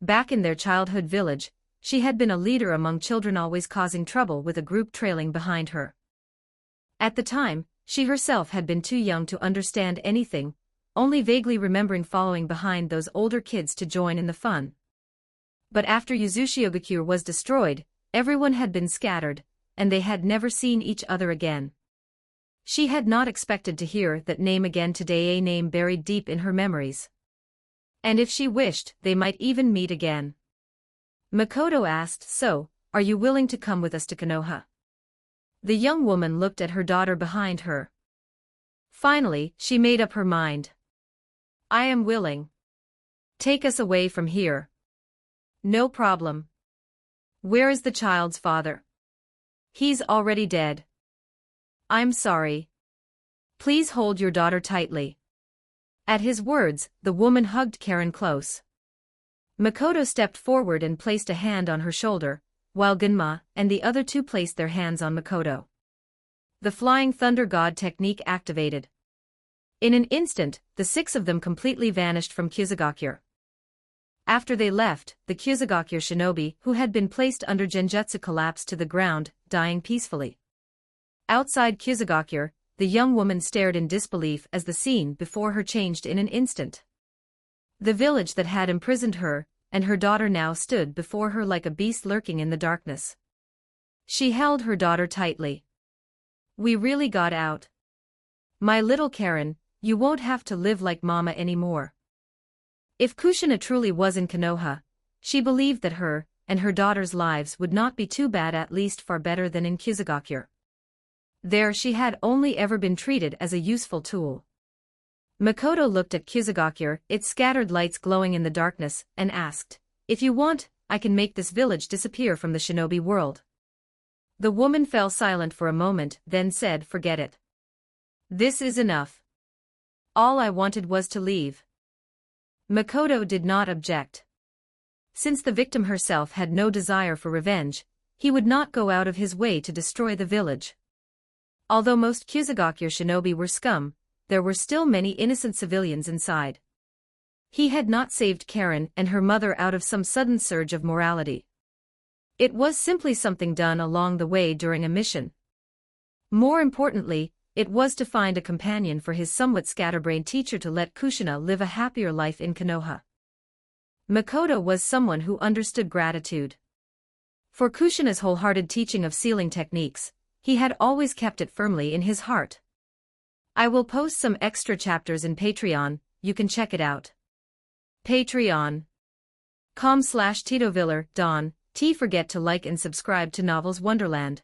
Speaker 2: Back in their childhood village, she had been a leader among children, always causing trouble with a group trailing behind her. At the time, she herself had been too young to understand anything, only vaguely remembering following behind those older kids to join in the fun. But after Yuzushiogakure was destroyed, everyone had been scattered, and they had never seen each other again. She had not expected to hear that name again today, a name buried deep in her memories. And if she wished, they might even meet again. Makoto asked, "So, are you willing to come with us to Konoha?" The young woman looked at her daughter behind her. Finally, she made up her mind. "I am willing. Take us away from here." "No problem." "Where is the child's father?" "He's already dead." "I'm sorry. Please hold your daughter tightly." At his words, the woman hugged Karen close. Makoto stepped forward and placed a hand on her shoulder, while Gunma and the other two placed their hands on Makoto. The Flying Thunder God technique activated. In an instant, the 6 of them completely vanished from Kyusugakure. After they left, the Kyusugakure shinobi who had been placed under genjutsu collapsed to the ground, dying peacefully. Outside Kyusugakure, the young woman stared in disbelief as the scene before her changed in an instant. The village that had imprisoned her and her daughter now stood before her like a beast lurking in the darkness. She held her daughter tightly. "We really got out. My little Karen, you won't have to live like Mama anymore." If Kushina truly was in Konoha, she believed that her and her daughter's lives would not be too bad, at least far better than in Kyusugakure. There she had only ever been treated as a useful tool. Makoto looked at Kyusugakure, its scattered lights glowing in the darkness, and asked, "If you want, I can make this village disappear from the shinobi world." The woman fell silent for a moment, then said, "Forget it. This is enough. All I wanted was to leave." Makoto did not object. Since the victim herself had no desire for revenge, he would not go out of his way to destroy the village. Although most Kyusugakure shinobi were scum, there were still many innocent civilians inside. He had not saved Karen and her mother out of some sudden surge of morality. It was simply something done along the way during a mission. More importantly, it was to find a companion for his somewhat scatterbrained teacher to let Kushina live a happier life in Konoha. Makoto was someone who understood gratitude. For Kushina's wholehearted teaching of sealing techniques, he had always kept it firmly in his heart. I will post some extra chapters in Patreon, you can check it out. Patreon.com/TitoViller, Don, T. Forget to like and subscribe to Novels Wonderland.